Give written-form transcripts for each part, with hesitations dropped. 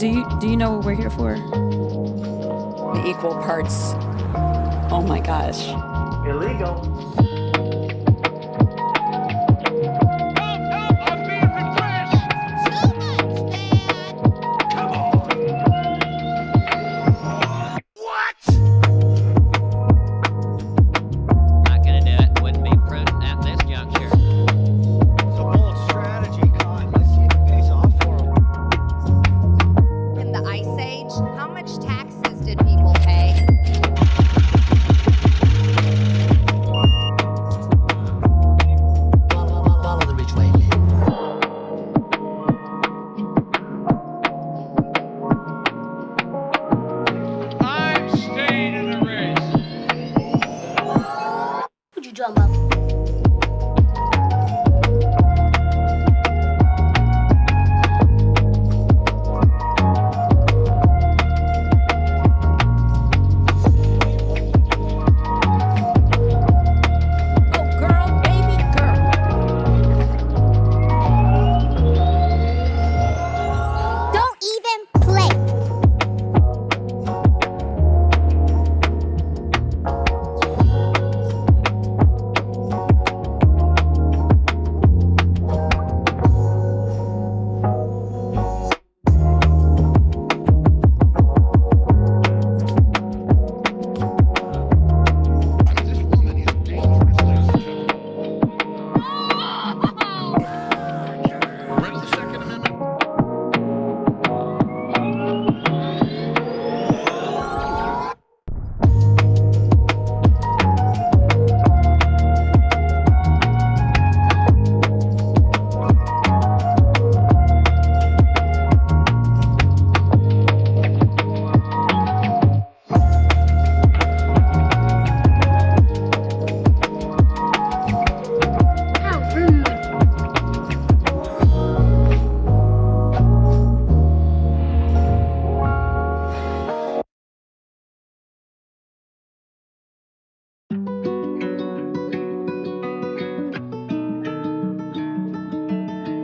Do you know what we're here for? Equal parts. Oh my gosh. Illegal.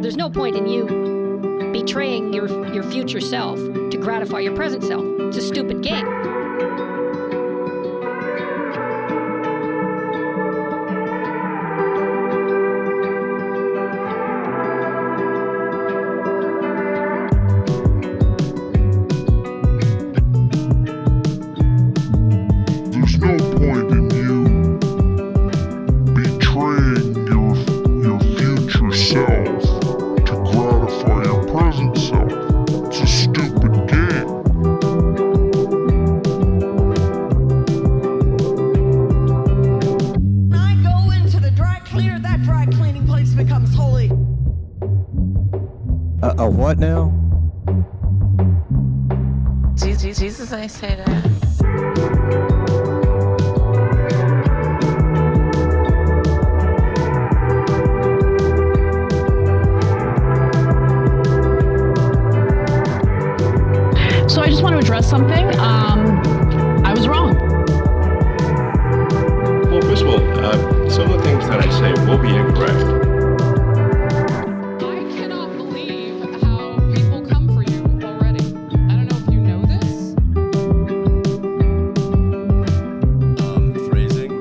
There's no point in you betraying your future self to gratify your present self. It's a stupid game. There's no point in you betraying your future self to gratify your present self. It's a stupid game. When I go into the dry cleaner, that dry cleaning place becomes holy. A what now? Jesus, I say that. So I just want to address something. I was wrong. Well, first of all, some of the things that I say will be incorrect. I cannot believe how people come for you already. I don't know if you know this. Phrasing.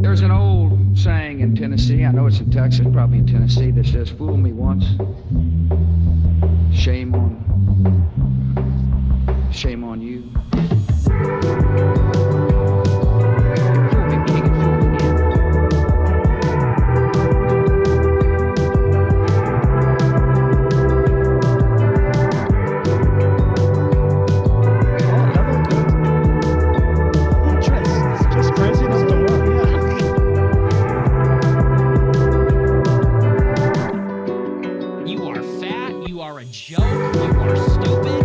There's an old saying in Tennessee, I know it's in Texas, probably in Tennessee, that says, fool me once, shame on you. Fool me, king, and fool me again. Oh, level good. Interest. It's just crazy enough to work, yeah. You are fat, you are a joke, you are stupid,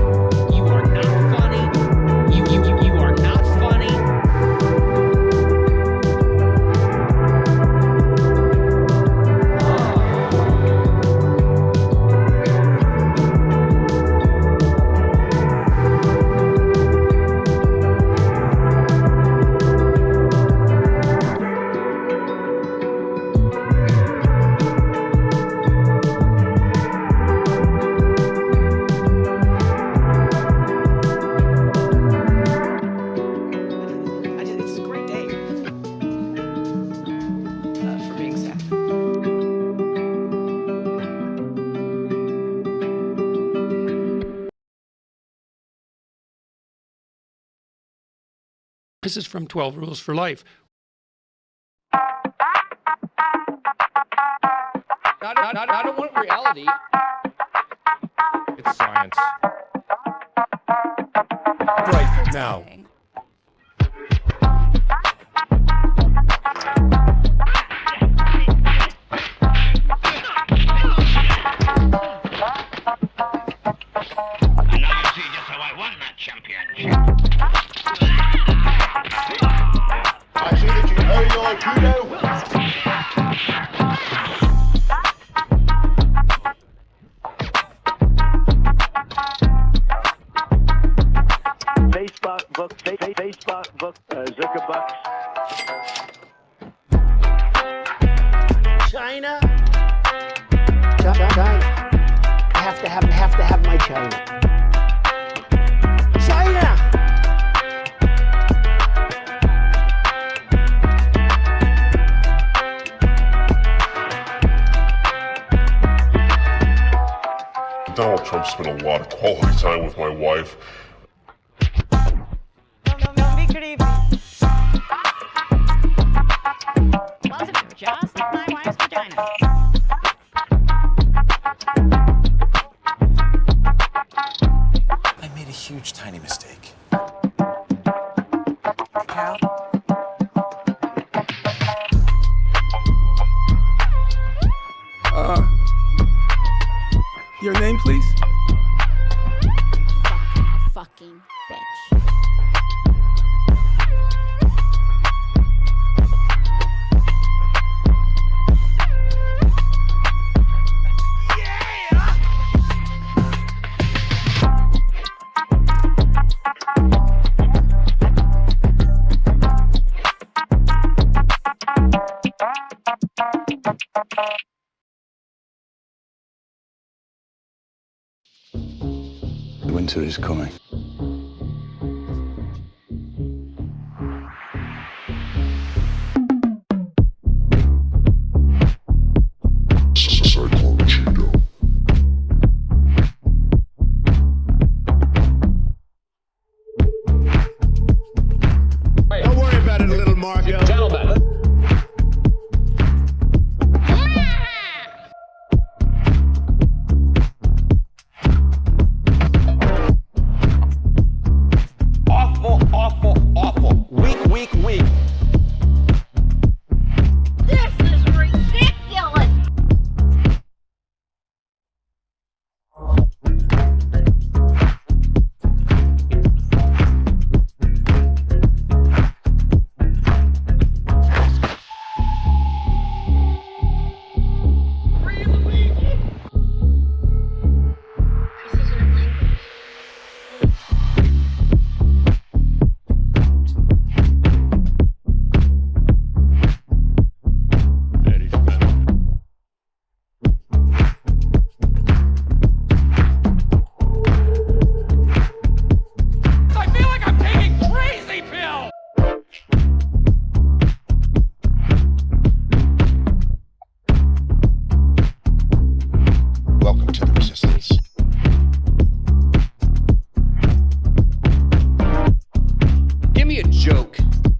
you are not funny, you are not funny. This is from 12 Rules for Life. I don't want reality. It's science. Right now. I see that you know your judo well. Facebook, Zuckerbucks. China. I have to have my China. China. Donald Trump spent a lot of quality time with my wife. Don't be creepy. Wasn't just my wife's vagina. I made a huge, tiny mistake. Cow. Your name, please? A fucking bitch. Winter is coming. Don't worry about it, little Margot. Gentlemen. Awful. Weak. This is ridiculous.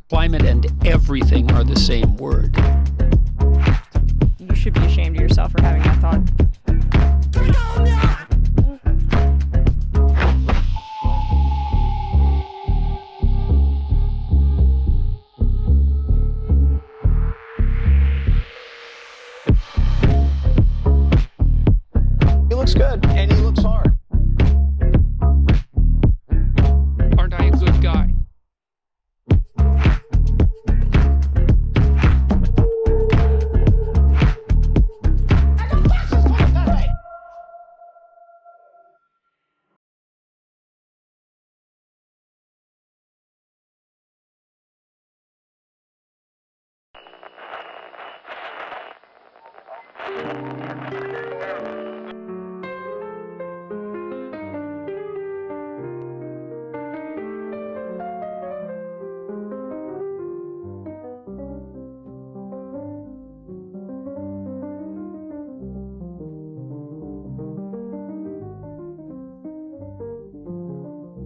Climate and everything are the same word. You should be ashamed of yourself for having that thought. He looks good, and he looks hard. Aren't I a good guy?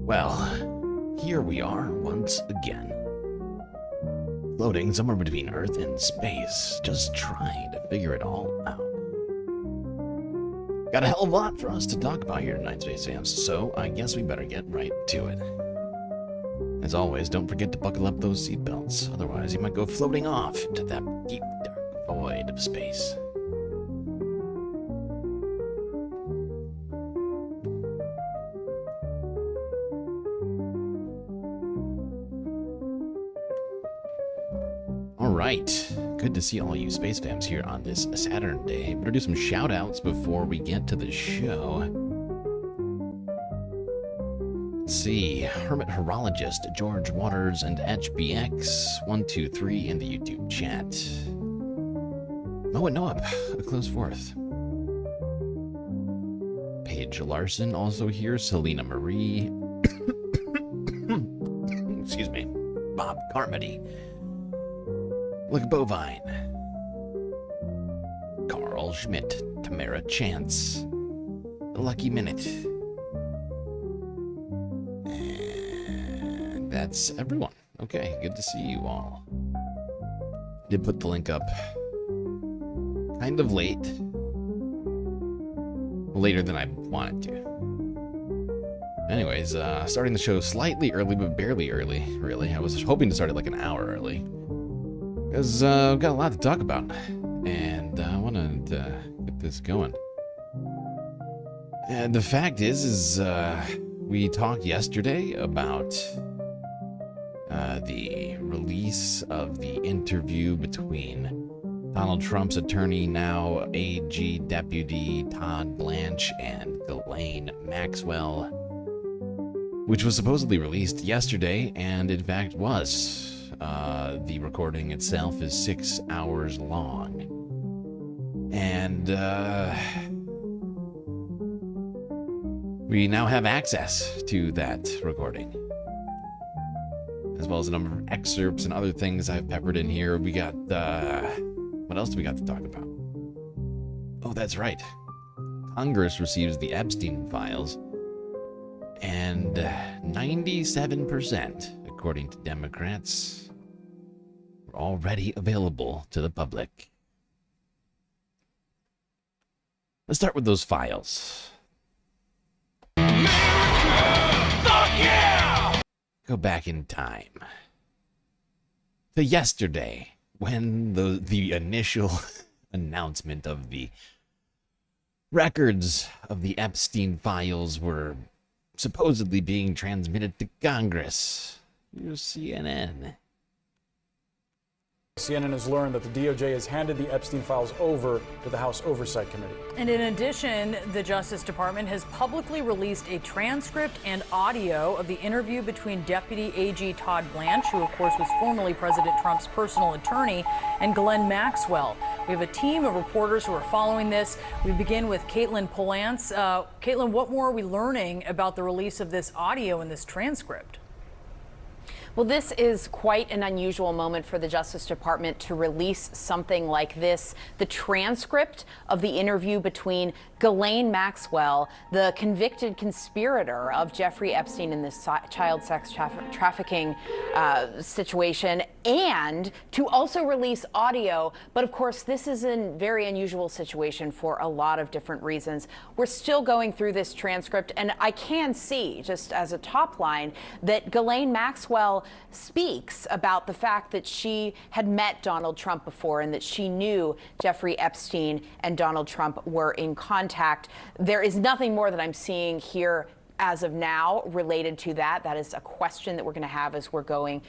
Well, here we are once again. Floating somewhere between Earth and space, just trying to figure it all out. Got a hell of a lot for us to talk about here tonight, Space Fams, so I guess we better get right to it. As always, don't forget to buckle up those seatbelts, otherwise you might go floating off into that deep, dark void of space. Alright, good to see all you Space Fams here on this Saturday. Better do some shout outs before we get to the show. Let's see, Hermit Horologist, George Waters, and HBX123 in the YouTube chat. Oh, and Noah, a close fourth. Paige Larson also here, Selena Marie. Excuse me, Bob Carmody. Look Bovine, Carl Schmidt, Tamara Chance, The Lucky Minute, and that's everyone. Okay, good to see you all. Did put the link up kind of late, later than I wanted to. Anyways, starting the show slightly early, but barely early, really. I was hoping to start it like an hour early. Because I've got a lot to talk about, and I want to get this going. And the fact is we talked yesterday about the release of the interview between Donald Trump's attorney, now AG Deputy Todd Blanche, and Ghislaine Maxwell, which was supposedly released yesterday, and in fact was. The recording itself is 6 hours long. And we now have access to that recording, as well as a number of excerpts and other things I've peppered in here. We got, what else do we got to talk about? Oh, that's right. Congress receives the Epstein files, and 97%, according to Democrats, are already available to the public. Let's start with those files. Fuck yeah! Go back in time to yesterday, when the initial announcement of the records of the Epstein files were supposedly being transmitted to Congress. Here's CNN. CNN has learned that the DOJ has handed the Epstein files over to the House Oversight Committee. And in addition, the Justice Department has publicly released a transcript and audio of the interview between Deputy AG Todd Blanche, who of course was formerly President Trump's personal attorney, and Ghislaine Maxwell. We have a team of reporters who are following this. We begin with Caitlin Polance. Caitlin, what more are we learning about the release of this audio and this transcript? Well, this is quite an unusual moment for the Justice Department to release something like this. The transcript of the interview between Ghislaine Maxwell, the convicted conspirator of Jeffrey Epstein in this child sex trafficking situation, and to also release audio. But of course, this is a very unusual situation for a lot of different reasons. We're still going through this transcript, and I can see, just as a top line, that Ghislaine Maxwell speaks about the fact that she had met Donald Trump before and that she knew Jeffrey Epstein and Donald Trump were in contact. There is nothing more that I'm seeing here as of now related to that. That is a question that we're going to have as we're going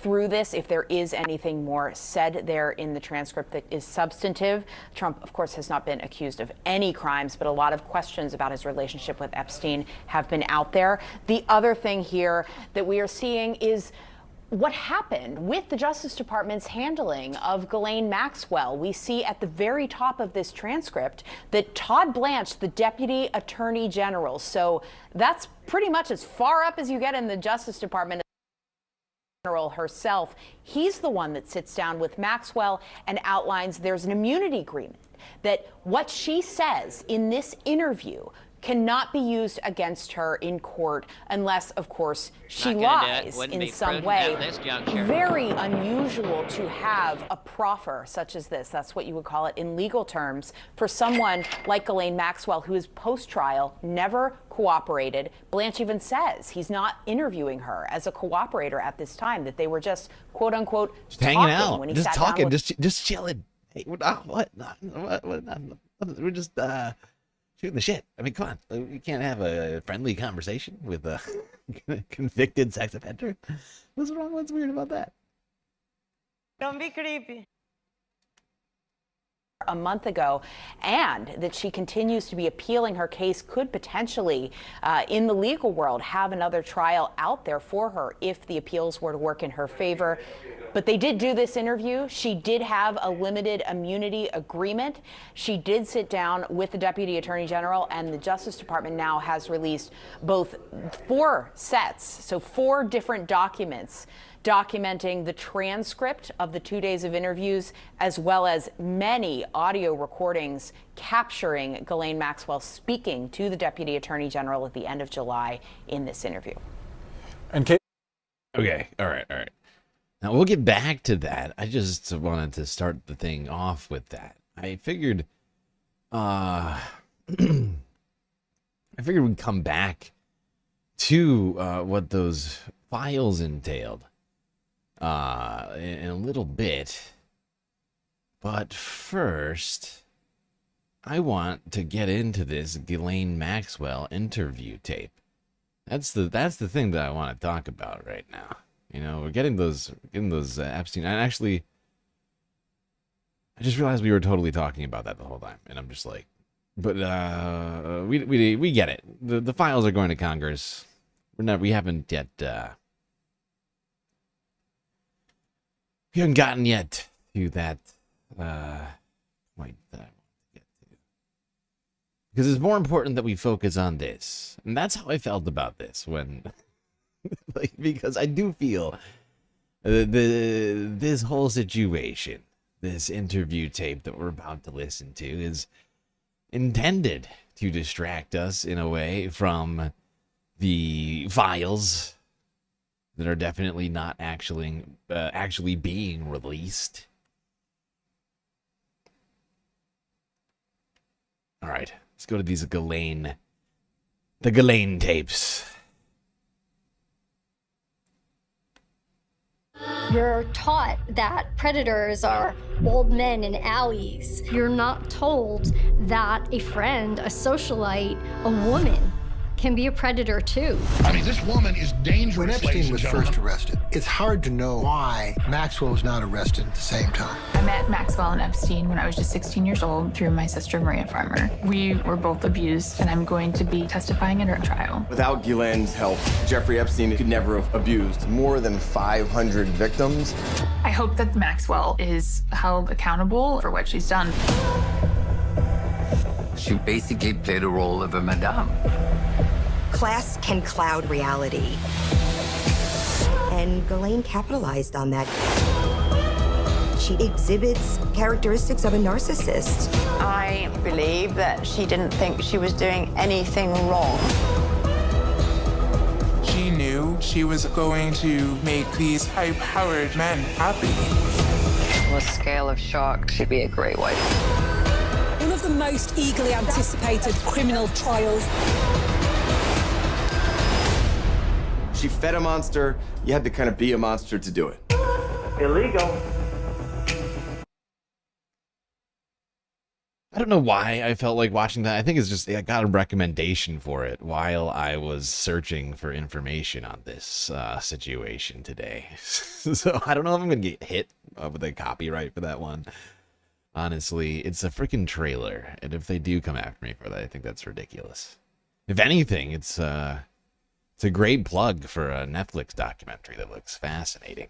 through this, if there is anything more said there in the transcript that is substantive. Trump, of course, has not been accused of any crimes, but a lot of questions about his relationship with Epstein have been out there. The other thing here that we are seeing is what happened with the Justice Department's handling of Ghislaine Maxwell. We see at the very top of this transcript that Todd Blanche, the Deputy Attorney General, so that's pretty much as far up as you get in the Justice Department, General herself, he's the one that sits down with Maxwell and outlines there's an immunity agreement, that what she says in this interview cannot be used against her in court unless, of course, she lies in some way. Very unusual to have a proffer such as this, that's what you would call it in legal terms, for someone like Ghislaine Maxwell, who is post-trial, never cooperated. Blanche even says he's not interviewing her as a cooperator at this time, that they were just, quote unquote, just hanging out, when he just sat talking, down with just chilling. Hey, what? We're just shooting the shit. I mean, come on. You can't have a friendly conversation with a convicted sex offender. What's wrong? What's weird about that? Don't be creepy. A month ago, and that she continues to be appealing her case, could potentially, in the legal world, have another trial out there for her if the appeals were to work in her favor. But they did do this interview. She did have a limited immunity agreement. She did sit down with the Deputy Attorney General, and the Justice Department now has released both 4 sets, so 4 different documents documenting the transcript of the 2 days of interviews, as well as many audio recordings capturing Ghislaine Maxwell speaking to the Deputy Attorney General at the end of July in this interview. Okay, all right. Now, we'll get back to that. I just wanted to start the thing off with that. I figured we'd come back to what those files entailed in a little bit. But first, I want to get into this Ghislaine Maxwell interview tape. That's the thing that I want to talk about right now. You know, we're getting those Epstein. And actually, I just realized we were totally talking about that the whole time, and I'm just like, but we get it. The files are going to Congress. We haven't yet. We haven't gotten yet to that point that I want to get to, because it's more important that we focus on this, and that's how I felt about this when. Like, because I do feel this whole situation, this interview tape that we're about to listen to, is intended to distract us in a way from the files that are definitely not actually being released. All right, let's go to these Ghislaine tapes. You're taught that predators are old men in alleys. You're not told that a friend, a socialite, a woman can be a predator too. I mean, this woman is dangerous. When Epstein was first arrested, it's hard to know why Maxwell was not arrested at the same time. I met Maxwell and Epstein when I was just 16 years old through my sister Maria Farmer. We were both abused, and I'm going to be testifying in her trial. Without Ghislaine's help, Jeffrey Epstein could never have abused more than 500 victims. I hope that Maxwell is held accountable for what she's done. She basically played a role of a madame. Class can cloud reality. And Ghislaine capitalized on that. She exhibits characteristics of a narcissist. I believe that she didn't think she was doing anything wrong. She knew she was going to make these high-powered men happy. On a scale of shock, she'd be a great wife. One of the most eagerly anticipated criminal trials. She fed a monster. You had to kind of be a monster to do it. Illegal. I don't know why I felt like watching that. I think it's just I got a recommendation for it while I was searching for information on this situation today. So I don't know if I'm going to get hit with a copyright for that one. Honestly, it's a freaking trailer. And if they do come after me for that, I think that's ridiculous. If anything, it's a great plug for a Netflix documentary that looks fascinating.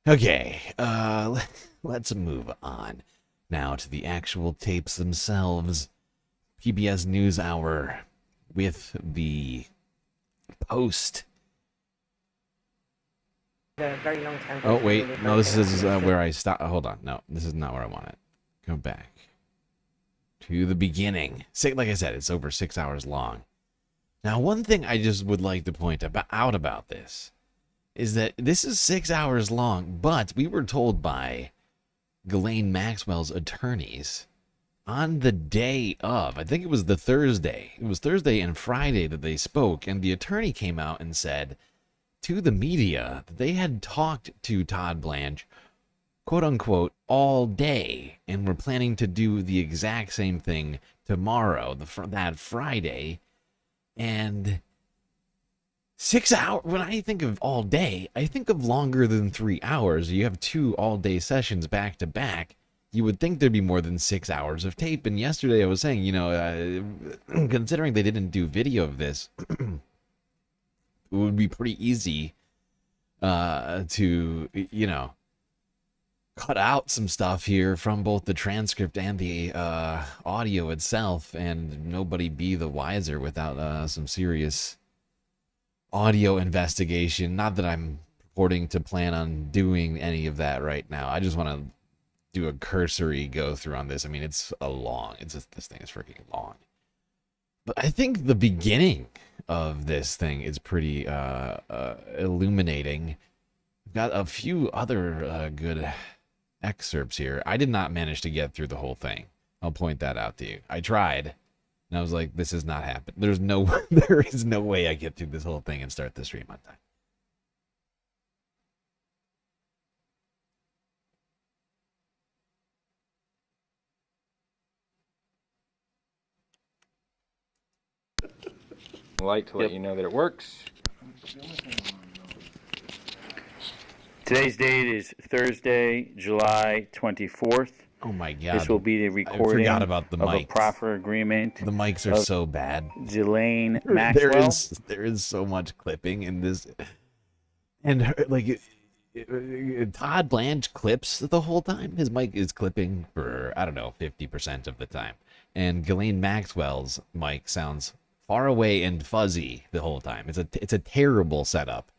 Okay, let's move on now to the actual tapes themselves. PBS NewsHour with the Post. Very long time. Oh, wait. No, this is where I stopped. Hold on. No, this is not where I want it. Go back. to the beginning. Like I said, it's over 6 hours long. Now, one thing I just would like to point out about this is that this is 6 hours long, but we were told by Ghislaine Maxwell's attorneys on the day of, I think it was the Thursday. It was Thursday and Friday that they spoke, and the attorney came out and said to the media that they had talked to Todd Blanche, quote unquote, all day, and were planning to do the exact same thing tomorrow, that Friday. And 6 hours, when I think of all day, I think of longer than 3 hours. You have 2 all-day sessions back to back. You would think there'd be more than 6 hours of tape. And yesterday I was saying, you know, considering they didn't do video of this, it would be pretty easy to, you know, cut out some stuff here from both the transcript and the audio itself, and nobody be the wiser without some serious audio investigation. Not that I'm purporting to plan on doing any of that right now. I just want to do a cursory go through on this. I mean, it's this thing is freaking long. But I think the beginning of this thing is pretty illuminating. I've got a few other good excerpts here. I did not manage to get through the whole thing. I'll point that out to you. I tried, and I was like, this is not happening. There is no way I get through this whole thing and start the stream on time. Light to let you know that it works. Today's date is Thursday, July 24th. Oh my God. This will be the recording of a proffer agreement. The mics are so bad. Ghislaine Maxwell. There is so much clipping in this. And like Todd Blanche clips the whole time. His mic is clipping for, I don't know, 50% of the time. And Ghislaine Maxwell's mic sounds far away and fuzzy the whole time. It's a terrible setup.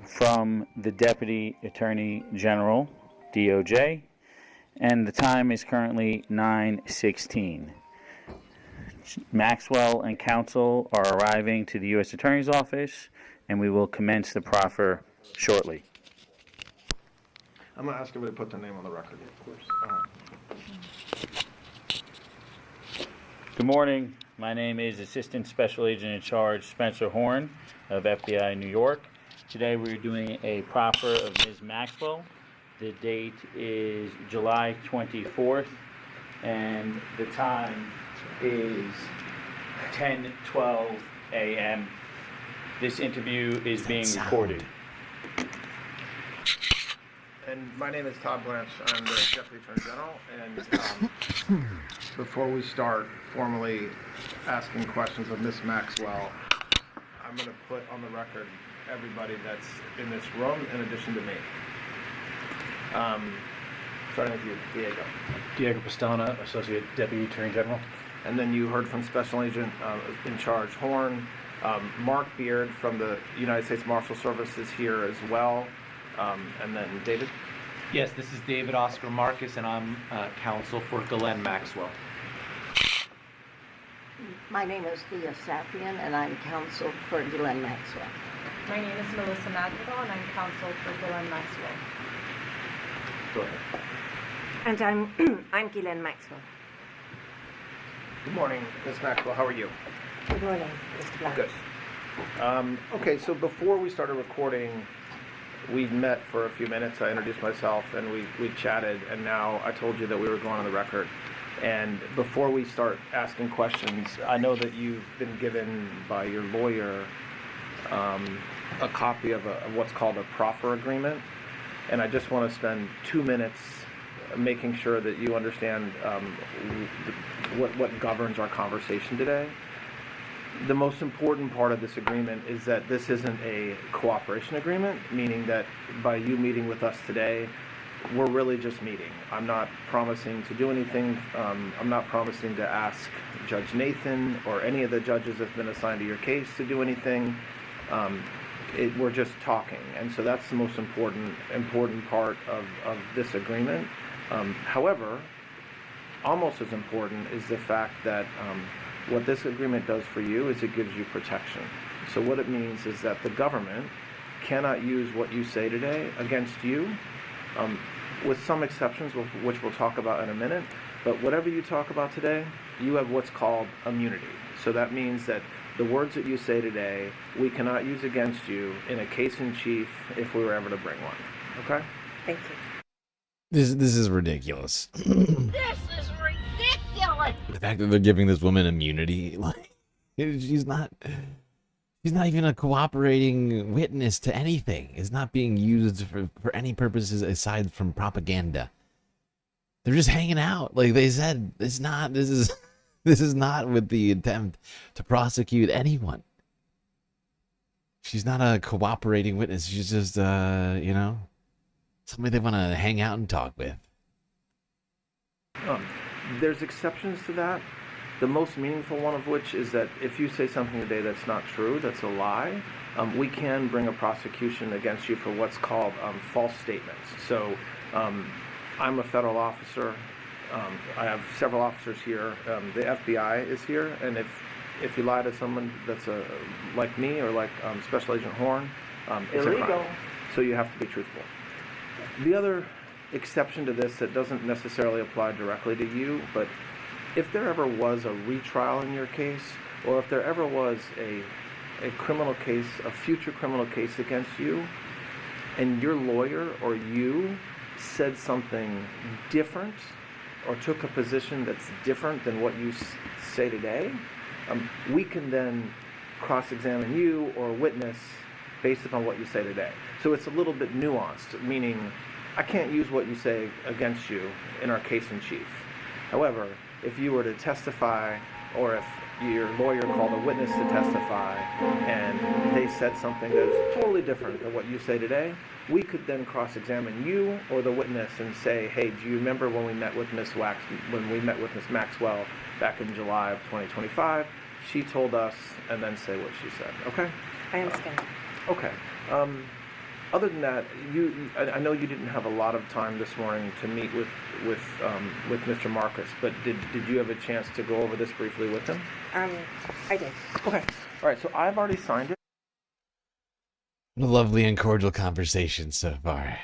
From the Deputy Attorney General, DOJ, and the time is currently 9:16. Maxwell and counsel are arriving to the U.S. Attorney's Office, and we will commence the proffer shortly. I'm going to ask everybody to put their name on the record, of course. Good morning. My name is Assistant Special Agent in Charge Spencer Horn of FBI New York. Today we're doing a proffer of Ms. Maxwell. The date is July 24th, and the time is 10:12 a.m. This interview is being recorded. And my name is Todd Blanche. I'm the Deputy Attorney General. And before we start formally asking questions of Ms. Maxwell, I'm going to put on the record everybody that's in this room in addition to me. Starting with you, Diego. Diego Pastana, Associate Deputy Attorney General. And then you heard from Special Agent in Charge Horn. Mark Beard from the United States Marshal Service is here as well. And then David? Yes, this is David Oscar Marcus, and I'm counsel for Ghislaine Maxwell. My name is Thea Safian, and I'm counsel for Ghislaine Maxwell. My name is Melissa Madrigal, and I'm counsel for Ghislaine Maxwell. Go ahead. And I'm Ghislaine Maxwell. Good morning, Ms. Maxwell. How are you? Good morning, Mr. Blanche. Good. Okay, so before we started recording, we met for a few minutes. I introduced myself, and we chatted, and now I told you that we were going on the record. And before we start asking questions, I know that you've been given by your lawyer a copy of what's called a proffer agreement, and I just want to spend 2 minutes making sure that you understand what governs our conversation today. The most important part of this agreement is that this isn't a cooperation agreement, meaning that by you meeting with us today, we're really just meeting. I'm not promising to do anything. I'm not promising to ask Judge Nathan or any of the judges that's been assigned to your case to do anything. We're just talking, and so that's the most important part of this agreement. However, almost as important is the fact that what this agreement does for you is it gives you protection. So what it means is that the government cannot use what you say today against you, with some exceptions, which we'll talk about in a minute. But whatever you talk about today, you have what's called immunity. So that means that the words that you say today, we cannot use against you in a case in chief if we were ever to bring one. Okay? Thank you. This is ridiculous. This is ridiculous! The fact that they're giving this woman immunity, like, she's not even a cooperating witness to anything. It's not being used for any purposes aside from propaganda. They're just hanging out. Like they said, this is not with the attempt to prosecute anyone. She's not a cooperating witness. She's just, somebody they want to hang out and talk with. There's exceptions to that. The most meaningful one of which is that if you say something today that's not true, that's a lie, we can bring a prosecution against you for what's called false statements. So I'm a federal officer. I have several officers here. The FBI is here, and if you lie to someone that's like me or like Special Agent Horn, it's illegal. A crime. So you have to be truthful. The other exception to this that doesn't necessarily apply directly to you, but if there ever was a retrial in your case, or if there ever was a criminal case, a future criminal case against you, and your lawyer or you said something different or took a position that's different than what you say today, we can then cross-examine you or a witness based upon what you say today. So it's a little bit nuanced, meaning I can't use what you say against you in our case in chief. However, if you were to testify, or if your lawyer called a witness to testify and they said something that is totally different than what you say today, we could then cross-examine you or the witness and say, hey, do you remember when we met with Miss Maxwell back in July of 2025? She told us, and then say what she said. Okay? I understand. Okay. Other than that, I know you didn't have a lot of time this morning to meet with Mr. Marcus, but did you have a chance to go over this briefly with him? I did. Okay. All right. So I've already signed it. A lovely and cordial conversation so far.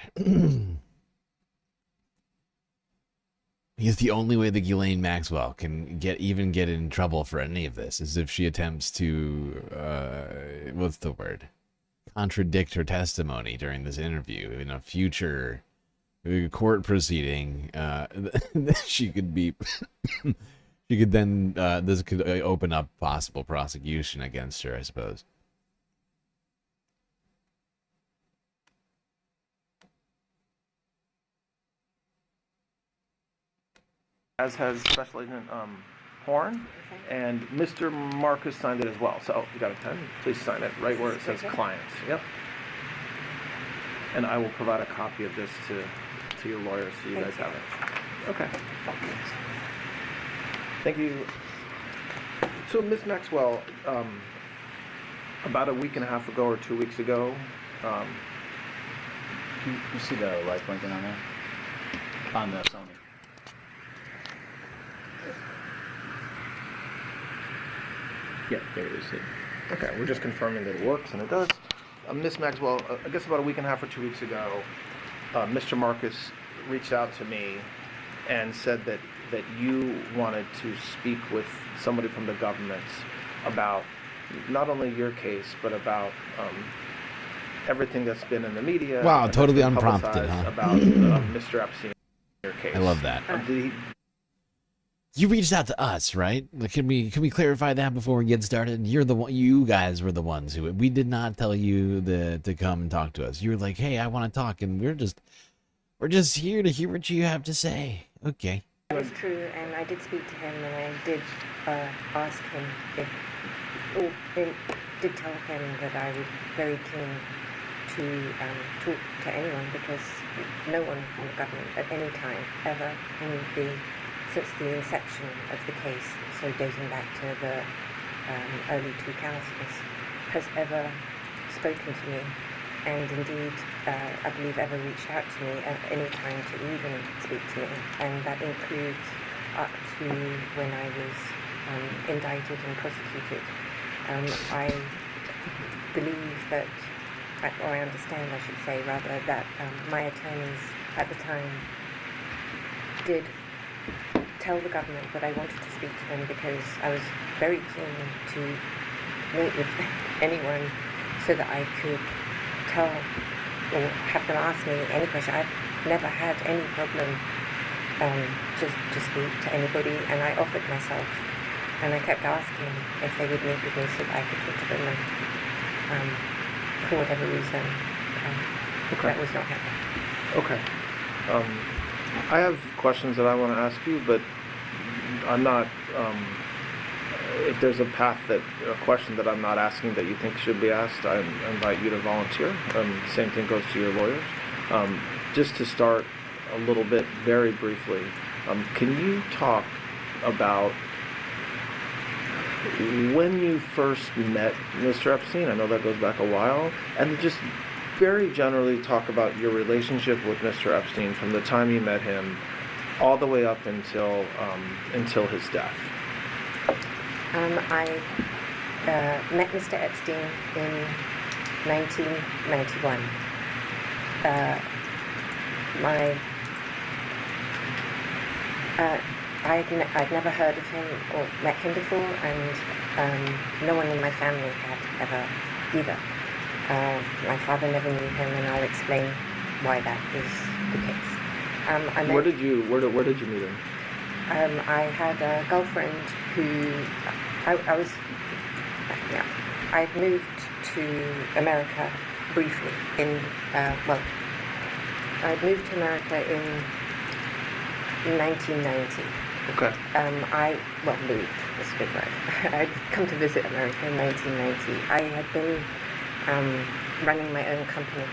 Because the only way that Ghislaine Maxwell can get in trouble for any of this is if she attempts to what's the word? Contradict her testimony during this interview in a future court proceeding. She could be she could then this could open up possible prosecution against her, I suppose. As has Special Agent Horn, and Mr. Marcus signed it as well. So you got a pen? Please sign it right where it says clients. Yep. And I will provide a copy of this to your lawyer so you guys have it. Okay. Thank you. So Ms. Maxwell, about a week and a half ago or 2 weeks ago, you see the light blinking on there? On the Sony. Yeah, there it is. Okay, we're just confirming that it works, and it does. Ms. Maxwell, I guess about a week and a half or 2 weeks ago, Mr. Marcus reached out to me and said that you wanted to speak with somebody from the government about not only your case, but about everything that's been in the media. Wow, totally unprompted, huh? About Mr. Epstein in your case. I love that. You reached out to us, right? Can we clarify that before we get started? You guys were the ones who we did not tell you to come and talk to us. You were like, hey, I want to talk, and we're just here to hear what you have to say. Okay. That is true, and I did speak to him, and I did ask him did tell him that I was very keen to talk to anyone, because no one from the government at any time ever since the inception of the case, so dating back to the early 2000s, has ever spoken to me and indeed, I believe ever reached out to me at any time to even speak to me, and that includes up to when I was indicted and prosecuted. I believe that, or I understand, I should say, rather, that my attorneys at the time did tell the government that I wanted to speak to them because I was very keen to meet with anyone so that I could tell or have them ask me any question. I've never had any problem just to speak to anybody, and I offered myself, and I kept asking if they would meet with me so that I could talk to them, and for whatever reason, that was not happening. Okay. I have questions that I want to ask you, but I'm not, if there's a question that I'm not asking that you think should be asked, I invite you to volunteer. Same thing goes to your lawyers. Just to start a little bit, very briefly, can you talk about when you first met Mr. Epstein? I know that goes back a while, and just very generally talk about your relationship with Mr. Epstein from the time you met him all the way up until his death. I met Mr. Epstein in 1991. I'd never heard of him or met him before, and no one in my family had ever either. My father never knew him, and I'll explain why that is the case. Where did you meet him? I had a girlfriend who I'd moved to America briefly I'd moved to America in 1990. Okay. Moved, that's a big word. I'd come to visit America in 1990. I had been running my own company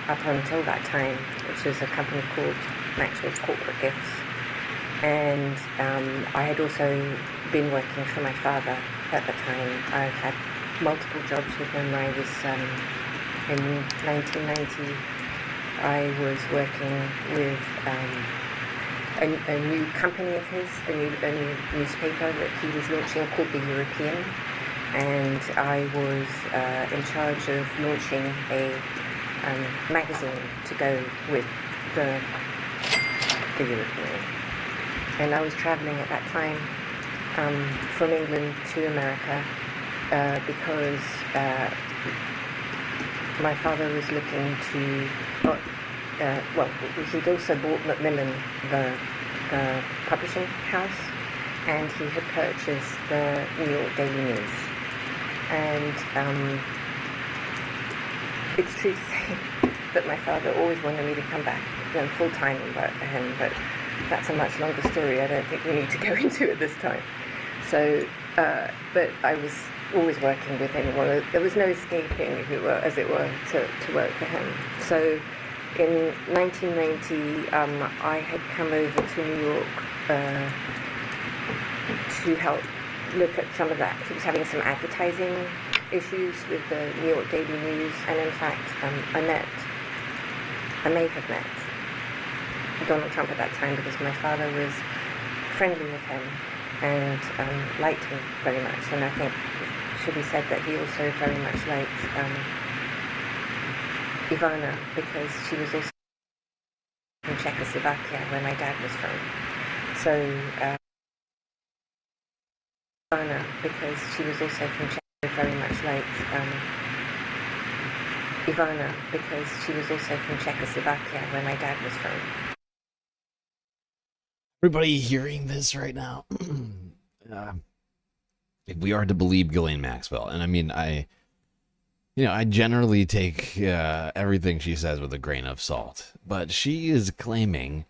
up until that time, which was a company called Maxwell's Corporate Gifts. And I had also been working for my father at the time. I had multiple jobs with him. I was, in 1990, I was working with a new company of his, a new newspaper that he was launching called The European. And I was in charge of launching a magazine to go with the European. And I was traveling at that time from England to America because my father was looking to, he'd also bought Macmillan, the publishing house, and he had purchased the New York Daily News. And it's true to say that my father always wanted me to come back full-time and work for him, but that's a much longer story I don't think we need to go into at this time. So, but I was always working with him. Well, there was no escaping, as it were, to work for him. So in 1990, I had come over to New York to help look at some of that. He was having some advertising issues with the New York Daily News, and in fact, I may have met Donald Trump at that time because my father was friendly with him and liked him very much. And I think it should be said that he also very much liked Ivana because she was also from Czechoslovakia, where my dad was from. So Ivana, because she was also from Czechoslovakia, very much liked Ivana, because she was also from Czechoslovakia, where my dad was from. Everybody hearing this right now, if we are to believe Ghislaine Maxwell, and I mean, I generally take everything she says with a grain of salt, but she is claiming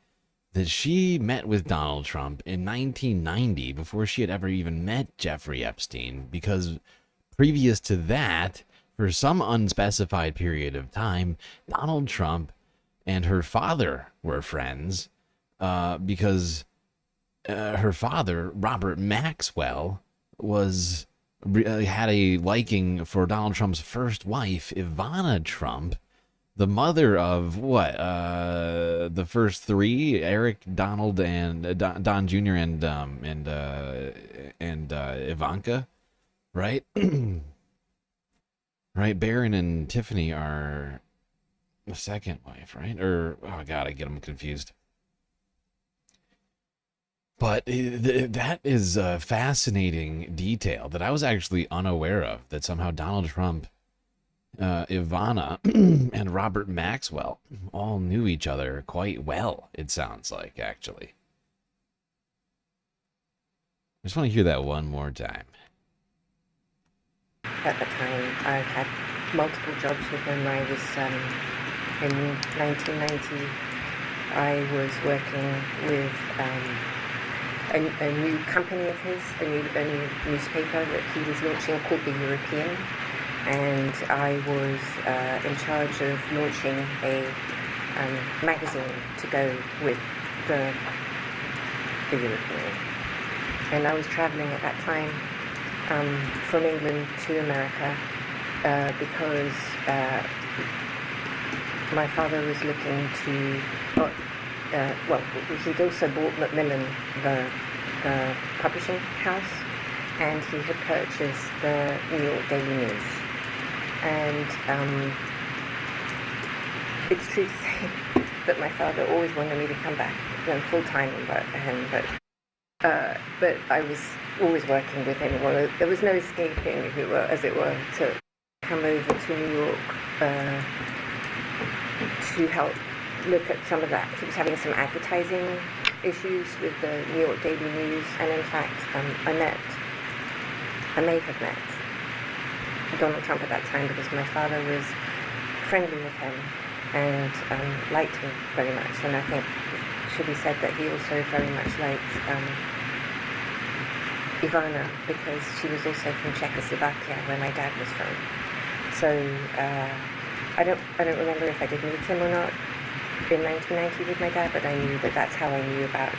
that she met with Donald Trump in 1990 before she had ever even met Jeffrey Epstein, because previous to that, for some unspecified period of time, Donald Trump and her father were friends, because her father, Robert Maxwell, had a liking for Donald Trump's first wife, Ivana Trump, the mother of what? The first three: Eric, Donald, and Don Jr. and Ivanka, right? Right. Barron and Tiffany are the second wife, right? Or oh god, I get them confused. But that is a fascinating detail that I was actually unaware of, that somehow Donald Trump, Ivana, and Robert Maxwell all knew each other quite well, it sounds like, actually. I just want to hear that one more time. At the time, I had multiple jobs with him. I was, in 1990, I was working with a new company of his, a new newspaper that he was launching called The European, and I was in charge of launching a magazine to go with the European. And I was traveling at that time from England to America because my father was looking to, well, he'd also bought Macmillan, the publishing house, and he had purchased the New York Daily News. And it's true to say that my father always wanted me to come back, full-time for him, but I was always working with him. Well, there was no escaping, as it were, to come over to New York to help look at some of that. He was having some advertising issues with the New York Daily News, and in fact, I may have met Donald Trump at that time because my father was friendly with him and liked him very much. And I think it should be said that he also very much liked Ivana, because she was also from Czechoslovakia, where my dad was from. So I don't remember if I did meet him or not in 1990 with my dad, but I knew that that's how I knew about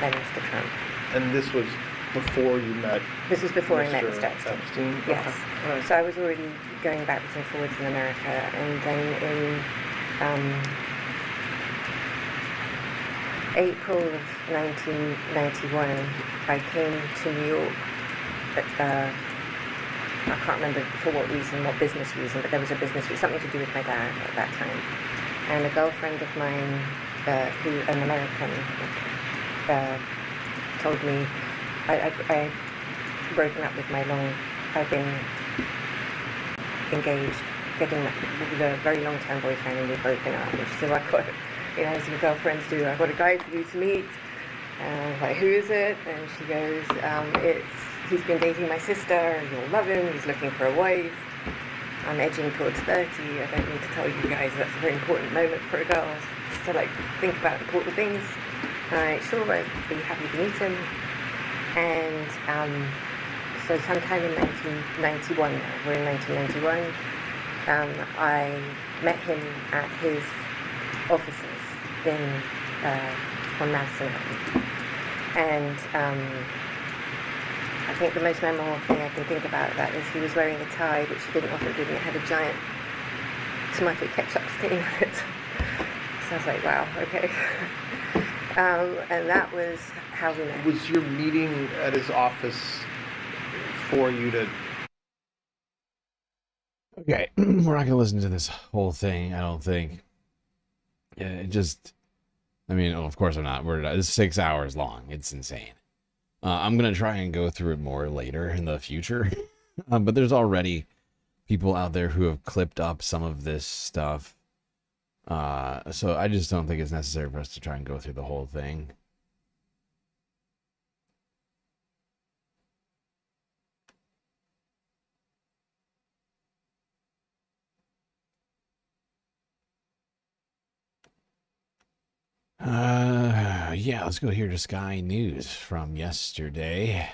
Mr. Trump. And this was before you met? This was before I met Mr. Epstein? Yes. Okay. Right. So I was already going backwards and forwards in America, and then in April of 1991, I came to New York. I can't remember for what reason, what business reason, but there was a business reason, something to do with my dad at that time. And a girlfriend of mine, an American, told me, I'd broken up with I've been engaged, with a very long-term boyfriend, and we've broken up. And she said, well, I've got, as your girlfriends do, I've got a guy for you to meet. And I was like, who is it? And she goes, he's been dating my sister, you'll love him, he's looking for a wife. I'm edging towards 30, I don't need to tell you guys that's a very important moment for a girl, just to think about important things. Alright, sure, I'd be happy to meet him. And so sometime in 1991, now, we're in 1991, I met him at his offices on Madison Avenue. And I think the most memorable thing I can think about that is he was wearing a tie, which he didn't often do, and it had a giant tomato ketchup stain on it. So I was like, wow, okay. And that was how we met. Was your meeting at his office for you to... Okay, we're not going to listen to this whole thing, I don't think. Of course I'm not. It's 6 hours long. It's insane. I'm going to try and go through it more later in the future. But there's already people out there who have clipped up some of this stuff. So I just don't think it's necessary for us to try and go through the whole thing. Yeah, let's go here to Sky News from yesterday.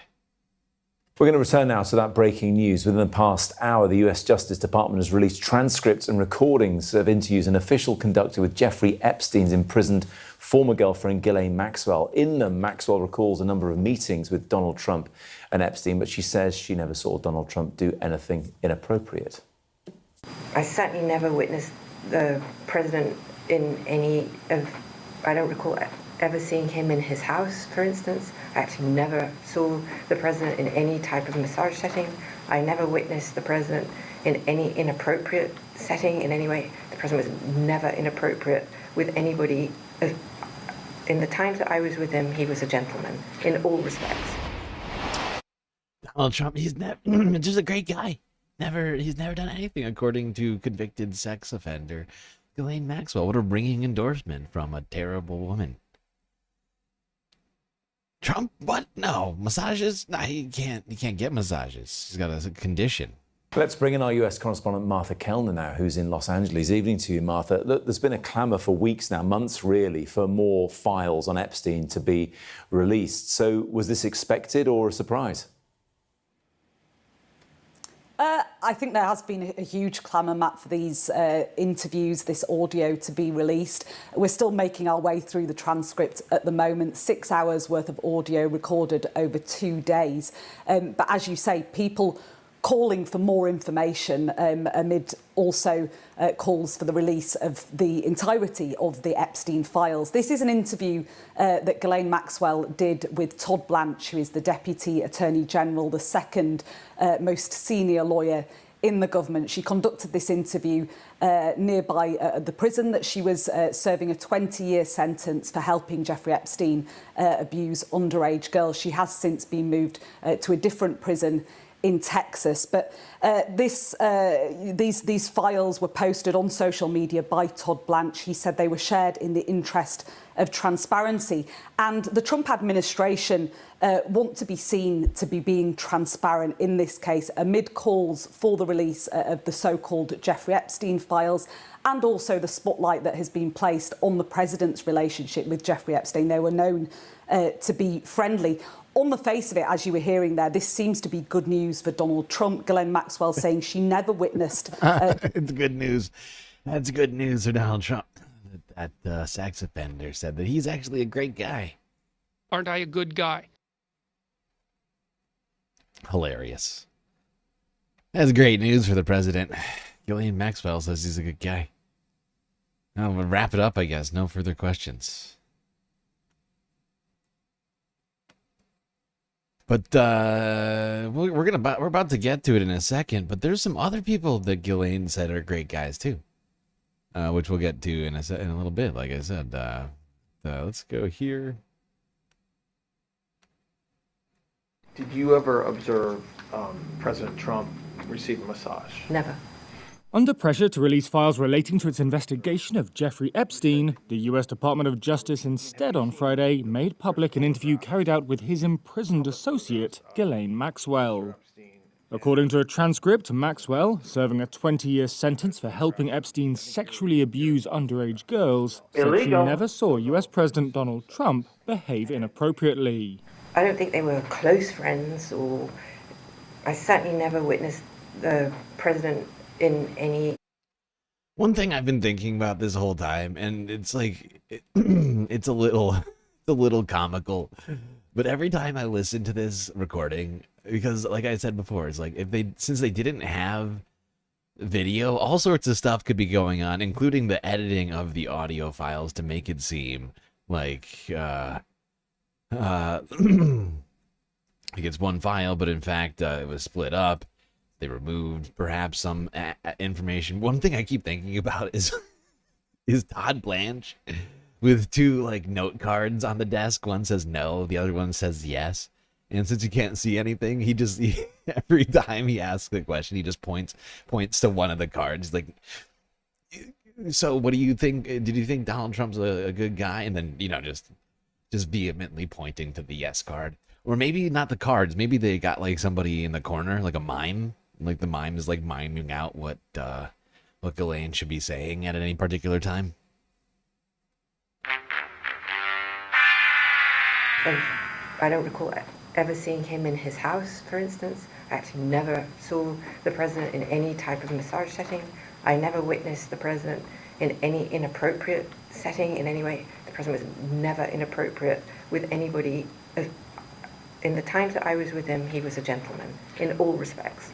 We're going to return now to that breaking news. Within the past hour, the US Justice Department has released transcripts and recordings of interviews an official conducted with Jeffrey Epstein's imprisoned former girlfriend, Ghislaine Maxwell. In them, Maxwell recalls a number of meetings with Donald Trump and Epstein, but she says she never saw Donald Trump do anything inappropriate. I certainly never witnessed the president in any of, I don't recall ever seeing him in his house, for instance. I actually never saw the president in any type of massage setting. I never witnessed the president in any inappropriate setting in any way. The president was never inappropriate with anybody. In the times that I was with him, he was a gentleman in all respects. Donald Trump, he's just a great guy. He's never done anything, according to convicted sex offender Ghislaine Maxwell. What a ringing endorsement from a terrible woman. Trump, what? No. Massages? No, he can't get massages. He's got a condition. Let's bring in our US correspondent Martha Kellner now, who's in Los Angeles. Evening to you, Martha. Look, there's been a clamour for weeks now, months really, for more files on Epstein to be released. So was this expected or a surprise? I think there has been a huge clamour, Matt, for these interviews, this audio to be released. We're still making our way through the transcript at the moment. 6 hours worth of audio recorded over 2 days. But as you say, people calling for more information amid also calls for the release of the entirety of the Epstein files. This is an interview that Ghislaine Maxwell did with Todd Blanche, who is the Deputy Attorney General, the second most senior lawyer in the government. She conducted this interview nearby the prison that she was serving a 20-year sentence for helping Jeffrey Epstein abuse underage girls. She has since been moved to a different prison in Texas. But these files were posted on social media by Todd Blanche. He said they were shared in the interest of transparency. And the Trump administration want to be seen to be being transparent in this case, amid calls for the release of the so-called Jeffrey Epstein files, and also the spotlight that has been placed on the president's relationship with Jeffrey Epstein. They were known to be friendly. On the face of it, as you were hearing there, this seems to be good news for Donald Trump. Ghislaine Maxwell saying she never witnessed... It's good news. That's good news for Donald Trump. That sex offender said that he's actually a great guy. Aren't I a good guy? Hilarious. That's great news for the president. Ghislaine Maxwell says he's a good guy. Now we'll wrap it up, I guess. No further questions. But we're about to get to it in a second. But there's some other people that Ghislaine said are great guys too, which we'll get to in a little bit. Like I said, let's go here. Did you ever observe President Trump receive a massage? Never. Under pressure to release files relating to its investigation of Jeffrey Epstein, the US Department of Justice instead on Friday made public an interview carried out with his imprisoned associate, Ghislaine Maxwell. According to a transcript, Maxwell, serving a 20-year sentence for helping Epstein sexually abuse underage girls, said she never saw US President Donald Trump behave inappropriately. I don't think they were close friends, or I certainly never witnessed the president in any... One thing I've been thinking about this whole time, and it's like, it's a little comical, but every time I listen to this recording, because like I said before, it's like since they didn't have video, all sorts of stuff could be going on, including the editing of the audio files to make it seem like like it's one file, but in fact it was split up. They removed perhaps some information. One thing I keep thinking about is Todd Blanche with two like note cards on the desk. One says no, the other one says yes. And since you can't see anything, he every time he asks a question, he just points to one of the cards. Like, so what do you think? Did you think Donald Trump's a good guy? And then just vehemently pointing to the yes card. Or maybe not the cards. Maybe they got like somebody in the corner, like a mime. Like the mime is like miming out what Ghislaine should be saying at any particular time. I don't recall ever seeing him in his house, for instance. I actually never saw the president in any type of massage setting. I never witnessed the president in any inappropriate setting in any way. The president was never inappropriate with anybody. In the times that I was with him, he was a gentleman in all respects.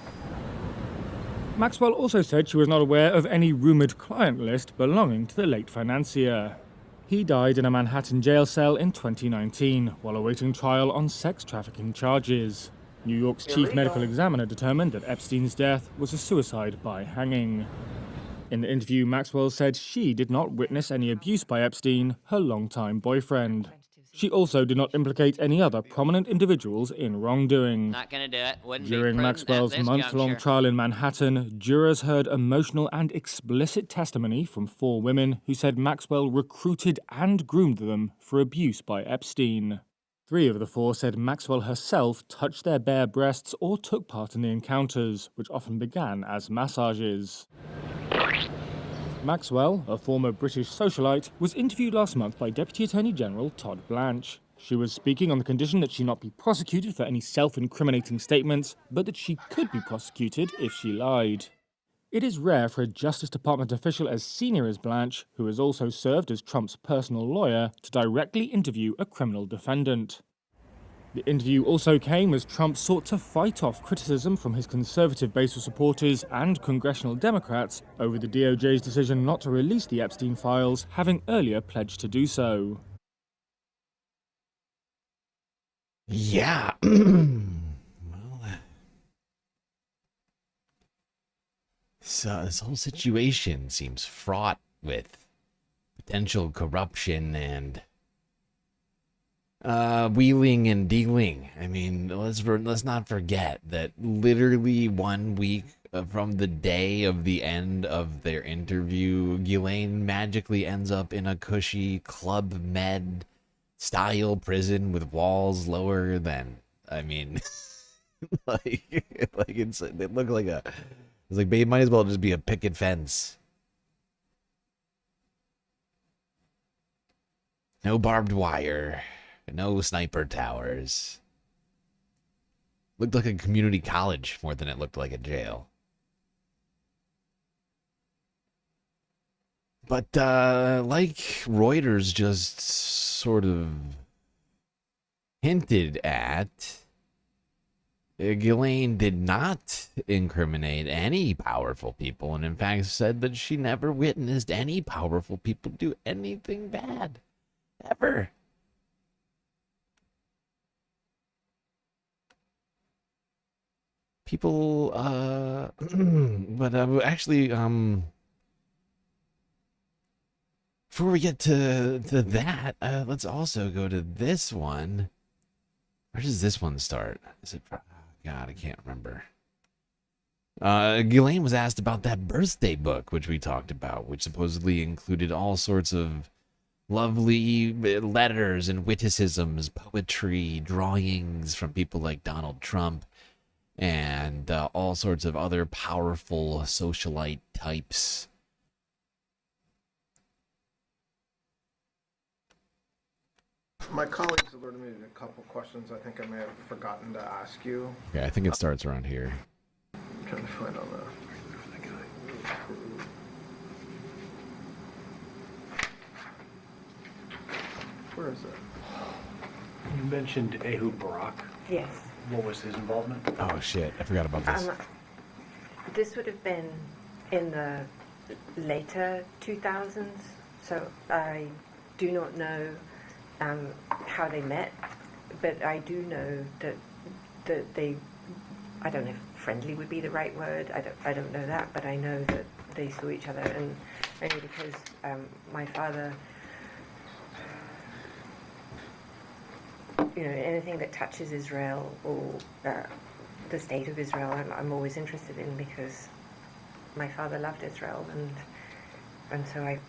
Maxwell also said she was not aware of any rumoured client list belonging to the late financier. He died in a Manhattan jail cell in 2019 while awaiting trial on sex trafficking charges. New York's chief medical examiner determined that Epstein's death was a suicide by hanging. In the interview, Maxwell said she did not witness any abuse by Epstein, her longtime boyfriend. She also did not implicate any other prominent individuals in wrongdoing. Not gonna do it. Wouldn't During be Maxwell's month-long trial in Manhattan, jurors heard emotional and explicit testimony from 4 women who said Maxwell recruited and groomed them for abuse by Epstein. 3 of the 4 said Maxwell herself touched their bare breasts or took part in the encounters, which often began as massages. Maxwell, a former British socialite, was interviewed last month by Deputy Attorney General Todd Blanche. She was speaking on the condition that she not be prosecuted for any self-incriminating statements, but that she could be prosecuted if she lied. It is rare for a Justice Department official as senior as Blanche, who has also served as Trump's personal lawyer, to directly interview a criminal defendant. The interview also came as Trump sought to fight off criticism from his conservative base of supporters and congressional Democrats over the DOJ's decision not to release the Epstein files, having earlier pledged to do so. Yeah. So this whole situation seems fraught with potential corruption and wheeling and dealing. I mean, let's not forget that literally 1 week from the day of the end of their interview, Ghislaine magically ends up in a cushy Club Med style prison with walls lower than, I mean, it looked like it's like, babe, might as well just be a picket fence. No barbed wire. No sniper towers. Looked like a community college more than it looked like a jail. But like Reuters just sort of hinted at, Ghislaine did not incriminate any powerful people, and in fact said that she never witnessed any powerful people do anything bad. Ever. People, but actually, before we get to that, let's also go to this one. Where does this one start? Is it, oh God, I can't remember. Ghislaine was asked about that birthday book, which we talked about, which supposedly included all sorts of lovely letters and witticisms, poetry, drawings from people like Donald Trump, and all sorts of other powerful socialite types. My colleagues alerted me to a couple questions I think I may have forgotten to ask you. Yeah, I think it starts around here. I'm trying to find on the... Where is it? You mentioned Ehud Barak. Yes. What was his involvement? Oh shit, I forgot about this. This would have been in the later 2000s, so I do not know how they met, but I do know that they, I don't know if friendly would be the right word, I don't know that, but I know that they saw each other, and only because my father, you know, anything that touches Israel or the state of Israel, I'm always interested in, because my father loved Israel, and so I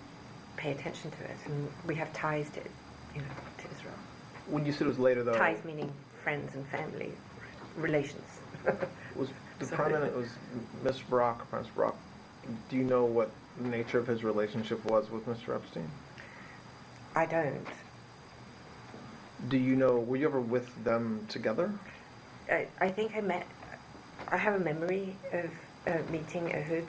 pay attention to it, and we have ties to Israel. When you said it was later, though, ties meaning friends and family relations. Was the prominent was Mr. Barak, Prince Barak? Do you know what the nature of his relationship was with Mr. Epstein? I don't. Do you know, were you ever with them together? I think I have a memory of meeting Ehud,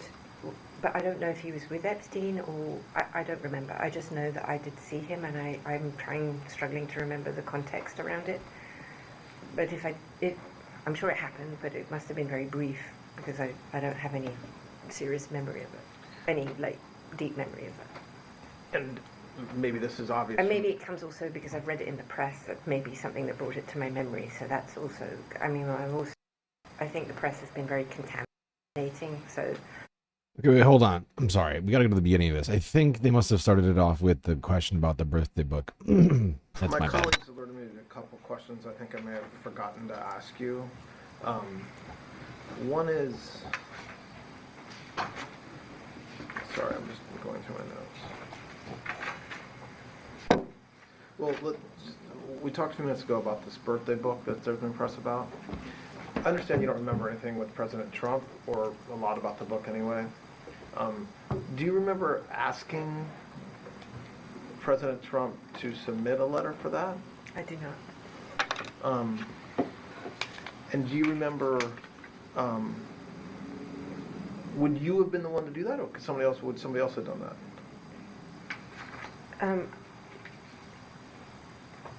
but I don't know if he was with Epstein or, I don't remember. I just know that I did see him, and I'm struggling to remember the context around it. But I'm sure it happened, but it must have been very brief, because I don't have any serious memory of it, any like deep memory of it. And maybe this is obvious. And maybe it comes also because I've read it in the press, that maybe something that brought it to my memory. So that's also, I mean, I think the press has been very contaminating. So. Okay, wait, hold on. I'm sorry. We got to go to the beginning of this. I think they must have started it off with the question about the birthday book. That's my bad. Colleagues alerted me to a couple questions I think I may have forgotten to ask you. One is, sorry, I'm just going through my notes. Well, we talked a few minutes ago about this birthday book that there's been press about. I understand you don't remember anything with President Trump, or a lot about the book anyway. Do you remember asking President Trump to submit a letter for that? I do not. And do you remember, would you have been the one to do that, or would somebody else have done that?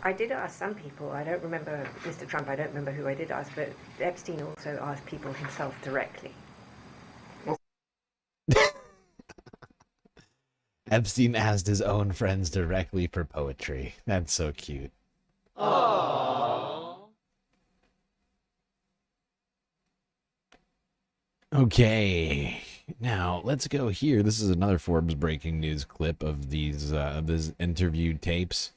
I did ask some people. I don't remember Mr. Trump. I don't remember who I did ask, but Epstein also asked people himself directly. Epstein asked his own friends directly for poetry. That's so cute. Aww. Okay, now let's go here. This is another Forbes breaking news clip of these interview tapes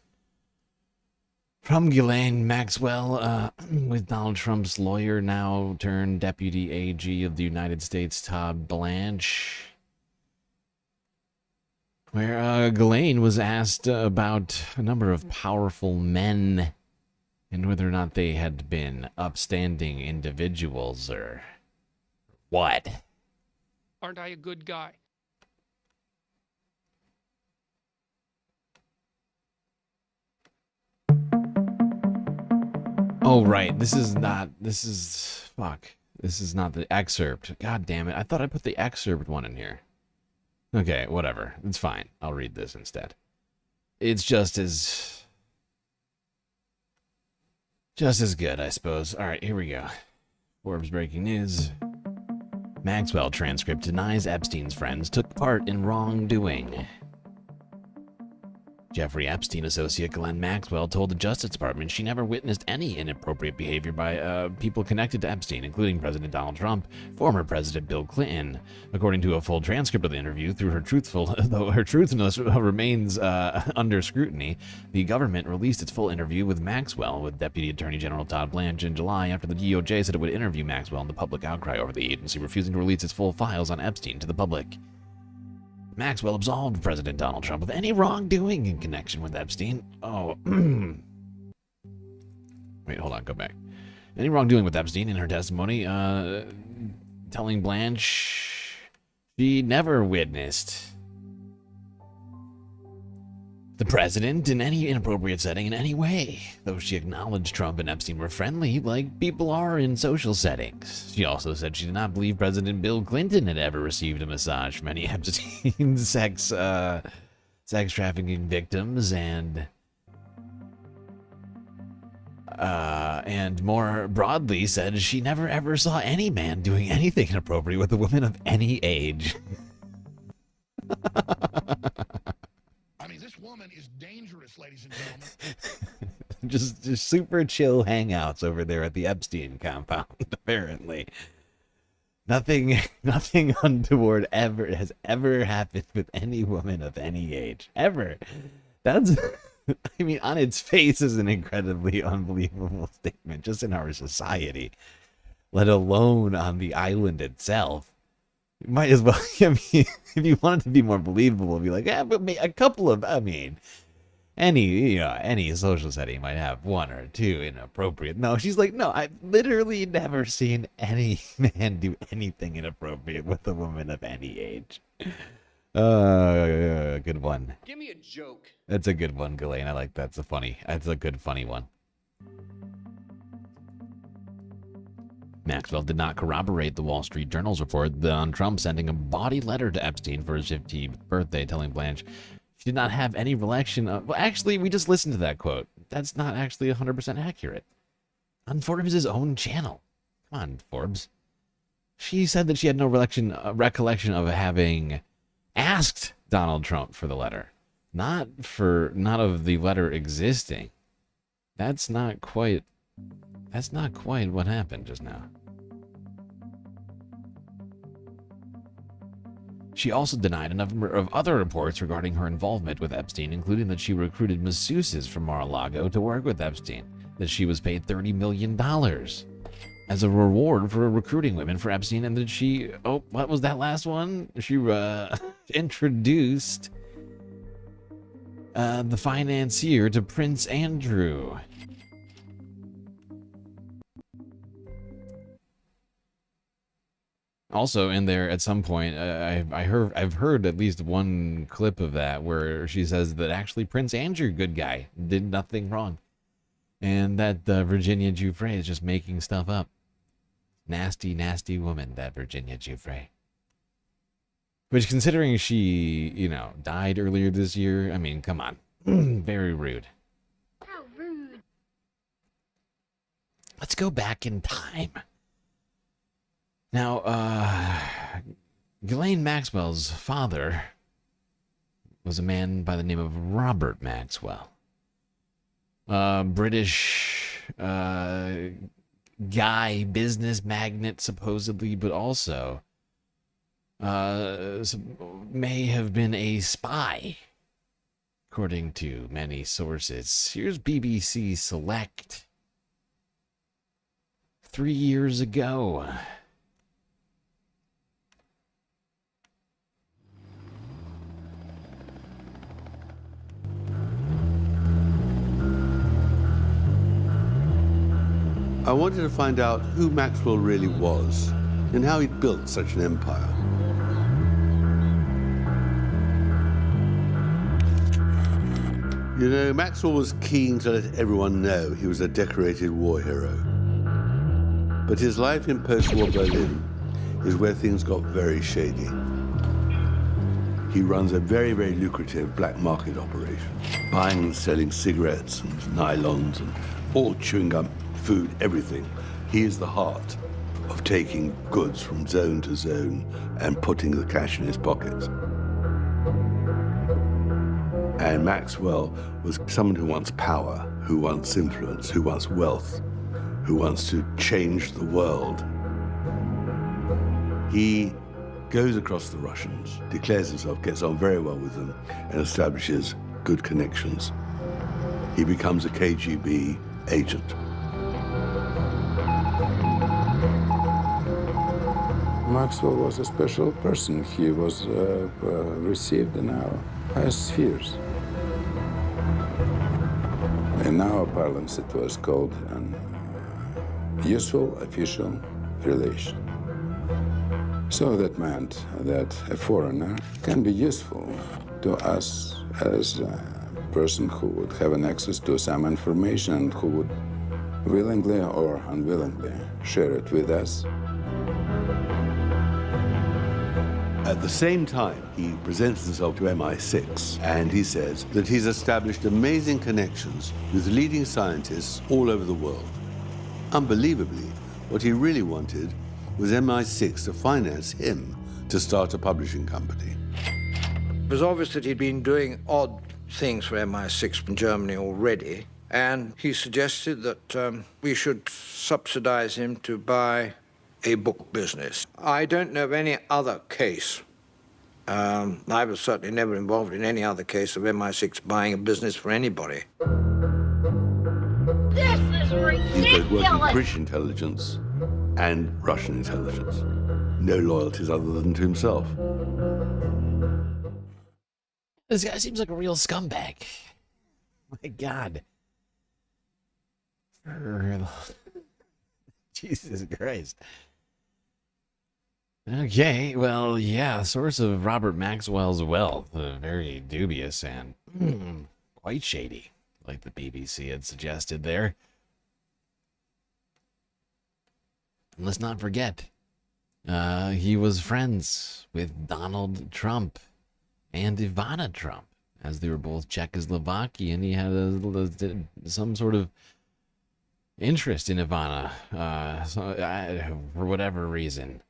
from Ghislaine Maxwell with Donald Trump's lawyer, now turned Deputy AG of the United States, Todd Blanche, where Ghislaine was asked about a number of powerful men and whether or not they had been upstanding individuals or what. Aren't I a good guy? Oh, right. This is not the excerpt. God damn it. I thought I put the excerpt one in here. Okay, whatever. It's fine. I'll read this instead. It's just as good, I suppose. All right, here we go. Forbes breaking news. Maxwell transcript denies Epstein's friends took part in wrongdoing. Jeffrey Epstein associate Ghislaine Maxwell told the Justice Department she never witnessed any inappropriate behavior by people connected to Epstein, including President Donald Trump, former President Bill Clinton. According to a full transcript of the interview, though her truthfulness remains under scrutiny, the government released its full interview with Maxwell with Deputy Attorney General Todd Blanche in July after the DOJ said it would interview Maxwell in the public outcry over the agency refusing to release its full files on Epstein to the public. Maxwell absolved President Donald Trump of any wrongdoing in connection with Epstein. Oh, wait, hold on, go back. Any wrongdoing with Epstein in her testimony, telling Blanche she never witnessed the president in any inappropriate setting in any way, though she acknowledged Trump and Epstein were friendly like people are in social settings. She also said she did not believe President Bill Clinton had ever received a massage from any Epstein sex trafficking victims, and more broadly said she never ever saw any man doing anything inappropriate with a woman of any age. This woman is dangerous, ladies and gentlemen. just super chill hangouts over there at the Epstein compound, apparently. Nothing untoward has ever happened with any woman of any age. Ever. That's, I mean, on its face is an incredibly unbelievable statement, just in our society, let alone on the island itself. You might as well, I mean, if you want it to be more believable, be like, yeah, but a couple of, I mean, any social setting might have one or two inappropriate. No, she's like, no, I've literally never seen any man do anything inappropriate with a woman of any age. Good one. Give me a joke. That's a good one, Ghislaine. I like that. That's a good, funny one. Maxwell did not corroborate the Wall Street Journal's report on Trump sending a bawdy letter to Epstein for his 15th birthday, telling Blanche she did not have any recollection of... Well, actually, we just listened to that quote. That's not actually 100% accurate. On Forbes' own channel. Come on, Forbes. She said that she had no recollection of having asked Donald Trump for the letter. Not of the letter existing. That's not quite what happened just now. She also denied a number of other reports regarding her involvement with Epstein, including that she recruited masseuses from Mar-a-Lago to work with Epstein, that she was paid $30 million as a reward for recruiting women for Epstein, and that she, what was that last one? She introduced the financier to Prince Andrew. Also, in there at some point, I've heard at least one clip of that where she says that actually Prince Andrew, good guy, did nothing wrong, and that Virginia Giuffre is just making stuff up. Nasty, nasty woman, that Virginia Giuffre. Which, considering she, died earlier this year, I mean, come on, very rude. How rude. Let's go back in time. Now, Ghislaine Maxwell's father was a man by the name of Robert Maxwell. British guy, business magnate, supposedly, but also may have been a spy, according to many sources. Here's BBC Select 3 years ago. I wanted to find out who Maxwell really was and how he'd built such an empire. Maxwell was keen to let everyone know he was a decorated war hero. But his life in post-war Berlin is where things got very shady. He runs a very, very lucrative black market operation, buying and selling cigarettes and nylons and all chewing gum, food, everything. He is the heart of taking goods from zone to zone and putting the cash in his pockets. And Maxwell was someone who wants power, who wants influence, who wants wealth, who wants to change the world. He goes across the Russians, declares himself, gets on very well with them, and establishes good connections. He becomes a KGB agent. Maxwell was a special person. He was received in our highest spheres. In our parlance, it was called an useful official relation. So that meant that a foreigner can be useful to us as a person who would have an access to some information and who would willingly or unwillingly share it with us. At the same time, he presents himself to MI6, and he says that he's established amazing connections with leading scientists all over the world. Unbelievably, what he really wanted was MI6 to finance him to start a publishing company. It was obvious that he'd been doing odd things for MI6 in Germany already, and he suggested that we should subsidize him to buy a book business. I don't know of any other case. I was certainly never involved in any other case of MI6 buying a business for anybody. This is ridiculous. He's both working with British intelligence and Russian intelligence. No loyalties other than to himself. This guy seems like a real scumbag. My God. Jesus Christ. Okay, well, yeah, source of Robert Maxwell's wealth, very dubious and quite shady, like the BBC had suggested there. And let's not forget, he was friends with Donald Trump and Ivana Trump, as they were both Czechoslovakian. He had some sort of interest in Ivana, for whatever reason.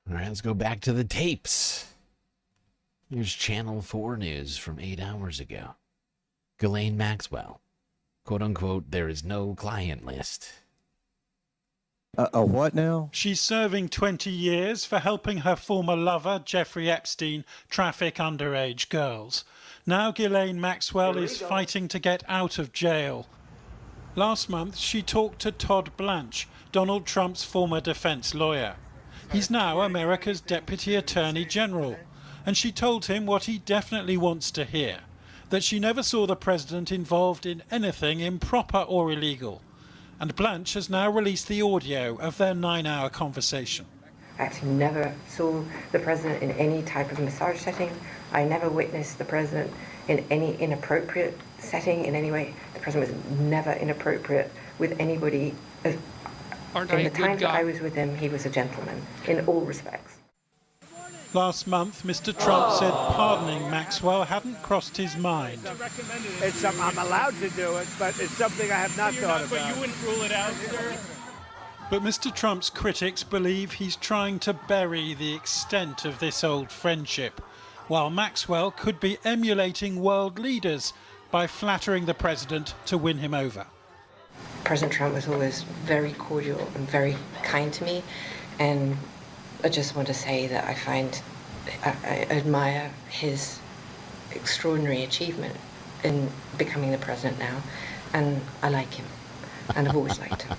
All right, let's go back to the tapes. Here's Channel 4 news from 8 hours ago. Ghislaine Maxwell, quote unquote, there is no client list. A what now? She's serving 20 years for helping her former lover, Jeffrey Epstein, traffic underage girls. Now Ghislaine Maxwell is fighting to get out of jail. Last month, she talked to Todd Blanche, Donald Trump's former defense lawyer. He's now America's Deputy Attorney General, and she told him what he definitely wants to hear, that she never saw the president involved in anything improper or illegal. And Blanche has now released the audio of their 9-hour conversation. I actually never saw the president in any type of massage setting. I never witnessed the president in any inappropriate setting in any way. The president was never inappropriate with anybody. In the time that I was with him, he was a gentleman in all respects. Last month, Mr. Trump said pardoning Maxwell hadn't crossed his mind. It's I'm allowed to do it, but it's something I have not thought about. But you wouldn't rule it out, sir? But Mr. Trump's critics believe he's trying to bury the extent of this old friendship, while Maxwell could be emulating world leaders by flattering the president to win him over. President Trump was always very cordial and very kind to me, and I just want to say that I admire his extraordinary achievement in becoming the president now, and I like him, and I've always liked him.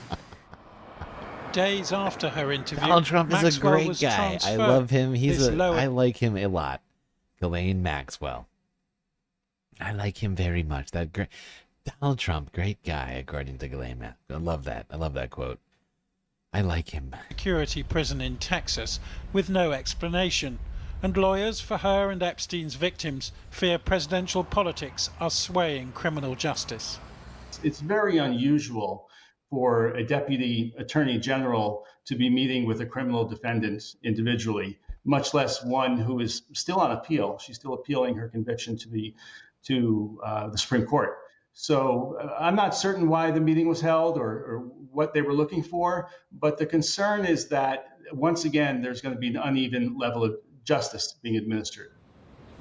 Days after her interview, Donald Trump is a great guy. I love him. I like him a lot. Ghislaine Maxwell. I like him very much. Donald Trump, great guy, according to Ghislaine Maxwell. I love that. I love that quote. I like him. Security prison in Texas with no explanation, and lawyers for her and Epstein's victims fear presidential politics are swaying criminal justice. It's very unusual for a deputy attorney general to be meeting with a criminal defendant individually, much less one who is still on appeal. She's still appealing her conviction to the Supreme Court. So I'm not certain why the meeting was held or what they were looking for, but the concern is that, once again, there's going to be an uneven level of justice being administered.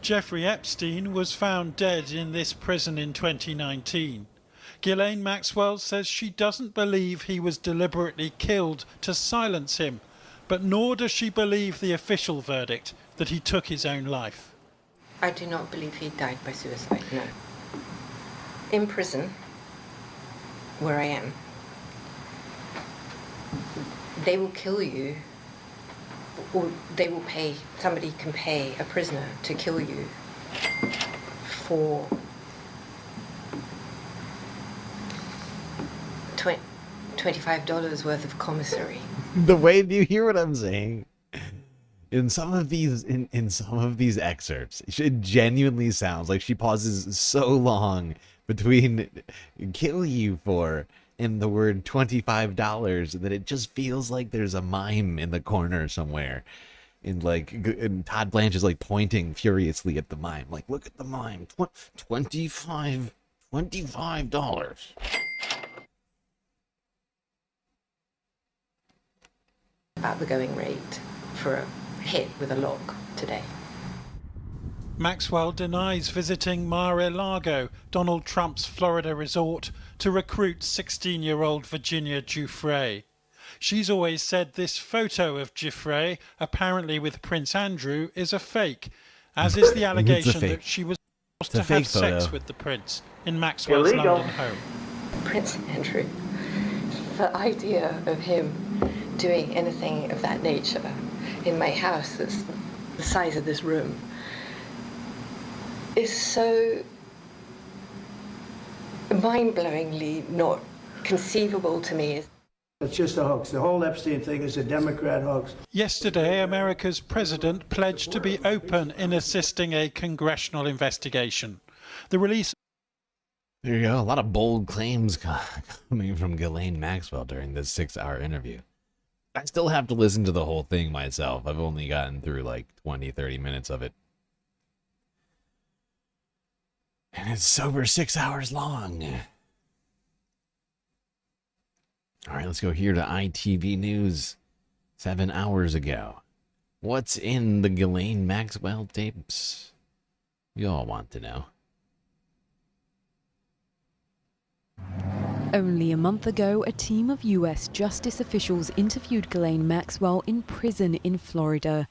Jeffrey Epstein was found dead in this prison in 2019. Ghislaine Maxwell says she doesn't believe he was deliberately killed to silence him, but nor does she believe the official verdict that he took his own life. I do not believe he died by suicide, no. In prison, where I am, they will kill you, or they will pay, somebody can pay a prisoner to kill you for $25 worth of commissary. The way, do you hear what I'm saying? In some of these excerpts, it genuinely sounds like she pauses so long between kill you for and the word $25 that it just feels like there's a mime in the corner somewhere. And Todd Blanche is like pointing furiously at the mime. Like, look at the mime. $25. About the going rate for a hit with a lock today. Maxwell denies visiting Mar-a-Lago, Donald Trump's Florida resort, to recruit 16-year-old Virginia Giuffre. She's always said this photo of Giuffre, apparently with Prince Andrew, is a fake, as is the allegation that she was forced to have sex with the prince in Maxwell's London home. Prince Andrew, the idea of him doing anything of that nature in my house that's the size of this room is so mind-blowingly not conceivable to me. It's just a hoax. The whole Epstein thing is a Democrat hoax. Yesterday, America's president pledged to be open in assisting a congressional investigation. The release... There you go. A lot of bold claims coming from Ghislaine Maxwell during this 6-hour interview. I still have to listen to the whole thing myself. I've only gotten through like 20, 30 minutes of it. And it's over 6 hours long. All right, let's go here to ITV News 7 hours ago. What's in the Ghislaine Maxwell tapes? You all want to know. Only a month ago, a team of US justice officials interviewed Ghislaine Maxwell in prison in Florida.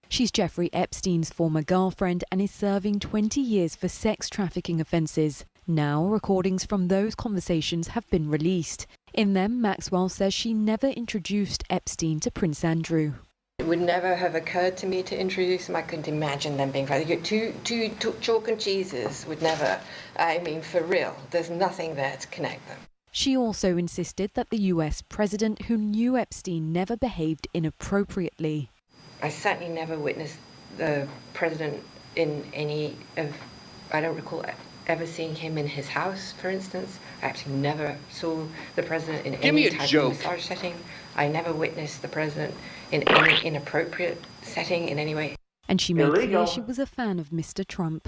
She's Jeffrey Epstein's former girlfriend and is serving 20 years for sex trafficking offences. Now, recordings from those conversations have been released. In them, Maxwell says she never introduced Epstein to Prince Andrew. It would never have occurred to me to introduce them. I couldn't imagine them being friends. Two chalk and cheeses would never, I mean, for real. There's nothing there to connect them. She also insisted that the US president who knew Epstein never behaved inappropriately. I certainly never witnessed the president in any of, I don't recall ever seeing him in his house, for instance. I actually never saw the president in any type of massage setting. I never witnessed the president in any inappropriate setting in any way. And she made clear she was a fan of Mr. Trump.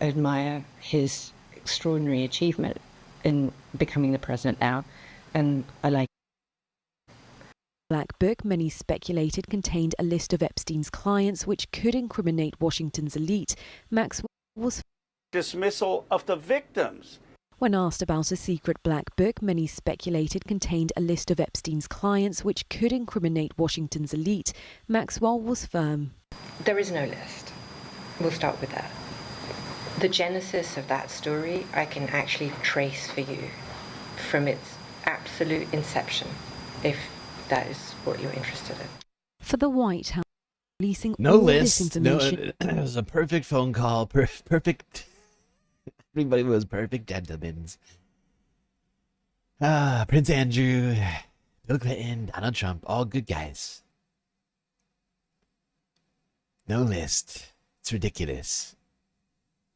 I admire his extraordinary achievement in becoming the president now, and I like. Black Book, many speculated, contained a list of Epstein's clients which could incriminate Washington's elite. Maxwell was dismissal of the victims. When asked about a secret black book, many speculated contained a list of Epstein's clients which could incriminate Washington's elite. Maxwell was firm. There is no list. We'll start with that. The genesis of that story I can actually trace for you from its absolute inception, if that is what you're interested in. For the White House, releasing no all list. this information. No, it was a perfect phone call. Perfect. Everybody was perfect gentlemen. Prince Andrew, Bill Clinton, Donald Trump, all good guys. No list. It's ridiculous.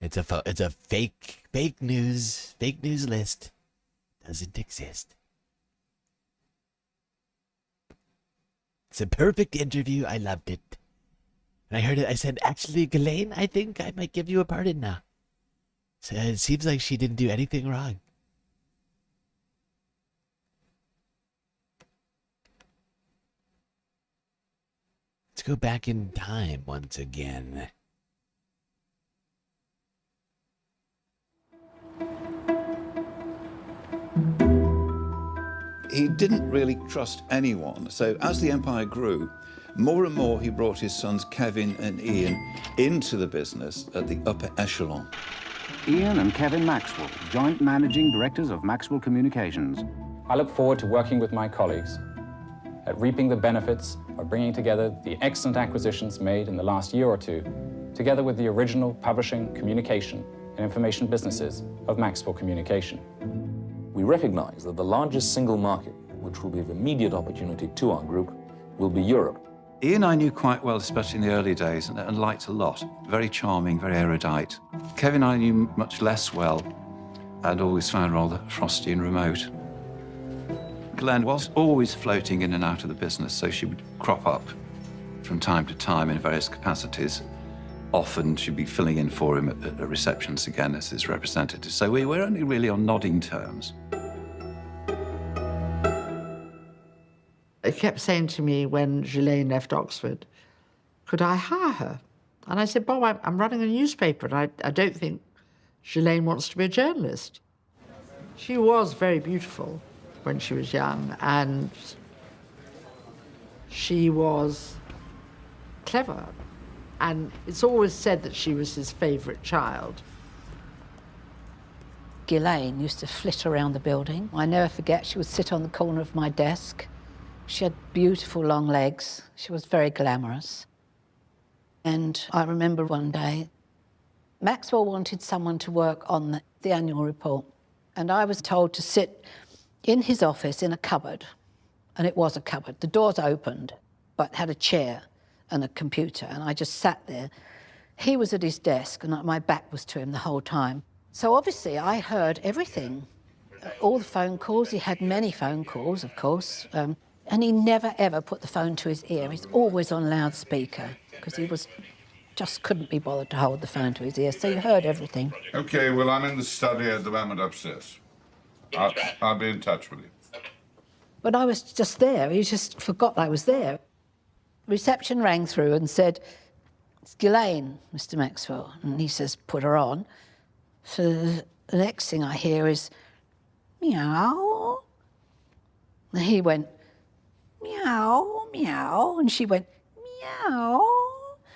It's a fake news list. Doesn't exist. It's a perfect interview. I loved it. And I heard it. I said, actually, Ghislaine, I think I might give you a pardon now. So it seems like she didn't do anything wrong. Let's go back in time once again. He didn't really trust anyone. So as the empire grew, more and more he brought his sons Kevin and Ian into the business at the upper echelon. Ian and Kevin Maxwell, joint managing directors of Maxwell Communications. I look forward to working with my colleagues at reaping the benefits of bringing together the excellent acquisitions made in the last year or two, together with the original publishing, communication, and information businesses of Maxwell Communication. We recognize that the largest single market, which will be of immediate opportunity to our group, will be Europe. Ian I knew quite well, especially in the early days, and liked a lot. Very charming, very erudite. Kevin I knew much less well, and always found rather frosty and remote. Ghislaine was always floating in and out of the business, so she would crop up from time to time in various capacities. Often she'd be filling in for him at receptions again as his representative. So we were only really on nodding terms. He kept saying to me when Ghislaine left Oxford, could I hire her? And I said, Bob, I'm running a newspaper and I don't think Ghislaine wants to be a journalist. She was very beautiful when she was young, and she was clever. And it's always said that she was his favourite child. Ghislaine used to flit around the building. I never forget, she would sit on the corner of my desk. She had beautiful long legs. She was very glamorous. And I remember one day, Maxwell wanted someone to work on the annual report. And I was told to sit in his office in a cupboard. And it was a cupboard. The doors opened, but had a chair and a computer. And I just sat there. He was at his desk and my back was to him the whole time. So obviously I heard everything. All the phone calls. He had many phone calls, of course. And he never, ever put the phone to his ear. He's always on loudspeaker because he just couldn't be bothered to hold the phone to his ear. So you heard everything. OK, well, I'm in the study at the moment upstairs. I'll be in touch with you. But I was just there. He just forgot I was there. reception rang through and said, "It's Ghislaine, Mr. Maxwell." And he says, "Put her on." So the next thing I hear is, "Meow." And he went, "Meow, meow." And she went, "Meow."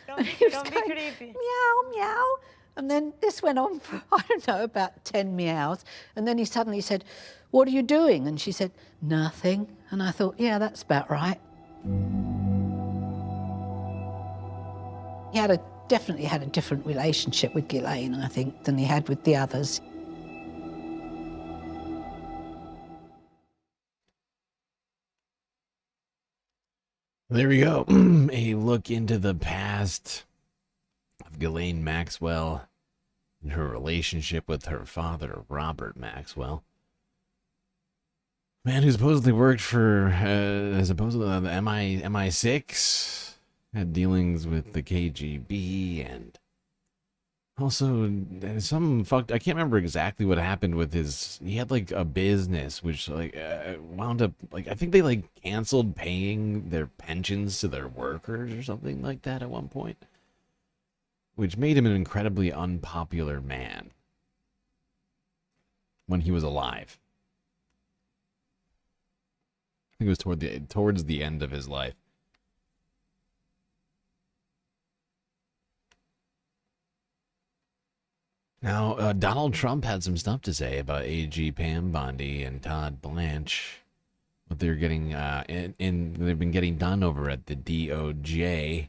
And he was going, "Meow, meow." And then this went on for, I don't know, about 10 meows. And then he suddenly said, "What are you doing?" And she said, "Nothing." And I thought, yeah, that's about right. He definitely had a different relationship with Ghislaine, I think, than he had with the others. There we go. A look into the past of Ghislaine Maxwell and her relationship with her father, Robert Maxwell. Man who supposedly worked for, supposedly the MI6, had dealings with the KGB, and also some fucked. I can't remember exactly what happened with his. He had like a business which like wound up like I think they like canceled paying their pensions to their workers or something like that at one point, which made him an incredibly unpopular man when he was alive. I think it was towards the end of his life. Now, Donald Trump had some stuff to say about AG Pam Bondi and Todd Blanche. What they're getting they've been getting done over at the DOJ.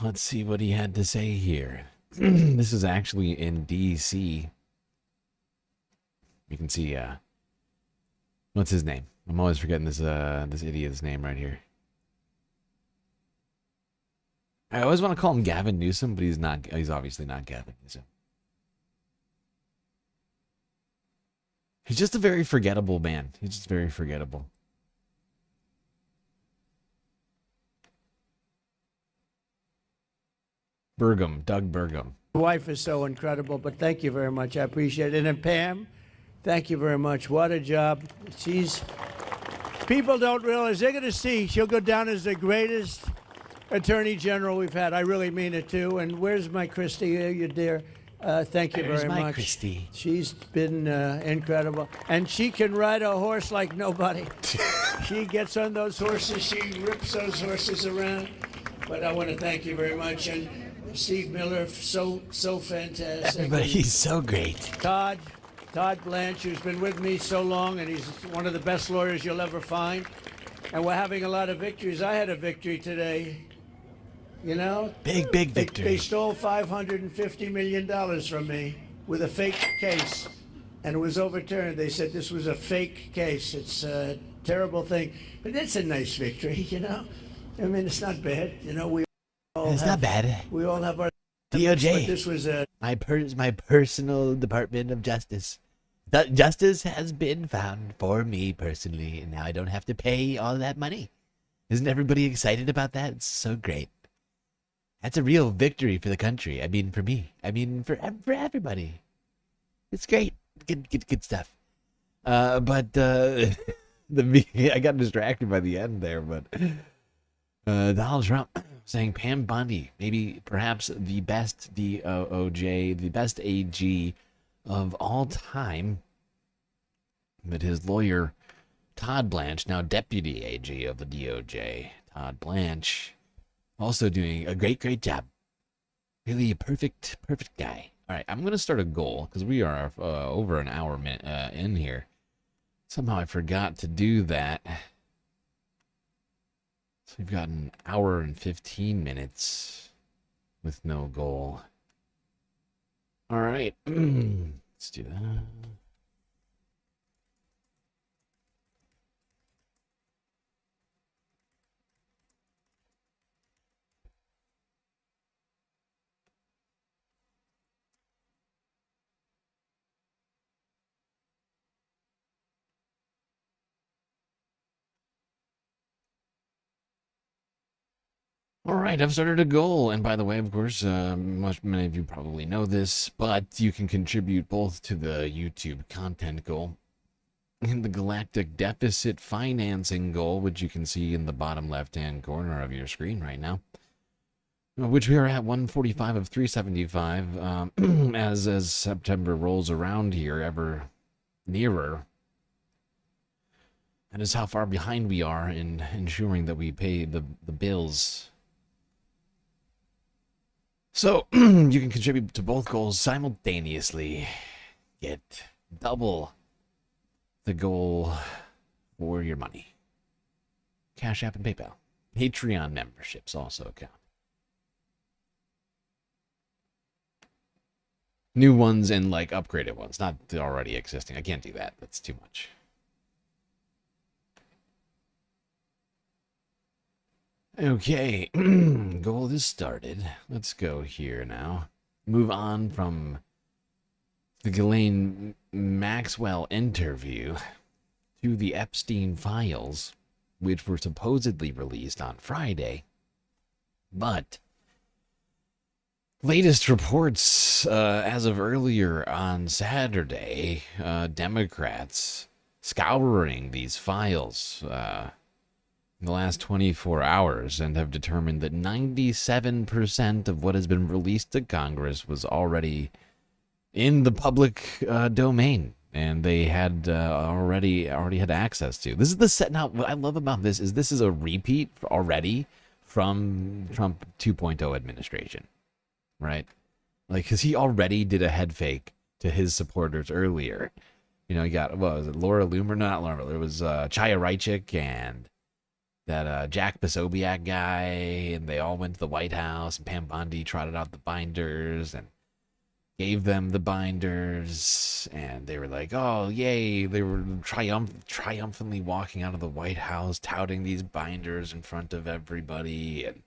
Let's see what he had to say here. This is actually in DC. You can see what's his name? I'm always forgetting this idiot's name right here. I always want to call him Gavin Newsom, but he's not. He's obviously not Gavin Newsom. He's just a very forgettable man. He's just very forgettable. Doug Burgum. Your wife is so incredible, but thank you very much. I appreciate it. And Pam, thank you very much. What a job. People don't realize, they're going to see, she'll go down as the greatest Attorney General we've had. I really mean it, too. And where's my Christy? You dear. Thank you very much. Christy? She's been incredible. And she can ride a horse like nobody. She gets on those horses. She rips those horses around. But I want to thank you very much. And Steve Miller, so fantastic. Everybody's so great. Todd Blanche, who's been with me so long, and he's one of the best lawyers you'll ever find. And we're having a lot of victories. I had a victory today. You know? Big victory. They stole $550 million from me with a fake case, and it was overturned. They said this was a fake case. It's a terrible thing. But it's a nice victory, you know? I mean, it's not bad. You know, we all not bad. We all have our... DOJ. But this was my personal Department of Justice. Justice has been found for me personally, and now I don't have to pay all that money. Isn't everybody excited about that? It's so great. That's a real victory for the country. I mean, for me. I mean, for everybody. It's great. Good stuff. But I got distracted by the end there. But Donald Trump saying Pam Bondi, maybe perhaps the best DOJ, the best AG of all time. But his lawyer, Todd Blanche, now deputy AG of the DOJ, Todd Blanche, also doing a great job. Really a perfect guy. All right, I'm going to start a goal because we are over an hour in here. Somehow I forgot to do that. So we've got an hour and 15 minutes with no goal. All right, let's do that. All right, I've started a goal, and by the way, of course, many of you probably know this, but you can contribute both to the YouTube content goal in the galactic deficit financing goal, which you can see in the bottom left-hand corner of your screen right now, which we are at 145 of 375, as September rolls around here ever nearer. That is how far behind we are in ensuring that we pay the bills. So, you can contribute to both goals simultaneously. Get double the goal for your money. Cash App and PayPal. Patreon memberships also count. New ones and, like, upgraded ones, not the already existing. I can't do that. That's too much. Okay, goal is started. Let's go here now. Move on from the Ghislaine Maxwell interview to the Epstein files, which were supposedly released on Friday. But latest reports as of earlier on Saturday, Democrats scouring these files in the last 24 hours and have determined that 97% of what has been released to Congress was already in the public domain, and they had already had access to. This is the set. Now, what I love about this is a repeat already from Trump 2.0 administration, right? Like, because he already did a head fake to his supporters earlier. You know, he got, what was it, Laura Loomer? Not Laura, there was Chaya Raichik and that Jack Posobiec guy, and they all went to the White House, and Pam Bondi trotted out the binders and gave them the binders, and they were like, oh, yay. They were triumphantly walking out of the White House, touting these binders in front of everybody, and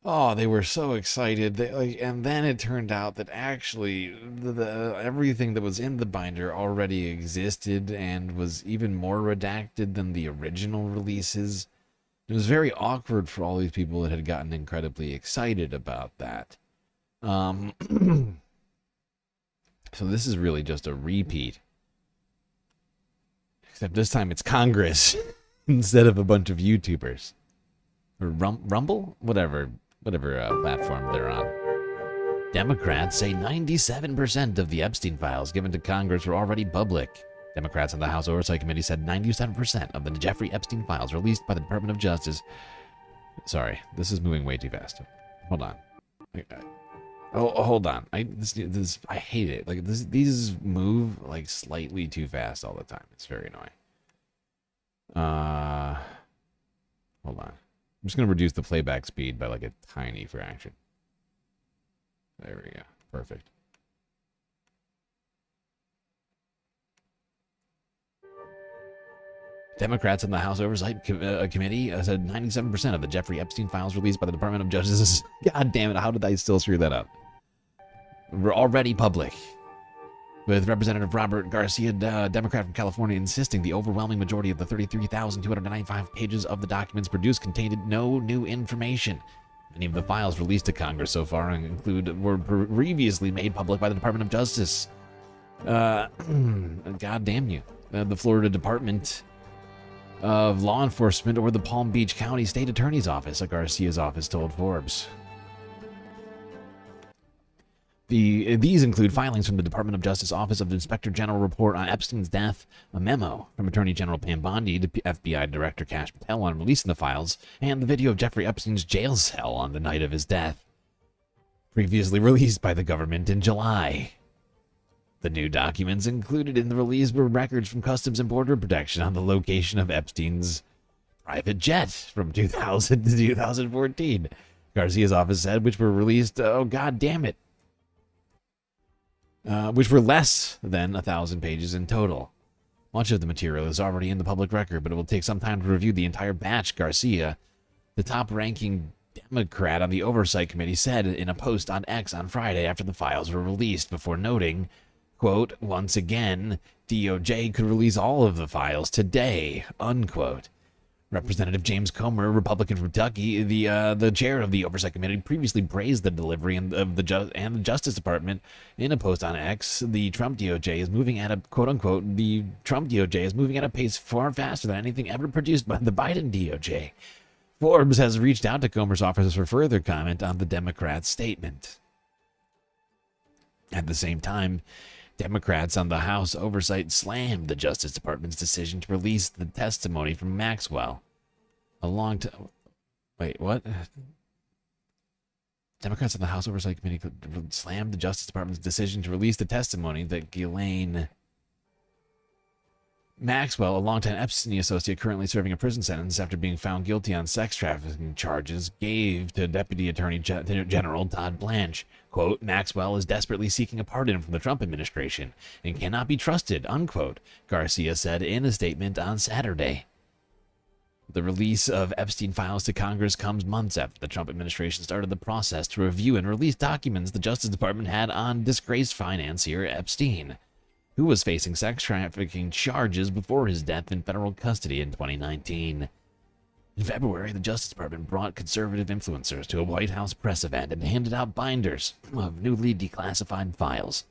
oh, they were so excited. And then it turned out that actually everything that was in the binder already existed and was even more redacted than the original releases. It was very awkward for all these people that had gotten incredibly excited about that. So this is really just a repeat. Except this time it's Congress instead of a bunch of YouTubers. Or Rumble? Whatever platform they're on. Democrats say 97% of the Epstein files given to Congress were already public. Democrats on the House Oversight Committee said 97% of the Jeffrey Epstein files released by the Department of Justice. Sorry, this is moving way too fast. Hold on. Hold on. I hate it. Like these move like slightly too fast all the time. It's very annoying. Hold on. I'm just going to reduce the playback speed by like a tiny fraction. There we go. Perfect. Democrats in the House Oversight Committee said 97% of the Jeffrey Epstein files released by the Department of Justice. God damn it, how did I still screw that up? We're already public. With Representative Abraao Garcia, Democrat from California, insisting the overwhelming majority of the 33,295 pages of the documents produced contained no new information. Many of the files released to Congress so far were previously made public by the Department of Justice. God damn you. The Florida Department of Law Enforcement or the Palm Beach County State Attorney's Office, Garcia's office told Forbes. These include filings from the Department of Justice Office of the Inspector General report on Epstein's death, a memo from Attorney General Pam Bondi to FBI Director Kash Patel on releasing the files, and the video of Jeffrey Epstein's jail cell on the night of his death, previously released by the government in July. The new documents included in the release were records from Customs and Border Protection on the location of Epstein's private jet from 2000 to 2014, Garcia's office said, which were released, oh god damn it, which were less than 1,000 pages in total. Much of the material is already in the public record, but it will take some time to review the entire batch, Garcia, the top-ranking Democrat on the Oversight Committee, said in a post on X on Friday after the files were released, before noting, quote, once again, DOJ could release all of the files today, unquote. Representative James Comer, Republican from Kentucky, the chair of the Oversight Committee, previously praised the delivery of the Justice Department in a post on X. The Trump DOJ is moving at a quote unquote. The Trump DOJ is moving at a pace far faster than anything ever produced by the Biden DOJ. Forbes has reached out to Comer's office for further comment on the Democrats' statement. At the same time, Democrats on the House Oversight slammed the Justice Department's decision to release the testimony from Maxwell. Wait, what? Democrats on the House Oversight Committee slammed the Justice Department's decision to release the testimony that Ghislaine Maxwell, a longtime Epstein associate currently serving a prison sentence after being found guilty on sex trafficking charges, gave to Deputy Attorney General Todd Blanche. Quote, Maxwell is desperately seeking a pardon from the Trump administration and cannot be trusted, unquote, Garcia said in a statement on Saturday. The release of Epstein files to Congress comes months after the Trump administration started the process to review and release documents the Justice Department had on disgraced financier Epstein, who was facing sex trafficking charges before his death in federal custody in 2019. In February, the Justice Department brought conservative influencers to a White House press event and handed out binders of newly declassified files.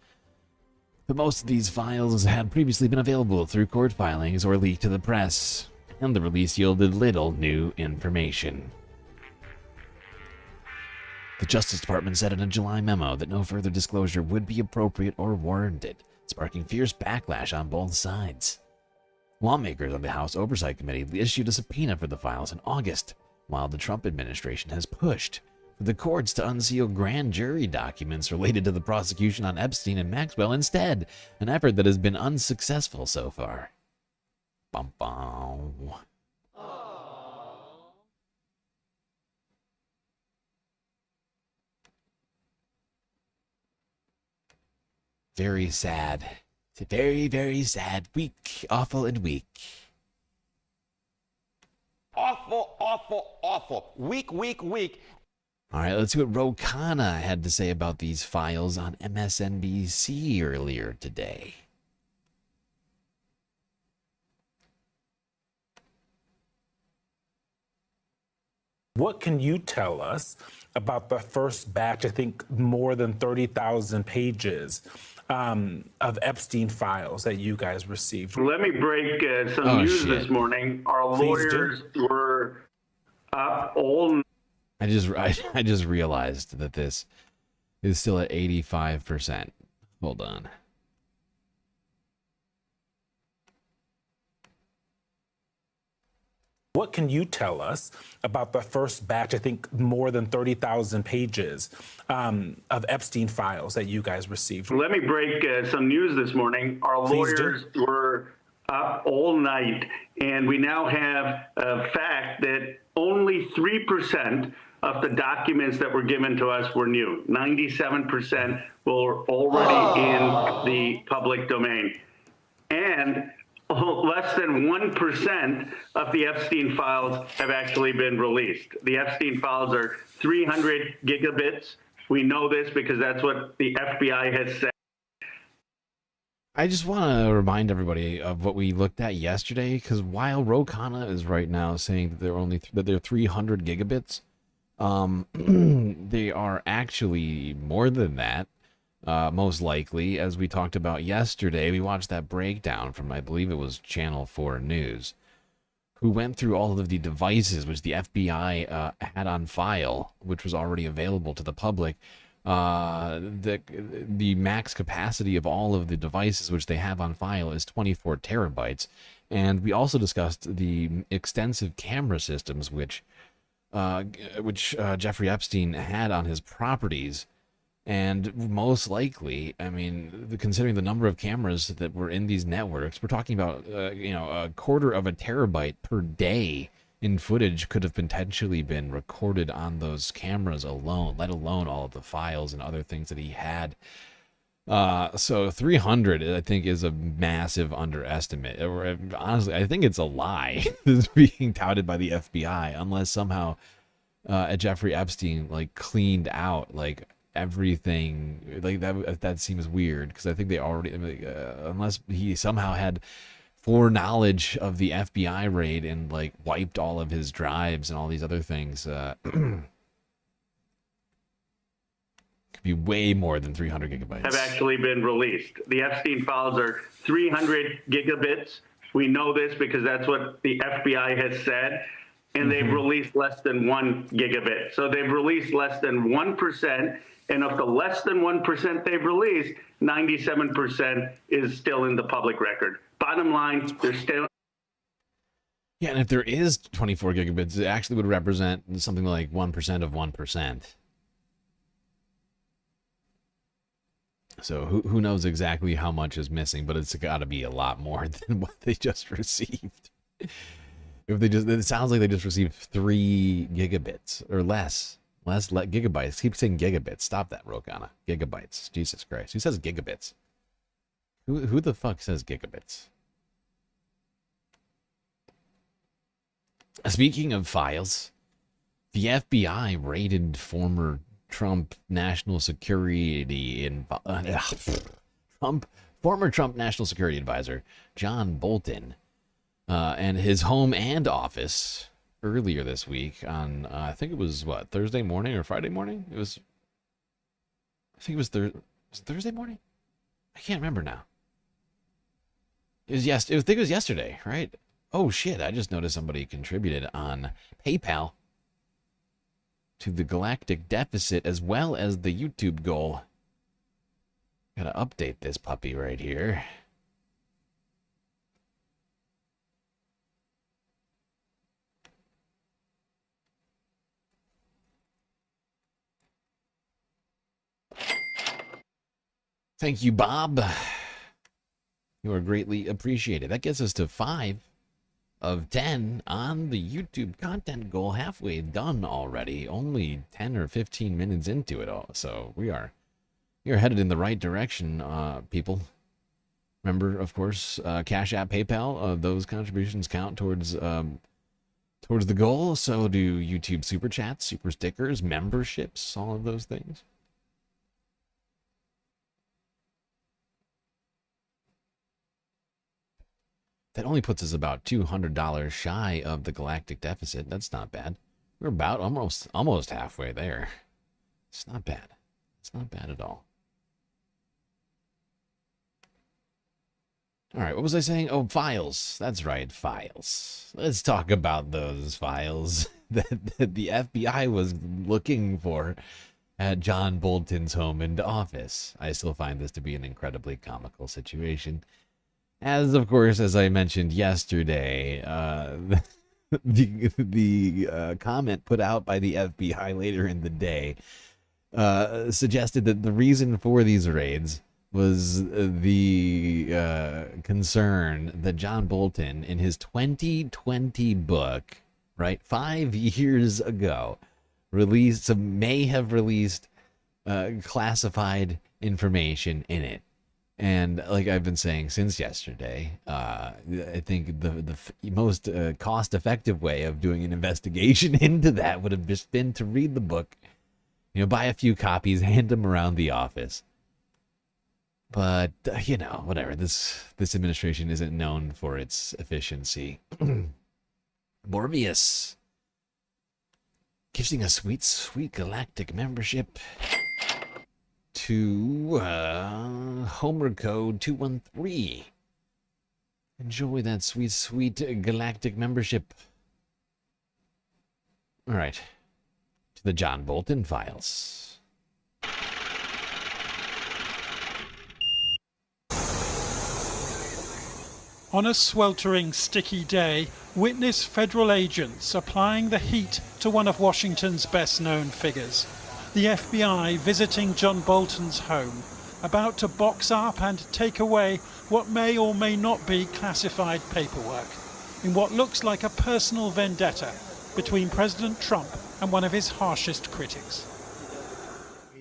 But most of these files had previously been available through court filings or leaked to the press, and the release yielded little new information. The Justice Department said in a July memo that no further disclosure would be appropriate or warranted, sparking fierce backlash on both sides. Lawmakers on the House Oversight Committee issued a subpoena for the files in August, while the Trump administration has pushed for the courts to unseal grand jury documents related to the prosecution on Epstein and Maxwell instead, an effort that has been unsuccessful so far. Bum bum. Very sad. It's a very, very sad week. Awful and weak. Awful, awful, awful. Weak, weak, weak. All right, let's see what Ro Khanna had to say about these files on MSNBC earlier today. What can you tell us about the first batch, I think more than 30,000 pages of Epstein files that you guys received? Let me break some news this morning. Our lawyers were up all night. I just realized that this is still at 85%. Hold on. What can you tell us about the first batch, I think more than 30,000 pages of Epstein files that you guys received? Let me break some news this morning. Our lawyers were up all night, and we now have a fact that only 3% of the documents that were given to us were new. 97% were already in the public domain. And less than 1% of the Epstein files have actually been released. The Epstein files are 300 gigabits. We know this because that's what the FBI has said. I just want to remind everybody of what we looked at yesterday, because while Ro Khanna is right now saying that they're 300 gigabits, they are actually more than that. Most likely, as we talked about yesterday. We watched that breakdown from, I believe it was Channel 4 News, who went through all of the devices which the FBI had on file, which was already available to the public. The max capacity of all of the devices which they have on file is 24 terabytes. And we also discussed the extensive camera systems which Jeffrey Epstein had on his properties. And most likely, I mean, considering the number of cameras that were in these networks, we're talking about, a quarter of a terabyte per day in footage could have potentially been recorded on those cameras alone, let alone all of the files and other things that he had. So 300, I think, is a massive underestimate. Or, honestly, I think it's a lie that's being touted by the FBI, unless somehow Jeffrey Epstein cleaned out everything. That seems weird, because I think they already, unless he somehow had foreknowledge of the FBI raid and like wiped all of his drives and all these other things. Could be way more than 300 gigabytes. Have actually been released. The Epstein files are 300 gigabits. We know this because that's what the FBI has said, and they've released less than 1 gigabit. So they've released less than 1%, and of the less than 1% they've released, 97% is still in the public record. Bottom line, they're still... Yeah, and if there is 24 gigabits, it actually would represent something like 1% of 1%. So who knows exactly how much is missing, but it's got to be a lot more than what they just received. It sounds like they just received 3 gigabits or less. Gigabytes. Keep saying gigabits. Stop that, Rokana. Gigabytes. Jesus Christ. Who says gigabits? Who the fuck says gigabits? Speaking of files, the FBI raided former Trump national security former Trump national security advisor John Bolton and his home and office earlier this week on I think it was Thursday morning or Friday morning. I think it was Thursday morning. I can't remember now. I think it was yesterday, right? Oh shit! I just noticed somebody contributed on PayPal to the galactic deficit as well as the YouTube goal. Gotta update this puppy right here. Thank you, Bob. You are greatly appreciated. That gets us to 5 of 10 on the YouTube content goal, halfway done already. Only 10 or 15 minutes into it all, so you're headed in the right direction, people. Remember, of course, Cash App, PayPal. Those contributions count towards the goal. So do YouTube super chats, super stickers, memberships, all of those things. That only puts us about $200 shy of the galactic deficit. That's not bad. We're about almost halfway there. It's not bad. It's not bad at all. All right, what was I saying? Oh, files. That's right, files. Let's talk about those files that the FBI was looking for at John Bolton's home and office. I still find this to be an incredibly comical situation. As, of course, as I mentioned yesterday, the comment put out by the FBI later in the day suggested that the reason for these raids was the concern that John Bolton, in his 2020 book, right, 5 years ago, may have released classified information in it. And like I've been saying since yesterday, I think the most cost-effective way of doing an investigation into that would have just been to read the book, buy a few copies, hand them around the office. But, whatever. This administration isn't known for its efficiency. Morbius giving a sweet, sweet galactic membership to Homer Code 213. Enjoy that sweet, sweet galactic membership. All right. To the John Bolton files. On a sweltering, sticky day, witness federal agents applying the heat to one of Washington's best-known figures. The FBI visiting John Bolton's home, about to box up and take away what may or may not be classified paperwork, in what looks like a personal vendetta between President Trump and one of his harshest critics.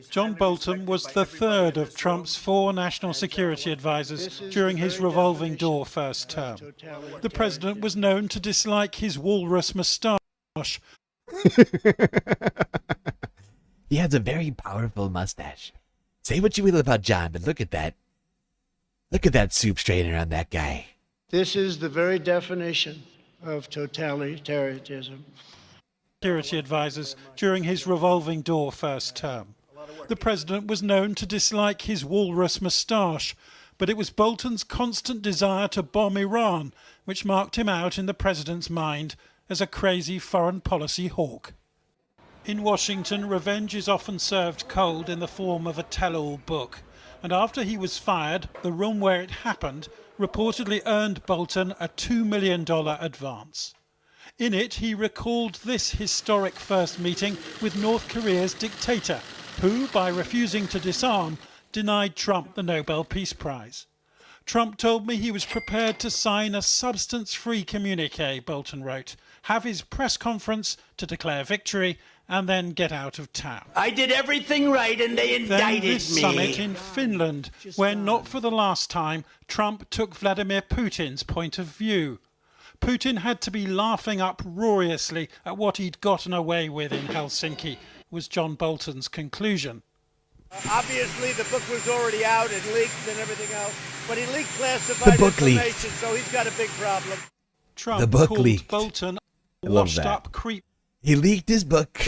John Bolton was the third of Trump's 4 national security advisors during his revolving door first term. The president was known to dislike his walrus moustache. He has a very powerful mustache. Say what you will about John, but look at that. Look at that soup strainer on that guy. This is the very definition of totalitarianism. Security advisors during his revolving door first term. The president was known to dislike his walrus moustache, but it was Bolton's constant desire to bomb Iran which marked him out in the president's mind as a crazy foreign policy hawk. In Washington, revenge is often served cold in the form of a tell-all book, and after he was fired, the room where it happened reportedly earned Bolton a $2 million advance. In it, he recalled this historic first meeting with North Korea's dictator, who, by refusing to disarm, denied Trump the Nobel Peace Prize. Trump told me he was prepared to sign a substance-free communique, Bolton wrote, have his press conference to declare victory, and then get out of town. I did everything right and they indicted then this me. Summit in Finland, where not for the last time, Trump took Vladimir Putin's point of view. Putin had to be laughing uproariously at what he'd gotten away with in Helsinki, was John Bolton's conclusion. Obviously, the book was already out and leaked and everything else, but he leaked classified information, so he's got a big problem. Trump The book called leaked. Bolton I love washed that. up creep. He leaked his book.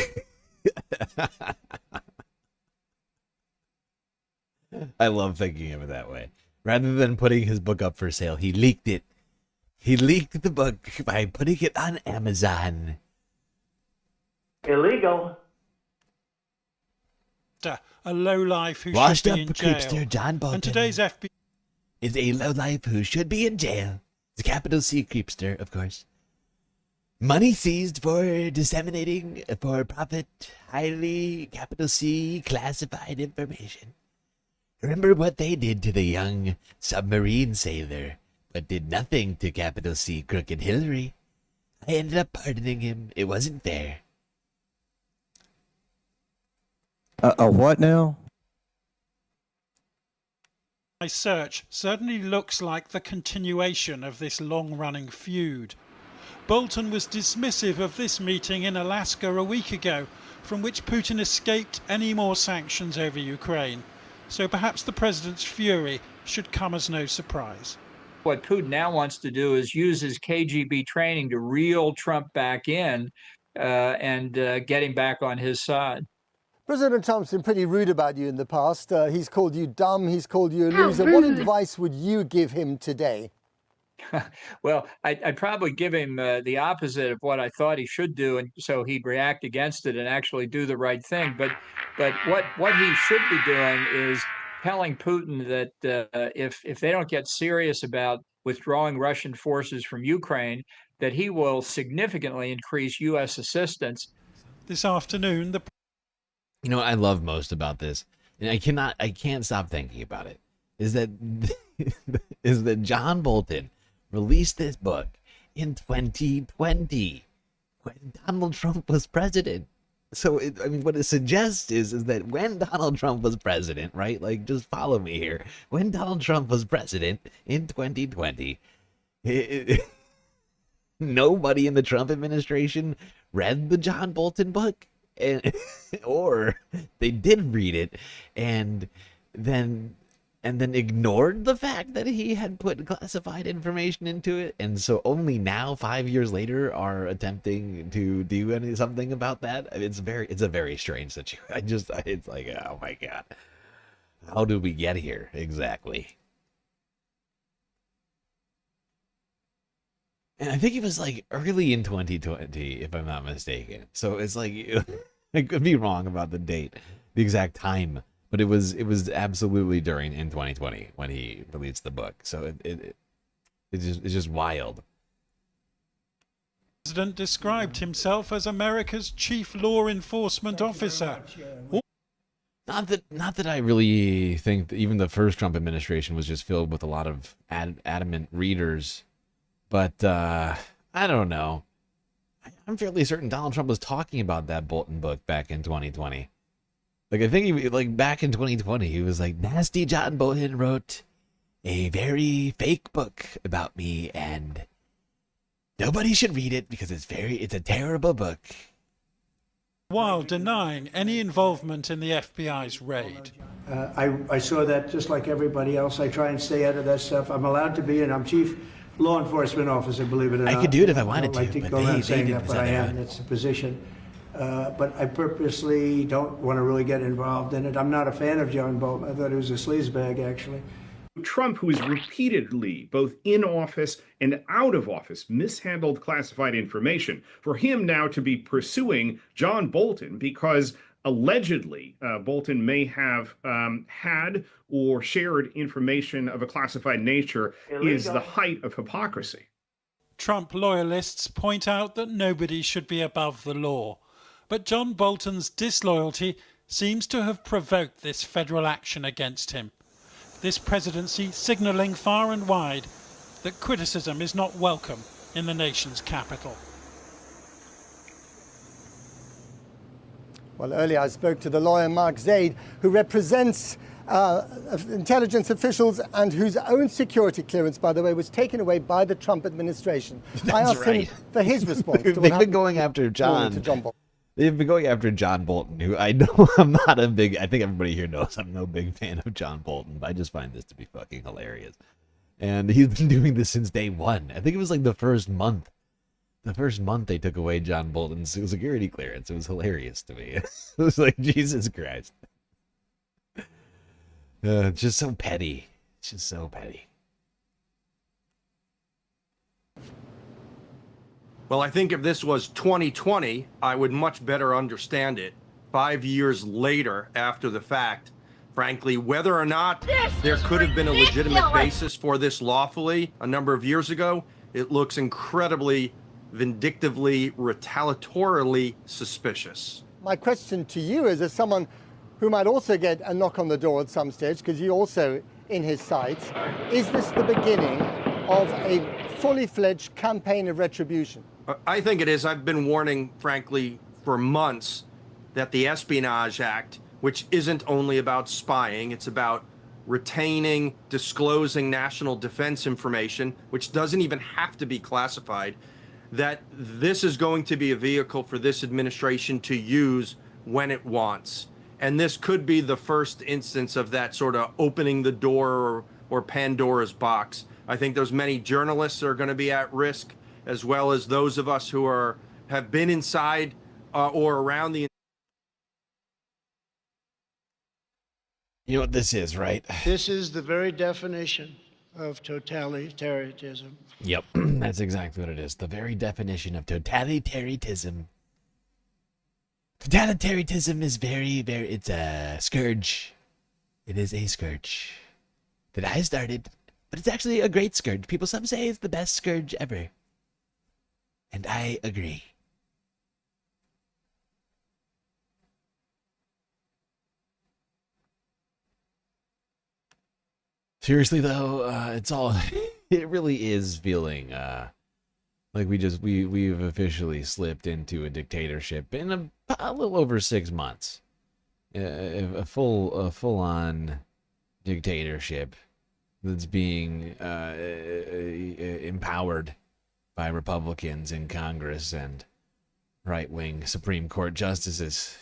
I love thinking of it that way. Rather than putting his book up for sale, he leaked it. He leaked the book by putting it on Amazon. Illegal. A lowlife who Washed should up be in creepster jail. John Bolton And today's FBI is a lowlife who should be in jail. It's a capital C creepster, of course. Money seized for disseminating for profit highly capital C classified information. Remember what they did to the young submarine sailor, but did nothing to capital C crooked Hillary. I ended up pardoning him. It wasn't fair. A what now? search certainly looks like the continuation of this long-running feud. Bolton was dismissive of this meeting in Alaska a week ago, from which Putin escaped any more sanctions over Ukraine. So perhaps the president's fury should come as no surprise. What Putin now wants to do is use his KGB training to reel Trump back in and get him back on his side. President Trump's been pretty rude about you in the past. He's called you dumb, he's called you a loser. What advice would you give him today? Well, I'd probably give him the opposite of what I thought he should do, and so he'd react against it and actually do the right thing. But what he should be doing is telling Putin that if they don't get serious about withdrawing Russian forces from Ukraine, that he will significantly increase U.S. assistance. This afternoon, the You know what I love most about this, and I can't stop thinking about it, is that John Bolton released this book in 2020 when Donald Trump was president. So what it suggests is that when Donald Trump was president, right? Like, just follow me here. When Donald Trump was president in 2020, nobody in the Trump administration read the John Bolton book. Or they did read it and then ignored the fact that he had put classified information into it, and so only now 5 years later are attempting to do something about that. It's a very strange situation. It's like, oh my god, how did we get here exactly? And I think it was like early in 2020, if I'm not mistaken. So it's like, I could be wrong about the date, the exact time, but it was absolutely in 2020 when he released the book. So it's just wild. The president described himself as America's chief law enforcement officer. Not that I really think that even the first Trump administration was just filled with a lot of adamant readers. But I don't know. I'm fairly certain Donald Trump was talking about that Bolton book back in 2020. Like, I think back in 2020, he was like, nasty John Bolton wrote a very fake book about me, and nobody should read it because it's a terrible book. While denying any involvement in the FBI's raid. I saw that just like everybody else. I try and stay out of that stuff. I'm allowed to be, and I'm chief law enforcement officer, believe it or not. I could do it if I wanted don't like to, to but go around they saying didn't that, but I decide am. that. It's a position. But I purposely don't want to really get involved in it. I'm not a fan of John Bolton. I thought he was a sleazebag, actually. Trump, who has repeatedly, both in office and out of office, mishandled classified information, for him now to be pursuing John Bolton because allegedly Bolton may have had or shared information of a classified nature is the height of hypocrisy. Trump loyalists point out that nobody should be above the law. But John Bolton's disloyalty seems to have provoked this federal action against him. This presidency signalling far and wide that criticism is not welcome in the nation's capital. Well, earlier I spoke to the lawyer Mark Zaid, who represents intelligence officials and whose own security clearance, by the way, was taken away by the Trump administration. I asked him for his response to what They've happened been going after to John Bolton. They've been going after John Bolton, who I know I'm not a big, I think everybody here knows I'm no big fan of John Bolton, but I just find this to be fucking hilarious. And he's been doing this since day one. I think it was like the first month. The first month they took away John Bolton's security clearance. It was hilarious to me. It was like, Jesus Christ. Just so petty. It's just so petty. Well, I think if this was 2020, I would much better understand it. 5 years later, after the fact, frankly, whether or not there could have been a legitimate basis for this lawfully a number of years ago, it looks incredibly, vindictively, retaliatorily suspicious. My question to you is, as someone who might also get a knock on the door at some stage, because you're also in his sights, is this the beginning of a fully fledged campaign of retribution? I think it is. I've been warning, frankly, for months that the Espionage Act, which isn't only about spying, it's about retaining, disclosing national defense information, which doesn't even have to be classified, that this is going to be a vehicle for this administration to use when it wants. And this could be the first instance of that sort of opening the door or Pandora's box. I think there's many journalists that are going to be at risk, as well as those of us who have been inside or around the. You know what this is, right? This is the very definition of totalitarianism. Yep, that's exactly what it is. The very definition of totalitarianism. Totalitarianism is very, very, it's a scourge. It is a scourge that I started, but it's actually a great scourge. Some say it's the best scourge ever. And I agree. Seriously though, it really is feeling like we've officially slipped into a dictatorship in a little over 6 months. A full on dictatorship that's being empowered by Republicans in Congress and right-wing Supreme Court justices.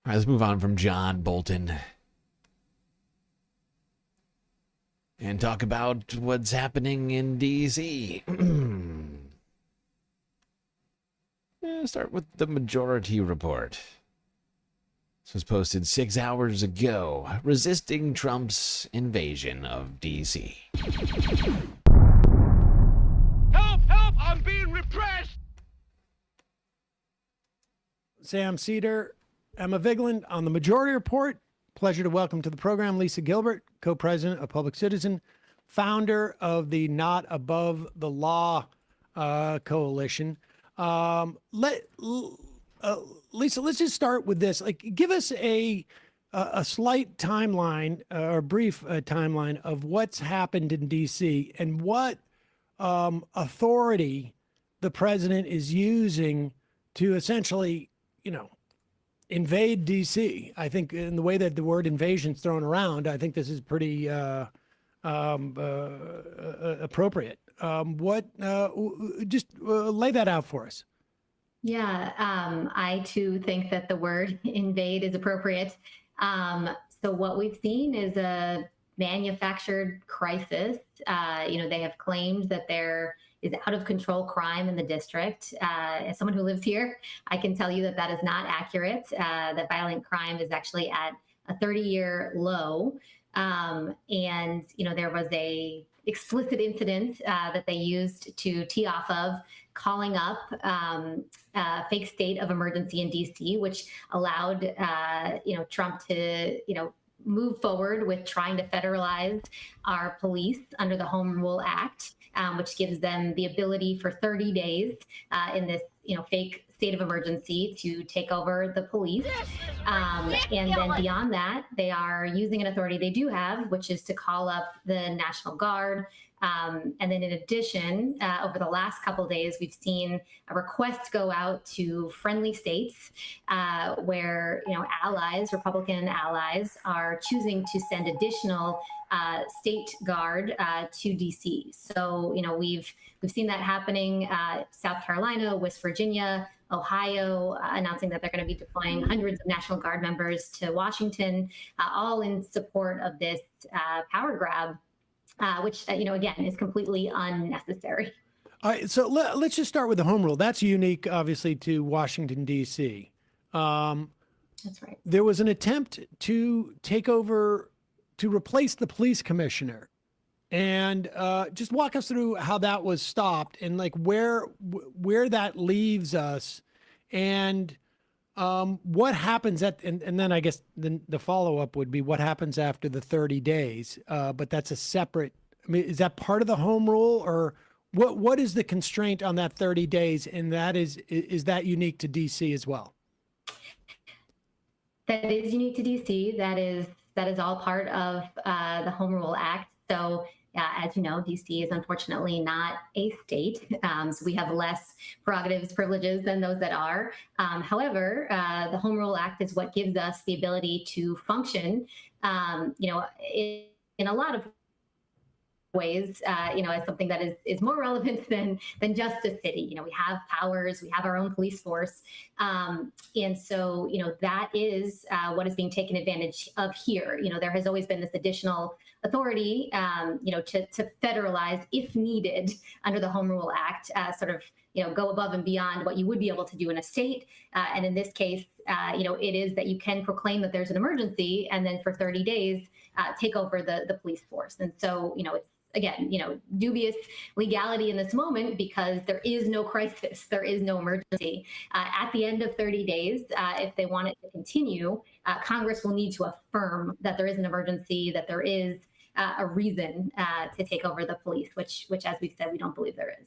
All right, let's move on from John Bolton and talk about what's happening in D.C. Start with the Majority Report. This was posted 6 hours ago. Resisting Trump's invasion of D.C. Help! Help! I'm being repressed! Sam Cedar, Emma Vigeland on the Majority Report. Pleasure to welcome to the program Lisa Gilbert, co-president of Public Citizen, founder of the Not Above the Law Coalition. Lisa, let's just start with this. Like, give us a slight timeline or brief timeline of what's happened in D.C. and what authority the president is using to essentially, invade D.C. I think in the way that the word invasion is thrown around, I think this is pretty appropriate. Just lay that out for us. Yeah, I too think that the word invade is appropriate. So what we've seen is a manufactured crisis. They have claimed that there is out of control crime in the district. As someone who lives here, I can tell you that that is not accurate, that violent crime is actually at a 30-year low. And there was a explicit incident that they used to tee off of, calling up a fake state of emergency in DC, which allowed Trump to move forward with trying to federalize our police under the Home Rule Act, which gives them the ability for 30 days in this fake state of emergency to take over the police. And then beyond that, they are using an authority they do have, which is to call up the National Guard. And then in addition, over the last couple of days, we've seen a request go out to friendly states where, allies, Republican allies, are choosing to send additional state guard to DC. So, we've seen that happening, South Carolina, West Virginia, Ohio, announcing that they're going to be deploying hundreds of National Guard members to Washington, all in support of this power grab, which, again, is completely unnecessary. All right, so let's just start with the home rule. That's unique, obviously, to Washington, D.C. That's right. There was an attempt to take over, to replace the police commissioner. And just walk us through how that was stopped and like where that leaves us, and what happens and then I guess the follow-up would be what happens after the 30 days. But that's a separate, is that part of the home rule, or what is the constraint on that 30 days? And that is that unique to DC as well? That is unique to DC. That is all part of the Home Rule Act. So as you know, DC is unfortunately not a state, so we have less prerogatives, privileges than those that are. However, the Home Rule Act is what gives us the ability to function, in a lot of ways, as something that is more relevant than just a city. We have powers, we have our own police force. And so, that is what is being taken advantage of here. There has always been this additional authority, to federalize if needed under the Home Rule Act, sort of, go above and beyond what you would be able to do in a state. And in this case, it is that you can proclaim that there's an emergency and then for 30 days, take over the police force. And so, it's, again, dubious legality in this moment because there is no crisis, there is no emergency. At the end of 30 days, if they want it to continue, Congress will need to affirm that there is an emergency, that there is a reason to take over the police, which, as we've said, we don't believe there is.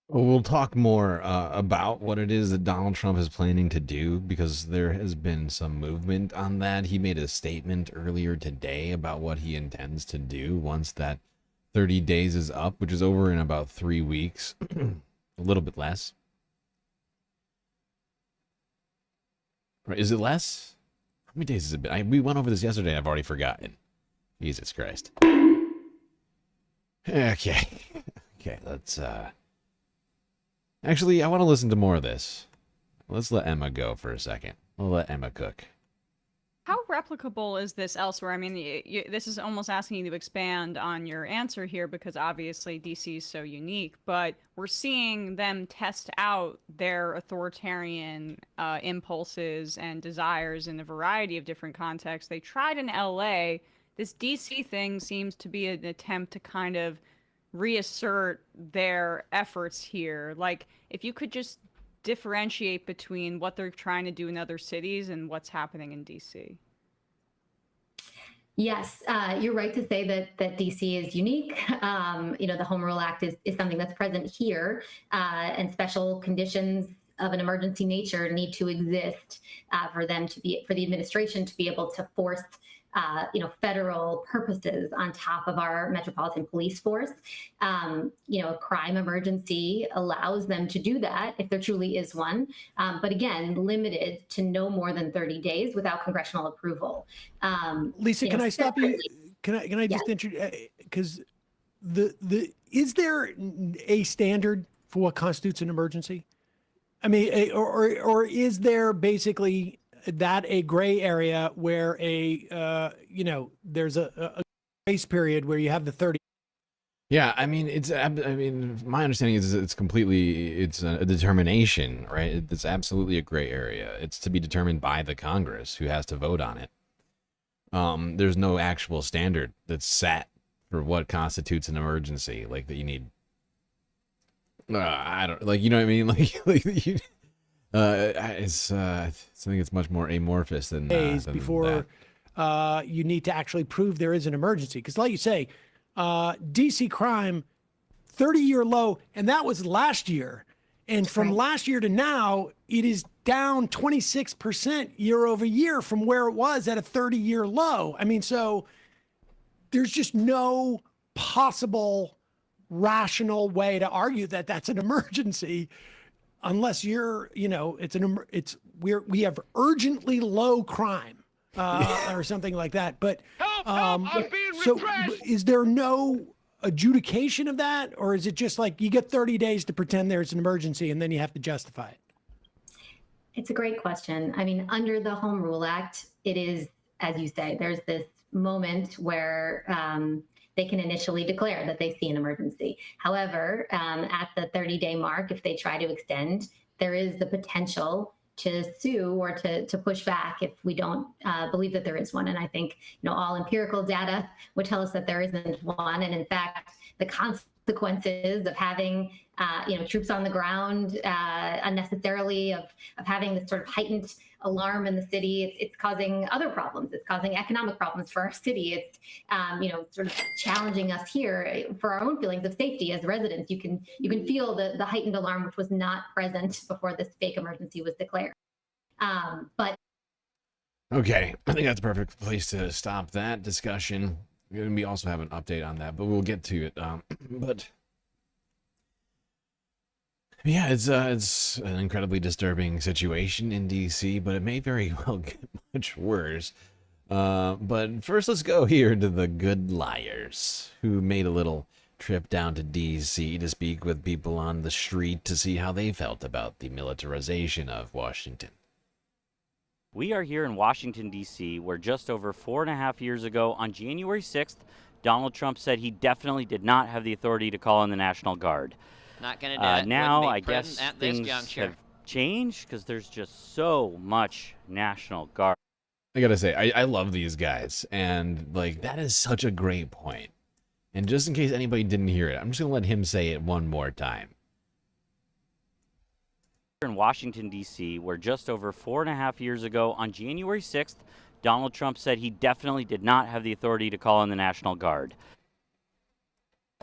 Well, we'll talk more about what it is that Donald Trump is planning to do, because there has been some movement on that. He made a statement earlier today about what he intends to do once that 30 days is up, which is over in about 3 weeks, a little bit less. Right, is it less? How many days has it been? We went over this yesterday and I've already forgotten. Jesus Christ. Okay. Okay, let's... Actually, I want to listen to more of this. Let's let Emma go for a second. We'll let Emma cook. How replicable is this elsewhere? I mean, this is almost asking you to expand on your answer here because obviously DC is so unique, but we're seeing them test out their authoritarian impulses and desires in a variety of different contexts. They tried in LA. This DC thing seems to be an attempt to kind of reassert their efforts here. Like, if you could just differentiate between what they're trying to do in other cities and what's happening in DC. Yes, you're right to say that DC is unique. The Home Rule Act is something that's present here, and special conditions of an emergency nature need to exist for the administration to be able to force federal purposes on top of our metropolitan police force. A crime emergency allows them to do that if there truly is one, but again, limited to no more than 30 days without congressional approval. Lisa, can I stop you? Can I just introduce, because is there a standard for what constitutes an emergency? I mean, or is there basically that a gray area where there's a grace period where you have the 30? Yeah, I mean, my understanding is it's a determination, right? It's absolutely a gray area. It's to be determined by the Congress, who has to vote on it. There's no actual standard that's set for what constitutes an emergency, like that you need. I don't like, you know what I mean? I think it's much more amorphous than before you need to actually prove there is an emergency. Because, like you say, DC crime 30-year low, and that was last year. And from last year to now, it is down 26% year over year from where it was at a 30-year low. I mean, so there's just no possible rational way to argue that that's an emergency unless you're, we have urgently low crime or something like that. But so is there no adjudication of that, or is it just like you get 30 days to pretend there's an emergency and then you have to justify it? It's a great question. I mean, under the Home Rule Act, it is, as you say, there's this moment where they can initially declare that they see an emergency. However, at the 30-day mark, if they try to extend, there is the potential to sue or to push back if we don't believe that there is one. And I think, all empirical data would tell us that there isn't one. And in fact, the consequences of having, troops on the ground unnecessarily, of having this sort of heightened alarm in the city, it's causing other problems. It's causing economic problems for our city. It's, sort of challenging us here for our own feelings of safety as residents. You can feel the heightened alarm, which was not present before this fake emergency was declared. But okay, I think that's a perfect place to stop that discussion. We also have an update on that, but we'll get to it. But yeah, it's an incredibly disturbing situation in DC, but it may very well get much worse. But first, let's go here to the good liars who made a little trip down to DC to speak with people on the street to see how they felt about the militarization of Washington. We are here in Washington, D.C., where just over 4.5 years ago, on January 6th, Donald Trump said he definitely did not have the authority to call in the National Guard. Not going to do it. Now, I guess things have changed because there's just so much National Guard. I gotta say, I love these guys, and that is such a great point. And just in case anybody didn't hear it, I'm just gonna let him say it one more time. In Washington, D.C., where just over 4.5 years ago, on January 6th, Donald Trump said he definitely did not have the authority to call in the National Guard.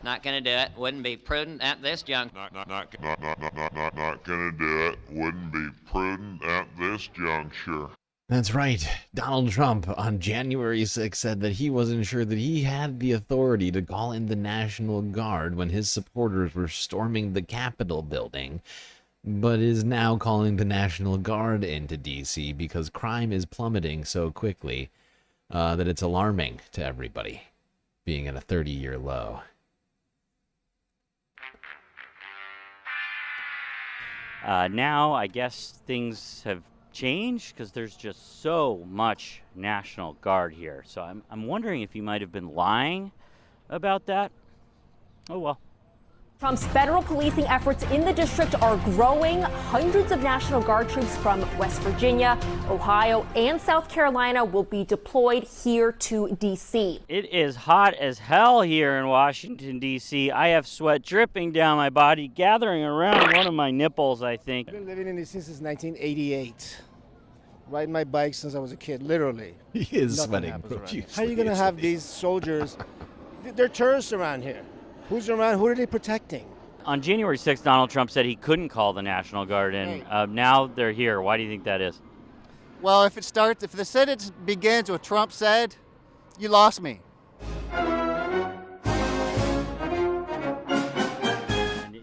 Not going to do it. Wouldn't be prudent at this juncture. Not gonna do it. Wouldn't be prudent at this juncture. That's right. Donald Trump on January 6th said that he wasn't sure that he had the authority to call in the National Guard when his supporters were storming the Capitol building, but is now calling the National Guard into D.C. because crime is plummeting so quickly that it's alarming to everybody, being at a 30-year low. Now, I guess things have changed because there's just so much National Guard here. So I'm wondering if you might have been lying about that. Oh, well. Trump's federal policing efforts in the district are growing. Hundreds of National Guard troops from West Virginia, Ohio, and South Carolina will be deployed here to D.C. It is hot as hell here in Washington, D.C. I have sweat dripping down my body, gathering around one of my nipples, I think. I've been living in this since 1988. Riding my bike since I was a kid, literally. He is Nothing sweating happens around profusely. here. How are you going to have these soldiers? They're tourists around here. Who's around? Who are they protecting? On January 6th, Donald Trump said he couldn't call the National Guard in. Now they're here. Why do you think that is? Well, if the sentence begins with Trump said, you lost me.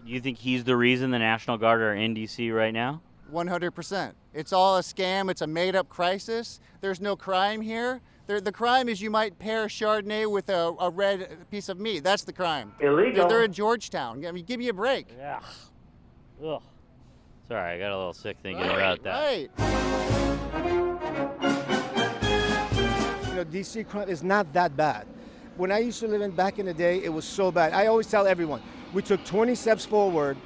You think he's the reason the National Guard are in D.C. right now? 100%. It's all a scam. It's a made-up crisis. There's no crime here. The crime is you might pair Chardonnay with a red piece of meat. That's the crime. Illegal. They're in Georgetown. I mean, give me a break. Yeah. Ugh. Sorry, I got a little sick thinking about that. Right. DC crime is not that bad. When I used to live back in the day, it was so bad. I always tell everyone, we took 20 steps forward.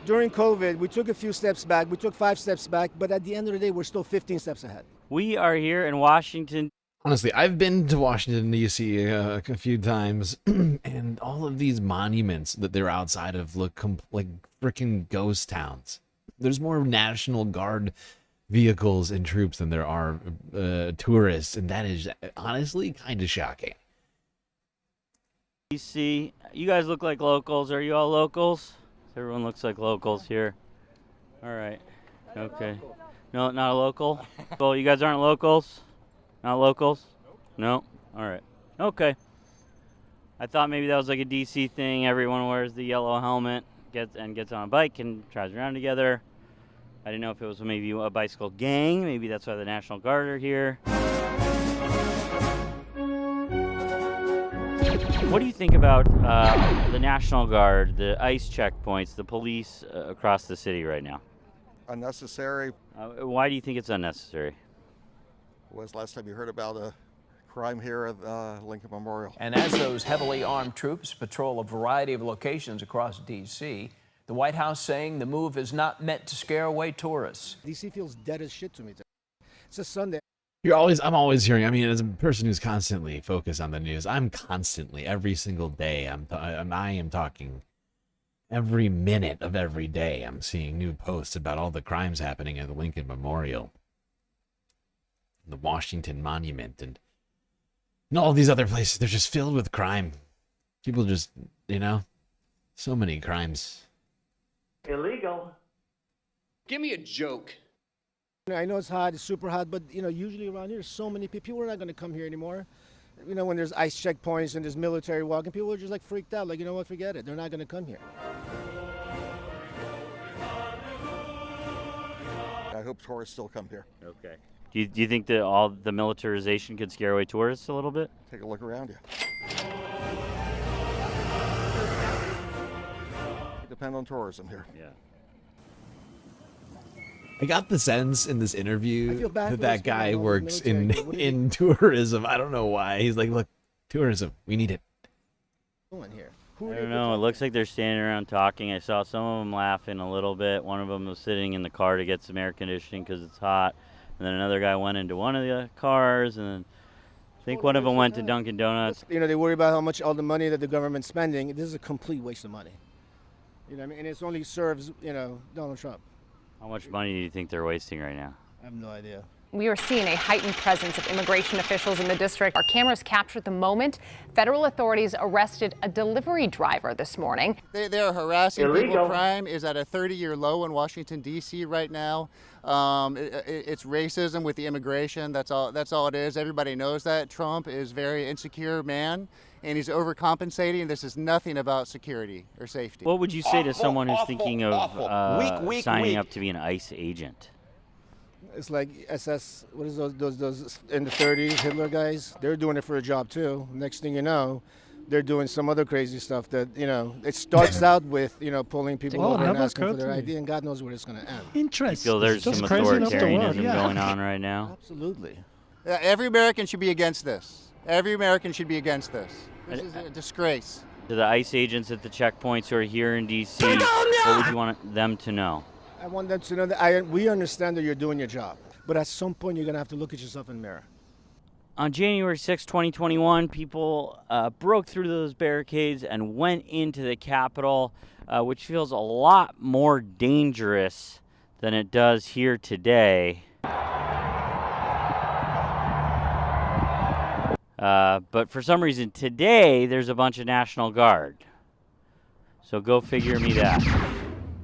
During COVID, we took a few steps back. We took 5 steps back, but at the end of the day, we're still 15 steps ahead. We are here in Washington. Honestly, I've been to Washington, D.C. A few times, and all of these monuments that they're outside of look like freaking ghost towns. There's more National Guard vehicles and troops than there are tourists, and that is honestly kind of shocking. DC, you guys look like locals. Are you all locals? Everyone looks like locals here. All right. Okay. No, not a local? Well, you guys aren't locals? Not locals? No? All right. Okay. I thought maybe that was like a DC thing. Everyone wears the yellow helmet, gets on a bike and drives around together. I didn't know if it was maybe a bicycle gang. Maybe that's why the National Guard are here. What do you think about the National Guard, the ICE checkpoints, the police across the city right now? Unnecessary. Why do you think it's unnecessary? When's the last time you heard about a crime here at Lincoln Memorial? And as those heavily armed troops patrol a variety of locations across D.C., the White House saying the move is not meant to scare away tourists. DC feels dead as shit to me. It's a Sunday. I'm always hearing, I mean, as a person who's constantly focused on the news, I'm constantly, every single day, I am talking every minute of every day. I'm seeing new posts about all the crimes happening at the Lincoln Memorial, the Washington Monument, and all these other places. They're just filled with crime. People just, so many crimes. Illegal. Give me a joke. I know it's hot, it's super hot, but usually around here, so many people are not going to come here anymore. When there's ICE checkpoints and there's military walking, people are just like freaked out. Like, you know what, forget it. They're not going to come here. I hope tourists still come here. Okay. Do you think that all the militarization could scare away tourists a little bit? Take a look around you. Depend on tourism here. Yeah. I got the sense in this interview that guy works in tourism. I don't know why. He's like, look, tourism, we need it. I don't know. It looks like they're standing around talking. I saw some of them laughing a little bit. One of them was sitting in the car to get some air conditioning because it's hot. And then another guy went into one of the cars, and then I think one of them went to Dunkin' Donuts. They worry about how much all the money that the government's spending. This is a complete waste of money. You know what I mean? And it only serves, Donald Trump. How much money do you think they're wasting right now? I have no idea. We are seeing a heightened presence of immigration officials in the district. Our cameras captured the moment federal authorities arrested a delivery driver this morning. They are harassing Illegal. people. Crime is at a 30-year low in Washington, D.C. right now. It's racism with the immigration. That's all it is. Everybody knows that. Trump is a very insecure man, and he's overcompensating. This is nothing about security or safety. What would you say to someone who's thinking of signing up to be an ICE agent? It's like SS, what is those in the 30s, Hitler guys? They're doing it for a job too. Next thing you know, they're doing some other crazy stuff that, it starts out with, pulling people over and asking for their ID, and God knows where it's going to end. Interesting. You feel there's some authoritarianism going on right now? Absolutely. Every American should be against this. Every American should be against this. This is a disgrace. To the ICE agents at the checkpoints who are here in D.C., what would you want them to know? I want them to know that we understand that you're doing your job, but at some point you're going to have to look at yourself in the mirror. On January 6, 2021, people broke through those barricades and went into the Capitol, which feels a lot more dangerous than it does here today. But for some reason today, there's a bunch of National Guard. So go figure me that,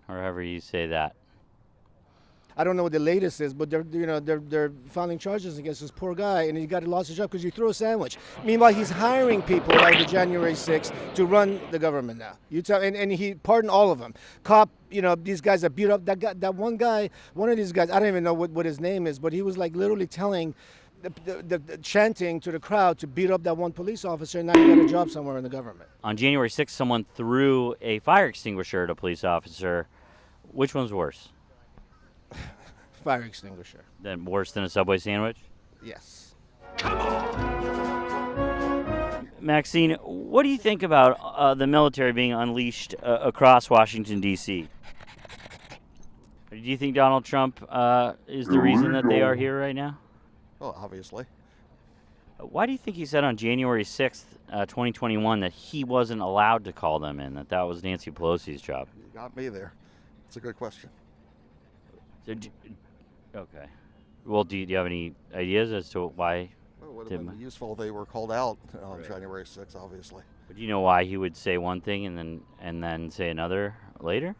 or however you say that. I don't know what the latest is, but they're filing charges against this poor guy, and he lost his job because you threw a sandwich. Meanwhile, he's hiring people like the January 6th to run the government now. And he pardoned all of them. These guys that beat up that one guy. One of these guys, I don't even know what his name is, but he was like literally telling, the chanting to the crowd to beat up that one police officer, and now he got a job somewhere in the government. On January 6th, someone threw a fire extinguisher at a police officer. Which one's worse? Fire extinguisher. Then worse than a Subway sandwich? Yes. Maxine, what do you think about the military being unleashed across Washington, D.C.? Do you think Donald Trump is the reason that they are here right now? Well, obviously. Why do you think he said on January 6th, 2021, that he wasn't allowed to call them in, that was Nancy Pelosi's job? You got me there. It's a good question. So, okay. Well, do you have any ideas as to why? Well, it would have been useful if they were called out on January 6th, obviously. But do you know why he would say one thing and then say another later?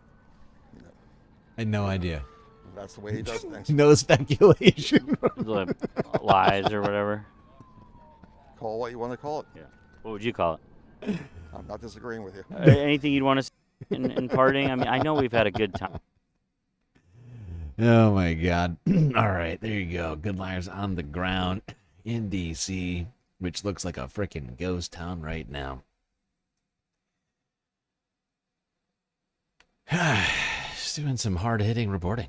I had no idea. That's the way he does things. No speculation. Like lies or whatever. Call what you want to call it. Yeah. What would you call it? I'm not disagreeing with you. Anything you'd want to say in parting? I mean, I know we've had a good time. Oh my God. All right, there you go. Good liars on the ground in DC, which looks like a freaking ghost town right now. Just doing some hard-hitting reporting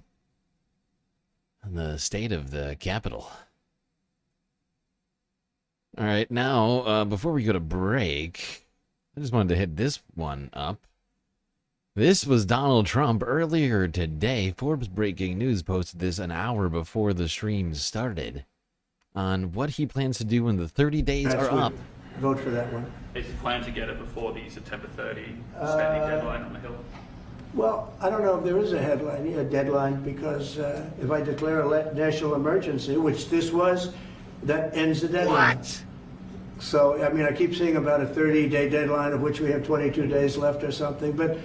on the state of the Capitol. All right, now, before we go to break, I just wanted to hit this one up. This was Donald Trump earlier today. Forbes Breaking News posted this an hour before the stream started on what he plans to do when the 30 days are up. Vote for that one. Is the plan to get it before the September 30 standing deadline on the Hill? Well, I don't know if there is a deadline, because if I declare a national emergency, which this was, that ends the deadline. What? So, I mean, I keep seeing about a 30-day deadline, of which we have 22 days left or something. But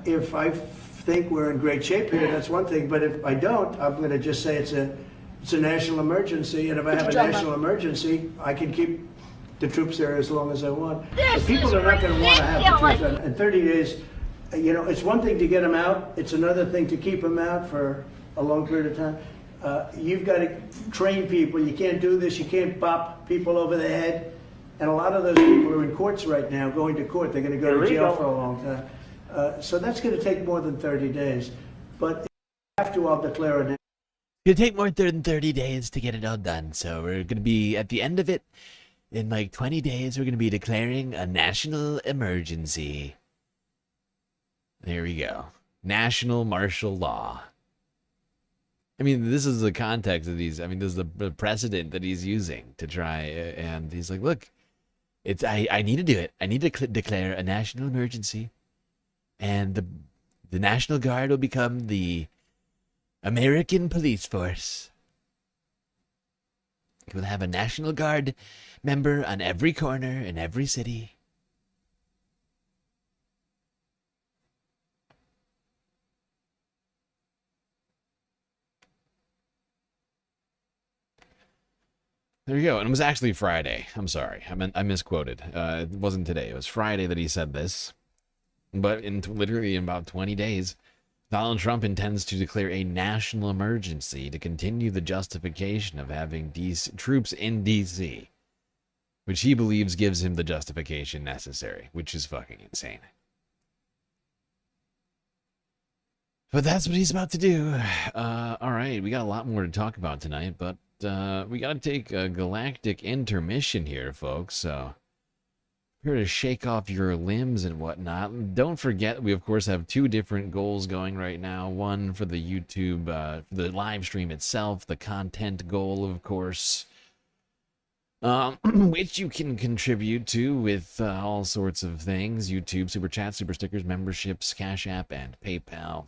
if I think we're in great shape here, that's one thing. But if I don't, I'm going to just say it's a national emergency. And if I have a national emergency, I can keep the troops there as long as I want. The people are not going to want to have the troops in 30 days. You know, it's one thing to get them out. It's another thing to keep them out for a long period of time. You've got to train people. You can't do this. You can't bop people over the head. And a lot of those people are in courts right now, going to court. They're going to go to jail for a long time. So that's going to take more than 30 days. But if I have to, I'll declare it. It'll take more than 30 days to get it all done. So we're going to be at the end of it. In like 20 days, we're going to be declaring a national emergency. There we go. National martial law. I mean, this is the context of these. I mean, this is the precedent that he's using to try. And he's like, look, I need to do it. I need to declare a national emergency. And the National Guard will become the American police force. We'll have a National Guard member on every corner in every city. There you go. And it was actually Friday. I'm sorry. I misquoted. It wasn't today. It was Friday that he said this. But literally in about 20 days, Donald Trump intends to declare a national emergency to continue the justification of having troops in D.C., which he believes gives him the justification necessary, which is fucking insane. But that's what he's about to do. All right, we got a lot more to talk about tonight, but we got to take a galactic intermission here, folks. So here to shake off your limbs and whatnot. Don't forget, we of course have two different goals going right now. One for the YouTube, the live stream itself, the content goal, of course, which you can contribute to with all sorts of things: YouTube, Super Chat, Super Stickers, memberships, Cash App, and PayPal.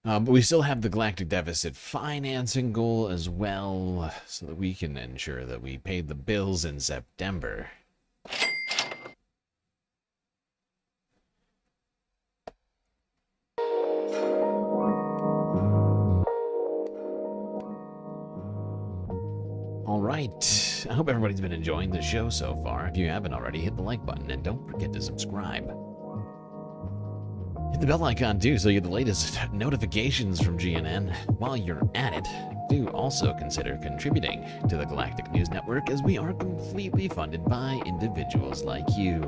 But we still have the galactic deficit financing goal as well, so that we can ensure that we pay the bills in September. All right, I hope everybody's been enjoying the show so far. If you haven't already, hit the like button and don't forget to subscribe. Hit the bell icon too so you get the latest notifications from GNN. While you're at it, do also consider contributing to the Galactic News Network, as we are completely funded by individuals like you.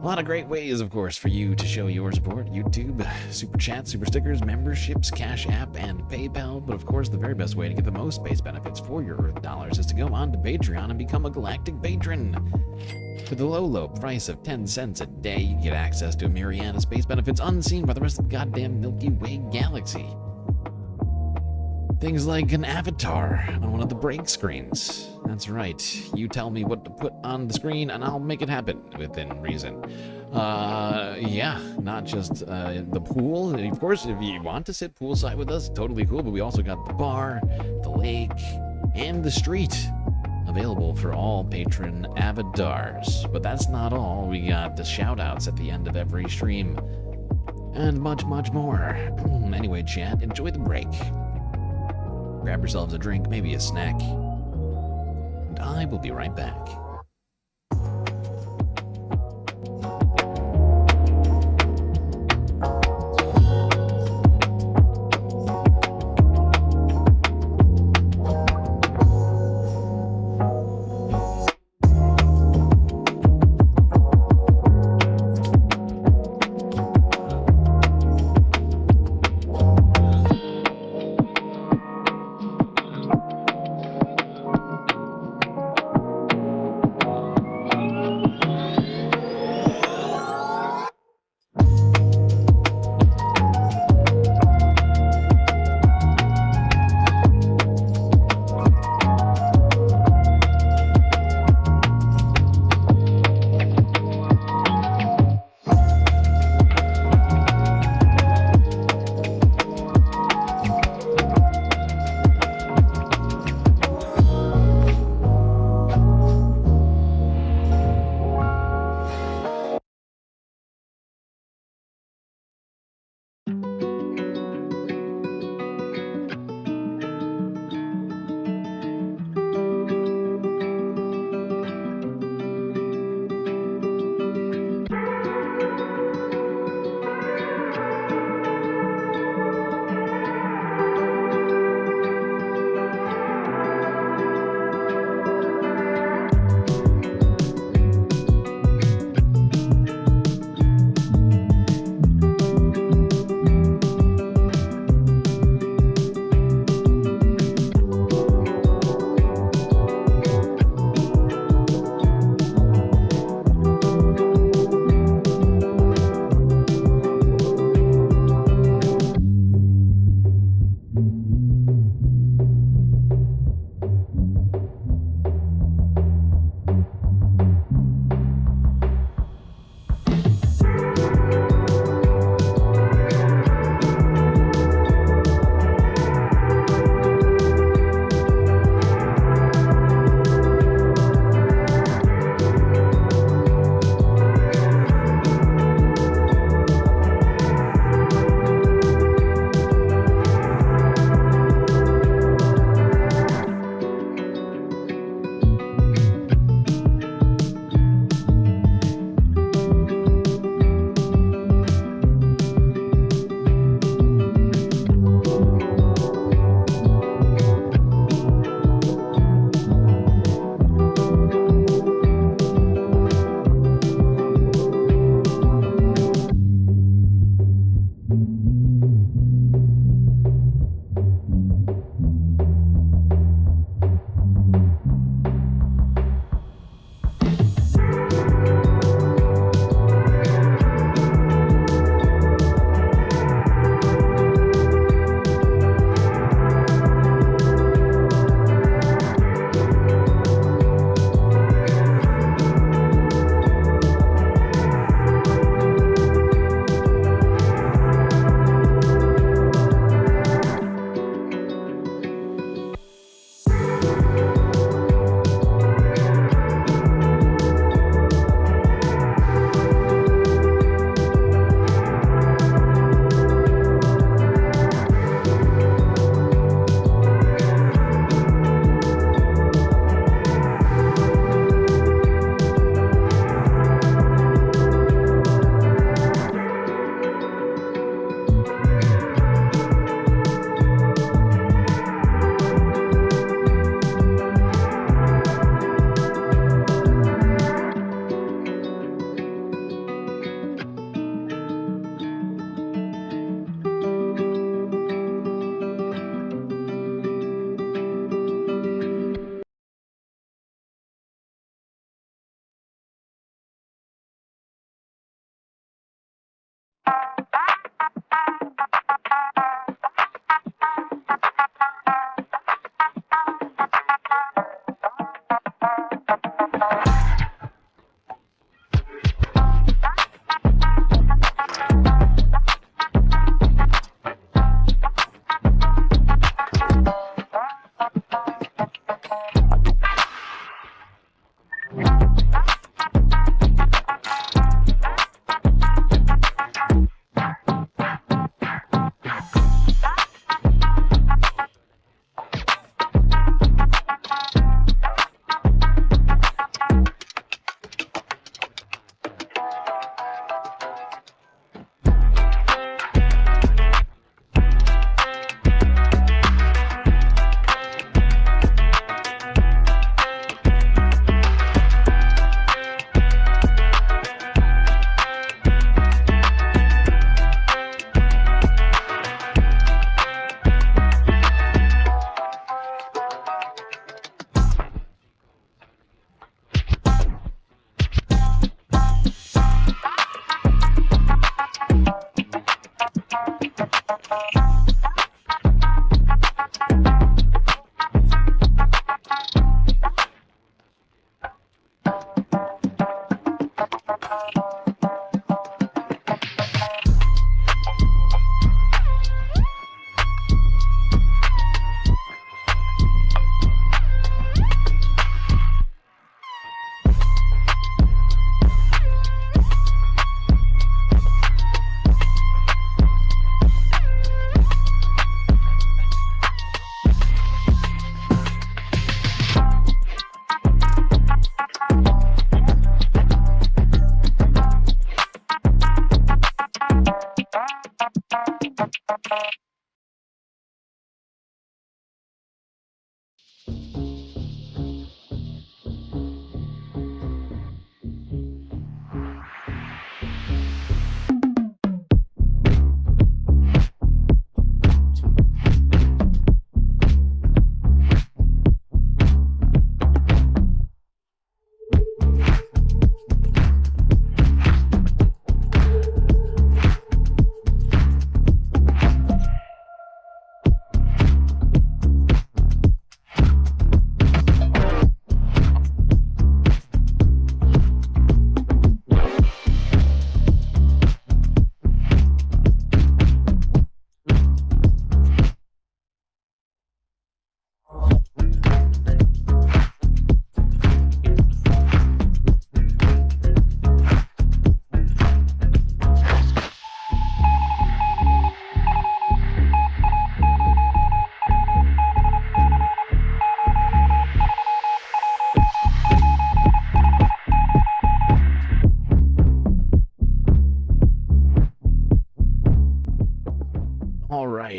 A lot of great ways, of course, for you to show your support. YouTube, Super Chat, Super Stickers, memberships, Cash App, and PayPal. But of course, the very best way to get the most space benefits for your Earth dollars is to go on to Patreon and become a galactic patron. For the low price of 10 cents a day, you get access to a myriad of space benefits unseen by the rest of the goddamn Milky Way galaxy. Things like an avatar on one of the break screens. That's right. You tell me what to put on the screen and I'll make it happen within reason. Yeah, not just the pool. Of course, if you want to sit poolside with us, totally cool. But we also got the bar, the lake, and the street available for all patron avatars. But that's not all. We got the shout outs at the end of every stream. And much, much more. Anyway, chat, enjoy the break. Grab yourselves a drink, maybe a snack. And I will be right back.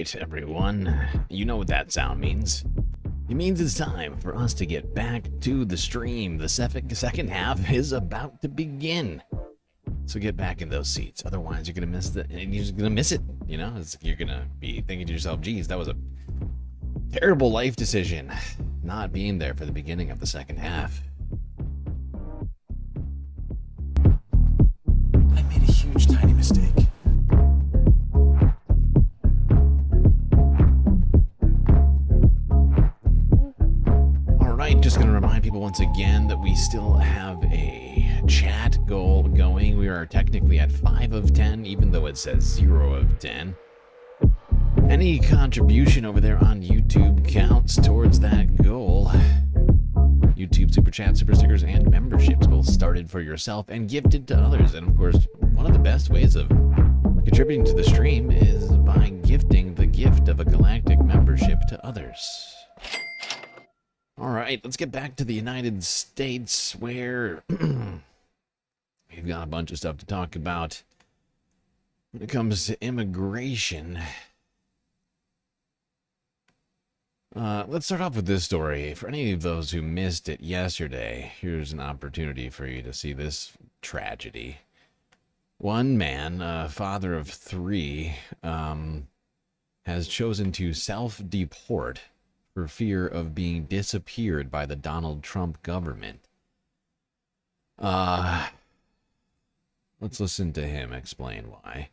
right, everyone. You know what that sound means. It means it's time for us to get back to the stream. The second half is about to begin. So get back in those seats. Otherwise, you're gonna miss it. You know, you're gonna be thinking to yourself, "Geez, that was a terrible life decision, not being there for the beginning of the second half." I made a huge, tiny mistake. Just going to remind people once again that we still have a chat goal going. We are technically at 5 of 10, even though it says 0 of 10. Any contribution over there on YouTube counts towards that goal. YouTube super chat, super stickers, and memberships both started for yourself and gifted to others. And of course, one of the best ways of contributing to the stream is by gifting the gift of a Galactic membership to others. All right, let's get back to the United States, where we've got a bunch of stuff to talk about when it comes to immigration. Let's start off with this story. For any of those who missed it yesterday, here's an opportunity for you to see this tragedy. One man, a father of 3, has chosen to self-deport for fear of being disappeared by the Donald Trump government. Let's listen to him explain why.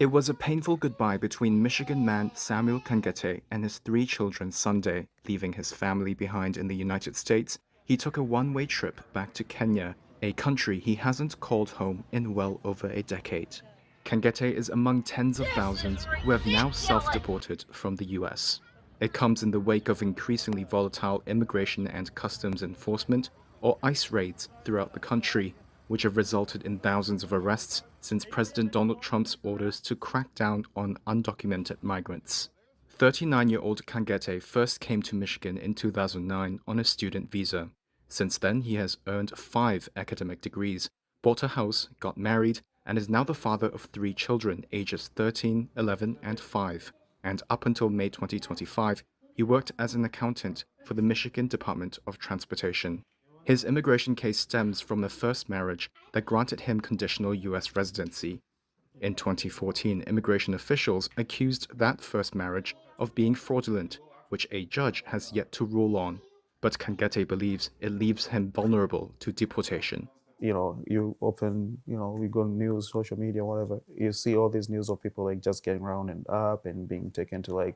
It was a painful goodbye between Michigan man Samuel Kangete and his 3 children Sunday. Leaving his family behind in the United States, he took a one-way trip back to Kenya, a country he hasn't called home in well over a decade. Kangete is among tens of thousands who have now self-deported from the US. It comes in the wake of increasingly volatile immigration and customs enforcement, or ICE raids, throughout the country, which have resulted in thousands of arrests since President Donald Trump's orders to crack down on undocumented migrants. 39-year-old Kangete first came to Michigan in 2009 on a student visa. Since then, he has earned 5 academic degrees, bought a house, got married, and is now the father of 3 children, ages 13, 11, and 5. And up until May 2025, he worked as an accountant for the Michigan Department of Transportation. His immigration case stems from a first marriage that granted him conditional U.S. residency. In 2014, immigration officials accused that first marriage of being fraudulent, which a judge has yet to rule on. But Kangete believes it leaves him vulnerable to deportation. You know, you open, we go on news, social media, whatever, you see all these news of people like just getting rounded up and being taken to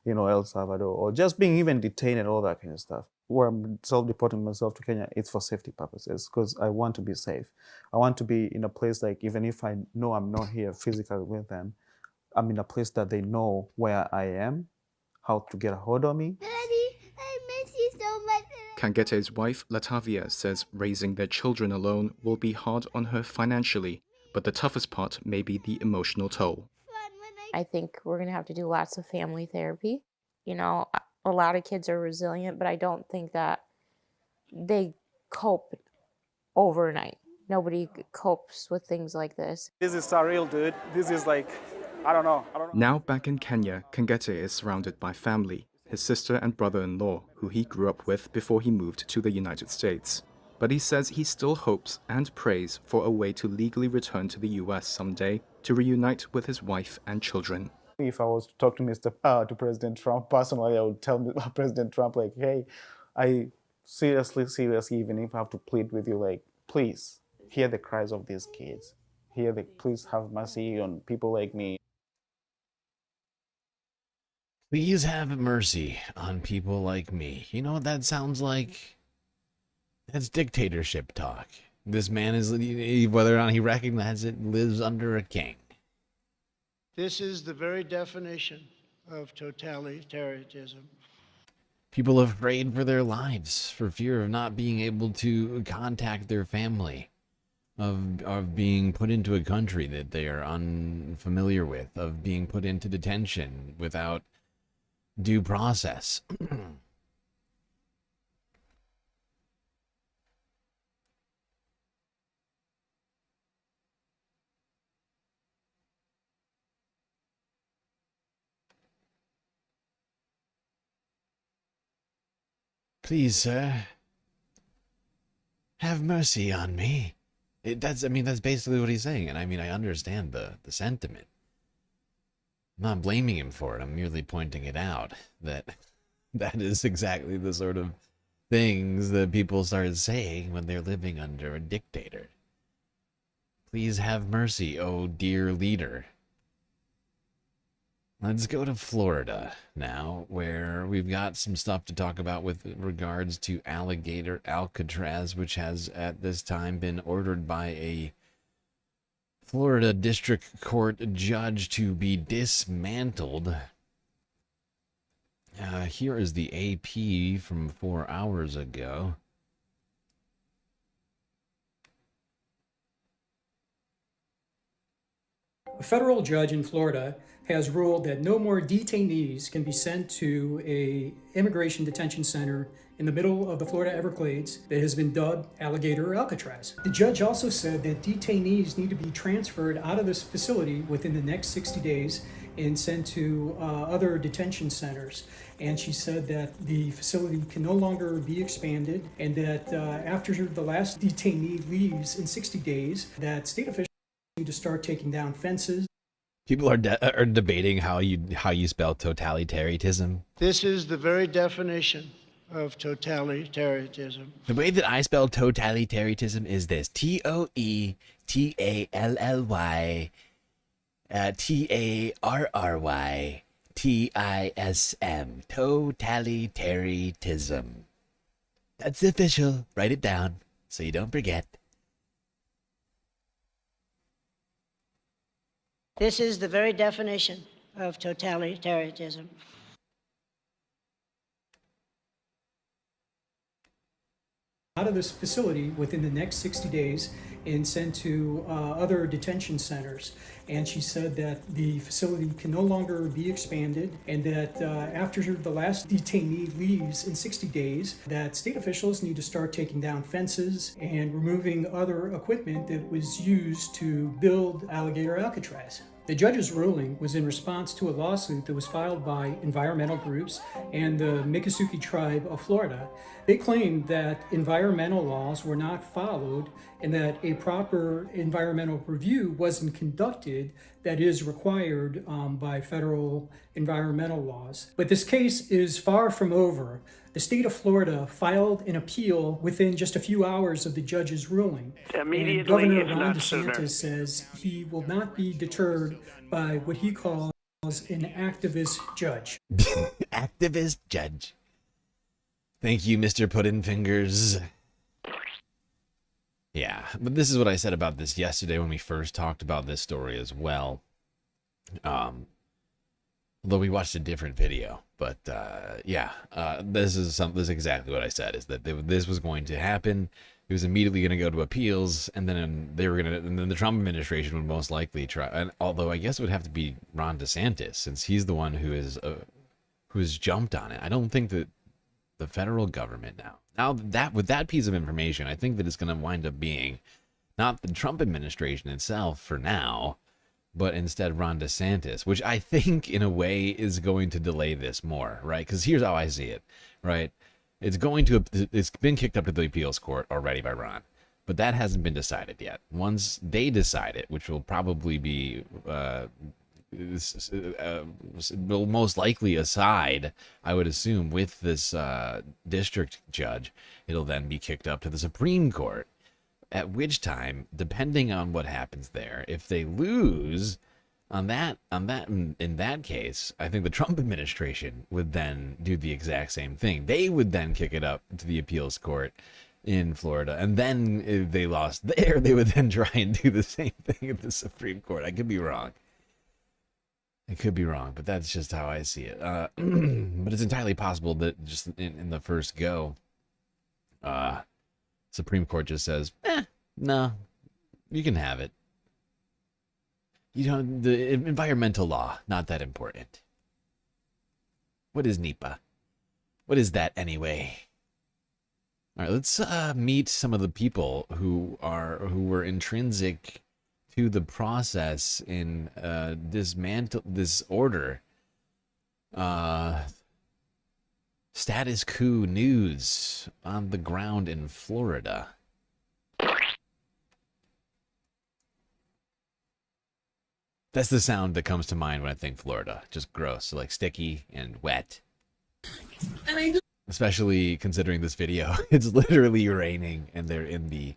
El Salvador, or just being even detained and all that kind of stuff. Where I'm self-deporting myself to Kenya, it's for safety purposes, because I want to be safe. I want to be in a place like, even if I know I'm not here physically with them, I'm in a place that they know where I am, how to get a hold of me. Kangete's wife, Latavia, says raising their children alone will be hard on her financially, but the toughest part may be the emotional toll. I think we're going to have to do lots of family therapy. A lot of kids are resilient, but I don't think that they cope overnight. Nobody copes with things like this. This is surreal, dude. This is I don't know. Now back in Kenya, Kangete is surrounded by family, his sister and brother-in-law, who he grew up with before he moved to the United States. But he says he still hopes and prays for a way to legally return to the US someday to reunite with his wife and children. If I was to talk to President Trump personally, I would tell President Trump, hey, I seriously, even if I have to plead with you, please hear the cries of these kids. Please have mercy on people like me. Please have mercy on people like me. You know what that sounds like? That's dictatorship talk. This man is, whether or not he recognizes it, lives under a king. This is the very definition of totalitarianism. People afraid for their lives, for fear of not being able to contact their family, of being put into a country that they are unfamiliar with, of being put into detention without due process. Please, sir, have mercy on me. That's basically what he's saying. And I mean, I understand the sentiment. I'm not blaming him for it. I'm merely pointing it out that is exactly the sort of things that people start saying when they're living under a dictator. Please have mercy, oh dear leader. Let's go to Florida now, where we've got some stuff to talk about with regards to alligator Alcatraz, which has at this time been ordered by a Florida District Court judge to be dismantled. Here is the AP from 4 hours ago. A federal judge in Florida has ruled that no more detainees can be sent to a immigration detention center in the middle of the Florida Everglades that has been dubbed Alligator Alcatraz. The judge also said that detainees need to be transferred out of this facility within the next 60 days and sent to other detention centers. And she said that the facility can no longer be expanded, and that after the last detainee leaves in 60 days, that state officials need to start taking down fences. People are debating how you spell totalitarianism. This is the very definition of totalitarianism. The way that I spell totalitarianism is this: TOETALLY TARRYTISM. Totalitarianism. That's official. Write it down so you don't forget. This is the very definition of totalitarianism. Out of this facility within the next 60 days and sent to other detention centers. And she said that the facility can no longer be expanded, and that after the last detainee leaves in 60 days, that state officials need to start taking down fences and removing other equipment that was used to build Alligator Alcatraz. The judge's ruling was in response to a lawsuit that was filed by environmental groups and the Miccosukee tribe of Florida. They claimed that environmental laws were not followed and that a proper environmental review wasn't conducted that is required by federal environmental laws. But this case is far from over. The state of Florida filed an appeal within just a few hours of the judge's ruling. Immediately, and Governor if Ron not DeSantis sooner. says he will not be deterred by what he calls an activist judge. Activist judge. Thank you, Mr. Puddin' Yeah, but this is what I said about this yesterday when we first talked about this story as well. Although we watched a different video, but this is exactly what I said: is that this was going to happen. It was immediately going to go to appeals, and then and then the Trump administration would most likely try. And although I guess it would have to be Ron DeSantis, since he's the one who has jumped on it. I don't think that the federal government now that with that piece of information, I think that it's going to wind up being not the Trump administration itself for now, but instead Ron DeSantis, which I think in a way is going to delay this more, right? Because here's how I see it, right? It's been kicked up to the appeals court already by Ron, but that hasn't been decided yet. Once they decide it, which will probably be will most likely aside, I would assume, with this district judge, it'll then be kicked up to the Supreme Court. At which time, depending on what happens there, if they lose in that case, I think the Trump administration would then do the exact same thing. They would then kick it up to the appeals court in Florida, and then if they lost there, they would then try and do the same thing at the Supreme Court. I could be wrong. I could be wrong, but that's just how I see it. But it's entirely possible that just in the first go, Supreme Court just says, no, you can have it. The environmental law, not that important. What is NEPA? What is that anyway? All right, let's meet some of the people who were intrinsic to the process in dismantle this order. Status coup news on the ground in Florida. That's the sound that comes to mind when I think Florida. Just gross, like sticky and wet. Especially considering this video. It's literally raining and they're in the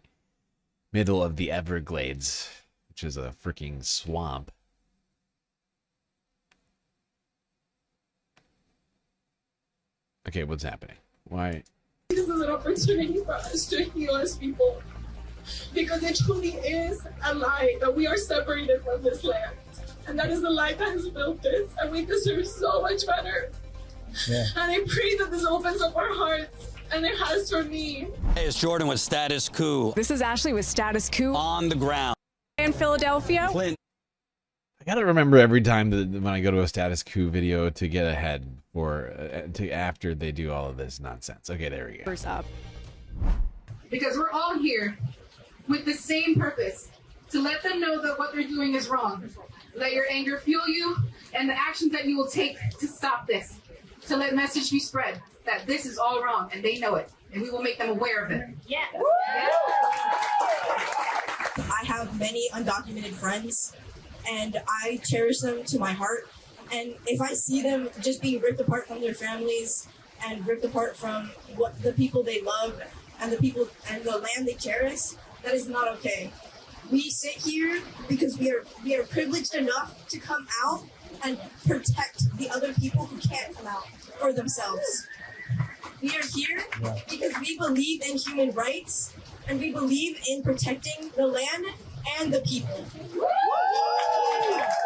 middle of the Everglades, which is a freaking swamp. Okay, what's happening? Why? This is an opportunity for us to heal as people, because it truly is a lie that we are separated from this land, and that is the lie that has built this, and we deserve so much better. Yeah. And I pray that this opens up our hearts, and it has for me. Hey, it's Jordan with Status Coup. This is Ashley with Status Coup. On the ground. In Philadelphia. Clint. I gotta remember every time that when I go to a Status Coup video to get ahead or to after they do all of this nonsense. Okay, there we go. First up. Because we're all here with the same purpose, to let them know that what they're doing is wrong. Let your anger fuel you and the actions that you will take to stop this. To let message be spread that this is all wrong and they know it, and we will make them aware of it. Yeah. I have many undocumented friends, and I cherish them to my heart. And if I see them just being ripped apart from their families and ripped apart from what the people they love and the people and the land they cherish, that is not okay. We sit here because we are privileged enough to come out and protect the other people who can't come out for themselves. We are here because we believe in human rights and we believe in protecting the land and the people.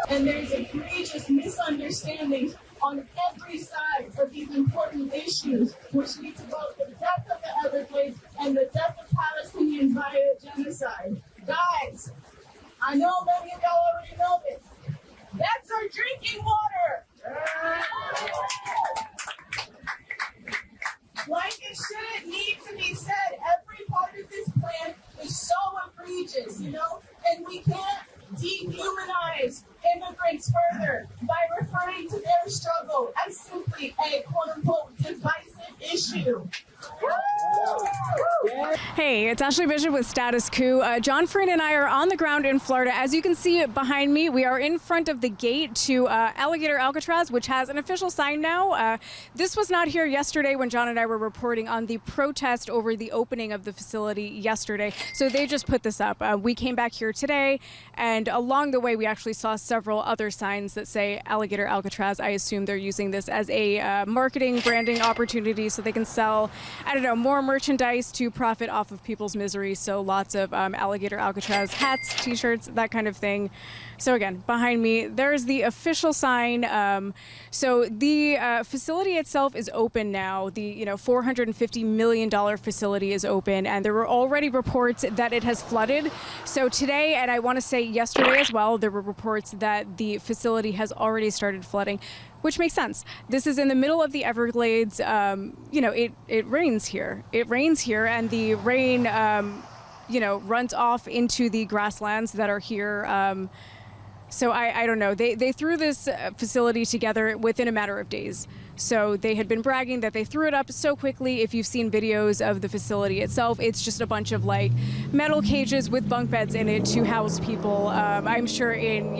And there's egregious misunderstandings on every side of these important issues, which lead to both the death of the Everglades and the death of Palestinians via genocide. Guys, I know many of y'all already know this. That's our drinking water. Like it shouldn't need to be said, every part of this plan is so egregious, you know? And we can't dehumanize immigrants further by referring to their struggle as simply a quote-unquote divisive issue. Hey, it's Ashley Bishop with Status Coup. John Friend and I are on the ground in Florida. As you can see behind me, we are in front of the gate to Alligator Alcatraz, which has an official sign now. This was not here yesterday when John and I were reporting on the protest over the opening of the facility yesterday. So they just put this up. We came back here today, and along the way, we actually saw several other signs that say Alligator Alcatraz. I assume they're using this as a marketing, branding opportunity so they can sell, I don't know, more merchandise to profit off of people's misery. So lots of Alligator Alcatraz hats, t-shirts, that kind of thing. So again, behind me, there's the official sign. So the facility itself is open now. The $450 million facility is open, and there were already reports that it has flooded. So today, and I want to say yesterday as well, there were reports that the facility has already started flooding, which makes sense. This is in the middle of the Everglades. It rains here. It rains here, and the rain, runs off into the grasslands that are here. So I don't know. They threw this facility together within a matter of days. So they had been bragging that they threw it up so quickly. If you've seen videos of the facility itself, it's just a bunch of like metal cages with bunk beds in it to house people. I'm sure in,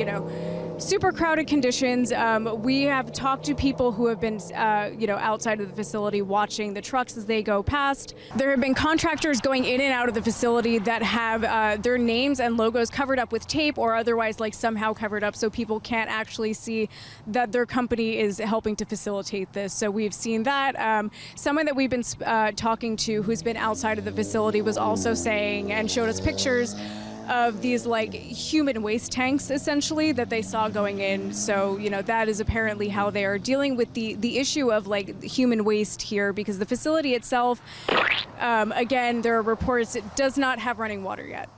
super crowded conditions. We have talked to people who have been, outside of the facility watching the trucks as they go past. There have been contractors going in and out of the facility that have their names and logos covered up with tape or otherwise like somehow covered up so people can't actually see that their company is helping to facilitate this. So we've seen that. Someone that we've been talking to who's been outside of the facility was also saying and showed us pictures of these like human waste tanks essentially that they saw going in. So, that is apparently how they are dealing with the issue of like human waste here, because the facility itself, again, there are reports it does not have running water yet.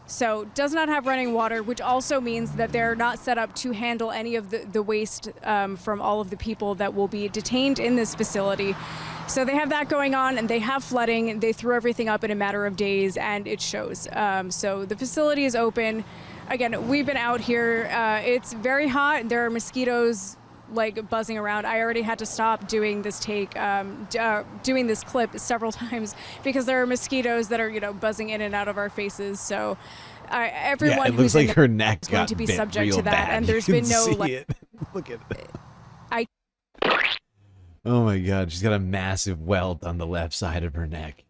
So does not have running water, which also means that they're not set up to handle any of the waste from all of the people that will be detained in this facility. So they have that going on, and they have flooding. They threw everything up in a matter of days, and it shows. So the facility is open. Again, we've been out here. It's very hot. There are mosquitoes like buzzing around. I already had to stop doing this doing this clip several times because there are mosquitoes that are, buzzing in and out of our faces. So everyone it looks who's like her is neck going got to be bit subject real to that, bad. and You there's can been no see like. it. Look at it. I Oh my God, she's got a massive welt on the left side of her neck.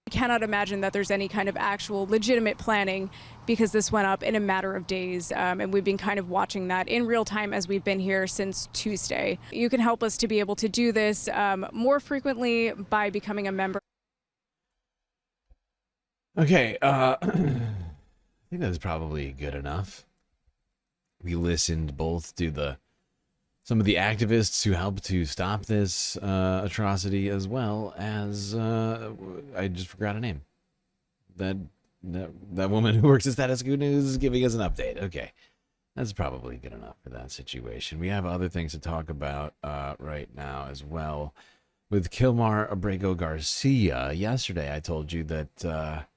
cannot imagine that there's any kind of actual legitimate planning because this went up in a matter of days, and we've been kind of watching that in real time as we've been here since Tuesday. You can help us to be able to do this more frequently by becoming a member. Okay, I think that's probably good enough. We listened both to some of the activists who helped to stop this atrocity, as well as I just forgot a name. That woman who works at Status Quo News is giving us an update. Okay, that's probably good enough for that situation. We have other things to talk about right now as well. With Abraao Garcia, yesterday I told you that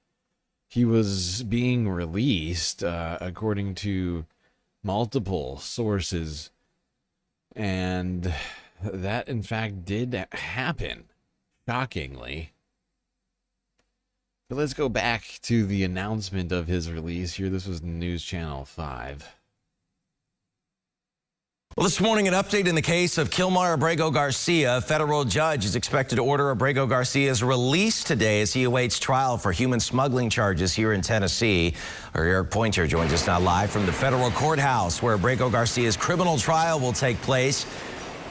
he was being released according to multiple sources. And that, in fact, did happen, shockingly. But let's go back to the announcement of his release here. This was News Channel 5. Well, this morning, an update in the case of Abraao Garcia. A federal judge is expected to order Abraao Garcia's release today as he awaits trial for human smuggling charges here in Tennessee. Our Eric Pointer joins us now live from the federal courthouse where Abraao Garcia's criminal trial will take place.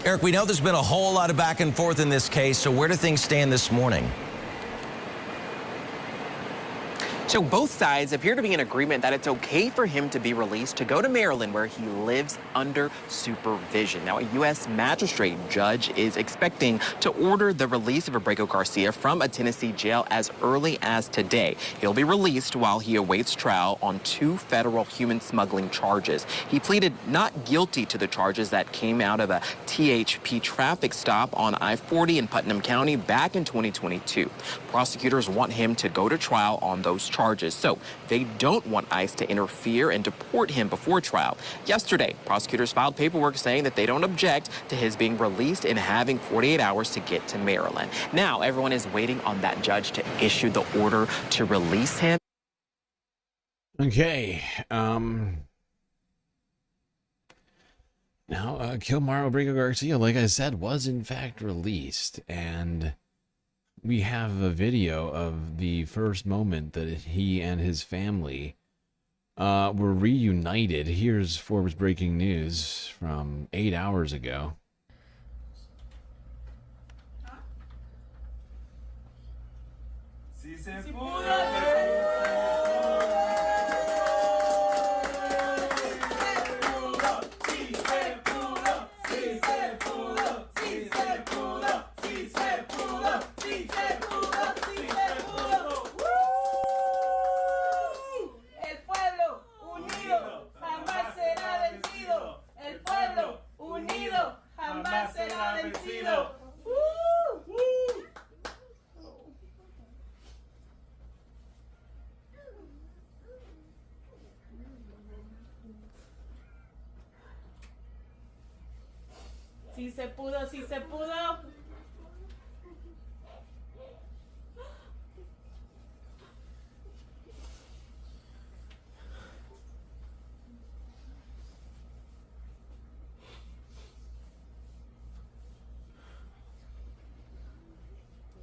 Eric, we know there's been a whole lot of back and forth in this case, so where do things stand this morning? So both sides appear to be in agreement that it's okay for him to be released to go to Maryland, where he lives under supervision. Now, a U.S. magistrate judge is expecting to order the release of Abraao Garcia from a Tennessee jail as early as today. He'll be released while he awaits trial on 2 federal human smuggling charges. He pleaded not guilty to the charges that came out of a THP traffic stop on I-40 in Putnam County back in 2022. Prosecutors want him to go to trial on those charges, so they don't want ICE to interfere and deport him before trial. Yesterday, prosecutors filed paperwork saying that they don't object to his being released and having 48 hours to get to Maryland. Now, everyone is waiting on that judge to issue the order to release him. Okay, now, Abraao Garcia, like I said, was in fact released, and we have a video of the first moment that he and his family were reunited. Here's Forbes breaking news from 8 hours ago. Sí se pudo, sí se pudo.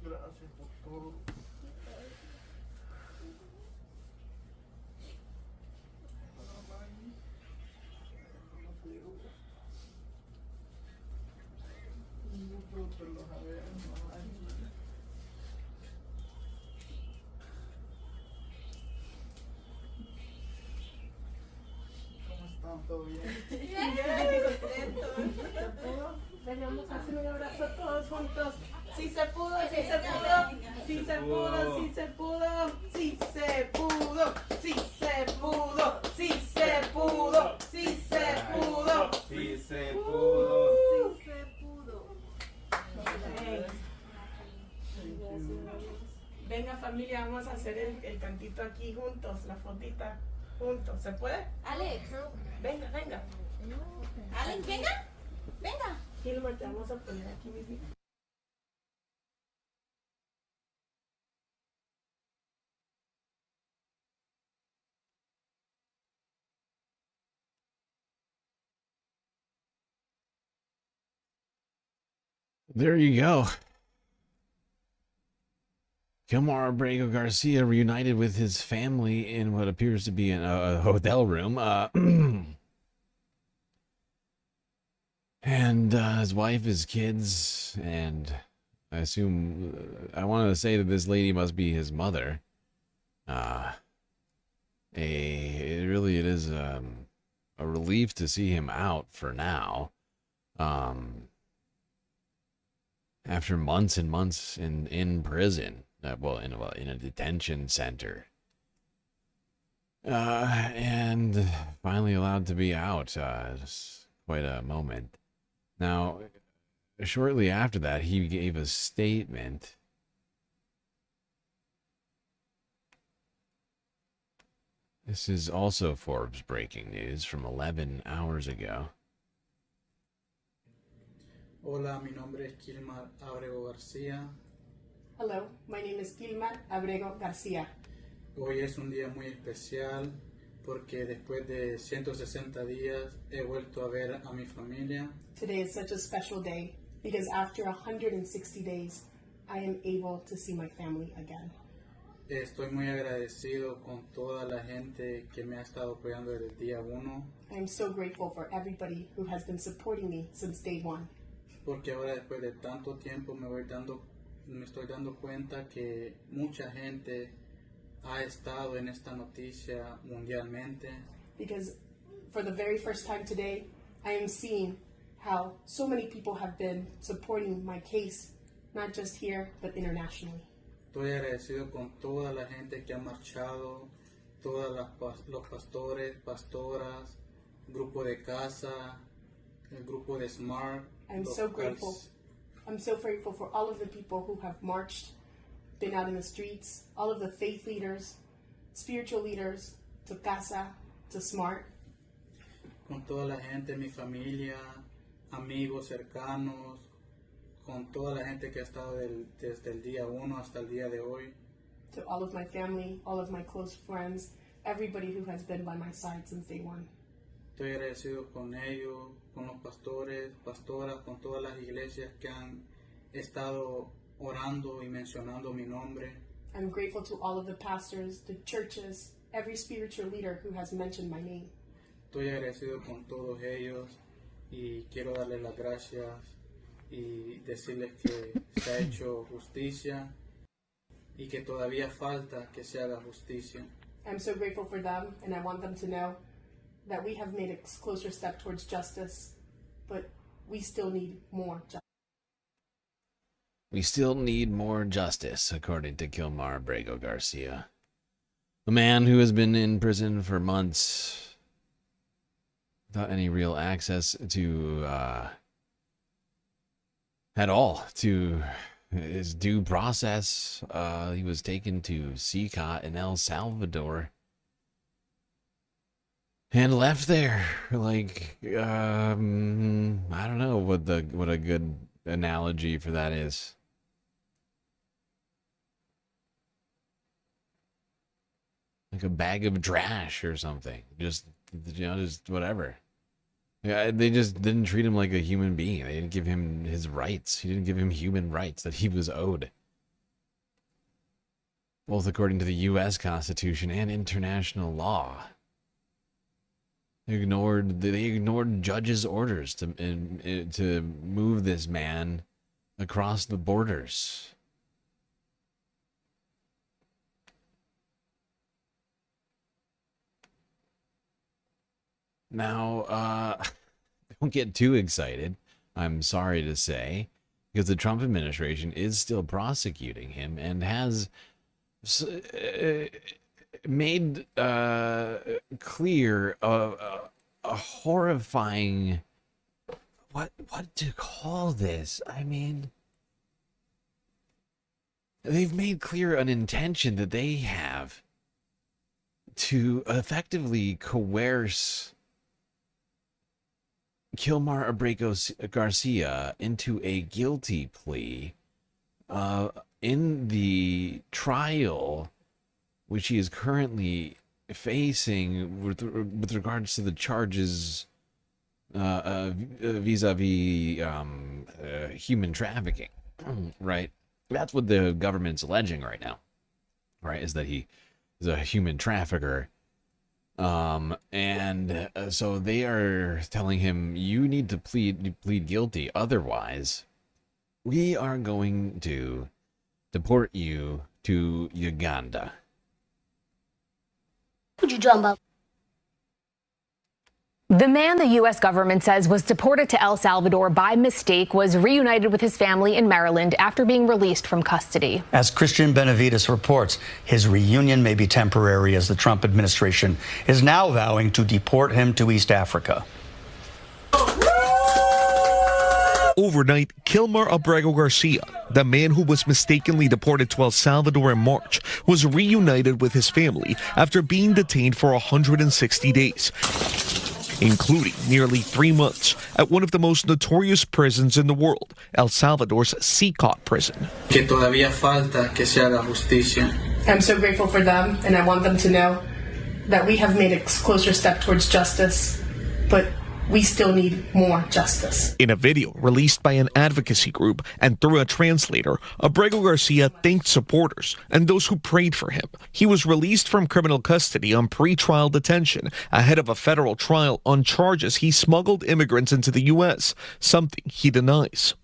Gracias por todo. ¿Todo bien? Bien, contento. Veníamos a hacer un abrazo todos juntos. Sí se pudo, sí se pudo. Sí se pudo, sí se pudo. Sí se pudo, sí se pudo. Sí se pudo, sí se pudo. Sí se pudo. Sí se pudo. Venga familia, vamos a hacer el cantito aquí juntos, la fotita juntos. ¿Se puede? Alex. Venga, venga. Alex, venga. Venga. Gilbert, te vamos a poner aquí mismo. There you go. Abraao Garcia reunited with his family in what appears to be a hotel room. And his wife, his kids, and I assume, I wanted to say that this lady must be his mother. It is a relief to see him out for now. After months and months in prison, in a detention center, and finally allowed to be out. It's quite a moment. Now, shortly after that, he gave a statement. This is also Forbes breaking news from 11 hours ago. Hola, mi nombre es Ghislaine Abraao Garcia. Hello, my name is Ghislaine Abraao Garcia. Hoy es un día muy especial porque después de 160 días he vuelto a ver a mi familia. Today is such a special day because after 160 days, I am able to see my family again. Estoy muy agradecido con toda la gente que me ha estado apoyando desde el día 1. I am so grateful for everybody who has been supporting me since day 1. Porque ahora después de tanto tiempo me estoy dando cuenta que mucha gente ha estado en esta noticia mundialmente. Because for the very first time today, I am seeing how so many people have been supporting my case, not just here, but internationally. Estoy agradecido con toda la gente que ha marchado, todos los pastores, pastoras, grupo de casa, el grupo de Smart. I'm so grateful. I'm so grateful for all of the people who have marched, been out in the streets, all of the faith leaders, spiritual leaders, to Casa, to Smart. Con toda la gente, mi familia, amigos cercanos, con toda la gente que ha estado desde el día 1 hasta el día de hoy. To all of my family, all of my close friends, everybody who has been by my side since day 1. Estoy agradecido con ellos, con los pastores, pastoras, con todas las iglesias que han estado orando y mencionando mi nombre. I'm grateful to all of the pastors, the churches, every spiritual leader who has mentioned my name. Estoy agradecido con todos ellos y quiero darles las gracias y decirles que se ha hecho justicia y que todavía falta que se haga justicia. I'm so grateful for them, and I want them to know that we have made a closer step towards justice, but we still need more justice. We still need more justice, according to Abraao Garcia. A man who has been in prison for months without any real access to, at all, to his due process. He was taken to CCOT in El Salvador and left there. Like, I don't know what a good analogy for that is. Like a bag of trash or something. Just whatever. Yeah, they just didn't treat him like a human being. They didn't give him his rights. He didn't give him human rights that he was owed. Both according to the U.S. Constitution and international law. They ignored judges' orders to move this man across the borders. Now, don't get too excited, I'm sorry to say, because the Trump administration is still prosecuting him and has made clear a horrifying, what to call this? I mean, they've made clear an intention that they have to effectively coerce Abraao Garcia into a guilty plea in the trial, which he is currently facing with regards to the charges vis-a-vis human trafficking, right? That's what the government's alleging right now, right? Is that he is a human trafficker. So they are telling him, you need to plead guilty. Otherwise, we are going to deport you to Uganda. Would you drum up? The man the U.S. government says was deported to El Salvador by mistake was reunited with his family in Maryland after being released from custody. As Christian Benavides reports, his reunion may be temporary as the Trump administration is now vowing to deport him to East Africa. Overnight, Abraao Garcia, the man who was mistakenly deported to El Salvador in March, was reunited with his family after being detained for 160 days. Including nearly 3 months at one of the most notorious prisons in the world, El Salvador's Cocot prison. Que todavía falta que se haga justicia. I'm so grateful for them, and I want them to know that we have made a closer step towards justice, but we still need more justice. In a video released by an advocacy group and through a translator, Abraao Garcia thanked supporters and those who prayed for him. He was released from criminal custody on pre-trial detention ahead of a federal trial on charges he smuggled immigrants into the U.S., something he denies.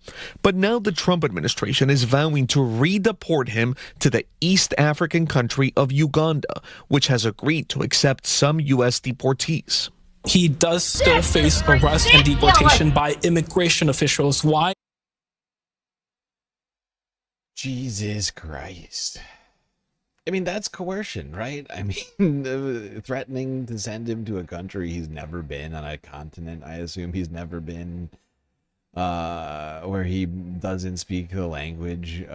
But now the Trump administration is vowing to redeport him to the East African country of Uganda, which has agreed to accept some U.S. deportees. He does still face arrest and deportation by immigration officials. Why? Jesus Christ. I mean, that's coercion, right? I mean, threatening to send him to a country he's never been, on a continent I assume he's never been, where he doesn't speak the language,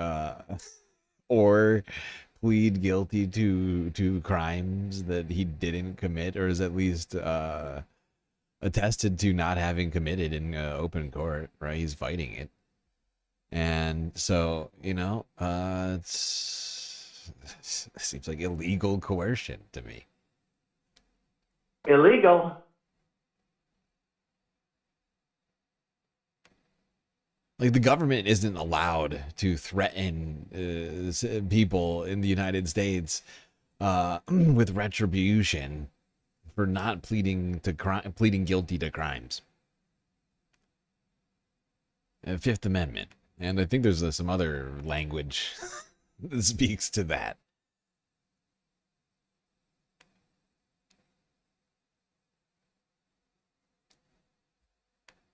or plead guilty to crimes that he didn't commit, or is at least attested to not having committed in open court, right? He's fighting it. And so, you know, it seems like illegal coercion to me. Illegal? Like, the government isn't allowed to threaten people in the United States with retribution for not pleading guilty to crimes. Fifth Amendment, and I think there's some other language that speaks to that.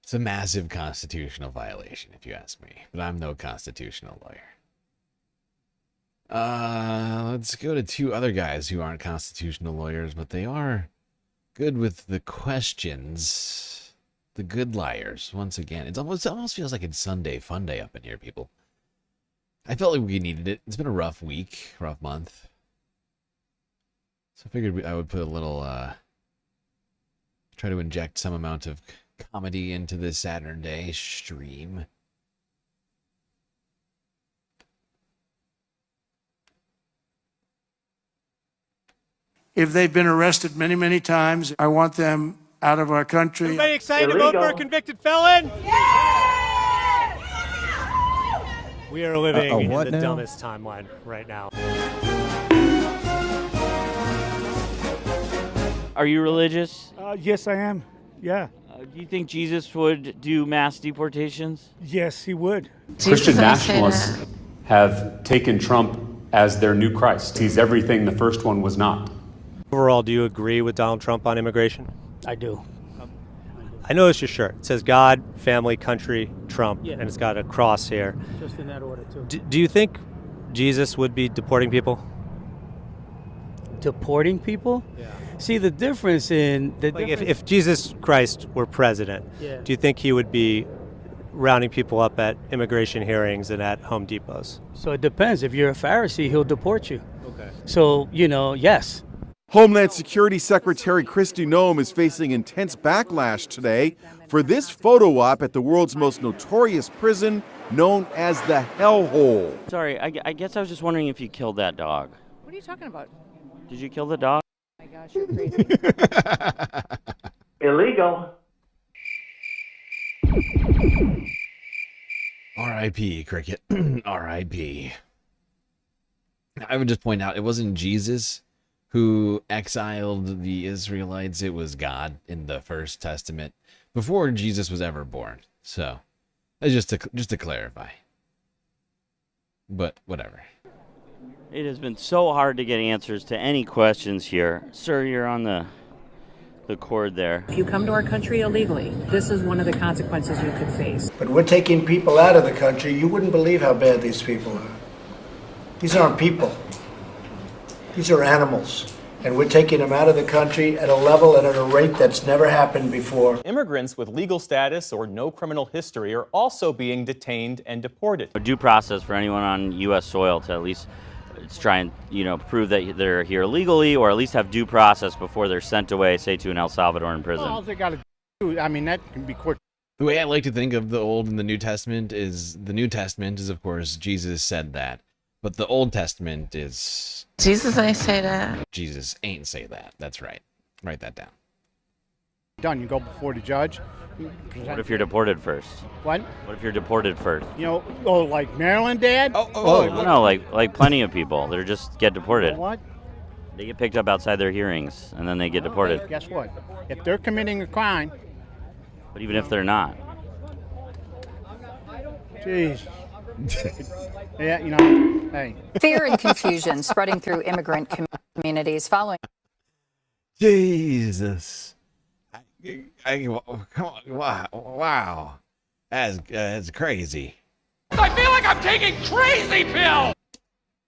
It's a massive constitutional violation, if you ask me, but I'm no constitutional lawyer. Let's go to two other guys who aren't constitutional lawyers, but they are good with the questions. The good liars, once again. It almost feels like it's Sunday fun day up in here, people. I felt like we needed it. It's been a rough week, rough month. So I figured I would put a little, try to inject some amount of comedy into this Saturday stream. If they've been arrested many, many times, I want them out of our country. Everybody excited to vote for a convicted felon? We are living in the dumbest timeline right now. Are you religious? Yes, I am. Yeah. Do you think Jesus would do mass deportations? Yes, he would. Christian nationalists have taken Trump as their new Christ. He's everything the first one was not. Overall, do you agree with Donald Trump on immigration? I do. I noticed your shirt. It says God, family, country, Trump, and it's got a cross here. Just in that order, too. Do you think Jesus would be deporting people? Deporting people? Yeah. See, the difference in... If Jesus Christ were president, do you think he would be rounding people up at immigration hearings and at Home Depots. So it depends. If you're a Pharisee, he'll deport you. Okay. So, yes. Homeland Security Secretary Kristi Noem is facing intense backlash today for this photo op at the world's most notorious prison, known as the Hellhole. Sorry, I guess I was just wondering if you killed that dog. What are you talking about? Did you kill the dog? Oh my gosh, you're crazy. Illegal. R.I.P. Cricket. R.I.P. I would just point out, it wasn't Jesus who exiled the Israelites. It was God in the First Testament before Jesus was ever born. So, just to clarify. But whatever. It has been so hard to get answers to any questions here. Sir, you're on the cord there. If you come to our country illegally, this is one of the consequences you could face. But we're taking people out of the country. You wouldn't believe how bad these people are. These aren't people. These are animals. And we're taking them out of the country at a level and at a rate that's never happened before. Immigrants with legal status or no criminal history are also being detained and deported. A due process for anyone on U.S. soil to at least try and, prove that they're here legally, or at least have due process before they're sent away, say, to an El Salvadoran prison. Well, all they got to do, that can be quick. The way I like to think of the Old and the New Testament is, of course, Jesus said that. But the Old Testament is... Jesus ain't say that. Jesus ain't say that. That's right. Write that down. Done. You go before the judge. What if you're deported first? What? What if you're deported first? Like Maryland, Dad? No, like plenty of people. They just get deported. What? They get picked up outside their hearings, and then they get deported. Guess what? If they're committing a crime... But even if they're not? Jeez. Yeah, hey. Fear and confusion spreading through immigrant communities following. Jesus. Come on. Wow. That's crazy. I feel like I'm taking crazy pills.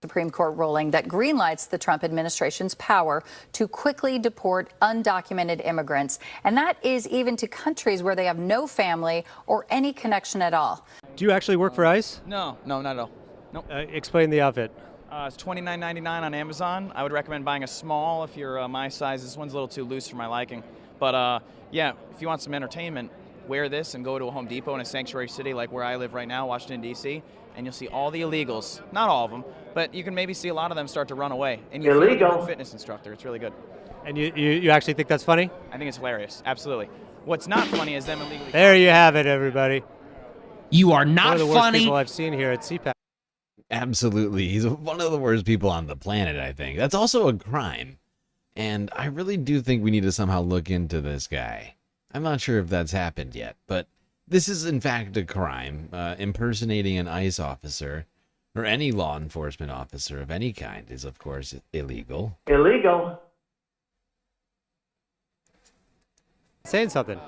Supreme Court ruling that greenlights the Trump administration's power to quickly deport undocumented immigrants. And that is even to countries where they have no family or any connection at all. Do you actually work for ICE? No, not at all. Nope. Explain the outfit. It's $29.99 on Amazon. I would recommend buying a small if you're my size. This one's a little too loose for my liking. But yeah, if you want some entertainment, wear this and go to a Home Depot in a sanctuary city like where I live right now, Washington, D.C., and you'll see all the illegals. Not all of them, but you can maybe see a lot of them start to run away. And you feel like you're a fitness instructor. It's really good. And you actually think that's funny? I think it's hilarious. Absolutely. What's not funny is them illegally... There you have it, everybody. You are not one of the funny. Worst people I've seen here at CPAC. Absolutely. He's one of the worst people on the planet, I think. That's also a crime. And I really do think we need to somehow look into this guy. I'm not sure if that's happened yet, but this is in fact a crime. Impersonating an ICE officer or any law enforcement officer of any kind is, of course, illegal. Illegal. Saying something.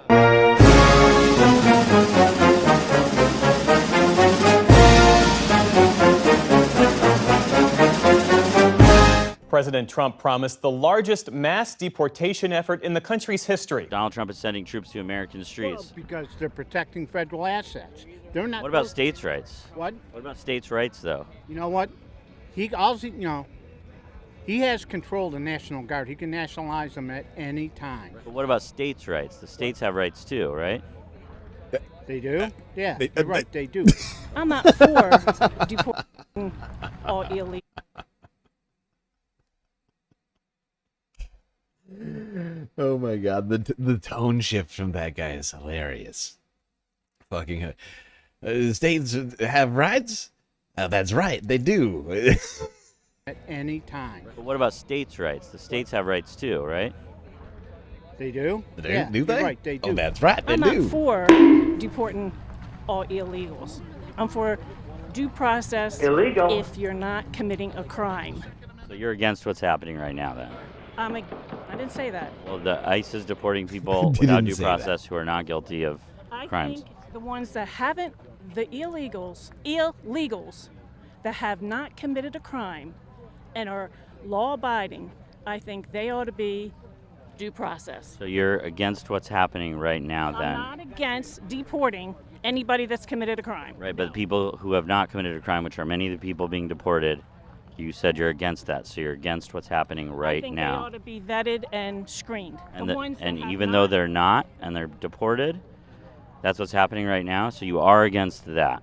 President Trump promised the largest mass deportation effort in the country's history. Donald Trump is sending troops to American streets. Well, because they're protecting federal assets. They're not. What about states' rights? What? What about states' rights, though? You know what? He has control of the National Guard. He can nationalize them at any time. But what about states' rights? The states have rights too, right? They do? Yeah, you're right, they do. I'm not for deporting all illegal. Oh my god, the tone shift from that guy is hilarious. Fucking states have rights? That's right, they do. At any time. But what about states' rights? The states have rights too, right? They do? Do Yeah, they? you're right, they do. Oh, that's right, they I'm do. not for deporting all illegals. I'm for due process Illegal. if you're not committing a crime. So you're against what's happening right now, then? I didn't say that. Well, the ICE is deporting people without due process who are not guilty of crimes. I think the ones that haven't, the illegals that have not committed a crime and are law-abiding, I think they ought to be due process. So you're against what's happening right now, then? I'm not against deporting anybody that's committed a crime. Right, but the people who have not committed a crime, which are many of the people being deported, you said you're against that, so you're against what's happening right I think now. they ought to be vetted and screened. And, The ones that have even not- though they're not and they're deported, that's what's happening right now, so you are against that.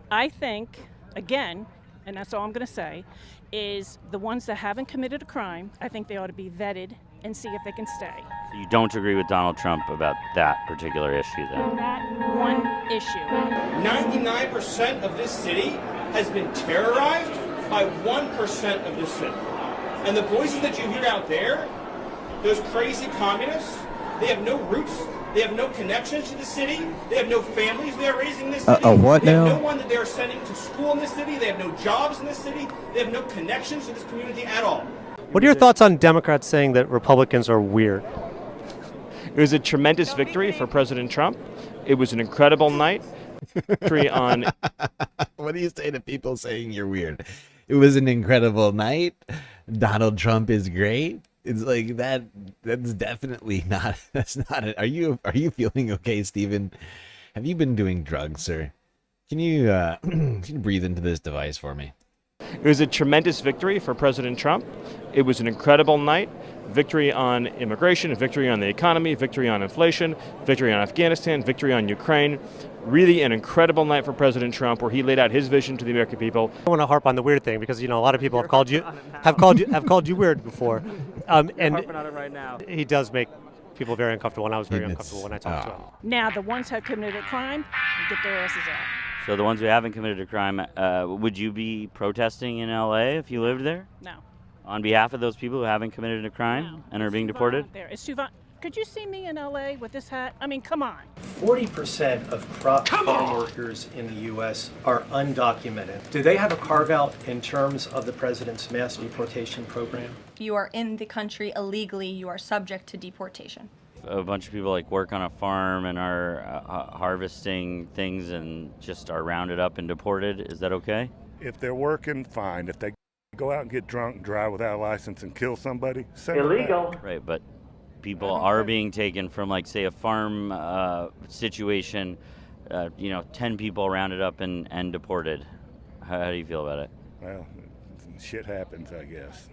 I think, again, and that's all I'm going to say, is the ones that haven't committed a crime, I think they ought to be vetted and see if they can stay. So you don't agree with Donald Trump about that particular issue then? That one issue. 99% of this city has been terrorized by 1% of this city. And the voices that you hear out there, those crazy communists, they have no roots, they have no connections to the city, they have no families they're raising in this city. What they now? have no one that they're sending to school in this city, they have no jobs in this city, they have no connections to this community at all. What are your thoughts on Democrats saying that Republicans are weird? It was a tremendous victory for President Trump. It was an incredible night. Victory on. What do you say to people saying you're weird? It was an incredible night. Donald Trump is great. It's like that. That's definitely not. That's not it. Are you feeling okay, Stephen? Have you been doing drugs, sir? Can you can you breathe into this device for me? It was a tremendous victory for President Trump. It was an incredible night. Victory on immigration, victory on the economy, victory on inflation, victory on Afghanistan, victory on Ukraine. Really an incredible night for President Trump, where he laid out his vision to the American people. I want to harp on the weird thing because a lot of people have called you weird before, and harping on it right now. He does make people very uncomfortable, and I was very uncomfortable when I talked to him. Now, the ones who have committed a crime, get their asses out. So the ones who haven't committed a crime, would you be protesting in LA if you lived there? No. On behalf of those people who haven't committed a crime and are being deported? There. It's too violent. Could you see me in LA with this hat? I mean, come on. 40% of crop farm workers in the U.S. are undocumented. Do they have a carve-out in terms of the president's mass deportation program? If you are in the country illegally, you are subject to deportation. A bunch of people like work on a farm and are harvesting things and just are rounded up and deported. Is that okay? If they're working, fine. If they go out and get drunk and drive without a license and kill somebody, send them back. Right, but people are being taken from, like, say, a farm situation, 10 people rounded up and deported. How do you feel about it? Well, shit happens, I guess.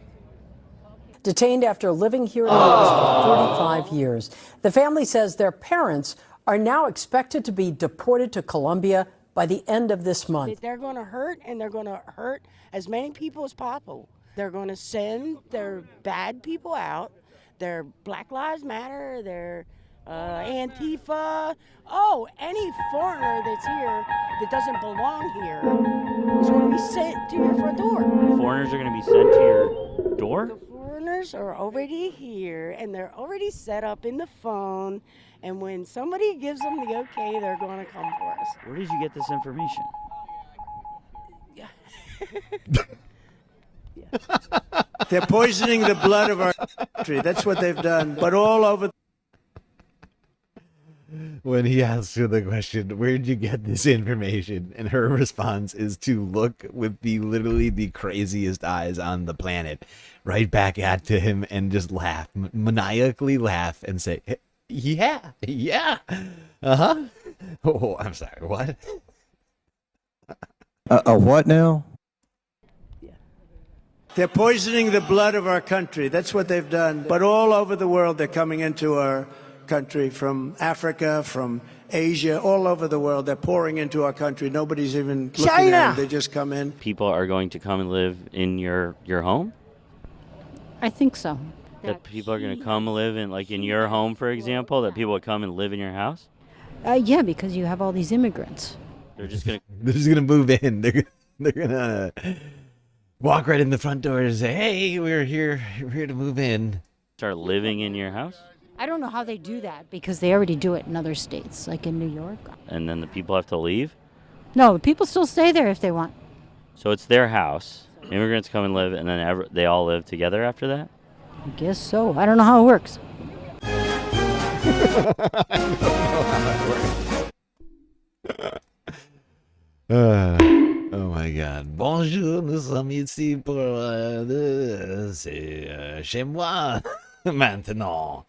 Detained after living here in the U.S. for 35 years. The family says their parents are now expected to be deported to Colombia by the end of this month. They're going to hurt, and they're going to hurt as many people as possible. They're going to send their bad people out. Their Black Lives Matter, their Antifa. Oh, any foreigner that's here that doesn't belong here is going to be sent to your front door. Foreigners are going to be sent to your door? The foreigners are already here, and they're already set up in the phone. And when somebody gives them the okay, they're going to come for us. Where did you get this information? They're poisoning the blood of our country. That's what they've done. But all over. When he asks her the question, where'd you get this information? And her response is to look with literally the craziest eyes on the planet right back at to him and just laugh, maniacally laugh and say, yeah, uh-huh. Oh, I'm sorry, what? What now? They're poisoning the blood of our country. That's what they've done. But all over the world, they're coming into our country from Africa, from Asia, all over the world. They're pouring into our country. Nobody's even looking at them. They just come in. People are going to come and live in your home? I think so. That people are going to come live in your home, for example? That people would come and live in your house? Yeah, because you have all these immigrants. They're just going to move in. They're going to walk right in the front door and say, hey, we're here to move in. Start living in your house? I don't know how they do that because they already do it in other states, like in New York. And then the people have to leave? No, people still stay there if they want. So it's their house. Immigrants come and live, and then they all live together after that? I guess so. I don't know how it works. Oh my God. Bonjour, nous sommes ici pour c'est chez moi maintenant.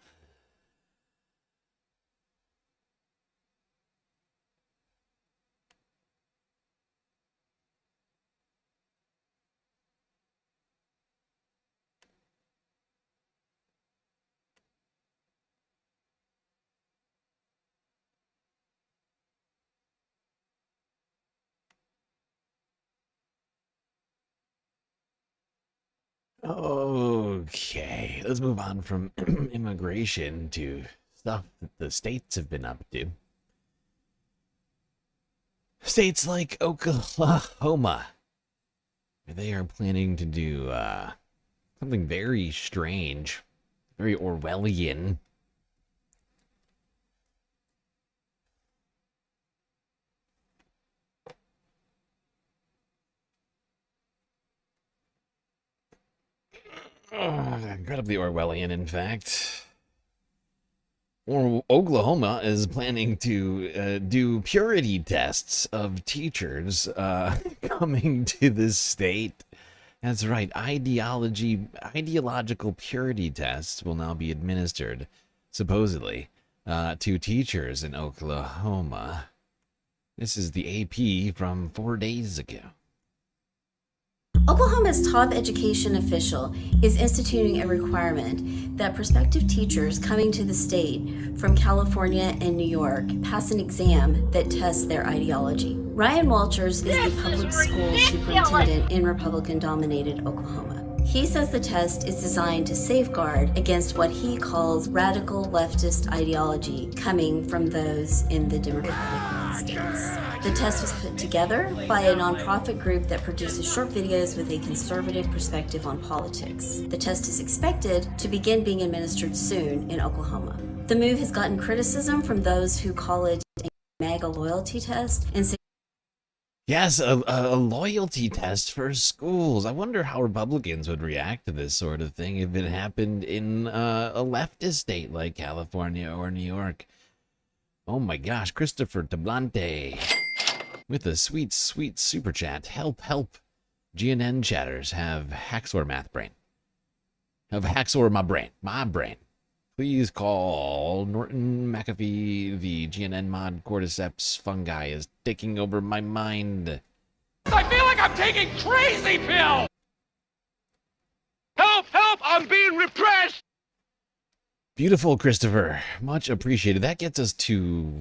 Okay, let's move on from immigration to stuff that the states have been up to. States like Oklahoma, they are planning to do something very strange, very Orwellian. Incredibly Orwellian, in fact. Oklahoma is planning to do purity tests of teachers coming to this state. That's right, ideological purity tests will now be administered, supposedly, to teachers in Oklahoma. This is the AP from 4 days ago. Oklahoma's top education official is instituting a requirement that prospective teachers coming to the state from California and New York pass an exam that tests their ideology. Ryan Walters is the public school superintendent in Republican-dominated Oklahoma. He says the test is designed to safeguard against what he calls radical leftist ideology coming from those in the Democratic states. The test was put together by a nonprofit group that produces short videos with a conservative perspective on politics. The test is expected to begin being administered soon in Oklahoma. The move has gotten criticism from those who call it a MAGA loyalty test and say Yes, a loyalty test for schools. I wonder how Republicans would react to this sort of thing if it happened in a leftist state like California or New York. Oh my gosh, Christopher Tablante with a sweet, sweet super chat. Help, help. GNN chatters have Haxor math brain. Have Haxor my brain. Please call Norton McAfee. The GNN mod cordyceps fungi is taking over my mind. I feel like I'm taking crazy pill! Help, help, I'm being repressed! Beautiful, Christopher. Much appreciated. That gets us to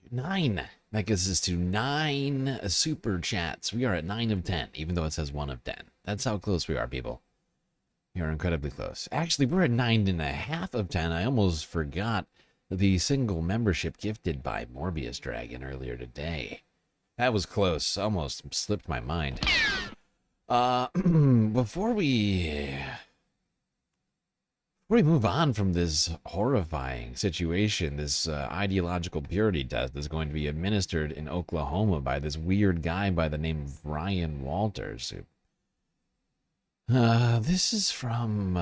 9. That gets us to 9 super chats. We are at 9 of 10, even though it says 1 of 10. That's how close we are, people. We are incredibly close. Actually, we're at 9.5 of 10. I almost forgot the single membership gifted by Morbius Dragon earlier today. That was close. Almost slipped my mind. Before we move on from this horrifying situation, this ideological purity test is going to be administered in Oklahoma by this weird guy by the name of Ryan Walters. This is from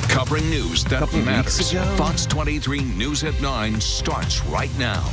covering news that matters. Fox 23 News at 9 starts right now.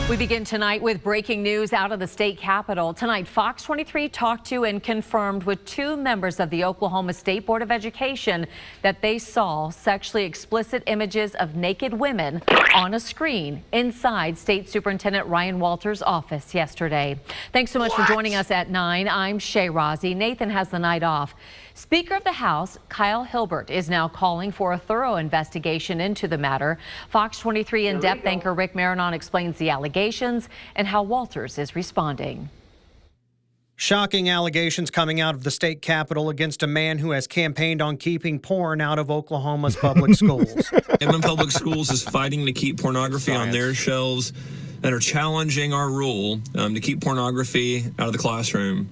We begin tonight with breaking news out of the state capitol. Tonight, Fox 23 talked to and confirmed with 2 members of the Oklahoma State Board of Education that they saw sexually explicit images of naked women on a screen inside State Superintendent Ryan Walters' office yesterday. Thanks so much for joining us at 9. I'm Shay Rozzi. Nathan has the night off. Speaker of the House, Kyle Hilbert, is now calling for a thorough investigation into the matter. Fox 23 in-depth anchor Rick Marinon explains the allegations and how Walters is responding. Shocking allegations coming out of the state capitol against a man who has campaigned on keeping porn out of Oklahoma's public schools. Edmond Public Schools is fighting to keep pornography on their shelves and are challenging our rule to keep pornography out of the classroom.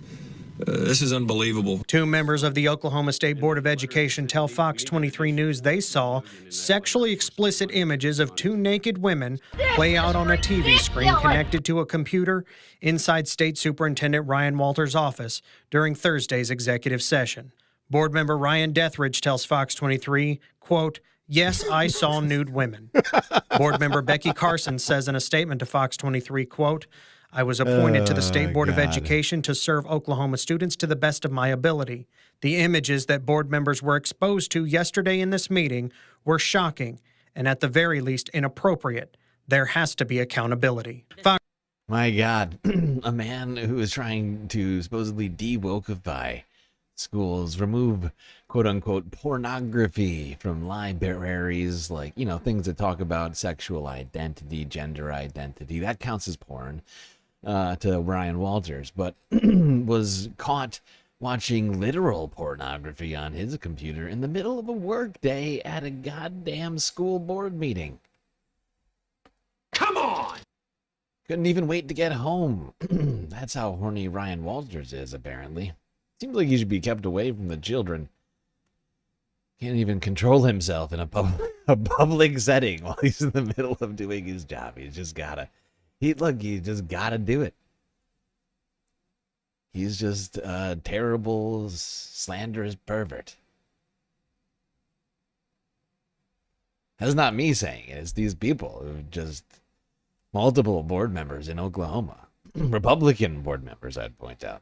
This is unbelievable. 2 members of the Oklahoma State Board of Education tell Fox 23 News they saw sexually explicit images of 2 naked women play out on a TV screen connected to a computer inside State Superintendent Ryan Walters' office during Thursday's executive session. Board member Ryan Deathridge tells Fox 23, quote, "Yes, I saw nude women." Board member Becky Carson says in a statement to Fox 23, quote, "I was appointed to the State Board of Education to serve Oklahoma students to the best of my ability. The images that board members were exposed to yesterday in this meeting were shocking and at the very least inappropriate. There has to be accountability." My God, a man who is trying to supposedly de-wokeify schools, remove quote-unquote pornography from libraries, like, you know, things that talk about sexual identity, gender identity, that counts as porn. to Ryan Walters, but was caught watching literal pornography on his computer in the middle of a work day at a goddamn school board meeting. Come on! Couldn't even wait to get home. That's how horny Ryan Walters is, apparently. Seems like he should be kept away from the children. Can't even control himself in a public setting while he's in the middle of doing his job. He's just gotta. He just gotta do it. He's just a terrible, slanderous pervert. That's not me saying it. It's these people who just multiple board members in Oklahoma, Republican board members, I'd point out,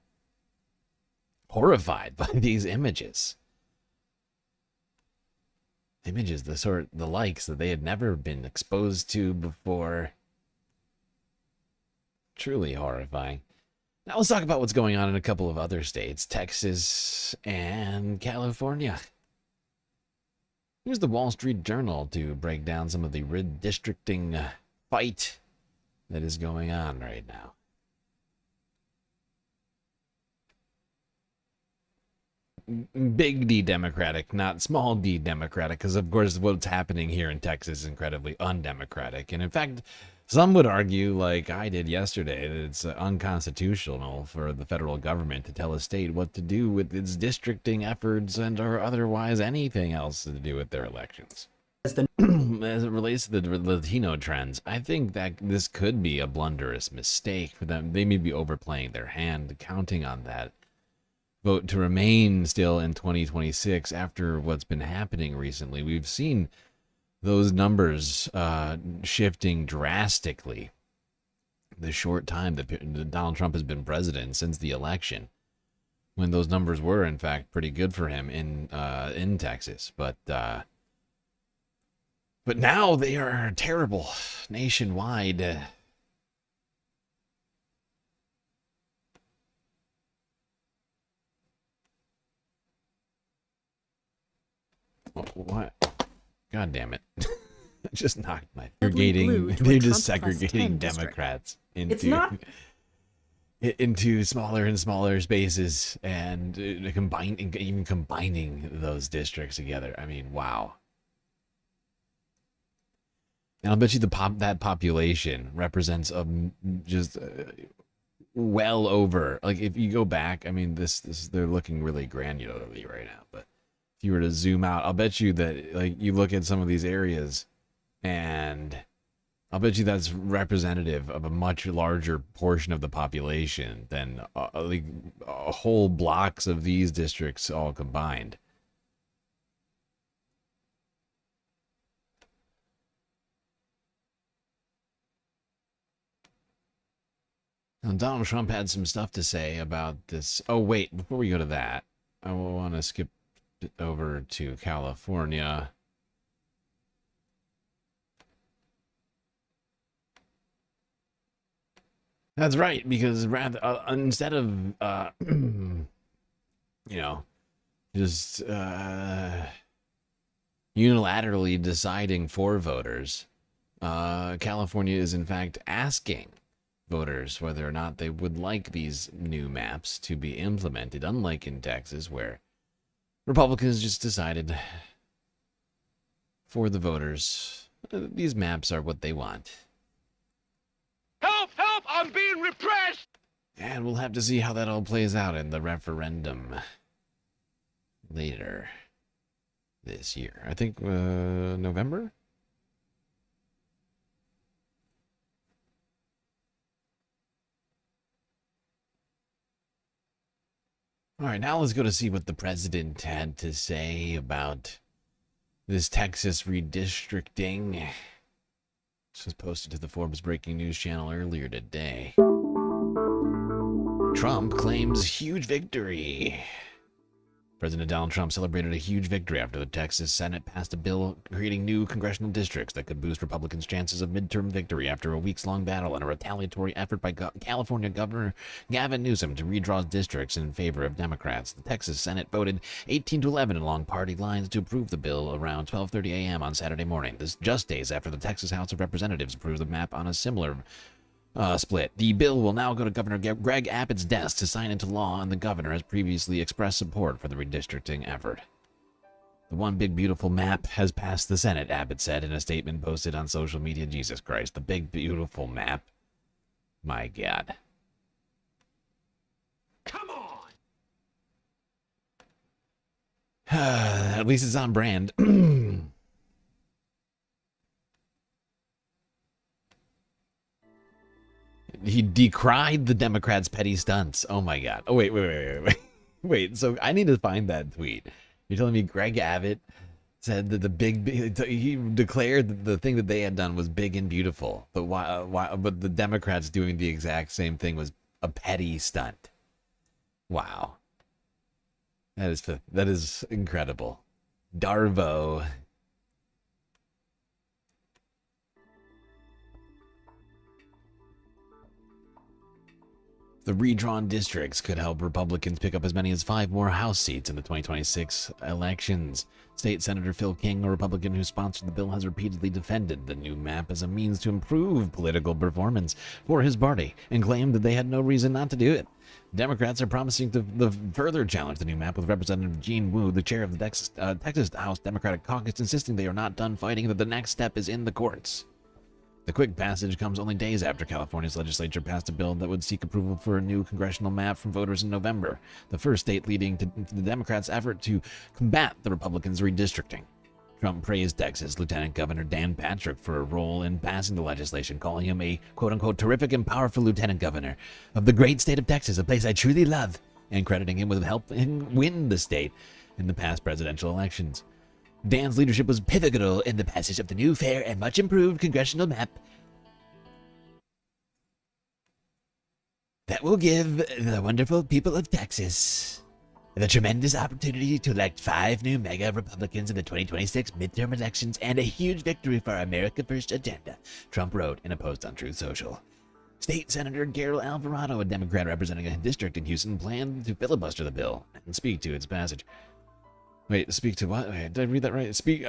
horrified by these images. Images, the likes that they had never been exposed to before. Truly horrifying. Now let's talk about what's going on in a couple of other states, Texas and California. Here's the Wall Street Journal to break down some of the redistricting fight that is going on right now. Big D Democratic, not small D Democratic, because of course what's happening here in Texas is incredibly undemocratic. And in fact, some would argue, like I did yesterday, that it's unconstitutional for the federal government to tell a state what to do with its districting efforts and or otherwise anything else to do with their elections. As it relates to the Latino trends, I think that this could be a blunderous mistake for them. They may be overplaying their hand, counting on that vote to remain still in 2026 after what's been happening recently. We've seen those numbers shifting drastically the short time that Donald Trump has been president since the election, when those numbers were in fact pretty good for him in Texas, but now they are terrible nationwide. What? God damn it. I just knocked my segregating. They're just segregating Democrats into smaller and smaller spaces and even combining those districts together. I mean, wow. And I'll bet you that population represents just well over, like if you go back, I mean, this they're looking really granularly right now, but if you were to zoom out, I'll bet you that, like, you look at some of these areas and I'll bet you that's representative of a much larger portion of the population than like whole blocks of these districts all combined. Now, Donald Trump had some stuff to say about this. Oh, wait, before we go to that, I want to skip over to California. That's right, because rather instead of just unilaterally deciding for voters, California is in fact asking voters whether or not they would like these new maps to be implemented, unlike in Texas, where Republicans just decided for the voters, these maps are what they want. Help! Help! I'm being repressed! And we'll have to see how that all plays out in the referendum later this year. I think November? All right, now let's go to see what the president had to say about this Texas redistricting. This was posted to the Forbes Breaking News channel earlier today. Trump claims huge victory. President Donald Trump celebrated a huge victory after the Texas Senate passed a bill creating new congressional districts that could boost Republicans' chances of midterm victory after a weeks-long battle and a retaliatory effort by California Governor Gavin Newsom to redraw districts in favor of Democrats. The Texas Senate voted 18-11 along party lines to approve the bill around 12:30 a.m. on Saturday morning. This just days after the Texas House of Representatives approved the map on a similar split. The bill will now go to Governor Greg Abbott's desk to sign into law, and the governor has previously expressed support for the redistricting effort. The one big beautiful map has passed the Senate, Abbott said in a statement posted on social media. Jesus Christ, the big beautiful map. My God. Come on! At least it's on brand. He decried the Democrats' petty stunts. Oh my God. Oh, wait. So I need to find that tweet. You're telling me Greg Abbott said that he declared that the thing that they had done was big and beautiful, but but the Democrats doing the exact same thing was a petty stunt. Wow. That is incredible. Darvo. The redrawn districts could help Republicans pick up as many as 5 more House seats in the 2026 elections. State Senator Phil King, a Republican who sponsored the bill, has repeatedly defended the new map as a means to improve political performance for his party and claimed that they had no reason not to do it. Democrats are promising to further challenge the new map, with Representative Gene Wu, the chair of the Texas House Democratic Caucus, insisting they are not done fighting, that the next step is in the courts. The quick passage comes only days after California's legislature passed a bill that would seek approval for a new congressional map from voters in November, the first state leading to the Democrats' effort to combat the Republicans' redistricting. Trump praised Texas Lieutenant Governor Dan Patrick for a role in passing the legislation, calling him a quote-unquote terrific and powerful lieutenant governor of the great state of Texas, a place I truly love, and crediting him with helping win the state in the past presidential elections. Dan's leadership was pivotal in the passage of the new, fair, and much improved congressional map that will give the wonderful people of Texas the tremendous opportunity to elect 5 new mega Republicans in the 2026 midterm elections and a huge victory for our America First agenda, Trump wrote in a post on Truth Social. State Senator Gerald Alvarado, a Democrat representing a district in Houston, planned to filibuster the bill and speak to its passage. Wait, speak to what? Wait, did I read that right? Speak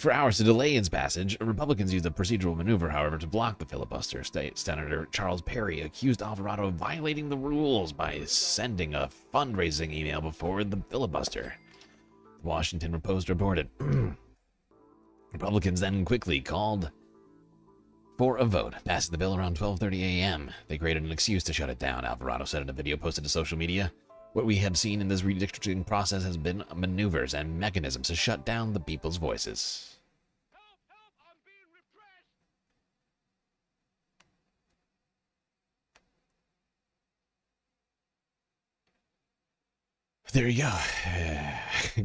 for hours to delay its passage. Republicans used a procedural maneuver, however, to block the filibuster. State Senator Charles Perry accused Alvarado of violating the rules by sending a fundraising email before the filibuster. The Washington Post reported. Republicans then quickly called for a vote, passing the bill around 12:30 a.m. They created an excuse to shut it down, Alvarado said in a video posted to social media. What we have seen in this redistricting process has been maneuvers and mechanisms to shut down the people's voices. I'm being repressed. There you go.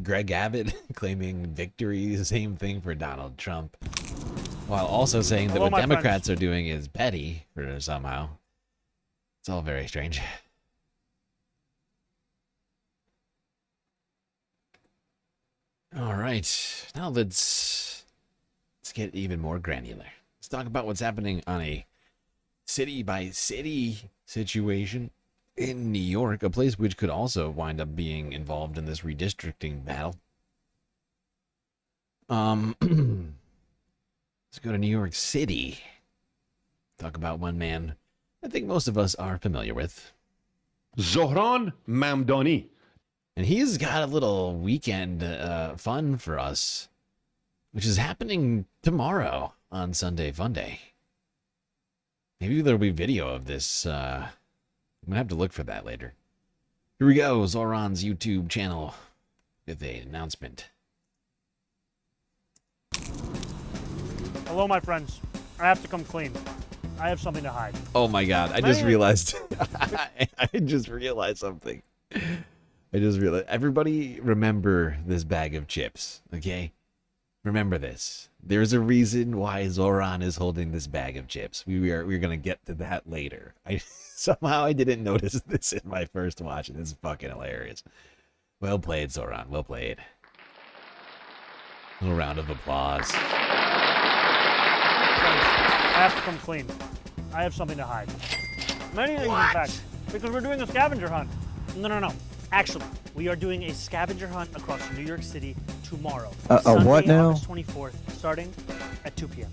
Greg Abbott claiming victory, same thing for Donald Trump, while also saying that what Democrats are doing is petty for somehow. It's all very strange. All right, now let's get even more granular. Let's talk about what's happening on a city-by-city situation in New York, a place which could also wind up being involved in this redistricting battle. Let's go to New York City. Talk about one man I think most of us are familiar with. Zohran Mamdani. And he's got a little weekend fun for us, which is happening tomorrow on Sunday Funday. Maybe there'll be video of this. I'm going to have to look for that later. Here we go, Zohran's YouTube channel with an announcement. Hello, my friends. I have to come clean. I have something to hide. Oh my God, I just realized. I just realized something. Everybody remember this bag of chips, okay? Remember this. There's a reason why Zohran is holding this bag of chips. We're going to get to that later. Somehow I didn't notice this in my first watch, and this is fucking hilarious. Well played, Zohran. Well played. A little round of applause. Friends, I have to come clean. I have something to hide. Many things, in fact, because we're doing a scavenger hunt. No. Actually, we are doing a scavenger hunt across New York City tomorrow. A what now? August 24th, starting at 2 p.m.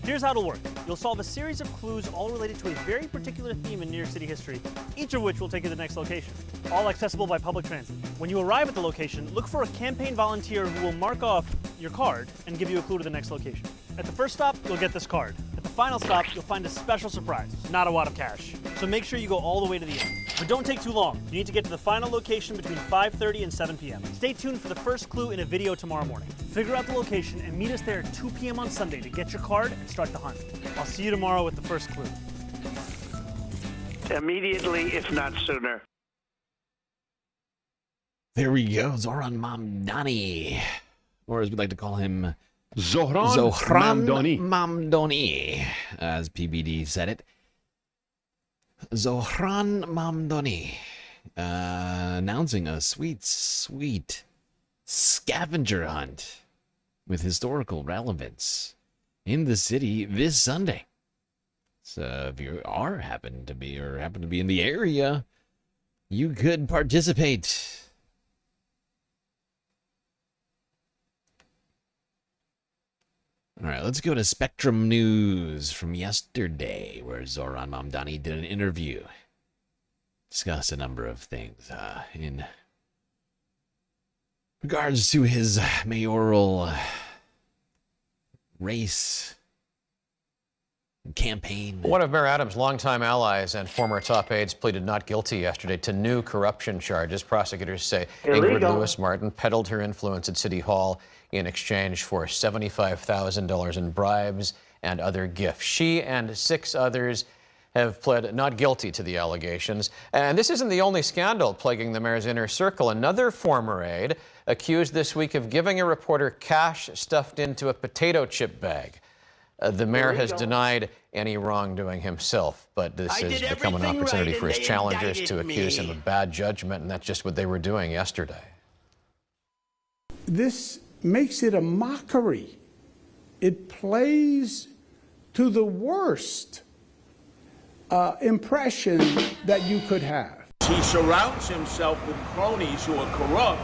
Here's how it'll work. You'll solve a series of clues all related to a very particular theme in New York City history, each of which will take you to the next location. All accessible by public transit. When you arrive at the location, look for a campaign volunteer who will mark off your card and give you a clue to the next location. At the first stop, you'll get this card. At the final stop, you'll find a special surprise, not a wad of cash. So make sure you go all the way to the end. But don't take too long. You need to get to the final location between 5:30 and 7 p.m. Stay tuned for the first clue in a video tomorrow morning. Figure out the location and meet us there at 2 p.m. on Sunday to get your card and start the hunt. I'll see you tomorrow with the first clue. Immediately, if not sooner. There we go, Zohran Mamdani, or as we like to call him, Zohran Mamdani. Mamdani, as PBD said it. Zohran Mamdani, announcing a sweet, sweet scavenger hunt with historical relevance in the city this Sunday. So if you happen to be in the area, you could participate. All right, let's go to Spectrum News from yesterday, where Zohran Mamdani did an interview. Discussed a number of things in regards to his mayoral race campaign. One of Mayor Adams' longtime allies and former top aides pleaded not guilty yesterday to new corruption charges. Prosecutors say Ingrid Lewis-Martin peddled her influence at City Hall in exchange for $75,000 in bribes and other gifts. She and 6 others have pled not guilty to the allegations. And this isn't the only scandal plaguing the mayor's inner circle. Another former aide accused this week of giving a reporter cash stuffed into a potato chip bag. The mayor has denied any wrongdoing himself, but this has become an opportunity for his challengers to accuse him of bad judgment, and that's just what they were doing yesterday. This makes it a mockery. It plays to the worst impression that you could have. He surrounds himself with cronies who are corrupt.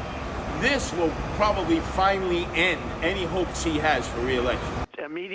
This will probably finally end any hopes he has for re-election.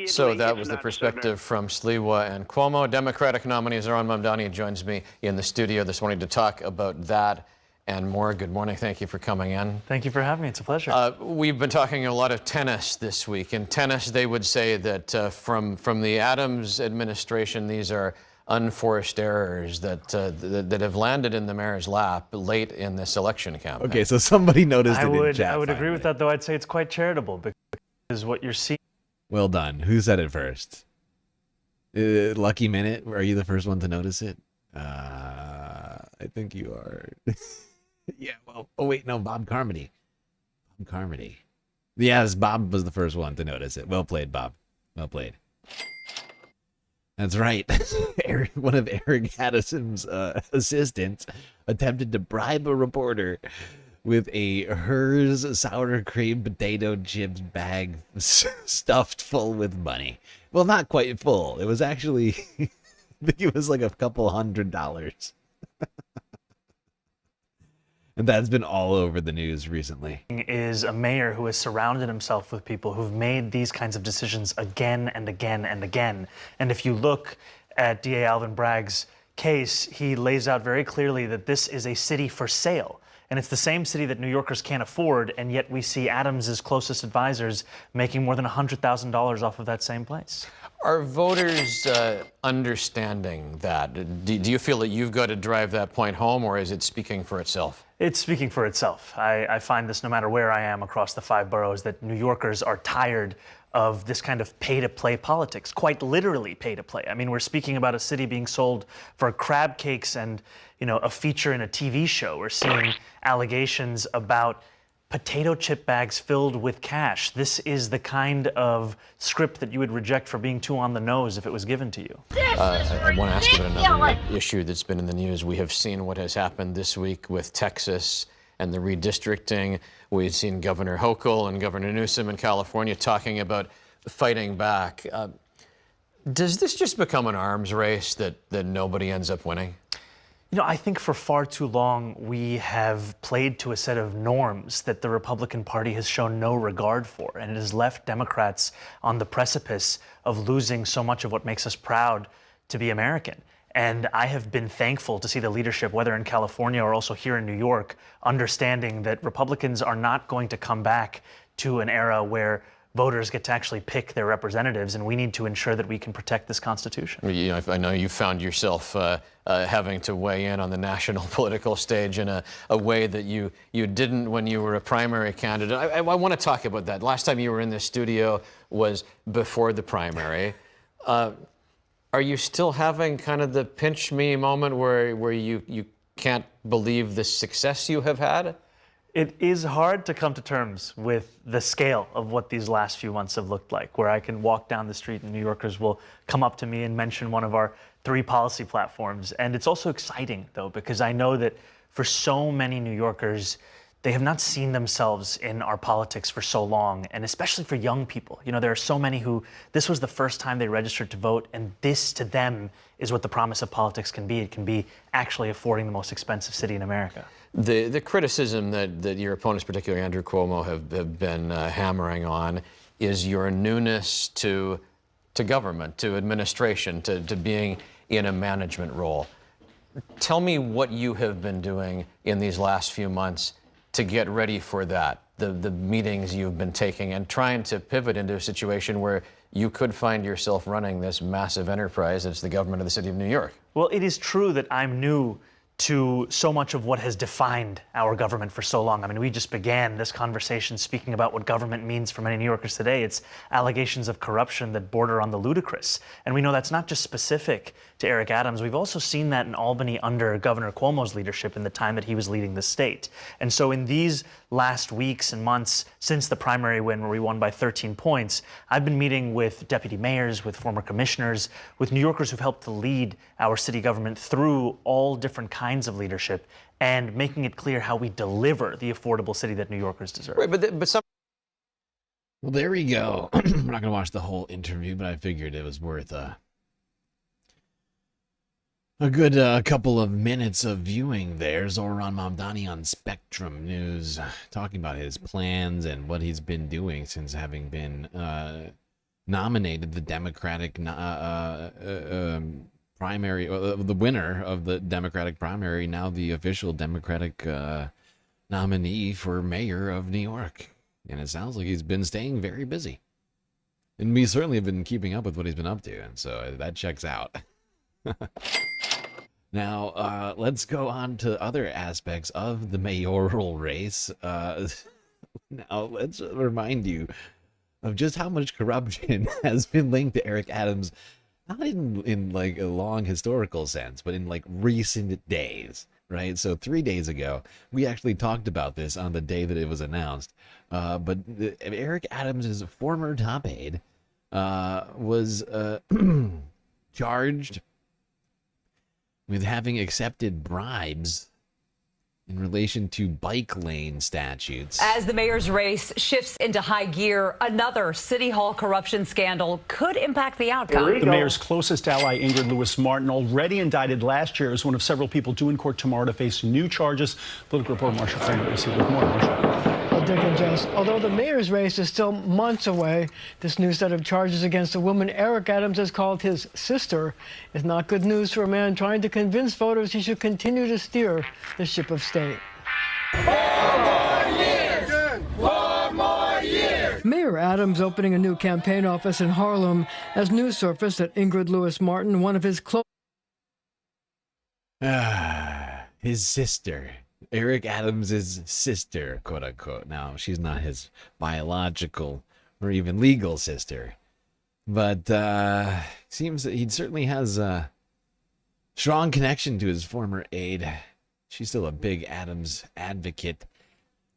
So that was the perspective from Sliwa and Cuomo. Democratic nominee Zohran Mamdani joins me in the studio this morning to talk about that and more. Good morning. Thank you for coming in. Thank you for having me. It's a pleasure. We've been talking a lot of tennis this week. In tennis, they would say that from the Adams administration, these are unforced errors that have landed in the mayor's lap late in this election campaign. Okay, so somebody noticed I it in chat. would agree with that, though. I'd say it's quite charitable because what you're seeing. Well done. Who said it first? Lucky Minute, are you the first one to notice it? I think you are. Yeah, well, oh wait, no, Bob Carmody. Bob Carmody. Yes, Bob was the first one to notice it. Well played, Bob. Well played. That's right. One of Eric Addison's assistants attempted to bribe a reporter with a Hers sour cream potato chips bag stuffed full with money. Well, not quite full. It was actually, I think it was like a couple $100. And that's been all over the news recently. Is a mayor who has surrounded himself with people who've made these kinds of decisions again and again and again. And if you look at DA Alvin Bragg's case, he lays out very clearly that this is a city for sale. And it's the same city that New Yorkers can't afford, and yet we see Adams's closest advisors making more than $100,000 off of that same place. Are voters understanding that? Do you feel that you've got to drive that point home, or is it speaking for itself? It's speaking for itself. I find this no matter where I am across the 5 boroughs, that New Yorkers are tired of this kind of pay-to-play politics, quite literally pay-to-play. I mean, we're speaking about a city being sold for crab cakes and, a feature in a TV show. We're seeing allegations about potato chip bags filled with cash. This is the kind of script that you would reject for being too on the nose if it was given to you. I want to ask you about another issue that's been in the news. We have seen what has happened this week with Texas and the redistricting. We've seen Governor Hochul and Governor Newsom in California talking about fighting back. Does this just become an arms race that nobody ends up winning? You know, I think for far too long we have played to a set of norms that the Republican Party has shown no regard for, and it has left Democrats on the precipice of losing so much of what makes us proud to be American. And I have been thankful to see the leadership, whether in California or also here in New York, understanding that Republicans are not going to come back to an era where voters get to actually pick their representatives, and we need to ensure that we can protect this Constitution. You know, I know you found yourself having to weigh in on the national political stage in a way that you didn't when you were a primary candidate. I want to talk about that. Last time you were in this studio was before the primary. Are you still having kind of the pinch me moment where you can't believe the success you have had? It is hard to come to terms with the scale of what these last few months have looked like, where I can walk down the street and New Yorkers will come up to me and mention one of our 3 policy platforms. And it's also exciting, though, because I know that for so many New Yorkers, they have not seen themselves in our politics for so long, and especially for young people. You know, there are so many who this was the first time they registered to vote, and this to them is what the promise of politics can be. It can be actually affording the most expensive city in America. The criticism that your opponents, particularly Andrew Cuomo, have been hammering on is your newness to government, to administration, to being in a management role. Tell me what you have been doing in these last few months to get ready for that, the meetings you've been taking and trying to pivot into a situation where you could find yourself running this massive enterprise that's the government of the city of New York. Well, it is true that I'm new to so much of what has defined our government for so long. I mean, we just began this conversation speaking about what government means for many New Yorkers today. It's allegations of corruption that border on the ludicrous. And we know that's not just specific to Eric Adams. We've also seen that in Albany under Governor Cuomo's leadership in the time that he was leading the state. And so in these last weeks and months since the primary win where we won by 13 points, I've been meeting with deputy mayors, with former commissioners, with New Yorkers who've helped to lead our city government through all different kinds of leadership and making it clear how we deliver the affordable city that New Yorkers deserve. Right, but some... Well, there we go. We're not going to watch the whole interview, but I figured it was worth a good couple of minutes of viewing there. Zohran Mamdani on Spectrum News talking about his plans and what he's been doing since having been nominated the Democratic primary, the winner of the Democratic primary, now the official Democratic nominee for mayor of New York. And it sounds like he's been staying very busy. And we certainly have been keeping up with what he's been up to, and so that checks out. Now, let's go on to other aspects of the mayoral race. Now, let's remind you of just how much corruption has been linked to Eric Adams, not in like a long historical sense, but in like recent days, right? So 3 days ago, we actually talked about this on the day that it was announced. But Eric Adams' former top aide was charged with having accepted bribes in relation to bike lane statutes. As the mayor's race shifts into high gear, another City Hall corruption scandal could impact the outcome. The mayor's closest ally, Ingrid Lewis-Martin, already indicted last year as one of several people due in court tomorrow to face new charges. Political reporter Marcia Kramer is here with more. Well, Dick and Jess, although the mayor's race is still months away, this new set of charges against a woman Eric Adams has called his sister is not good news for a man trying to convince voters he should continue to steer the ship of state. 4 more years! 4 more years! Mayor Adams opening a new campaign office in Harlem as news surfaced that Ingrid Lewis-Martin, one of his close... His sister. Eric Adams' sister, quote unquote. Now, she's not his biological or even legal sister. But seems that he certainly has a strong connection to his former aide. She's still a big Adams advocate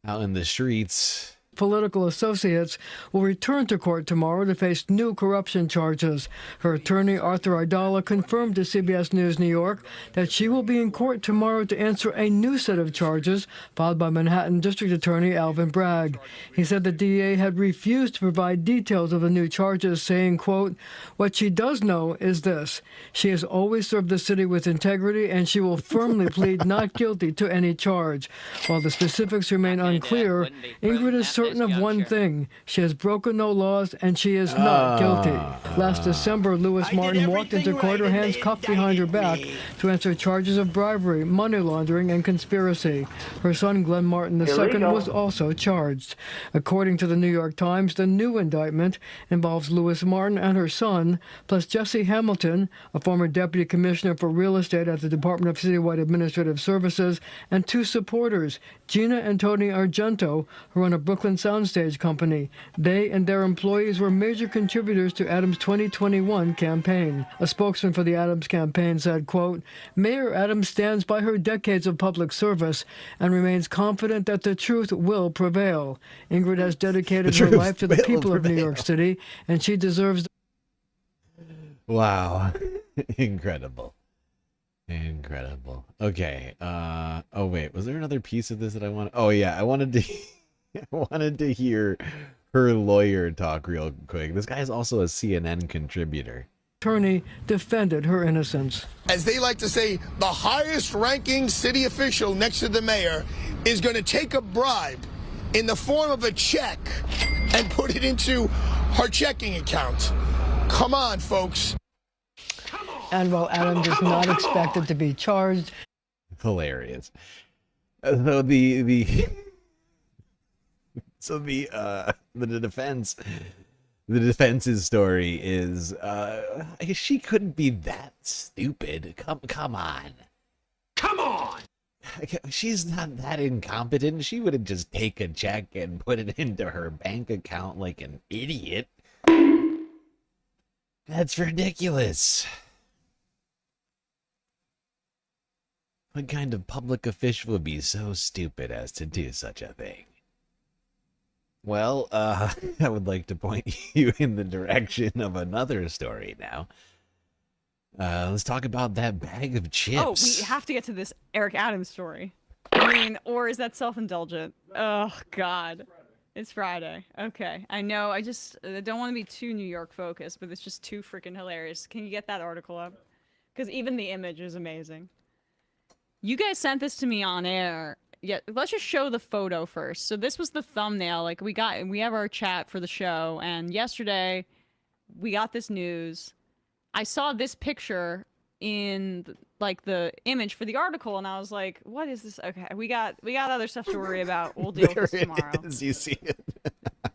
out in the streets. political associates, will return to court tomorrow to face new corruption charges. Her attorney, Arthur Aidala, confirmed to CBS News New York that she will be in court tomorrow to answer a new set of charges filed by Manhattan District Attorney Alvin Bragg. He said the DA had refused to provide details of the new charges, saying, quote, "What she does know is this. She has always served the city with integrity, and she will firmly plead not guilty to any charge. While the specifics remain unclear, Ingrid is certain of one thing. She has broken no laws, and she is not guilty." Last December, Lewis Martin walked into court, her hands cuffed behind her back, to answer charges of bribery, money laundering, and conspiracy. Her son, Glenn Martin II, was also charged. According to the New York Times, the new indictment involves Lewis Martin and her son, plus Jesse Hamilton, a former deputy commissioner for real estate at the Department of Citywide Administrative Services, and two supporters, Gina and Tony Argento, who run a Brooklyn soundstage company. They and their employees were major contributors to Adams' 2021 campaign. A spokesman for the Adams campaign said, quote, "Mayor Adams stands by her decades of public service and remains confident that the truth will prevail. Ingrid has dedicated her life to the people of New York City, and she deserves..." Wow. Incredible. Incredible. Okay. Oh wait, was there another piece of this that I wanted? Oh yeah, I wanted to hear her lawyer talk real quick. This guy is also a CNN contributor. Attorney defended her innocence. As they like to say, the highest ranking city official next to the mayor is going to take a bribe in the form of a check and put it into her checking account. Come on, folks. And while Adams is not expected to be charged. Hilarious. So the defense's story is she couldn't be that stupid. Come on. She's not that incompetent. She wouldn't just take a check and put it into her bank account like an idiot. That's ridiculous. What kind of public official would be so stupid as to do such a thing? Well, I would like to point you in the direction of another story now. Let's talk about that bag of chips. Oh, we have to get to this Eric Adams story. I mean, or is that self-indulgent? Oh, God. It's Friday. Okay. I know. I don't want to be too New York focused, but it's just too freaking hilarious. Can you get that article up? Because even the image is amazing. You guys sent this to me on air. Yeah, let's just show the photo first. So this was the thumbnail. Like we have our chat for the show, and yesterday we got this news. I saw this picture in like the image for the article, and I was like, "What is this?" Okay, we got other stuff to worry about. We'll deal with this tomorrow. You see it.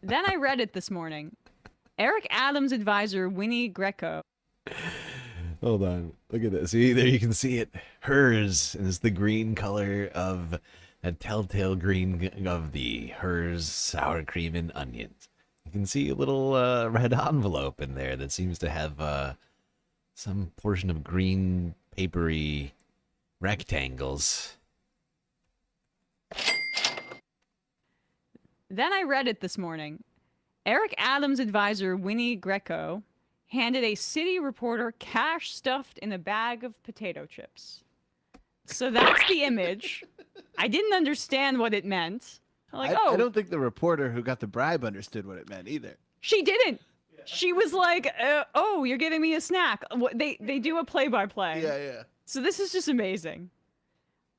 Then I read it this morning. Eric Adams' advisor Winnie Greco. Hold on. Look at this. See, there you can see it. Hers is the green color of a telltale green of the Hers sour cream and onions. You can see a little red envelope in there that seems to have some portion of green papery rectangles. Then I read it this morning. Eric Adams' advisor Winnie Greco handed a city reporter cash stuffed in a bag of potato chips. So that's the image. I didn't understand what it meant. I don't think the reporter who got the bribe understood what it meant either. She didn't. She was like, oh, you're giving me a snack. They do a play-by-play. Yeah. So this is just amazing.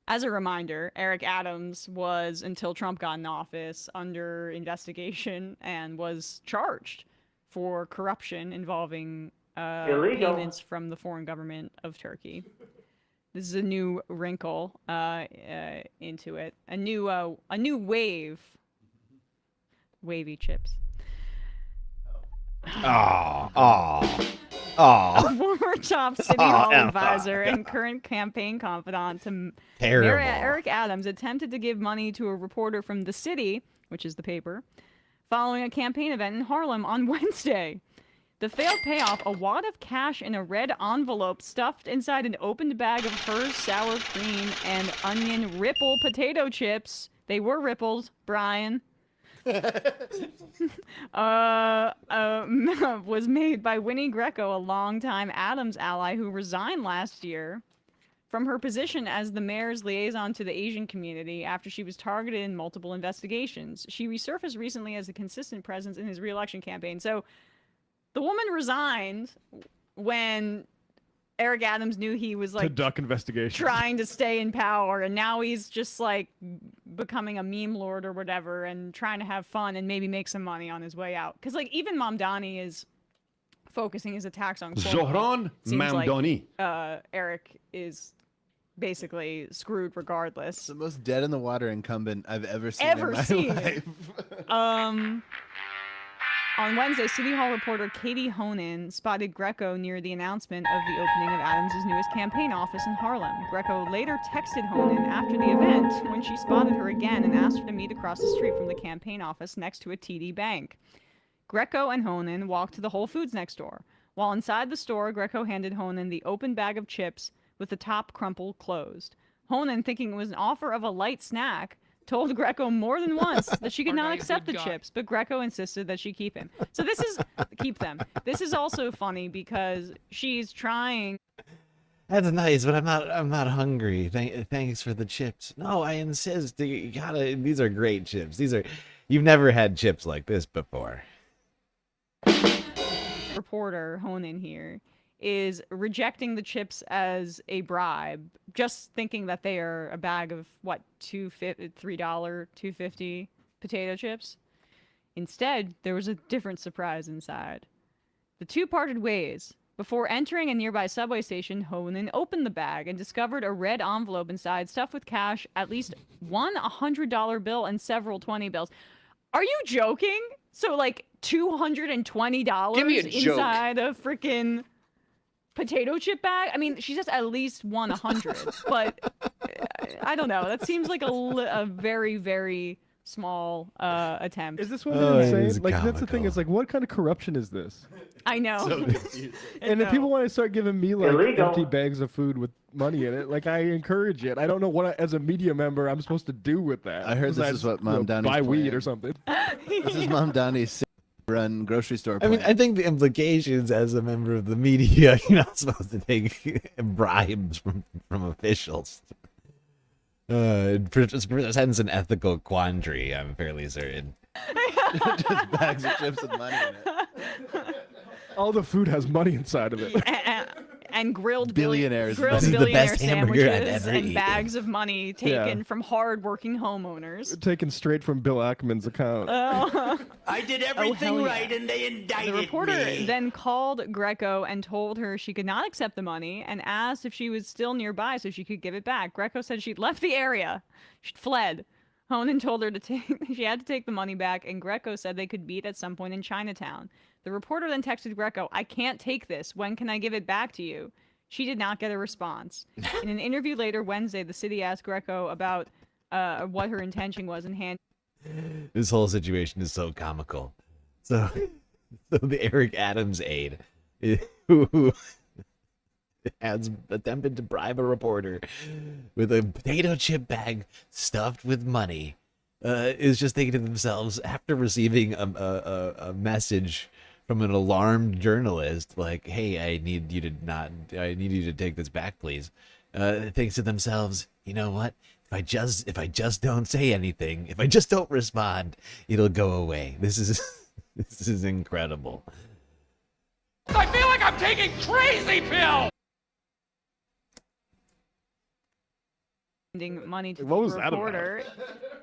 As a reminder, Eric Adams was, until Trump got in office, under investigation and was charged for corruption involving payments from the foreign government of Turkey. This is a new wrinkle into it. A new wave. Wavy chips. Oh. A former top City Hall advisor and current campaign confidant to Mayor Eric Adams attempted to give money to a reporter from The City, which is the paper, following a campaign event in Harlem on Wednesday. The failed payoff, a wad of cash in a red envelope stuffed inside an opened bag of Hers sour cream and onion ripple potato chips. They were rippled, Brian. was made by Winnie Greco, a longtime Adams ally who resigned last year from her position as the mayor's liaison to the Asian community after she was targeted in multiple investigations. She resurfaced recently as a consistent presence in his re-election campaign. So the woman resigned when Eric Adams knew he was To like duck investigation. trying to stay in power, and now he's just like becoming a meme lord or whatever and trying to have fun and maybe make some money on his way out. Because like even Mamdani is focusing his attacks on Cuomo. Zohran Seems Mamdani. Like, Eric is basically screwed regardless. The most dead in the water incumbent I've ever seen Ever in my seen. life. On Wednesday, City Hall reporter Katie Honan spotted Greco near the announcement of the opening of Adams' newest campaign office in Harlem. Greco later texted Honan after the event when she spotted her again and asked her to meet across the street from the campaign office next to a TD Bank. Greco and Honan walked to the Whole Foods next door. While inside the store, Greco handed Honan the open bag of chips with the top crumple closed. Honan, thinking it was an offer of a light snack, told Greco more than once that she could not accept the chips, but Greco insisted that she keep them. So this is also funny because she's trying. That's nice, but I'm not hungry. Thanks for the chips. No, I insist. You gotta. These are great chips. You've never had chips like this before. Reporter Honan here is rejecting the chips as a bribe, just thinking that they are a bag of what, $2.50 potato chips. Instead, there was a different surprise inside. The two parted ways. Before entering a nearby subway station, Honan opened the bag and discovered a red envelope inside stuffed with cash, at least one $100 bill and several 20 bills. Are you joking? So like $220 inside a freaking potato chip bag? I mean, she says at least 100, but I don't know. That seems like a very, very small attempt. Is this what they're insane? Like, that's the thing. It's like, what kind of corruption is this? I know. And if people want to start giving me like Illegal. empty bags of food with money in it, like I encourage it. I don't know what, as a media member, I'm supposed to do with that. I heard this is what Mom Donnie's buy weed plan. or something. This is Mom Donnie's run grocery store plan. I mean, I think the implications as a member of the media, you're not supposed to take bribes from officials. It presents an ethical quandary, I'm fairly certain. Just bags of chips with money in it. All the food has money inside of it. And grilled Billionaires. grilled This is the billionaire best hamburger I've sandwiches ever and eaten. bags of money taken from hard-working homeowners. Taken straight from Bill Ackman's account. I did everything hell yeah. right and they indicted The reporter me. then called Greco and told her she could not accept the money and asked if she was still nearby so she could give it back. Greco said she'd left the area. She'd fled. Honan told her she had to take the money back, and Greco said they could meet at some point in Chinatown. The reporter then texted Greco, "I can't take this. When can I give it back to you?" She did not get a response. In an interview later Wednesday, the city asked Greco about what her intention was in hand. This whole situation is so comical. So the Eric Adams aide, who has attempted to bribe a reporter with a potato chip bag stuffed with money, is just thinking to themselves after receiving a message from an alarmed journalist, like, "Hey, I need you to take this back, please." Thinks to themselves, you know what? If I just don't say anything, if I just don't respond, it'll go away. This is incredible. I feel like I'm taking crazy pills. Money to What was the that about? reporter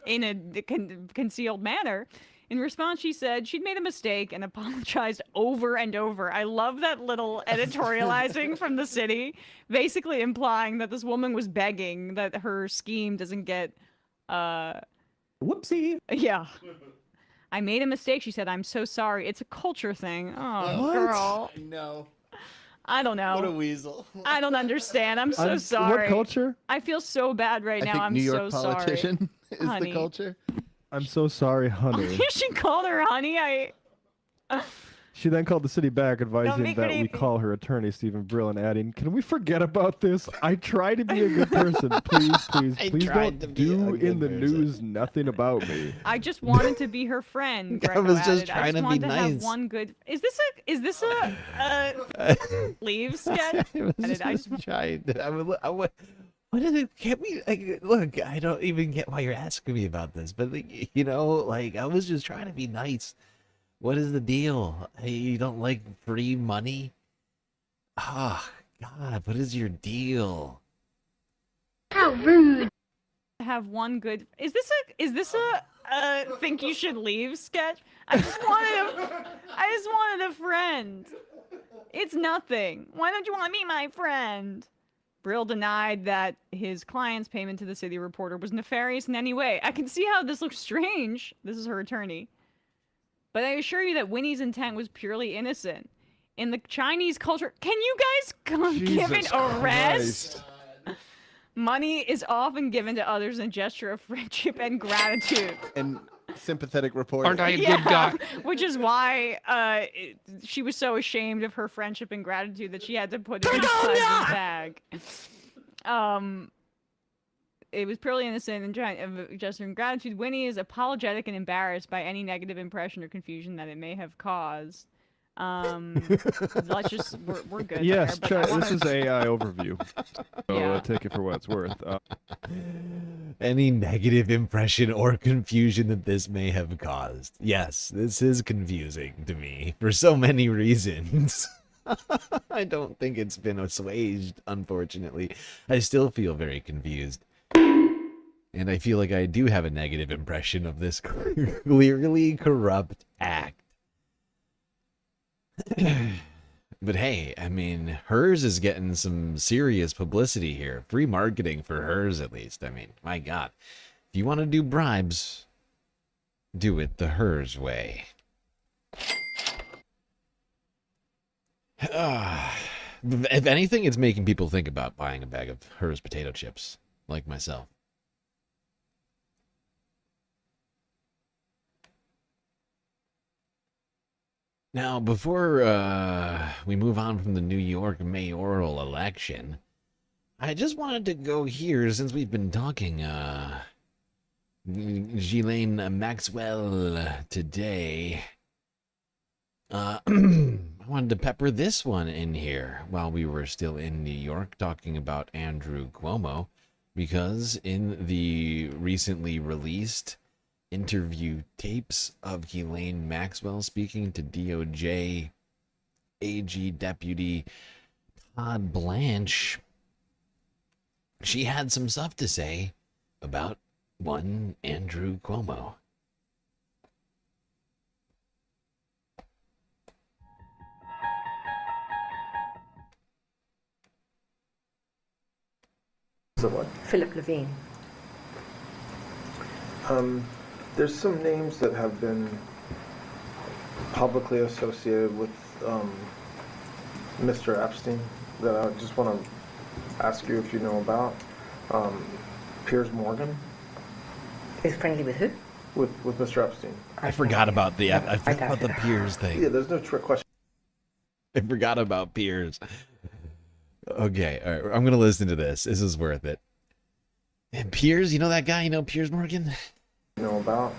in a concealed manner. In response, she said she'd made a mistake and apologized over and over. I love that little editorializing from the city, basically implying that this woman was begging that her scheme doesn't get Whoopsie. Yeah. I made a mistake, she said. I'm so sorry. It's a culture thing. Oh, What? girl. No. I don't know. What a weasel. I don't understand. I'm so sorry. What culture? I feel so bad right I now. think I'm New York so politician sorry. is Honey. the culture. I'm so sorry, honey. She called her honey. She then called the city back, advising be that we creepy. call her attorney, Stephen Brill, and adding, "Can we forget about this? I try to be a good person. Please, please, I please tried to don't be a do good in the person." news nothing about me." I just wanted to be her friend. I Greco was just added. trying I to just be wanted to have nice. one good. Is this a leave sketch? I just tried. What did it get me? Like, look, I don't even get why you're asking me about this, but like, you know, like I was just trying to be nice. What is the deal? Hey, you don't like free money? Oh, God, what is your deal? How rude. Have one good. Is this a think you should leave sketch? I just wanted a friend. It's nothing. Why don't you want to be my friend? Brill denied that his client's payment to the city reporter was nefarious in any way. I can see how this looks strange. This is her attorney. But I assure you that Winnie's intent was purely innocent. In the Chinese culture, can you guys give an arrest? Money is often given to others in a gesture of friendship and gratitude. And sympathetic reporter. Aren't I a good guy? Which is why she was so ashamed of her friendship and gratitude that she had to put it in a plastic bag. It was purely innocent and gesture of gratitude. Winnie is apologetic and embarrassed by any negative impression or confusion that it may have caused. Let's just we're good. Yes, there, but this is AI overview. So Yeah. take it for what it's worth. Any negative impression or confusion that this may have caused. Yes, this is confusing to me for so many reasons. I don't think it's been assuaged, unfortunately. I still feel very confused. And I feel like I do have a negative impression of this clearly corrupt act. But hey, I mean, hers is getting some serious publicity here. Free marketing for hers, at least. I mean, my God. If you want to do bribes, do it the hers way. If anything, it's making people think about buying a bag of hers potato chips, like myself. Now, before we move on from the New York mayoral election, I just wanted to go here, since we've been talking Ghislaine Maxwell today. I wanted to pepper this one in here while we were still in New York talking about Andrew Cuomo, because in the recently released interview tapes of Ghislaine Maxwell speaking to DOJ AG Deputy Todd Blanche, she had some stuff to say about one Andrew Cuomo. So what? Philip Levine. There's some names that have been publicly associated with Mr. Epstein that I just want to ask you if you know about. Piers Morgan. Is friendly with who? With Mr. Epstein. I forgot about the Piers thing. Yeah, there's no trick question. I forgot about Piers. Okay, all right, I'm gonna listen to this. This is worth it. And Piers, you know that guy? You know Piers Morgan? You know about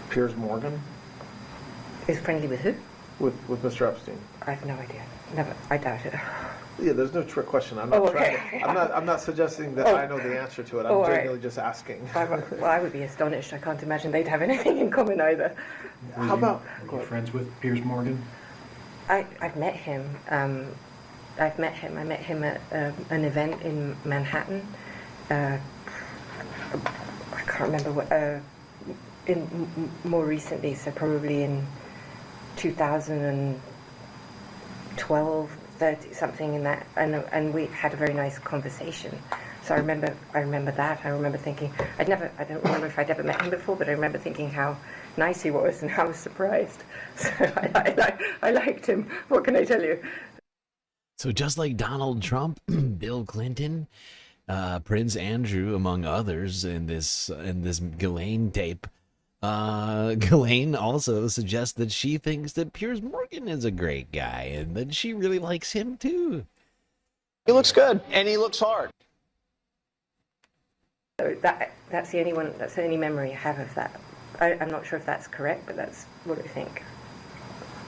Piers Morgan. Is friendly with who? With Mr. Epstein. I have no idea. Never. I doubt it. Yeah, there's no trick question. I'm not I'm not suggesting that I know the answer to it. I'm genuinely just asking. Well, I would be astonished. I can't imagine they'd have anything in common either. How about Are you friends with Piers Morgan? I've met him. I met him at an event in Manhattan. I can't remember what. More recently, so probably in 2012, 30 something in that, and we had a very nice conversation. So I remember that. I remember thinking I don't remember if I'd ever met him before, but I remember thinking how nice he was and how I was surprised. So I liked him. What can I tell you? So just like Donald Trump, Bill Clinton, Prince Andrew, among others, in this Ghislaine tape, Ghislaine also suggests that she thinks that Piers Morgan is a great guy and that she really likes him too. He looks good, and he looks hard. So that's the only one. That's the only memory I have of that. I'm not sure if that's correct, but that's what I think.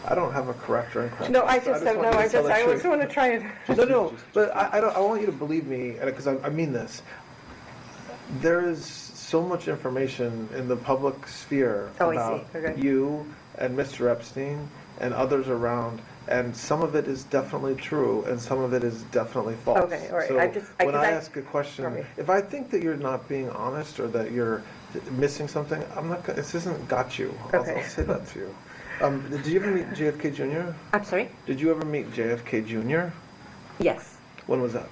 I don't have a correct or incorrect. No, I just don't know. I just want to try and. No, but I want you to believe me, because I mean this. There is so much information in the public sphere about you and Mr. Epstein and others around, and some of it is definitely true, and some of it is definitely false. Okay, all right. So when I ask a question, if I think that you're not being honest or that you're missing something, I'm not. This isn't got you. I'll say that to you. Did you ever meet JFK Jr.? I'm sorry? Did you ever meet JFK Jr.? Yes. When was that?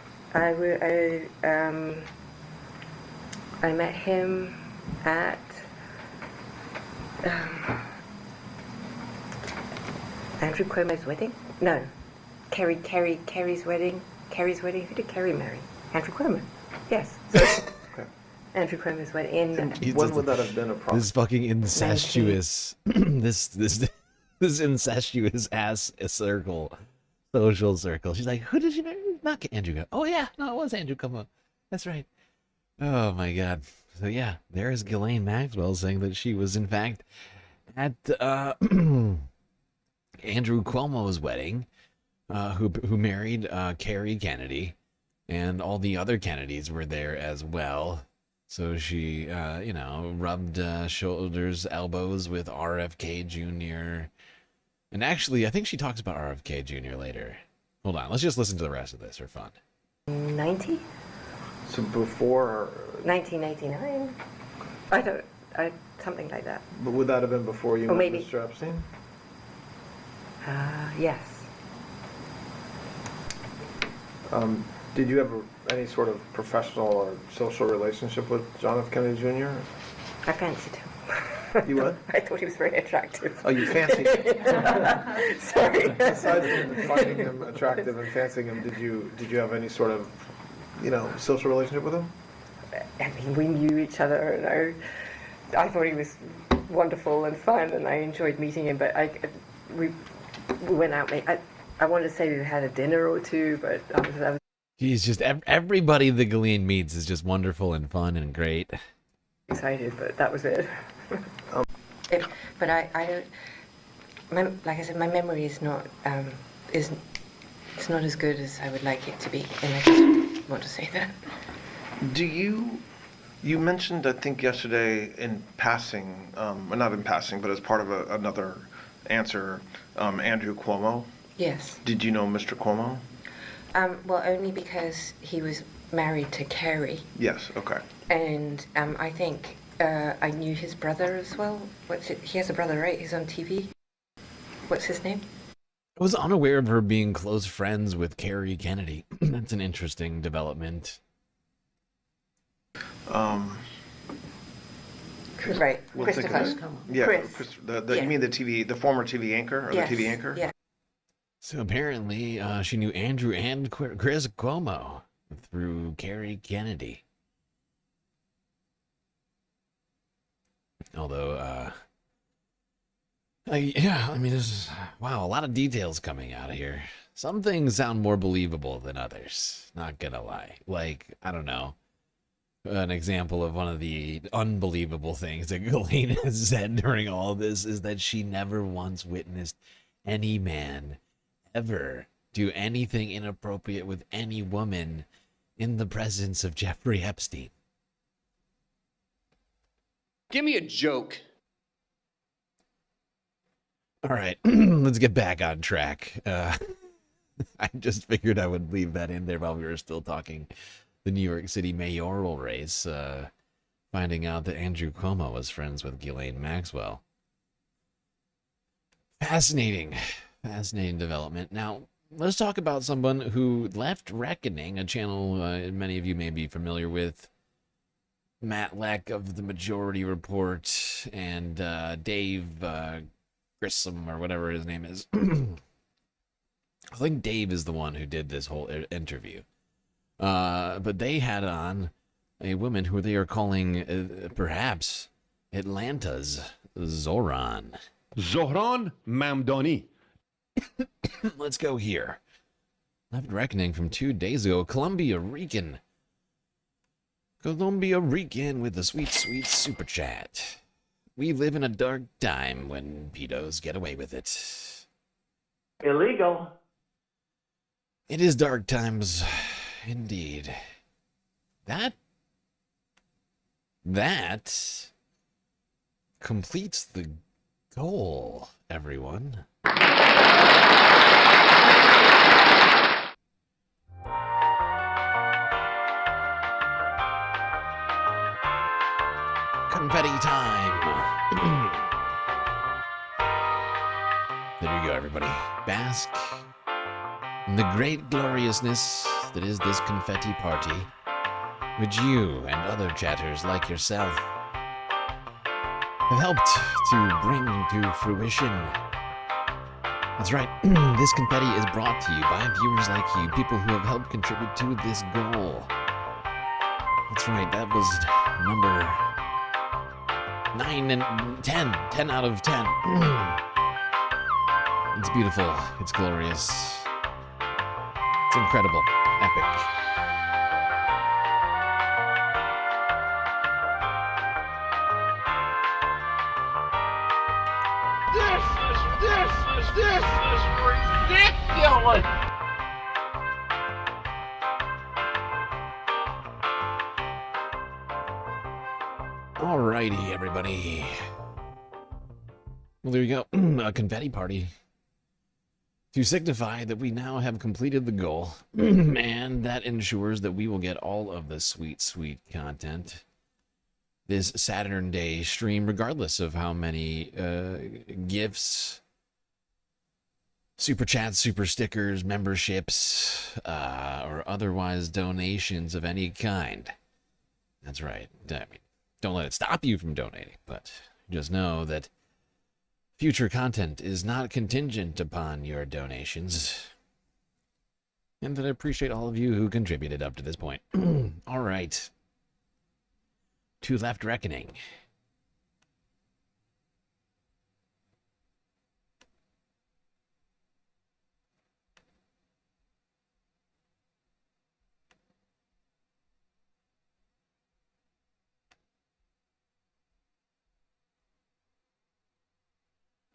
I met him at Andrew Cuomo's wedding? No. Kerry's wedding. Kerry's wedding. Who did Kerry marry? Andrew Cuomo. Yes. Andrew Cuomo's wedding. When would that have been approximately? This fucking incestuous, this incestuous ass circle, social circle. She's like, who did you marry? Not Andrew Cuomo. Oh yeah, no, it was Andrew Cuomo. That's right. Oh my God. So yeah, there's Ghislaine Maxwell saying that she was in fact at Andrew Cuomo's wedding, who married Kerry Kennedy, and all the other Kennedys were there as well. So she, rubbed shoulders, elbows with RFK Jr. And actually, I think she talks about RFK Jr. later. Hold on, let's just listen to the rest of this for fun. 90? So before 1999? Something like that. But would that have been before you met maybe. Mr. Epstein? Yes. Did you have any sort of professional or social relationship with John F. Kennedy Jr.? I fancied him. You what? I thought he was very attractive. Oh, you fancied him? Sorry. Aside from finding him attractive and fancying him, did you have any sort of, social relationship with him? I mean, we knew each other, and I thought he was wonderful and fun, and I enjoyed meeting him. But we went out. I wanted to say we had a dinner or two, but I was He's just everybody that Ghislaine meets is just wonderful and fun and great. excited, but that was it. But I don't. Like I said, my memory is not it's not as good as I would like it to be, and I just want to say that. Do you mentioned, I think yesterday in passing, or not in passing, but as part of another answer, Andrew Cuomo? Yes. Did you know Mr. Cuomo? Well, only because he was married to Kerry. Yes, okay. And I think I knew his brother as well. He has a brother, right? He's on TV. What's his name? I was unaware of her being close friends with Kerry Kennedy. That's an interesting development. Right, Christopher. Yeah, Chris. Yeah. You mean the former TV anchor, or yes. the TV anchor? Yeah. So apparently, she knew Andrew and Chris Cuomo through Kerry Kennedy. Although, yeah, I mean, this is, wow, a lot of details coming out of here. Some things sound more believable than others, not gonna lie. Like, I don't know, an example of one of the unbelievable things that Ghislaine has said during all this is that she never once witnessed any man ever do anything inappropriate with any woman in the presence of Jeffrey Epstein. Give me a joke. All right, let's get back on track. I just figured I would leave that in there while we were still talking the New York City mayoral race, finding out that Andrew Cuomo was friends with Ghislaine Maxwell. Fascinating development. Now, let's talk about someone who left Reckoning, a channel many of you may be familiar with. Matt Leck of The Majority Report and Dave Grissom, or whatever his name is. I think Dave is the one who did this whole interview. But they had on a woman who they are calling perhaps Atlanta's Zohran. Zohran Mamdani. Let's go here. Left Reckoning from 2 days ago. Columbia Rican. Columbia Rican with the sweet, sweet super chat. We live in a dark time when pedos get away with it. Illegal. It is dark times, indeed. That completes the goal, everyone. Confetti time. There you go, everybody. Bask in the great gloriousness that is this confetti party, which you and other chatters like yourself have helped to bring to fruition. That's right, this confetti is brought to you by viewers like you, people who have helped contribute to this goal. That's right, that was number 9 and 10. 10 out of 10. It's beautiful. It's glorious. It's incredible. Epic. This is ridiculous! Alrighty, everybody. Well, there you go. A confetti party. To signify that we now have completed the goal. And that ensures that we will get all of the sweet, sweet content this Saturn Day stream, regardless of how many gifts, super chats, super stickers, memberships, or otherwise donations of any kind. That's right. I mean, don't let it stop you from donating, but just know that future content is not contingent upon your donations. And that I appreciate all of you who contributed up to this point. All right. To Left Reckoning.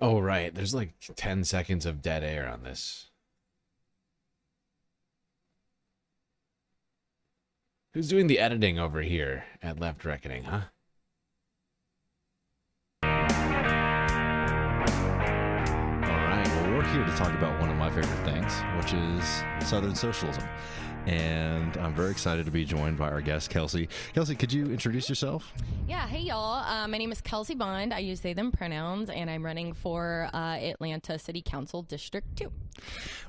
Oh, right. There's like 10 seconds of dead air on this. Who's doing the editing over here at Left Reckoning, huh? All right. Well, we're here to talk about one of my favorite things, which is Southern socialism. And I'm very excited to be joined by our guest, Kelsey. Kelsey, could you introduce yourself? Yeah, hey y'all. My name is Kelsey Bond. I use they, them pronouns, and I'm running for Atlanta City Council District 2.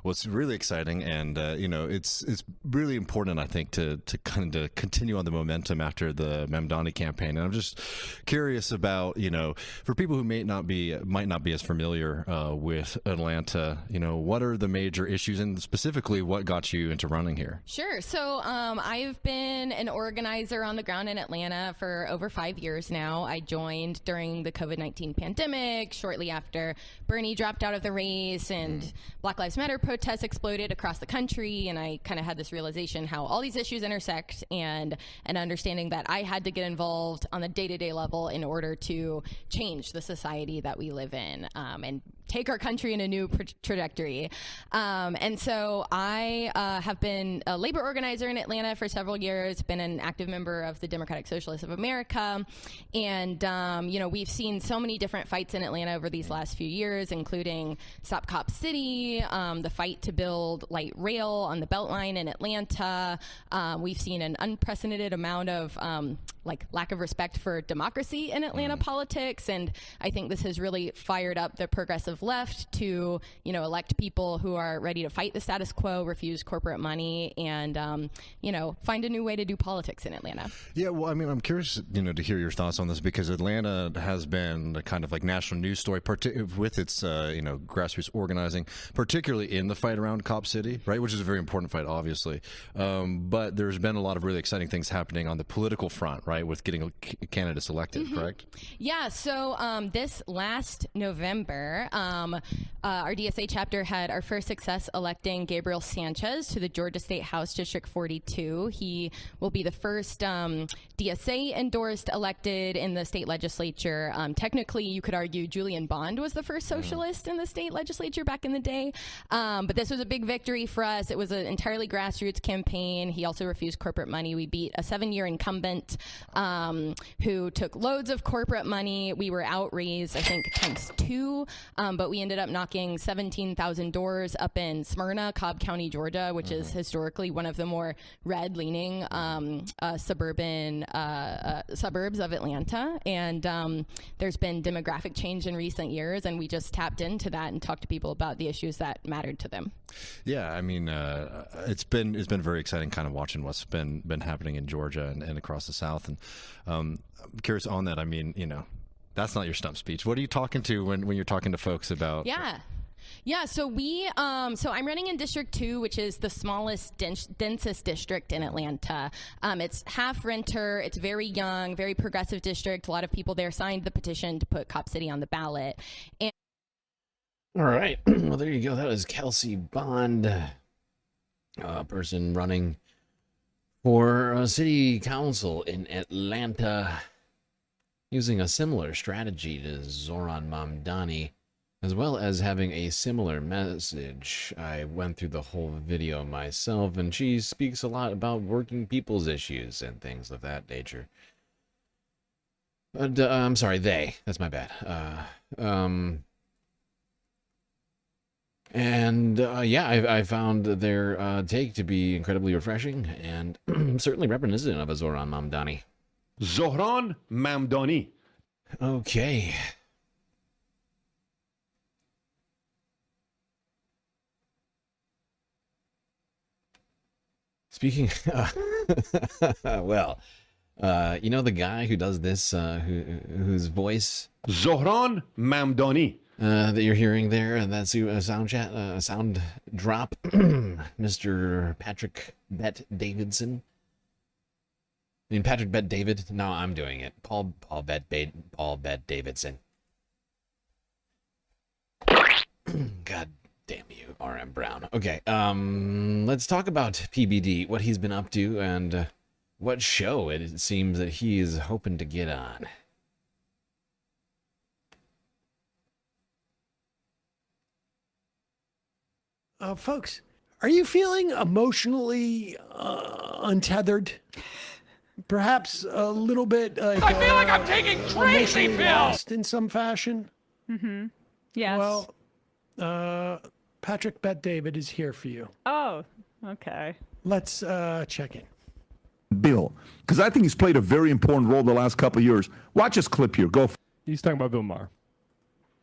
Well, it's really exciting, and you know, it's really important, I think, to kind of continue on the momentum after the Mamdani campaign. And I'm just curious about, you know, for people who might not be as familiar with Atlanta, you know, what are the major issues, and specifically, what got you into running here? Sure. So I've been an organizer on the ground in Atlanta for over 5 years now. I joined during the COVID-19 pandemic, shortly after Bernie dropped out of the race and Black Lives Matter protests exploded across the country. And I kind of had this realization how all these issues intersect, and an understanding that I had to get involved on the day-to-day level in order to change the society that we live in and take our country in a new trajectory. And so I have been a labor organizer in Atlanta for several years, been an active member of the Democratic Socialists of America. And, you know, we've seen so many different fights in Atlanta over these last few years, including Stop Cop City, the fight to build light rail on the Beltline in Atlanta. We've seen an unprecedented amount of lack of respect for democracy in Atlanta politics. And I think this has really fired up the progressive left to, you know, elect people who are ready to fight the status quo, refuse corporate money, and, you know, find a new way to do politics in Atlanta. Yeah, well, I mean, I'm curious, you know, to hear your thoughts on this, because Atlanta has been a kind of like national news story with its, you know, grassroots organizing, particularly in the fight around Cop City, right, which is a very important fight, obviously. But there's been a lot of really exciting things happening on the political front, right? right, with getting candidates elected, correct? Yeah, so this last November, our DSA chapter had our first success electing Gabriel Sanchez to the Georgia State House District 42. He will be the first DSA endorsed elected in the state legislature. Technically, you could argue Julian Bond was the first socialist in the state legislature back in the day. But this was a big victory for us. It was an entirely grassroots campaign. He also refused corporate money. We beat a 7-year incumbent who took loads of corporate money. We were outraised, I think, ×2, but we ended up knocking 17,000 doors up in Smyrna, Cobb County, Georgia, which is historically one of the more red-leaning suburbs of Atlanta. And there's been demographic change in recent years, and we just tapped into that and talked to people about the issues that mattered to them. Yeah, I mean, it's been very exciting kind of watching what's been happening in Georgia and across the South. And I'm curious on that. I mean, you know, that's not your stump speech. What are you talking to when you're talking to folks about? Yeah, so so I'm running in District 2, which is the smallest, densest district in Atlanta. It's half renter, it's very young, very progressive district. A lot of people there signed the petition to put Cop City on the ballot. And all right, well, there you go. That was Kelsey Bond, a person running for city council in Atlanta, using a similar strategy to Zohran Mamdani, as well as having a similar message. I went through the whole video myself, and she speaks a lot about working people's issues and things of that nature. But, I'm sorry, they. That's my bad. Yeah, I found their take to be incredibly refreshing and certainly reminiscent of a Zohran Mamdani. Zohran Mamdani. Okay. Speaking, well, you know the guy who does this, whose voice? Zohran Mamdani. That you're hearing there, and that's a sound drop, Mr. Patrick Bet Davidson. I mean, Patrick Bet David. No, I'm doing it. Paul Bet Davidson. God damn you, R.M. Brown. Okay, let's talk about PBD, what he's been up to, and what show it seems that he is hoping to get on. Folks, are you feeling emotionally untethered? Perhaps a little bit like I feel like I'm taking crazy pills lost in some fashion. Mm-hmm. Yes. Well, Patrick Bet David is here for you. Oh, okay. Let's check in. Bill, because I think he's played a very important role the last couple of years. Watch this clip here. Go. He's talking about Bill Maher.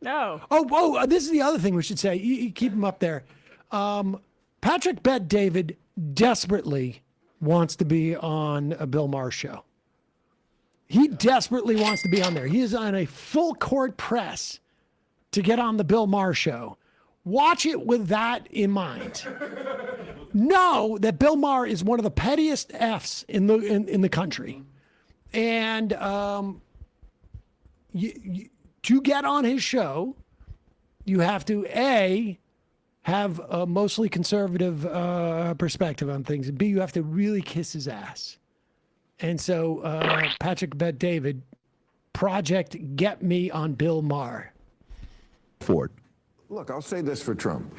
No. Oh, this is the other thing we should say. You keep him up there. Patrick Bet David desperately wants to be on a Bill Maher show. He desperately wants to be on there. He is on a full court press to get on the Bill Maher show. Watch it with that in mind. Know that Bill Maher is one of the pettiest Fs in the country. And to get on his show, you have to, A, have a mostly conservative perspective on things, and B, you have to really kiss his ass. And so Patrick Bet David, Project Get Me on Bill Maher. Ford. Look, I'll say this for Trump.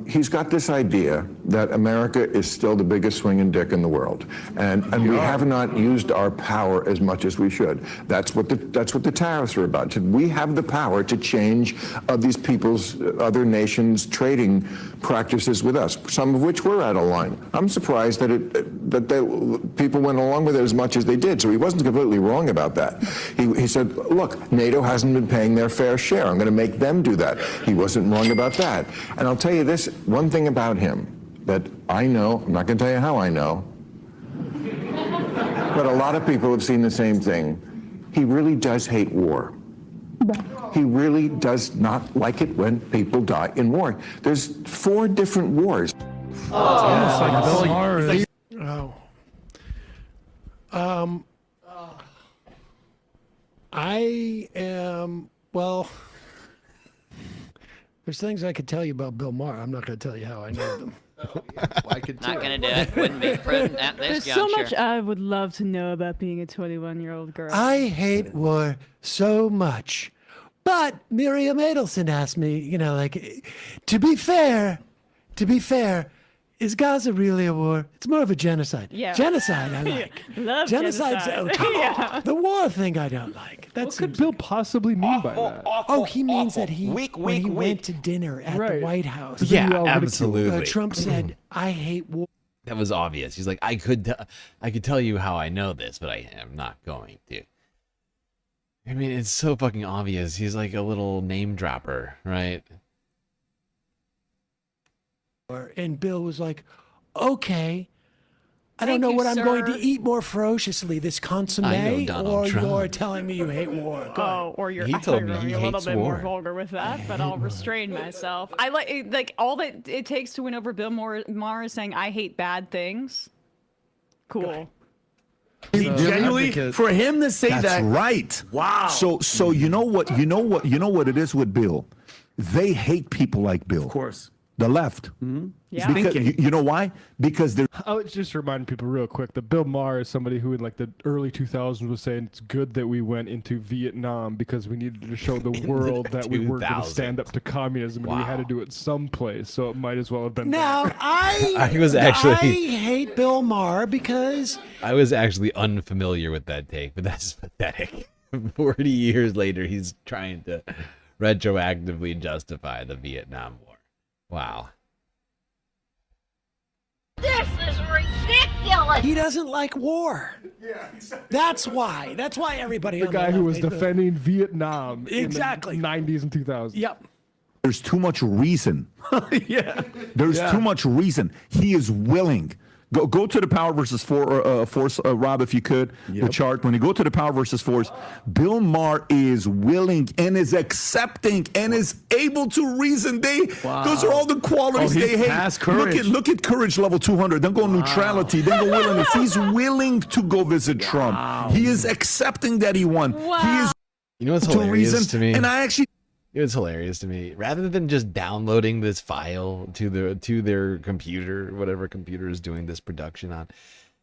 He's got this idea that America is still the biggest swinging dick in the world, and we have not used our power as much as we should. That's what the tariffs are about. We have the power to change these people's, other nations' trading practices with us, some of which were out of line. I'm surprised that people went along with it as much as they did. So he wasn't completely wrong about that. He said, look, NATO hasn't been paying their fair share. I'm going to make them do that. He wasn't wrong about that. And I'll tell you this, one thing about him that I know, I'm not going to tell you how I know, but a lot of people have seen the same thing. He really does hate war. He really does not like it when people die in war. There's 4 different wars. I am, well, there's things I could tell you about Bill Maher. I'm not going to tell you how I know them. I could Not going to do it. Wouldn't be prudent at this There's so juncture. much I would love to know about being a 21-year-old girl. I hate war so much. But Miriam Adelson asked me, you know, like, to be fair, is Gaza really a war? It's more of a genocide. Yeah. Genocide, I like. Love Genocide's genocide. okay. Yeah. The war thing I don't like. What could Bill possibly mean by that? Oh, he means that when he went to dinner at the White House. Yeah, absolutely. Trump said, "I hate war." That was obvious. He's like, I could tell you how I know this, but I am not going to. I mean, it's so fucking obvious. He's like a little name dropper, right? And Bill was like, "Okay, I don't Thank know you, what I'm going to sir. eat more ferociously, this consomme, I know Donald or Trump. you're telling me you hate war." Go ahead. Oh, or you're, He I told thought you were me he going a little hates bit more war. vulgar with that, but I'll restrain myself. I like all that it takes to win over Bill Maher is saying I hate bad things. Cool. He genuinely, for him to say That's that, right. Wow. So you know what it is with Bill. They hate people like Bill. Of course. The left. Yeah. Because, you know why? Because they're I would just remind people real quick that Bill Maher is somebody who in like the early 2000s was saying it's good that we went into Vietnam because we needed to show the world that we were going to stand up to communism and we had to do it someplace. So it might as well have been Now there. I hate Bill Maher because I was actually unfamiliar with that take, but that's pathetic. 40 years later, he's trying to retroactively justify the Vietnam War. Wow. This is ridiculous. he doesn't like war. That's why. That's why everybody. The on guy the who left was hates defending Vietnam Exactly. in the 90s and 2000s. Yep. there's too much reason. Yeah. There's Yeah. too much reason. He is willing. Go to the power versus force, Rob, if you could, the chart. When you go to the power versus force, Bill Maher is willing and is accepting and is able to reason. Those are all the qualities Oh, he's they hate. past courage. Look at courage level 200. Then go neutrality. Then go willingness. He's willing to go visit Trump. He is accepting that he won. He is. You know what's to hilarious reason, to me? and I actually. It was hilarious to me. Rather than just downloading this file to their computer, whatever computer is doing this production on,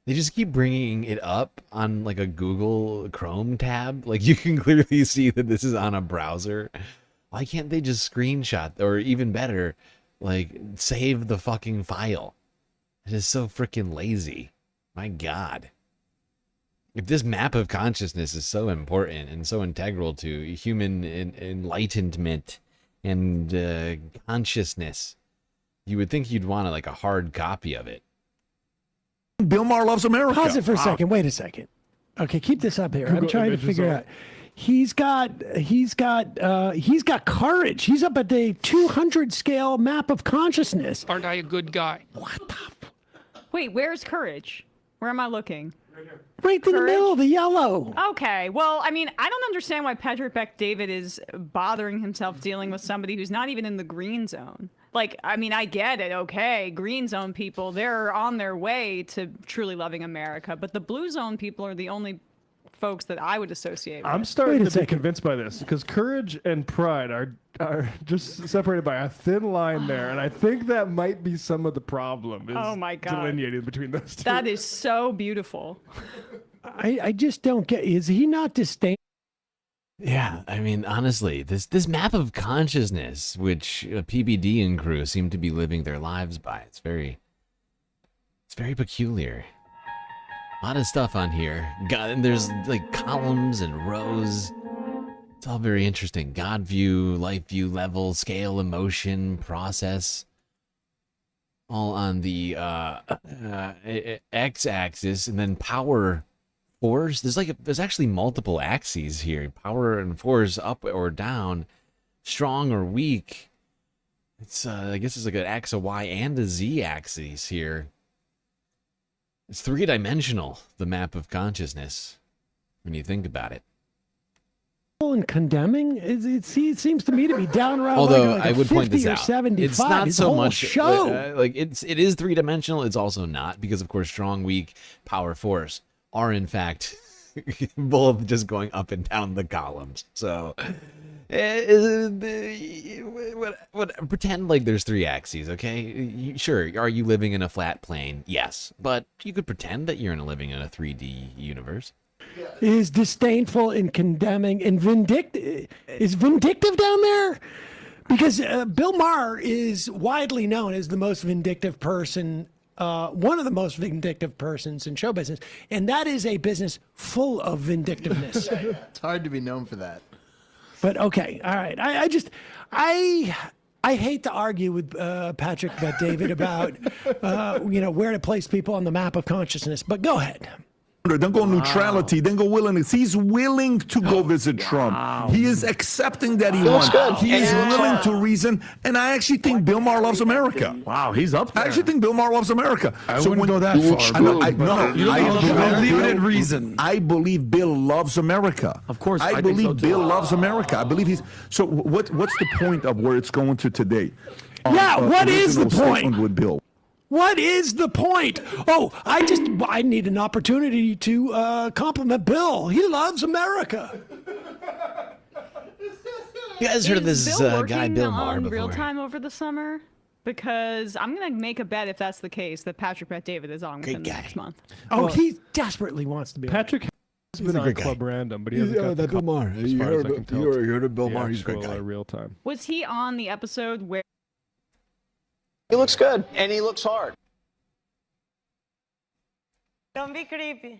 they just keep bringing it up on like a Google Chrome tab. Like you can clearly see that this is on a browser. Why can't they just screenshot, or even better, like save the fucking file? It is so freaking lazy. My God. If this map of consciousness is so important and so integral to human enlightenment and consciousness, you would think you'd want like a hard copy of it. Bill Maher loves America. Pause it for a second. Wait a second. Okay, keep this up here. I'm trying to figure out. He's got courage. He's up at the 200 scale map of consciousness. Aren't I a good guy? Wait, where's courage? Where am I looking? Right in the middle, the yellow. Okay, well, I mean, I don't understand why Patrick Bet David is bothering himself dealing with somebody who's not even in the green zone. Like, I mean, I get it, okay, green zone people, they're on their way to truly loving America, but the blue zone people are the only folks that I would associate with. I'm starting to be convinced by this because courage and pride are just separated by a thin line there, and I think that might be some of the problem. Is Oh my God. delineating between those two. That is so beautiful. I just don't get. Is he not disdain? Yeah, I mean, honestly, this map of consciousness, which PBD and crew seem to be living their lives by, it's very peculiar. A lot of stuff on here. God, and there's like columns and rows. It's all very interesting. God view, life view, level, scale, emotion, process. All on the x-axis, and then power, force. There's actually multiple axes here. Power and force, up or down, strong or weak. It's I guess it's like an X, a Y, and a Z axis here. It's three-dimensional, the map of consciousness, when you think about it. And condemning? It seems to me to be down around Although like I would point this or out, 75. it's not His so whole much show. like it is three-dimensional. It's also not, because of course strong, weak, power, force are in fact both just going up and down the columns. So, pretend like there's 3 axes, okay? Sure, are you living in a flat plane? Yes, but you could pretend that you're living in a 3D universe. Is disdainful and condemning and vindictive. Is vindictive down there? Because Bill Maher is widely known as the most vindictive person, one of the most vindictive persons in show business, and that is a business full of vindictiveness. It's hard to be known for that. But okay, all right. I hate to argue with Patrick Bet-David about where to place people on the map of consciousness. But go ahead. Then go neutrality, then go willingness. He's willing to go visit Trump. He is accepting that he won. He is willing to reason. And I actually think Bill Maher loves America. Wow, he's up there. I actually think Bill Maher loves America. I wouldn't go that far. I believe reason. I believe Bill loves America. Of course, I believe Bill loves America. I believe he's. So what's the point of where it's going to today? Yeah, what is the point? With Bill. What is the point? Oh, I need an opportunity to compliment Bill. He loves America. You guys heard of this guy, Bill Maher, on before? real time over the summer? Because I'm going to make a bet if that's the case that Patrick Bet-David is on within the next month. Oh, he desperately wants to be. Patrick has been on Club Random, but he hasn't got the Bill Maher. as far as I can tell. You heard of Bill Maher? He's a great guy. Real time. Was he on the episode where... He looks good, and he looks hard. Don't be creepy.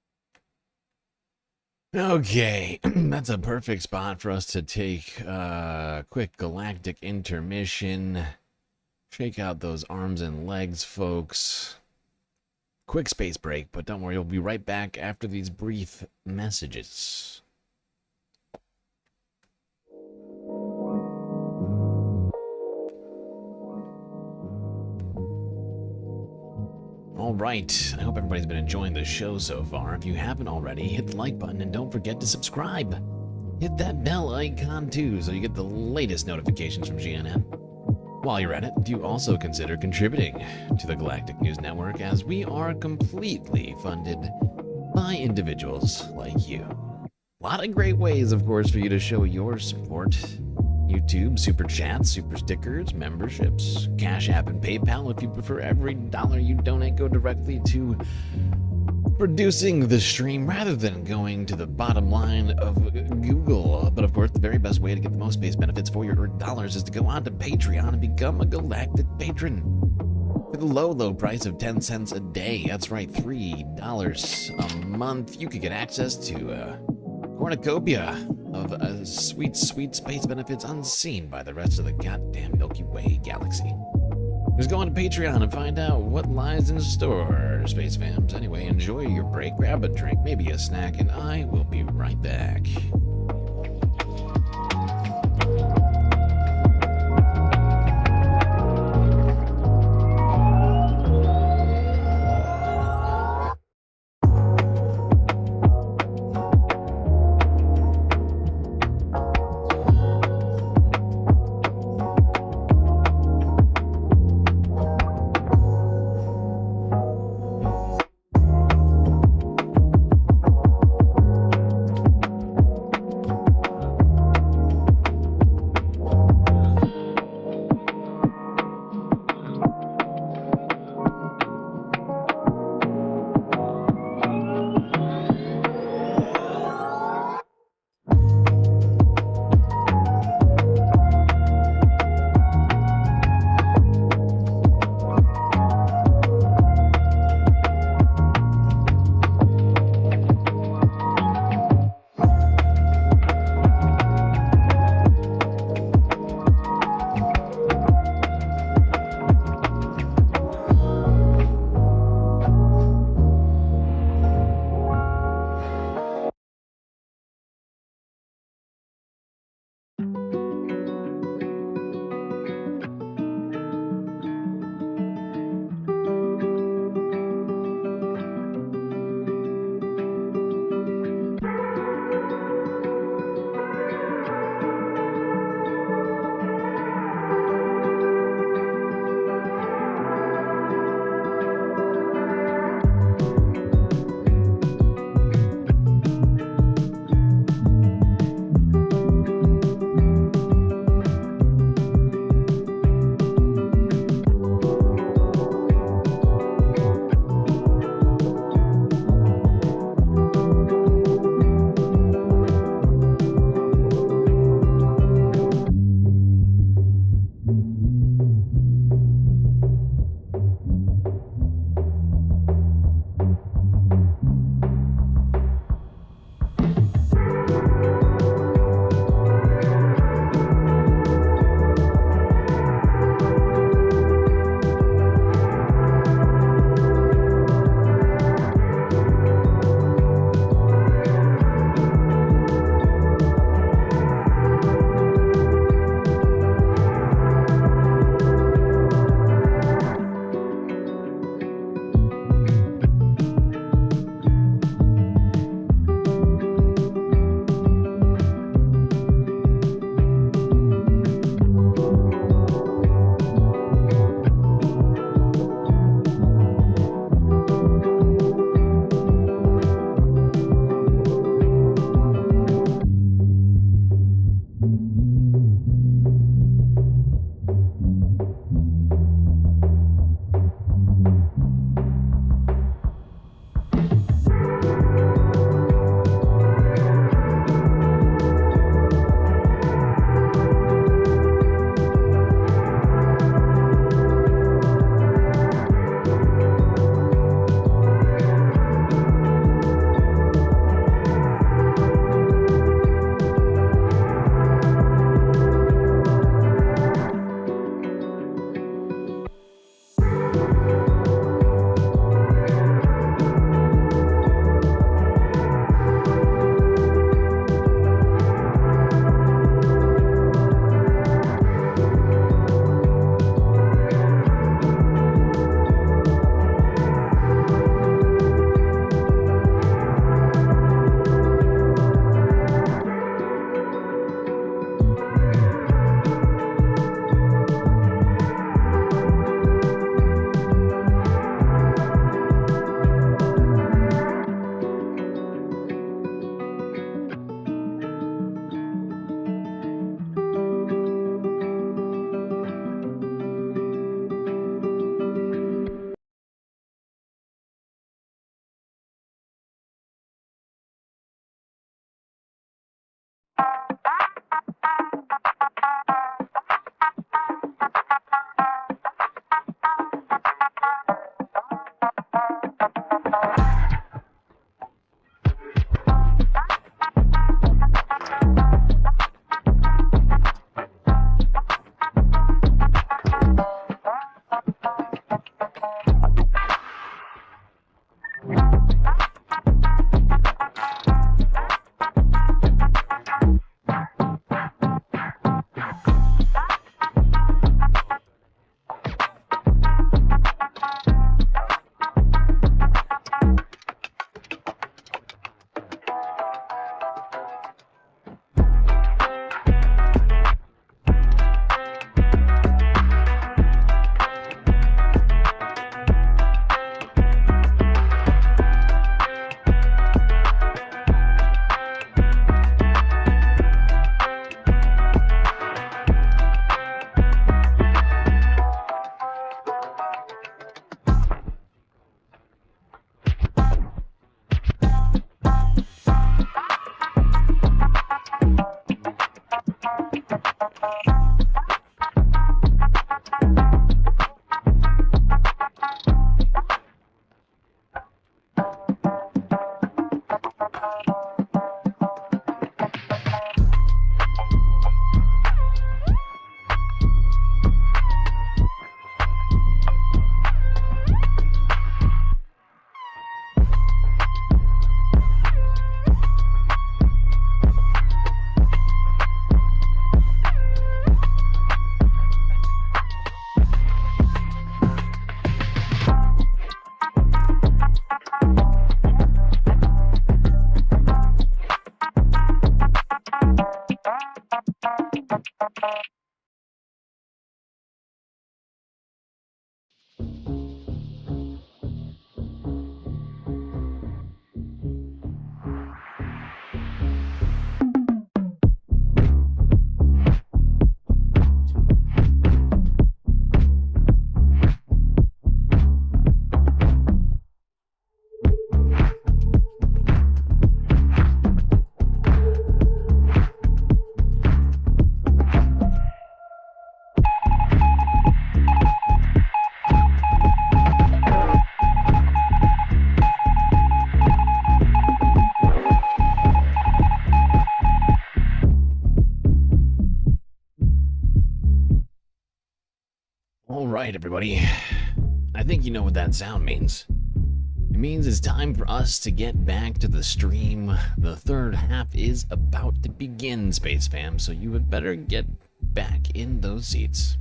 Okay, that's a perfect spot for us to take a quick galactic intermission. Shake out those arms and legs, folks. Quick space break, but don't worry, we'll be right back after these brief messages. All right, I hope everybody's been enjoying the show so far. If you haven't already, hit the like button and don't forget to subscribe. Hit that bell icon too so you get the latest notifications from GNN. While you're at it, do also consider contributing to the Galactic News Network, as we are completely funded by individuals like you. A lot of great ways, of course, for you to show your support. YouTube, super chats, super stickers, memberships, Cash App, and PayPal. If you prefer every dollar you donate go directly to producing the stream rather than going to the bottom line of Google. But of course, the very best way to get the most space benefits for your dollars is to go on to Patreon and become a Galactic patron. For the low, low price of 10 cents a day, that's right, $3 a month, you could get access to cornucopia of sweet, sweet space benefits unseen by the rest of the goddamn Milky Way galaxy. Just go on to Patreon and find out what lies in store, Space Fams. Anyway, enjoy your break, grab a drink, maybe a snack, and I will be right back. All right, everybody. I think you know what that sound means. It means it's time for us to get back to the stream. The third half is about to begin, Space Fam, so you had better get back in those seats.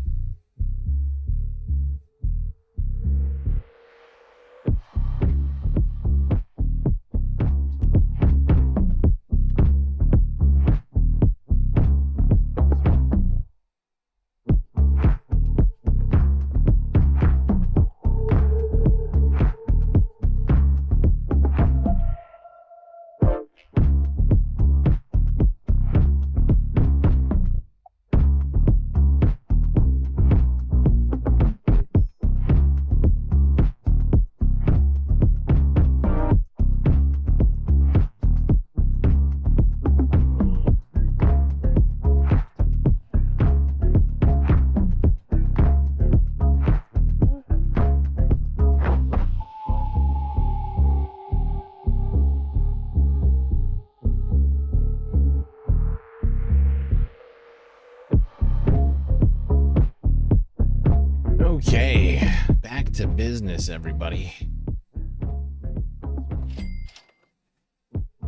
Okay, back to business, everybody.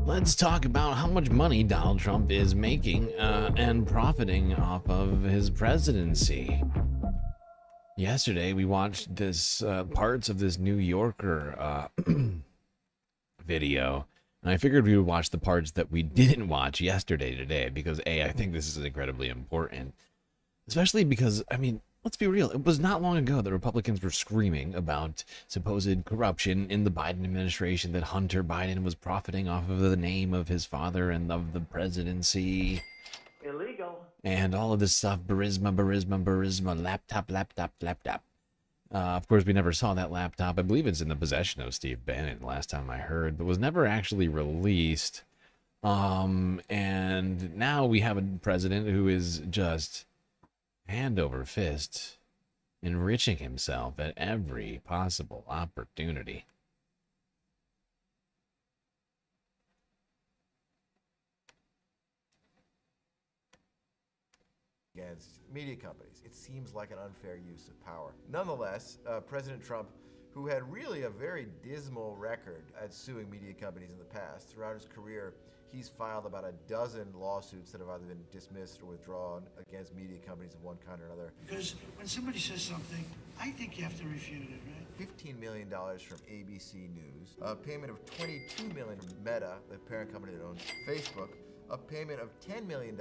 Let's talk about how much money Donald Trump is making and profiting off of his presidency. Yesterday, we watched this parts of this New Yorker video, and I figured we would watch the parts that we didn't watch yesterday today because I think this is incredibly important, especially because, I mean, let's be real. It was not long ago that Republicans were screaming about supposed corruption in the Biden administration, that Hunter Biden was profiting off of the name of his father and of the presidency. Illegal. And all of this stuff, Burisma, laptop. Of course, we never saw that laptop. I believe it's in the possession of Steve Bannon, last time I heard, but was never actually released. And now we have a president who is just hand over fist, enriching himself at every possible opportunity. Against media companies. It seems like an unfair use of power. Nonetheless, President Trump, who had really a very dismal record at suing media companies in the past, throughout his career, he's filed about a dozen lawsuits that have either been dismissed or withdrawn against media companies of one kind or another. Because when somebody says something, I think you have to refute it, right? $15 million from ABC News, a payment of $22 million from Meta, the parent company that owns Facebook, a payment of $10 million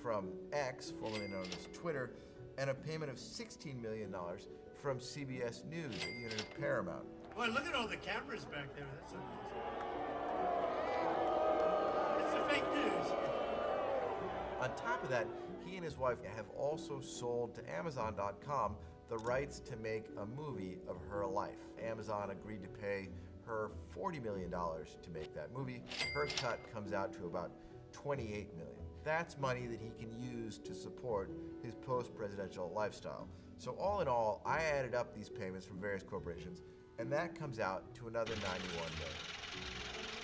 from X, formerly known as Twitter, and a payment of $16 million from CBS News, a unit of Paramount. Boy, look at all the cameras back there. That's amazing. It's the fake news. On top of that, he and his wife have also sold to Amazon.com the rights to make a movie of her life. Amazon agreed to pay her $40 million to make that movie. Her cut comes out to about $28 million. That's money that he can use to support his post-presidential lifestyle. So all in all, I added up these payments from various corporations, and that comes out to another $91 million.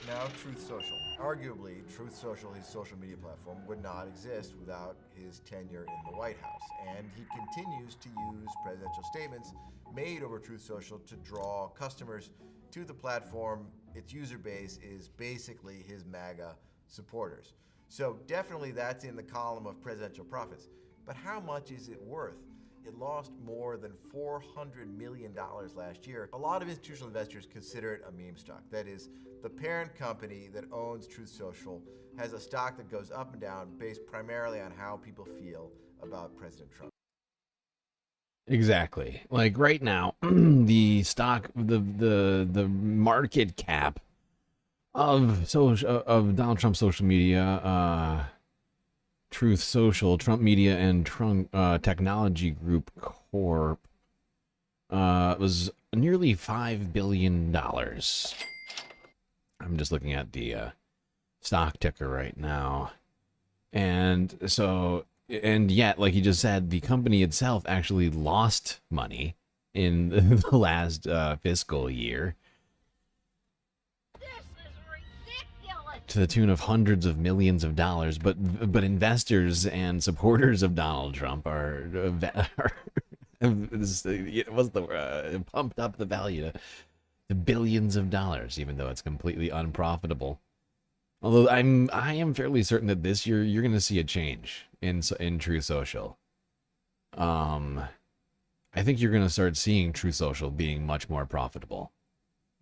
Now, Truth Social. Arguably, Truth Social, his social media platform, would not exist without his tenure in the White House. And he continues to use presidential statements made over Truth Social to draw customers to the platform. Its user base is basically his MAGA supporters. So definitely that's in the column of presidential profits. But how much is it worth? It lost more than $400 million last year. A lot of institutional investors consider it a meme stock. That is, the parent company that owns Truth Social has a stock that goes up and down based primarily on how people feel about President Trump. Exactly. Like right now, the stock, the market cap of Donald Trump's social media, Truth Social, Trump Media, and Trump Technology Group Corp was nearly $5 billion. I'm just looking at the stock ticker right now. And so, and yet, like you just said, the company itself actually lost money in the last fiscal year. To the tune of hundreds of millions of dollars, but investors and supporters of Donald Trump are pumped up the value to billions of dollars, even though it's completely unprofitable. Although I am fairly certain that this year you're going to see a change in Truth Social. I think you're going to start seeing Truth Social being much more profitable,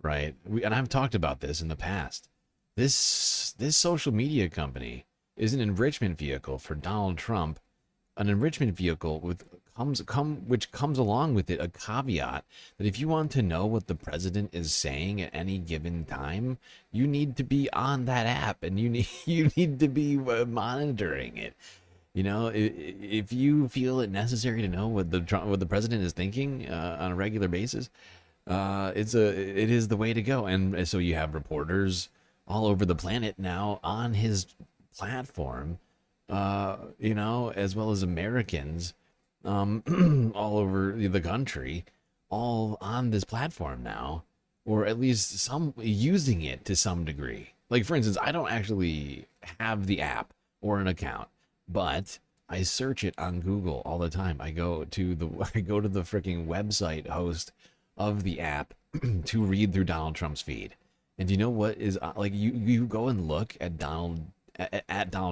right? And I've talked about this in the past. This social media company is an enrichment vehicle for Donald Trump, an enrichment vehicle which comes along with it a caveat that if you want to know what the president is saying at any given time, you need to be on that app and you need to be monitoring it. You know, if you feel it necessary to know what the president is thinking on a regular basis, it is the way to go. And so you have reporters all over the planet now on his platform, you know, as well as Americans all over the country, all on this platform now, or at least some using it to some degree. Like, for instance, I don't actually have the app or an account, but I search it on Google all the time. I go to the freaking website host of the app to read through Donald Trump's feed. And you know what is like you go and look at Donald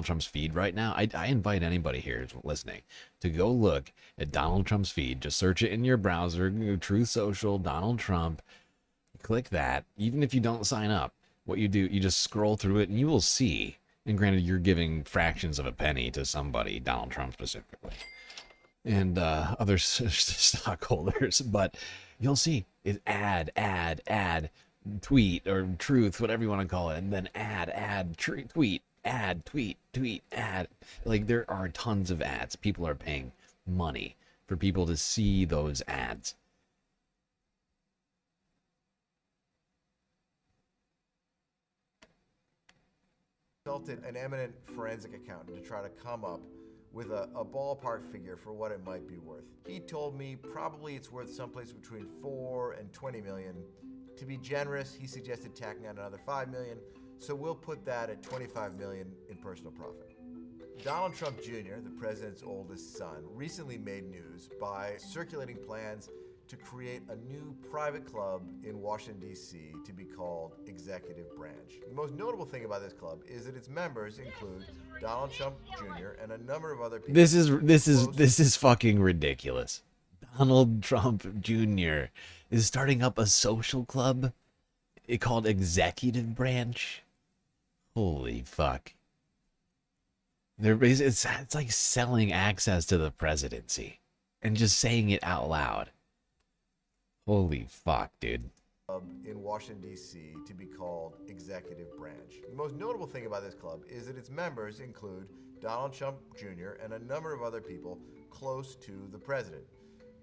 Trump's feed right now. I invite anybody here who's listening to go look at Donald Trump's feed. Just search it in your browser, Truth Social, Donald Trump. Click that. Even if you don't sign up, what you do, you just scroll through it and you will see. And granted, you're giving fractions of a penny to somebody, Donald Trump specifically, and other stockholders, but you'll see it ad. Tweet or truth, whatever you want to call it, and then tweet, ad. Like, there are tons of ads. People are paying money for people to see those ads. Consulted an eminent forensic accountant to try to come up with a ballpark figure for what it might be worth. He told me probably it's worth someplace between 4 and 20 million. To be generous, he suggested tacking on another 5 million, so we'll put that at 25 million in personal profit. Donald Trump Jr., the president's oldest son, recently made news by circulating plans to create a new private club in Washington, D.C. to be called Executive Branch. The most notable thing about this club is that its members include Donald Trump Jr. and a number of other people. This is fucking ridiculous. Donald Trump Jr. is starting up a social club called Executive Branch. Holy fuck. It's like selling access to the presidency and just saying it out loud. Holy fuck, dude. In Washington, D.C. to be called Executive Branch. The most notable thing about this club is that its members include Donald Trump Jr. and a number of other people close to the president.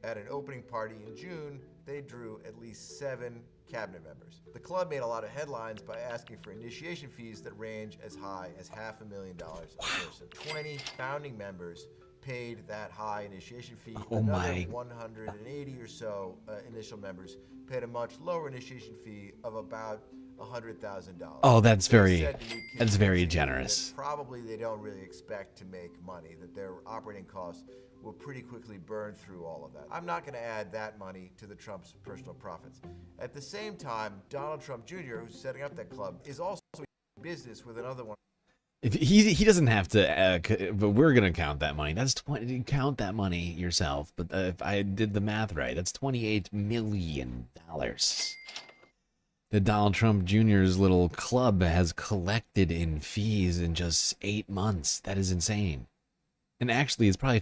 At an opening party in June, they drew at least 7 cabinet members. The club made a lot of headlines by asking for initiation fees that range as high as $500,000 a person. 20 founding members paid that high initiation fee. Oh my. 180 or so initial members paid a much lower initiation fee of about $100,000. Oh, that's very generous. Probably they don't really expect to make money, that their operating costs will pretty quickly burn through all of that. I'm not going to add that money to the Trump's personal profits. At the same time, Donald Trump Jr., who's setting up that club, is also in business with another one. If he doesn't have to, but we're gonna count that money. That's count that money yourself. But if I did the math right, that's $28 million that Donald Trump Jr.'s little club has collected in fees in just 8 months. That is insane. And actually, it's probably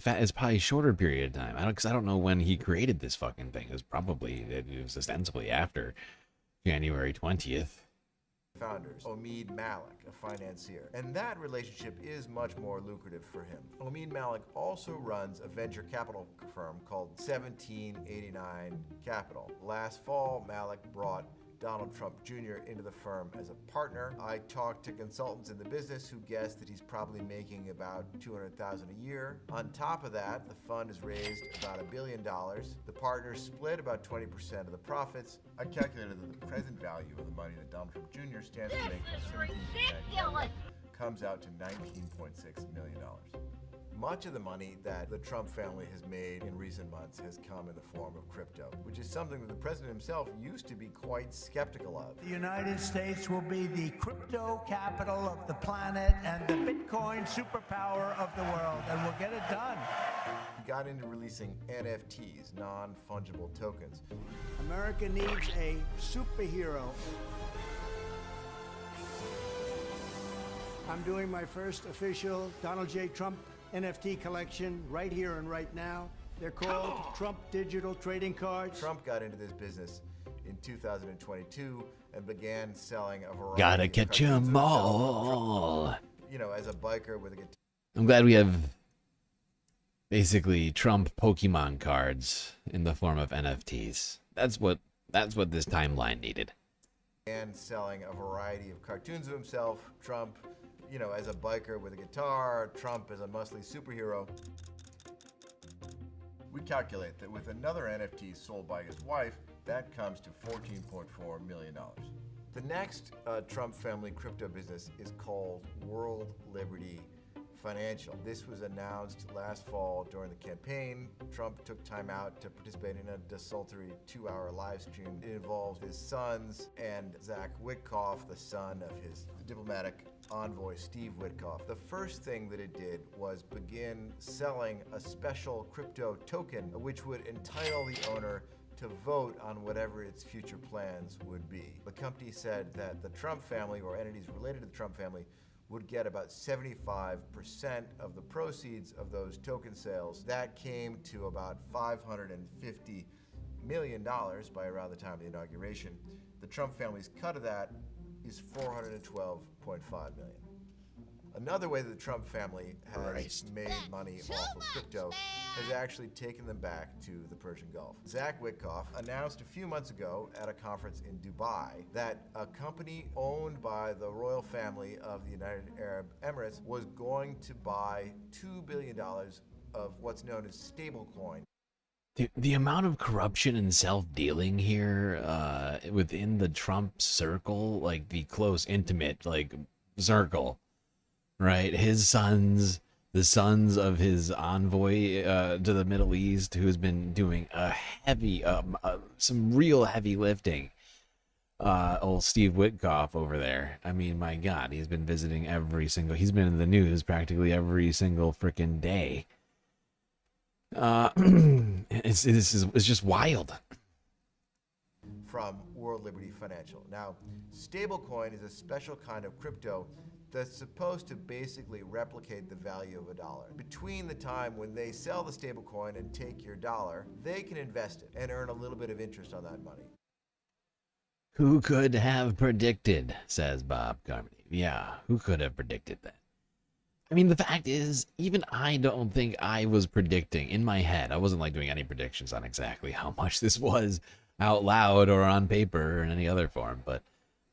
a shorter period of time. I don't know when he created this fucking thing. It was ostensibly after January 20th. Founders, Omid Malik, a financier. And that relationship is much more lucrative for him. Omid Malik also runs a venture capital firm called 1789 Capital. Last fall, Malik brought Donald Trump Jr. into the firm as a partner. I talked to consultants in the business who guessed that he's probably making about $200,000 a year. On top of that, the fund has raised about $1 billion. The partners split about 20% of the profits. I calculated that the present value of the money that Donald Trump Jr. stands to make from Ridiculous! comes out to $19.6 million. Much of the money that the Trump family has made in recent months has come in the form of crypto, which is something that the president himself used to be quite skeptical of. The United States will be the crypto capital of the planet and the Bitcoin superpower of the world, and we'll get it done. He got into releasing NFTs, non-fungible tokens. America needs a superhero. I'm doing my first official Donald J. Trump NFT collection right here and right now. They're called Trump Digital Trading Cards. Trump got into this business in 2022 and began selling a variety Gotta of catch cartoons 'em of all. himself, you know, as a biker with a guitar. I'm glad we have basically Trump Pokemon cards in the form of NFTs. That's what this timeline needed. And selling a variety of cartoons of himself. Trump, you know, as a biker with a guitar. Trump as a muscly superhero. We calculate that with another NFT sold by his wife, that comes to $14.4 million. The next Trump family crypto business is called World Liberty Financial. This was announced last fall during the campaign. Trump took time out to participate in a desultory 2-hour live stream. It involves his sons and Zach Witkoff, the son of his diplomatic envoy Steve Witkoff. The first thing that it did was begin selling a special crypto token which would entitle the owner to vote on whatever its future plans would be. The company said that the Trump family or entities related to the Trump family would get about 75% of the proceeds of those token sales. That came to about $550 million by around the time of the inauguration. The Trump family's cut of that is $412.5 million. Another way that the Trump family has made money off of crypto has actually taken them back to the Persian Gulf. Zach Witkoff announced a few months ago at a conference in Dubai that a company owned by the royal family of the United Arab Emirates was going to buy $2 billion of what's known as stablecoin. The amount of corruption and self-dealing here within the Trump circle, like the close, intimate, like circle, right? His sons, the sons of his envoy to the Middle East, who's been doing a heavy, some real heavy lifting. Old Steve Witkoff over there. I mean, my God, he's been visiting he's been in the news practically every single freaking day. It's just wild. From World Liberty Financial. Now, stablecoin is a special kind of crypto that's supposed to basically replicate the value of a dollar. Between the time when they sell the stablecoin and take your dollar, they can invest it and earn a little bit of interest on that money. Who could have predicted, says Bob Carmody. Yeah, who could have predicted that? I mean, the fact is, even I don't think I was predicting in my head. I wasn't like doing any predictions on exactly how much this was out loud or on paper or in any other form, but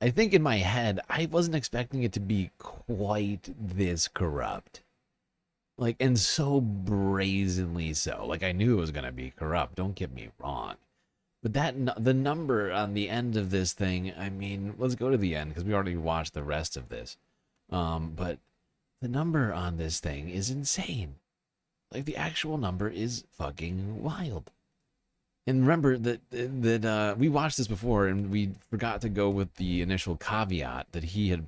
I think in my head, I wasn't expecting it to be quite this corrupt. Like, and so brazenly so. Like, I knew it was going to be corrupt. Don't get me wrong. But the number on the end of this thing, I mean, let's go to the end because we already watched the rest of this. But the number on this thing is insane. Like, the actual number is fucking wild. And remember that we watched this before and we forgot to go with the initial caveat that he had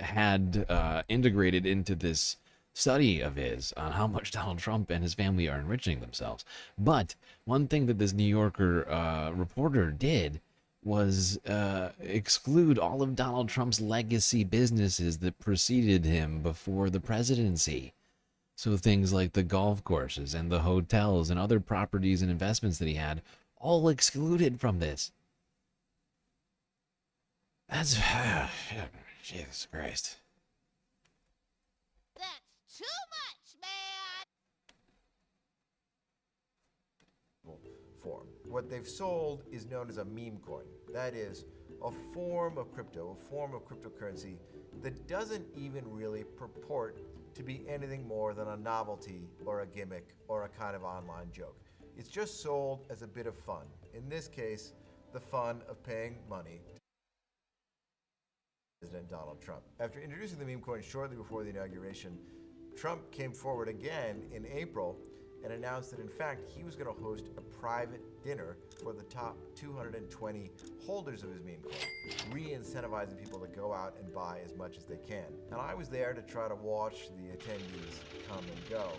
had integrated into this study of his on how much Donald Trump and his family are enriching themselves. But one thing that this New Yorker reporter did was exclude all of Donald Trump's legacy businesses that preceded him before the presidency. So things like the golf courses and the hotels and other properties and investments that he had, all excluded from this. That's Jesus Christ. That's too much, man! Form. What they've sold is known as a meme coin. That is a form of crypto, a form of cryptocurrency that doesn't even really purport to be anything more than a novelty or a gimmick or a kind of online joke. It's just sold as a bit of fun. In this case, the fun of paying money to President Donald Trump. After introducing the meme coin shortly before the inauguration, Trump came forward again in April and announced that in fact he was going to host a private dinner for the top 220 holders of his meme coin, re-incentivizing people to go out and buy as much as they can. And I was there to try to watch the attendees come and go.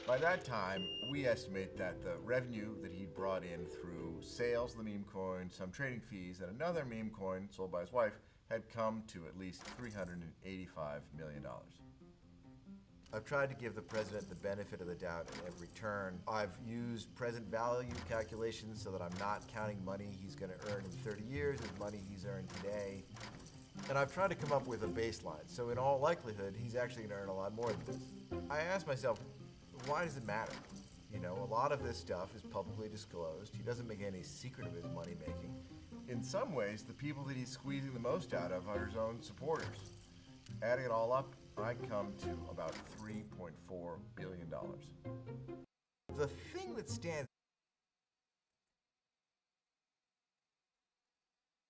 By that time, we estimate that the revenue that he brought in through sales of the meme coin, some trading fees, and another meme coin sold by his wife had come to at least $385 million. I've tried to give the president the benefit of the doubt at every turn. I've used present value calculations so that I'm not counting money he's going to earn in 30 years as money he's earned today. And I've tried to come up with a baseline. So in all likelihood, he's actually going to earn a lot more than this. I asked myself, why does it matter? You know, a lot of this stuff is publicly disclosed. He doesn't make any secret of his money making. In some ways, the people that he's squeezing the most out of are his own supporters. Adding it all up, I come to about $3.4 billion. The thing that stands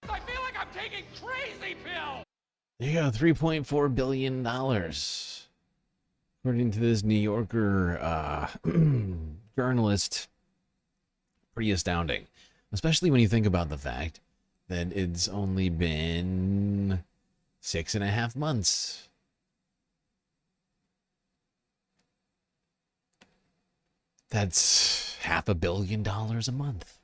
I feel like I'm taking crazy pills! There you go, $3.4 billion. According to this New Yorker journalist. Pretty astounding. Especially when you think about the fact that it's only been 6.5 months. That's $500 million a month.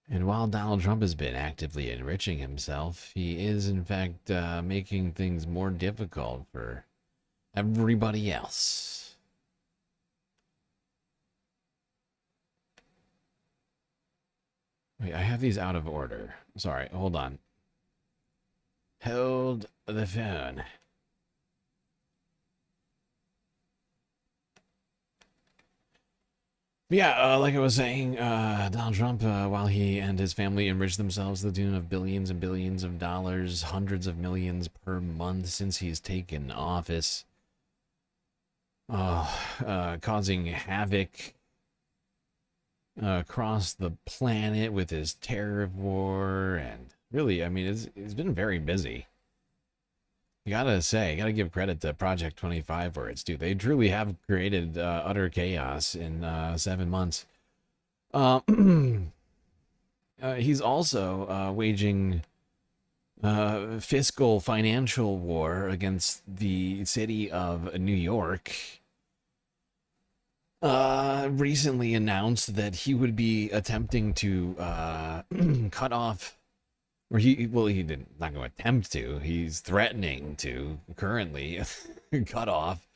And while Donald Trump has been actively enriching himself, he is in fact making things more difficult for everybody else. Wait, I have these out of order. Sorry, hold on. Hold the phone. Yeah, like I was saying, Donald Trump, while he and his family enriched themselves to the tune of billions and billions of dollars, hundreds of millions per month since he's taken office, causing havoc across the planet with his terror war, and really, I mean, it's been very busy. You gotta give credit to Project 25 for its due. They truly have created utter chaos in 7 months. He's also waging fiscal financial war against the city of New York. Recently announced that he would be attempting to cut off, or he didn't, not going to attempt to, he's threatening to currently cut off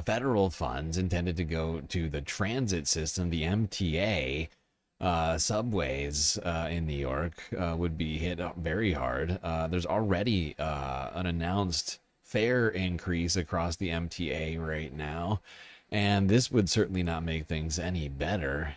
federal funds intended to go to the transit system. The MTA subways in New York would be hit very hard. There's already an announced fare increase across the MTA right now. And this would certainly not make things any better.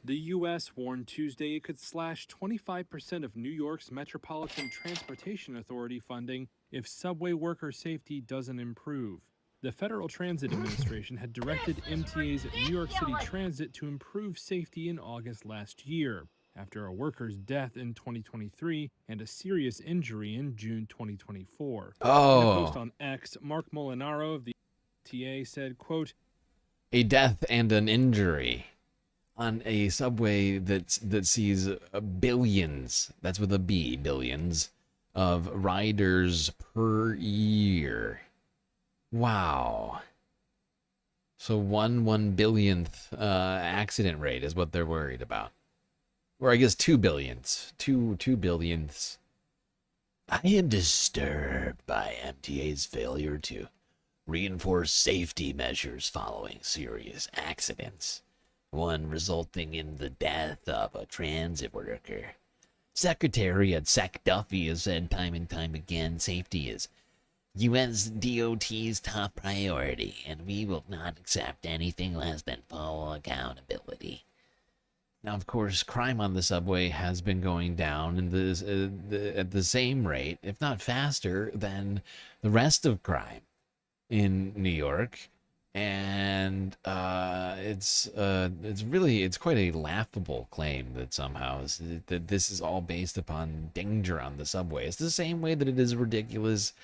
The U.S. warned Tuesday it could slash 25% of New York's Metropolitan Transportation Authority funding if subway worker safety doesn't improve. The Federal Transit Administration had directed MTA's New York City Transit to improve safety in August last year, after a worker's death in 2023 and a serious injury in June 2024. Oh. In a post on X, Mark Molinaro of the MTA said, quote, "A death and an injury on a subway that sees billions, that's with a B, billions, of riders per year." Wow. So 1/1 billionth accident rate is what they're worried about. Or I guess 2 billionths. 2 billionths. I am disturbed by MTA's failure to reinforce safety measures following serious accidents, one resulting in the death of a transit worker. Secretary at Sec Duffy has said time and time again, safety is U.S. DOT's top priority, and we will not accept anything less than full accountability. Now, of course, crime on the subway has been going down at the same rate, if not faster, than the rest of crime in New York. And it's quite a laughable claim that somehow that this is all based upon danger on the subway. It's the same way that it is ridiculous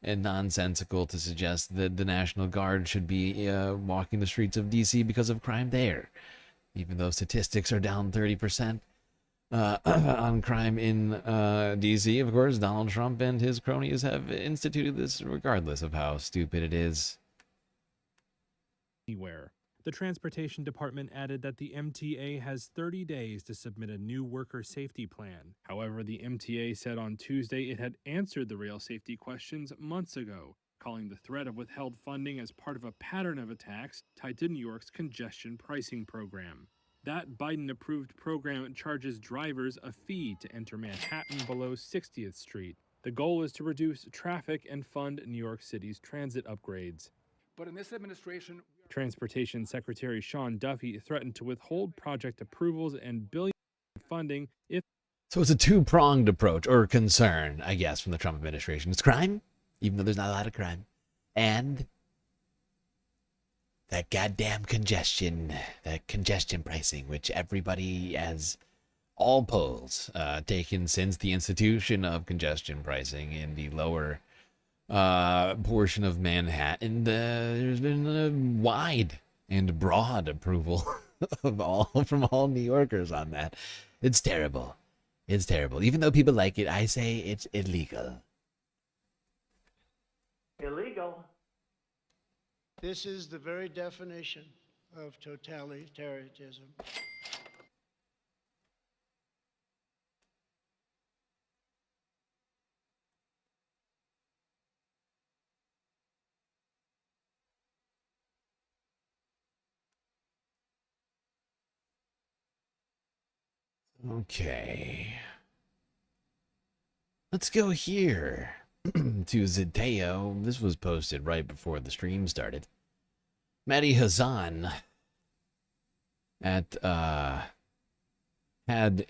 and nonsensical to suggest that the National Guard should be walking the streets of D.C. because of crime there, even though statistics are down 30% on crime in D.C. Of course, Donald Trump and his cronies have instituted this regardless of how stupid it is. Anywhere. The Transportation Department added that the MTA has 30 days to submit a new worker safety plan. However, the MTA said on Tuesday it had answered the rail safety questions months ago, calling the threat of withheld funding as part of a pattern of attacks tied to New York's congestion pricing program. That Biden-approved program charges drivers a fee to enter Manhattan below 60th Street. The goal is to reduce traffic and fund New York City's transit upgrades. But in this administration, Transportation Secretary Sean Duffy threatened to withhold project approvals and billions in funding if... So it's a two-pronged approach, or concern, I guess, from the Trump administration. It's crime, even though there's not a lot of crime. And that goddamn congestion, that congestion pricing, which everybody has, all polls taken since the institution of congestion pricing in the lower portion of Manhattan, there's been a wide and broad approval from all New Yorkers on that. It's terrible. It's terrible. Even though people like it, I say it's illegal. Illegal. This is the very definition of totalitarianism. Okay. Let's go here to Ziteo. This was posted right before the stream started. Mehdi Hasan had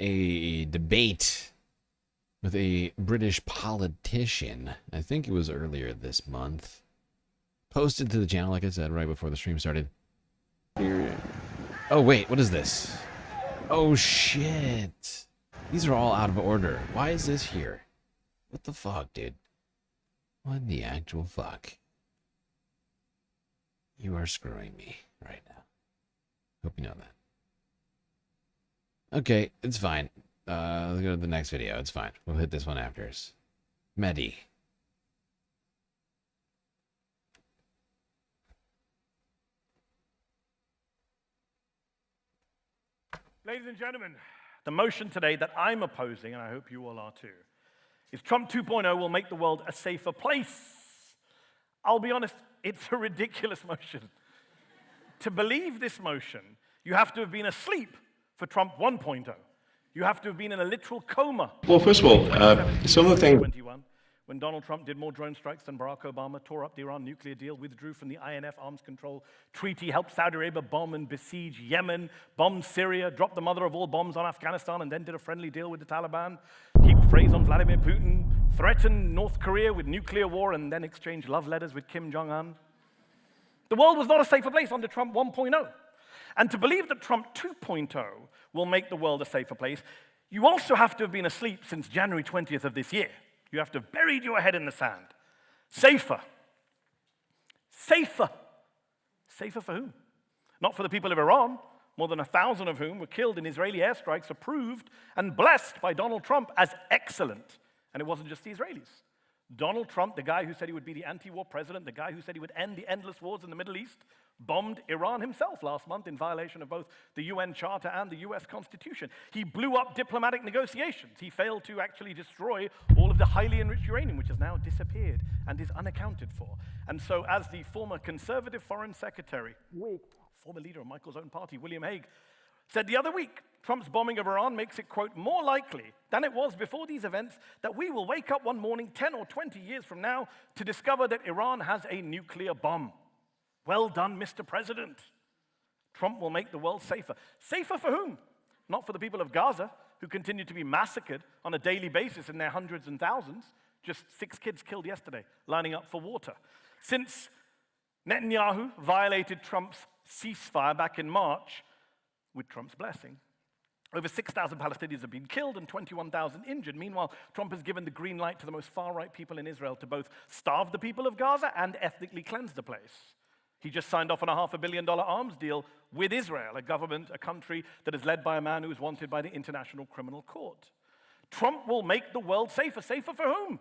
a debate with a British politician. I think it was earlier this month. Posted to the channel, like I said, right before the stream started. Oh, wait, what is this? Oh, shit. These are all out of order. Why is this here? What the fuck, dude? What the actual fuck? You are screwing me right now. Hope you know that. Okay, it's fine. Let's go to the next video. It's fine. We'll hit this one after. Mehdi. Ladies and gentlemen, the motion today that I'm opposing, and I hope you all are too, is Trump 2.0 will make the world a safer place. I'll be honest, it's a ridiculous motion. To believe this motion, you have to have been asleep for Trump 1.0. You have to have been in a literal coma. Well, first of all, some of the things... when Donald Trump did more drone strikes than Barack Obama, tore up the Iran nuclear deal, withdrew from the INF arms control treaty, helped Saudi Arabia bomb and besiege Yemen, bombed Syria, dropped the mother of all bombs on Afghanistan, and then did a friendly deal with the Taliban, heaped praise on Vladimir Putin, threatened North Korea with nuclear war, and then exchanged love letters with Kim Jong-un. The world was not a safer place under Trump 1.0. And to believe that Trump 2.0 will make the world a safer place, you also have to have been asleep since January 20th of this year. You have to have buried your head in the sand. Safer. Safer. Safer for whom? Not for the people of Iran, more than 1,000 of whom were killed in Israeli airstrikes approved and blessed by Donald Trump as excellent. And it wasn't just the Israelis. Donald Trump, the guy who said he would be the anti-war president, the guy who said he would end the endless wars in the Middle East, bombed Iran himself last month in violation of both the UN Charter and the US Constitution. He blew up diplomatic negotiations. He failed to actually destroy all of the highly enriched uranium, which has now disappeared and is unaccounted for. And so as the former conservative foreign secretary, former leader of Michael's own party, William Hague, said the other week, Trump's bombing of Iran makes it, quote, more likely than it was before these events that we will wake up one morning 10 or 20 years from now to discover that Iran has a nuclear bomb. Well done, Mr. President. Trump will make the world safer. Safer for whom? Not for the people of Gaza, who continue to be massacred on a daily basis in their hundreds and thousands. Just 6 kids killed yesterday, lining up for water. Since Netanyahu violated Trump's ceasefire back in March, with Trump's blessing, over 6,000 Palestinians have been killed and 21,000 injured. Meanwhile, Trump has given the green light to the most far-right people in Israel to both starve the people of Gaza and ethnically cleanse the place. He just signed off on a $500 million arms deal with Israel, a government, a country that is led by a man who is wanted by the International Criminal Court. Trump will make the world safer. Safer for whom?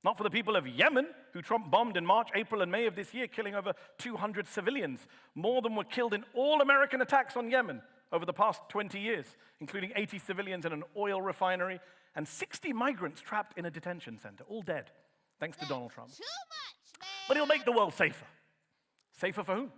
Not for the people of Yemen, who Trump bombed in March, April, and May of this year, killing over 200 civilians. More than were killed in all American attacks on Yemen over the past 20 years, including 80 civilians in an oil refinery and 60 migrants trapped in a detention center, all dead, thanks to Donald Trump. But he'll make the world safer. Safer for whom?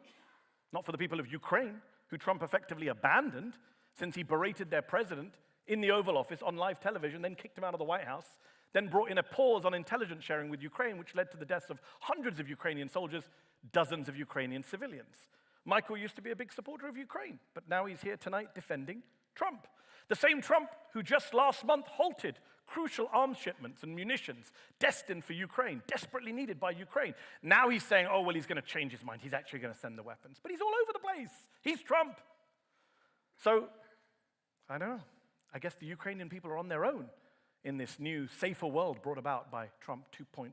Not for the people of Ukraine, who Trump effectively abandoned since he berated their president in the Oval Office on live television, then kicked him out of the White House, then brought in a pause on intelligence sharing with Ukraine, which led to the deaths of hundreds of Ukrainian soldiers, dozens of Ukrainian civilians. Michael used to be a big supporter of Ukraine, but now he's here tonight defending Trump. The same Trump who just last month halted crucial arms shipments and munitions destined for Ukraine, desperately needed by Ukraine. Now he's saying, oh, well, he's going to change his mind. He's actually going to send the weapons. But he's all over the place. He's Trump. So, I don't know. I guess the Ukrainian people are on their own in this new, safer world brought about by Trump 2.0.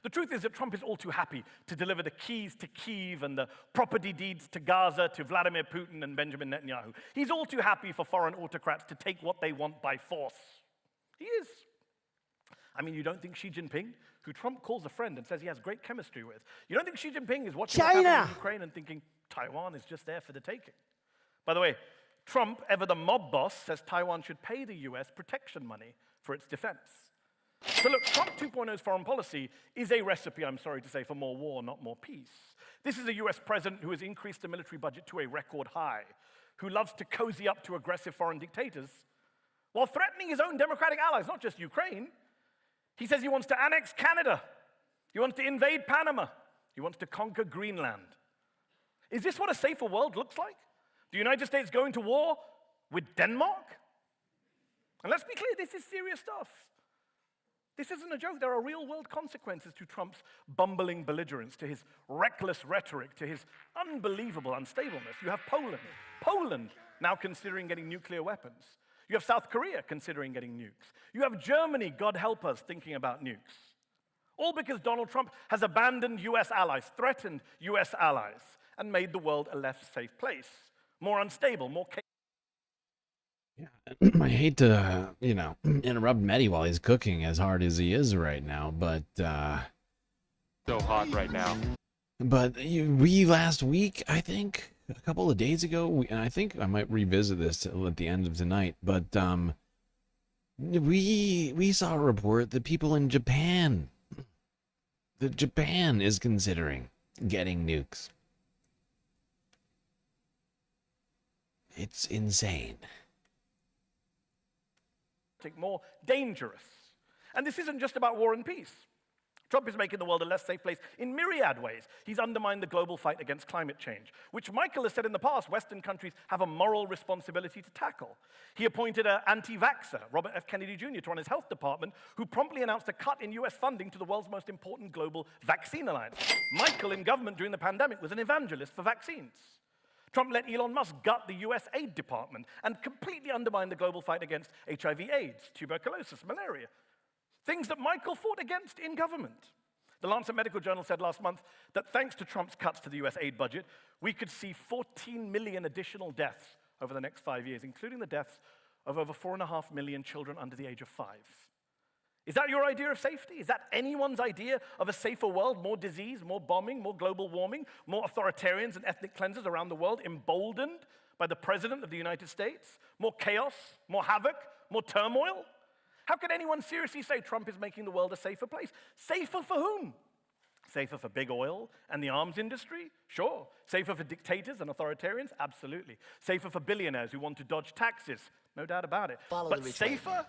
The truth is that Trump is all too happy to deliver the keys to Kyiv and the property deeds to Gaza to Vladimir Putin and Benjamin Netanyahu. He's all too happy for foreign autocrats to take what they want by force. He is. I mean, you don't think Xi Jinping, who Trump calls a friend and says he has great chemistry with, you don't think Xi Jinping is watching what's happening in Ukraine and thinking Taiwan is just there for the taking? By the way, Trump, ever the mob boss, says Taiwan should pay the US protection money for its defense. So look, Trump 2.0's foreign policy is a recipe, I'm sorry to say, for more war, not more peace. This is a US president who has increased the military budget to a record high, who loves to cozy up to aggressive foreign dictators, while threatening his own democratic allies, not just Ukraine. He says he wants to annex Canada. He wants to invade Panama. He wants to conquer Greenland. Is this what a safer world looks like? The United States going to war with Denmark? And let's be clear, this is serious stuff. This isn't a joke. There are real-world consequences to Trump's bumbling belligerence, to his reckless rhetoric, to his unbelievable unstableness. You have Poland now considering getting nuclear weapons. You have South Korea considering getting nukes. You have Germany, God help us, thinking about nukes. All because Donald Trump has abandoned US allies, threatened US allies, and made the world a less safe place. More unstable, more chaotic. I hate to, interrupt Mehdi while he's cooking as hard as he is right now, but, so hot right now. But we last week, I think, a couple of days ago, and I think I might revisit this at the end of tonight, but, we saw a report that people in Japan, that Japan is considering getting nukes. It's insane. More dangerous. And this isn't just about war and peace. Trump is making the world a less safe place in myriad ways. He's undermined the global fight against climate change, which Michael has said in the past Western countries have a moral responsibility to tackle. He appointed an anti-vaxxer, Robert F. Kennedy Jr., to run his health department, who promptly announced a cut in US funding to the world's most important global vaccine alliance. Michael, in government during the pandemic, was an evangelist for vaccines. Trump let Elon Musk gut the US aid department and completely undermine the global fight against HIV/AIDS, tuberculosis, malaria. Things that Michael fought against in government. The Lancet Medical Journal said last month that thanks to Trump's cuts to the US aid budget, we could see 14 million additional deaths over the next 5 years, including the deaths of over 4.5 million children under the age of 5. Is that your idea of safety? Is that anyone's idea of a safer world? More disease, more bombing, more global warming, more authoritarians and ethnic cleansers around the world, emboldened by the President of the United States? More chaos, more havoc, more turmoil? How can anyone seriously say Trump is making the world a safer place? Safer for whom? Safer for big oil and the arms industry? Sure. Safer for dictators and authoritarians? Absolutely. Safer for billionaires who want to dodge taxes? No doubt about it. But safer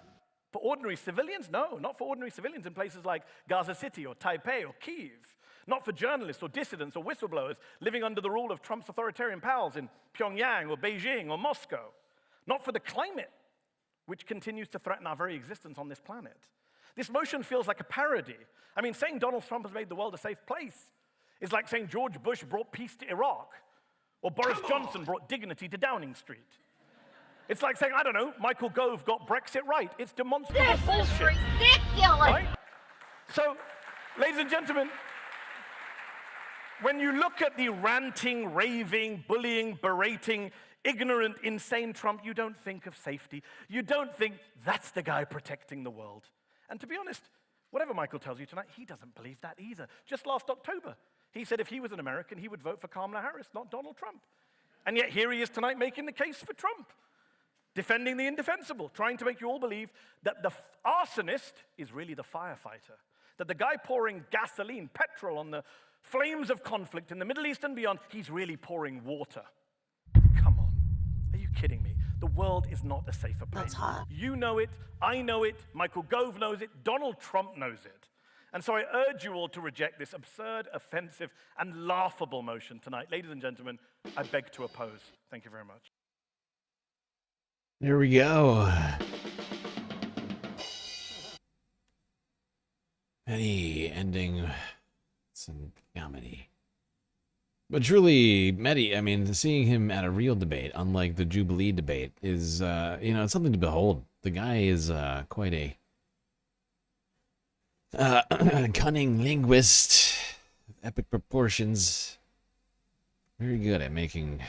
for ordinary civilians? No, not for ordinary civilians in places like Gaza City or Taipei or Kyiv. Not for journalists or dissidents or whistleblowers living under the rule of Trump's authoritarian pals in Pyongyang or Beijing or Moscow. Not for the climate, which continues to threaten our very existence on this planet. This motion feels like a parody. I mean, saying Donald Trump has made the world a safe place is like saying George Bush brought peace to Iraq, or Boris Johnson brought dignity to Downing Street. It's like saying, I don't know, Michael Gove got Brexit right. It's demonstrable bullshit. This is ridiculous! Right? So, ladies and gentlemen, when you look at the ranting, raving, bullying, berating, ignorant, insane Trump, you don't think of safety. You don't think that's the guy protecting the world. And to be honest, whatever Michael tells you tonight, he doesn't believe that either. Just last October, he said if he was an American, he would vote for Kamala Harris, not Donald Trump. And yet here he is tonight making the case for Trump, defending the indefensible, trying to make you all believe that the arsonist is really the firefighter, that the guy pouring gasoline, petrol on the flames of conflict in the Middle East and beyond, he's really pouring water. Are you kidding me? The world is not a safer place. That's hot. You know it, I know it, Michael Gove knows it, Donald Trump knows it. And so I urge you all to reject this absurd, offensive, and laughable motion tonight. Ladies and gentlemen, I beg to oppose. Thank you very much. There we go. Mehdi ending some comedy. But truly, Mehdi, I mean, seeing him at a real debate, unlike the Jubilee debate, is, it's something to behold. The guy is quite a cunning linguist, epic proportions. Very good at making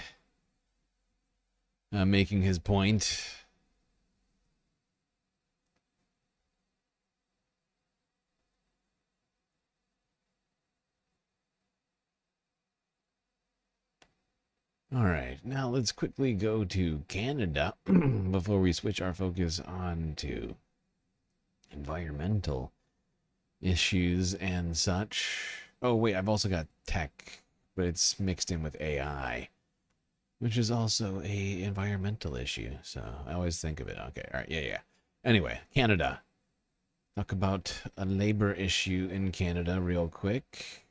his point. All right, now let's quickly go to Canada before we switch our focus on to environmental issues and such. Oh, wait, I've also got tech, but it's mixed in with AI, which is also a environmental issue. So I always think of it. Okay, all right, yeah. Anyway, Canada. Talk about a labor issue in Canada real quick,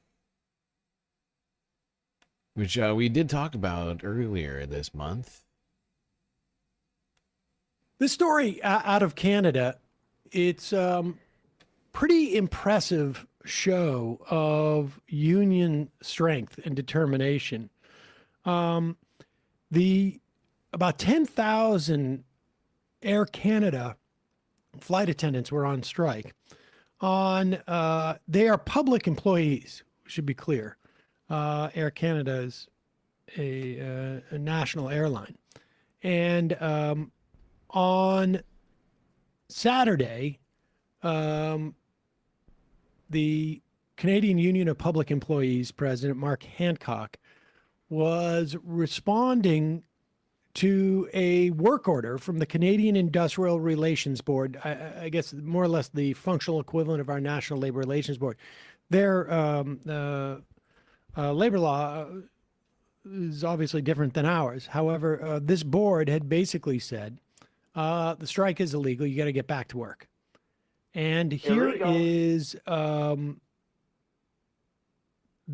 which we did talk about earlier this month. This story out of Canada, it's pretty impressive show of union strength and determination. About 10,000 Air Canada flight attendants were on strike. They are public employees, should be clear. Air Canada is a national airline. And on Saturday, the Canadian Union of Public Employees President Mark Hancock was responding to a work order from the Canadian Industrial Relations Board, I guess more or less the functional equivalent of our National Labor Relations Board. Their labor law is obviously different than ours. However, this board had basically said, the strike is illegal, you got to get back to work. And here is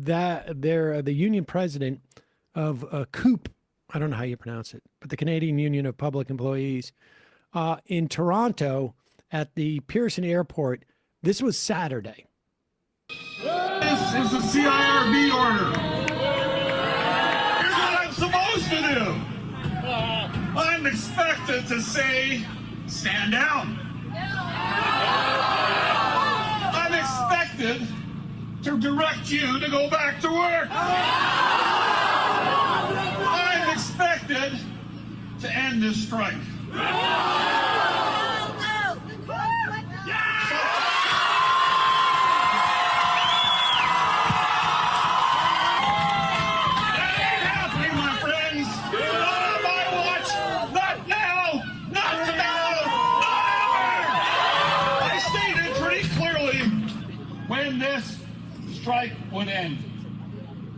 that they're the union president of COOP. I don't know how you pronounce it, but the Canadian Union of Public Employees in Toronto at the Pearson Airport. This was Saturday. This is the CIRB order. Here's what I'm supposed to do. I'm expected to say, stand down. I'm expected to direct you to go back to work. I'm expected to end this strike. This strike would end.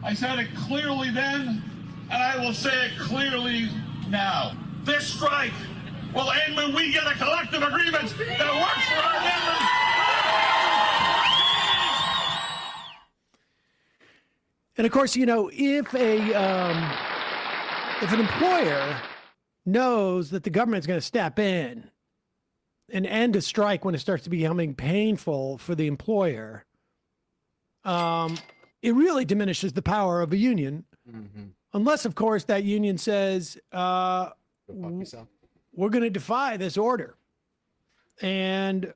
I said it clearly then, and I will say it clearly now. This strike will end when we get a collective agreement that works for our members. And of course, you know, if an employer knows that the government's going to step in and end a strike when it starts to becoming painful for the employer, it really diminishes the power of a union, unless, of course, that union says, we're going to defy this order. And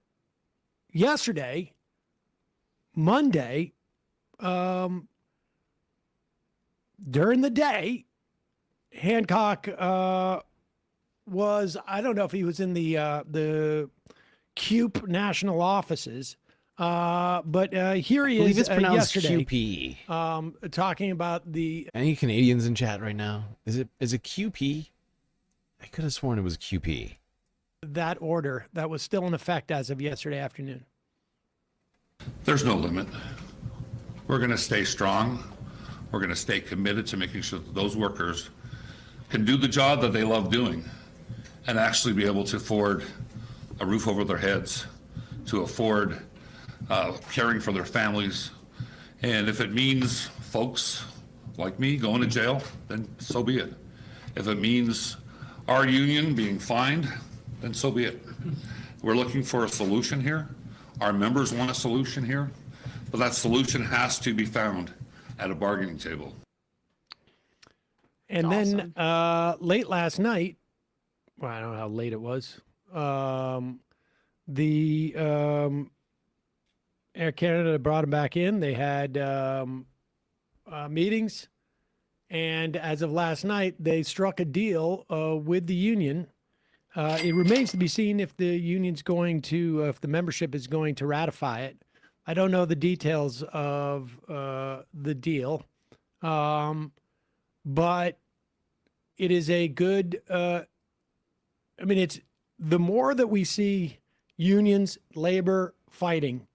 yesterday, Monday, during the day, Hancock was, I don't know if he was in the CUPE national offices, but here he is yesterday. QP. Talking about the... Any Canadians in chat right now? Is it QP? I could have sworn it was QP. That order that was still in effect as of yesterday afternoon. There's no limit. We're going to stay strong. We're going to stay committed to making sure that those workers can do the job that they love doing and actually be able to afford a roof over their heads, to afford caring for their families. And if it means folks like me going to jail, then so be it. If it means our union being fined, then so be it. We're looking for a solution here. Our members want a solution here, but that solution has to be found at a bargaining table. And then late last night, well, I don't know how late it was, Air Canada brought them back in. They had meetings, and as of last night, they struck a deal with the union. It remains to be seen if the union's going to, if the membership is going to ratify it. I don't know the details of the deal, but it is a good, I mean, it's the more that we see unions, labor fighting,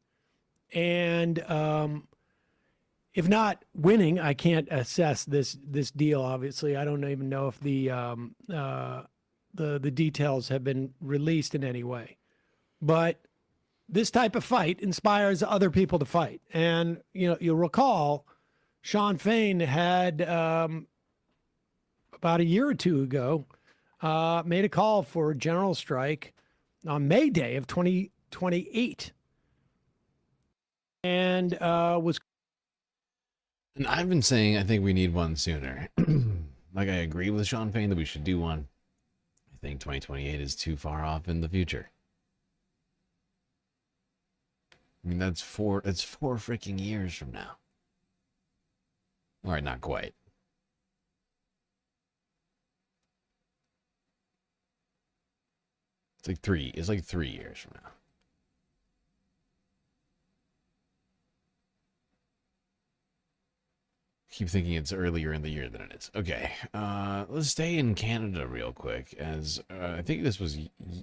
and if not winning, I can't assess this deal. Obviously, I don't even know if the details have been released in any way, but this type of fight inspires other people to fight. And you know, you'll recall, Sean Fain had about a year or two ago made a call for a general strike on May Day of 2028. And was. And I've been saying I think we need one sooner. Like, I agree with Sean Fain that we should do one. I think 2028 is too far off in the future. I mean, that's four freaking years from now. All right, not quite. It's like 3 years from now. Keep thinking it's earlier in the year than it is. Okay, let's stay in Canada real quick, as I think this was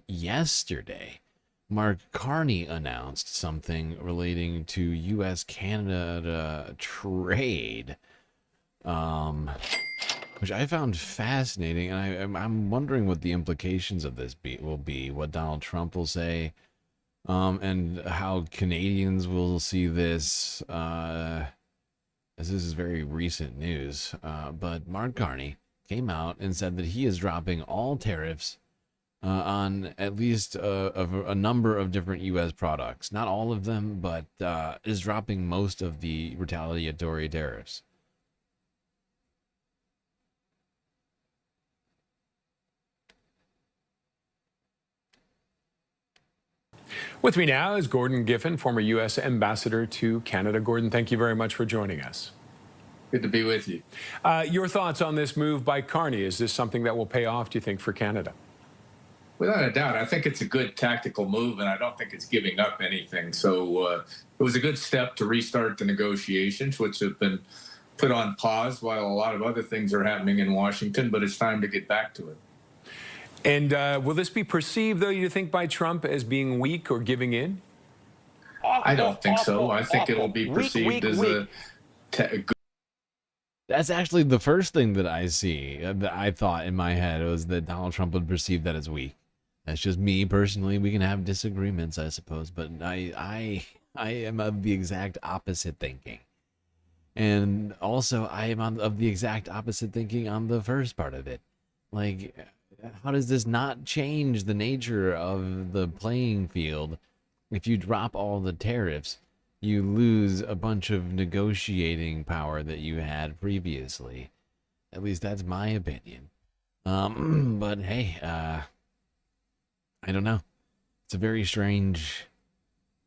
yesterday. Mark Carney announced something relating to U.S.-Canada trade, which I found fascinating, and I'm wondering what the implications of this will be, what Donald Trump will say, and how Canadians will see this. as this is very recent news, but Mark Carney came out and said that he is dropping all tariffs on at least a number of different U.S. products. Not all of them, but is dropping most of the retaliatory tariffs. With me now is Gordon Giffen, former U.S. ambassador to Canada. Gordon, thank you very much for joining us. Good to be with you. Your thoughts on this move by Carney? Is this something that will pay off, do you think, for Canada? Without a doubt, I think it's a good tactical move, and I don't think it's giving up anything. So it was a good step to restart the negotiations, which have been put on pause while a lot of other things are happening in Washington, but it's time to get back to it. And will this be perceived, though, you think, by Trump as being weak or giving in? I don't think so. I think it'll be perceived as a good. That's actually the first thing that I see, that I thought in my head, was that Donald Trump would perceive that as weak. That's just me personally. We can have disagreements, I suppose, but I am of the exact opposite thinking. And also, I am of the exact opposite thinking on the first part of it. Like, how does this not change the nature of the playing field? If you drop all the tariffs, you lose a bunch of negotiating power that you had previously. At least that's my opinion. But hey, I don't know. It's a very strange,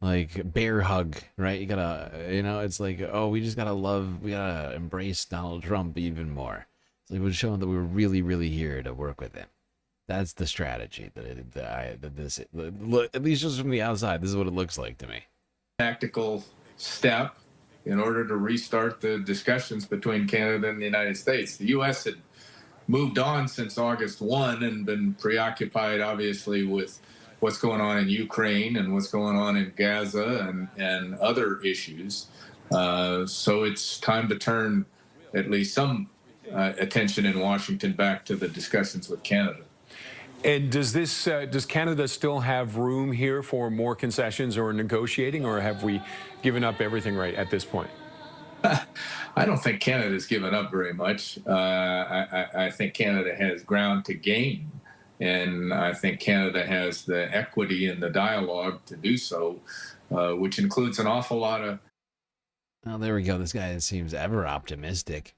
like, bear hug, right? You gotta, it's like, oh, we gotta embrace Donald Trump even more. It's like we're showing that we were really, really here to work with him. That's the strategy at least just from the outside, this is what it looks like to me. Tactical step in order to restart the discussions between Canada and the United States. The U.S. had moved on since August 1 and been preoccupied, obviously, with what's going on in Ukraine and what's going on in Gaza and other issues. So it's time to turn at least some attention in Washington back to the discussions with Canada. And does Canada still have room here for more concessions or negotiating, or have we given up everything right at this point? I don't think Canada's given up very much. I think Canada has ground to gain, and I think Canada has the equity in the dialogue to do so, which includes an awful lot of... Oh, there we go. This guy seems ever optimistic.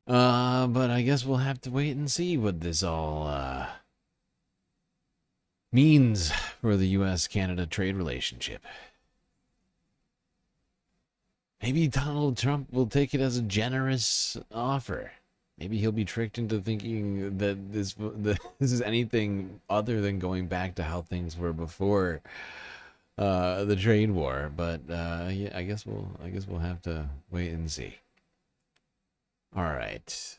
But I guess we'll have to wait and see what this all means for the U.S.-Canada trade relationship. Maybe Donald Trump will take it as a generous offer. Maybe he'll be tricked into thinking that this is anything other than going back to how things were before the trade war. But yeah, I guess we'll have to wait and see. All right.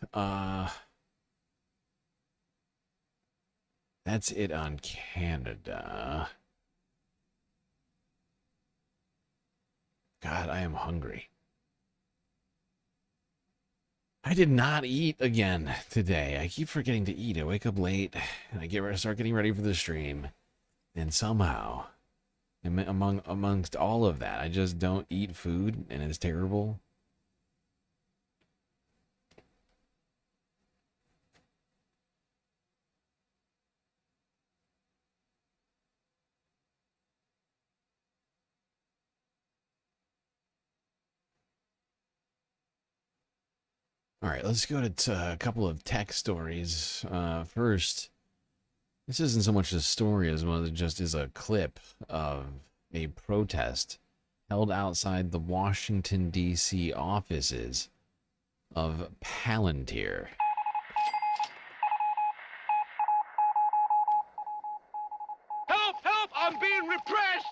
That's it on Canada. God, I am hungry. I did not eat again today. I keep forgetting to eat. I wake up late and I start getting ready for the stream, and somehow, amongst all of that, I just don't eat food, and it's terrible. All right, let's go to a couple of tech stories. First, this isn't so much a story as much as it just is a clip of a protest held outside the Washington, D.C. offices of Palantir. Help! Help! I'm being repressed!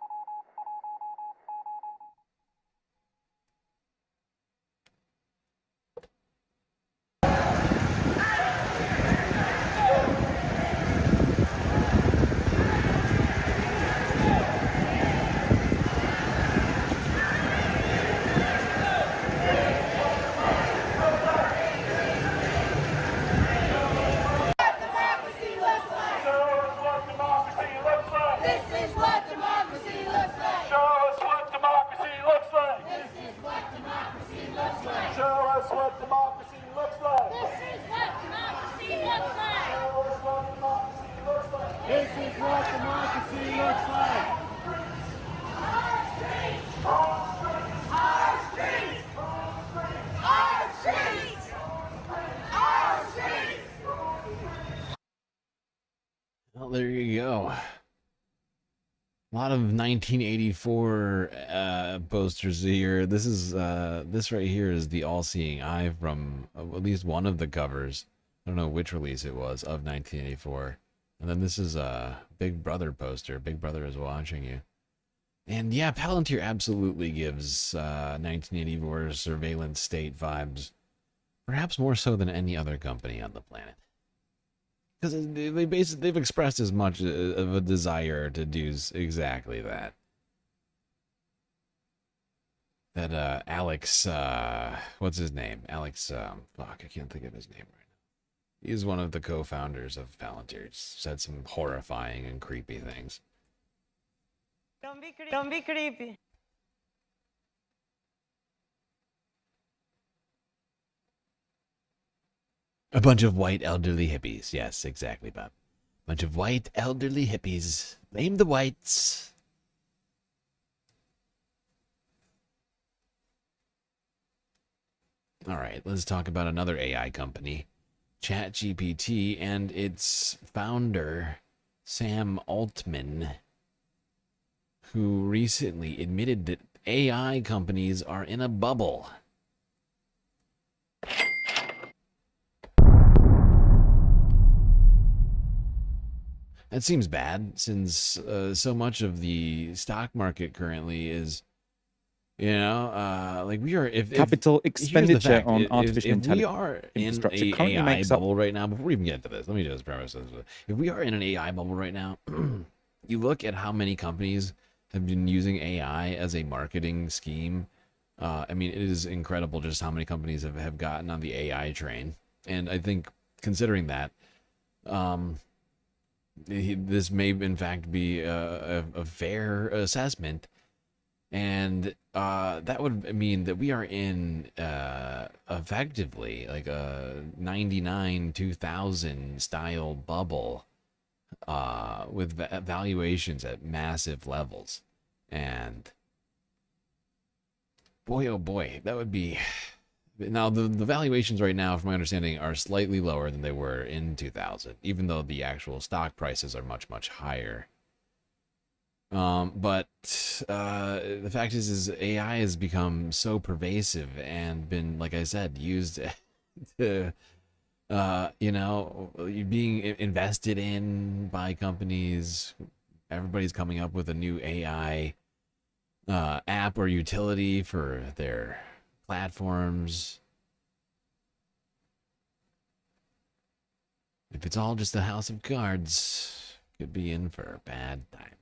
This is what democracy This is what democracy looks like. Our streets! Our streets! Our streets! Our streets! Well, there you go. A lot of 1984 posters here. This is this right here is the all-seeing eye from at least one of the covers. I don't know which release it was of 1984. And then this is a Big Brother poster. Big Brother is watching you. And yeah, Palantir absolutely gives 1984 surveillance state vibes, perhaps more so than any other company on the planet. Because they've expressed as much of a desire to do exactly that. That Alex, what's his name? Alex, fuck, I can't think of his name right now. He's one of the co-founders of Palantir. He's said some horrifying and creepy things. Don't be creepy. A bunch of white elderly hippies. Yes, exactly, Bob. Bunch of white elderly hippies. Blame the whites. All right, let's talk about another AI company, ChatGPT, and its founder, Sam Altman, who recently admitted that AI companies are in a bubble. That seems bad, since so much of the stock market currently is, you know, like we are. If capital expenditure fact, on artificial intelligence, intelligence we are in an AI makes up bubble right now. Before we even get to this, let me just preface this. If we are in an AI bubble right now, you look at how many companies have been using AI as a marketing scheme. I mean, it is incredible just how many companies have gotten on the AI train, and I think considering that. This may in fact be a fair assessment, and that would mean that we are in effectively like a 99-2000 style bubble with valuations at massive levels. And boy, oh boy, that would be... Now, the valuations right now, from my understanding, are slightly lower than they were in 2000, even though the actual stock prices are much, much higher. But the fact is AI has become so pervasive and been, like I said, used to, you know, being invested in by companies. Everybody's coming up with a new AI app or utility for their platforms. If it's all just a house of cards, could be in for a bad time.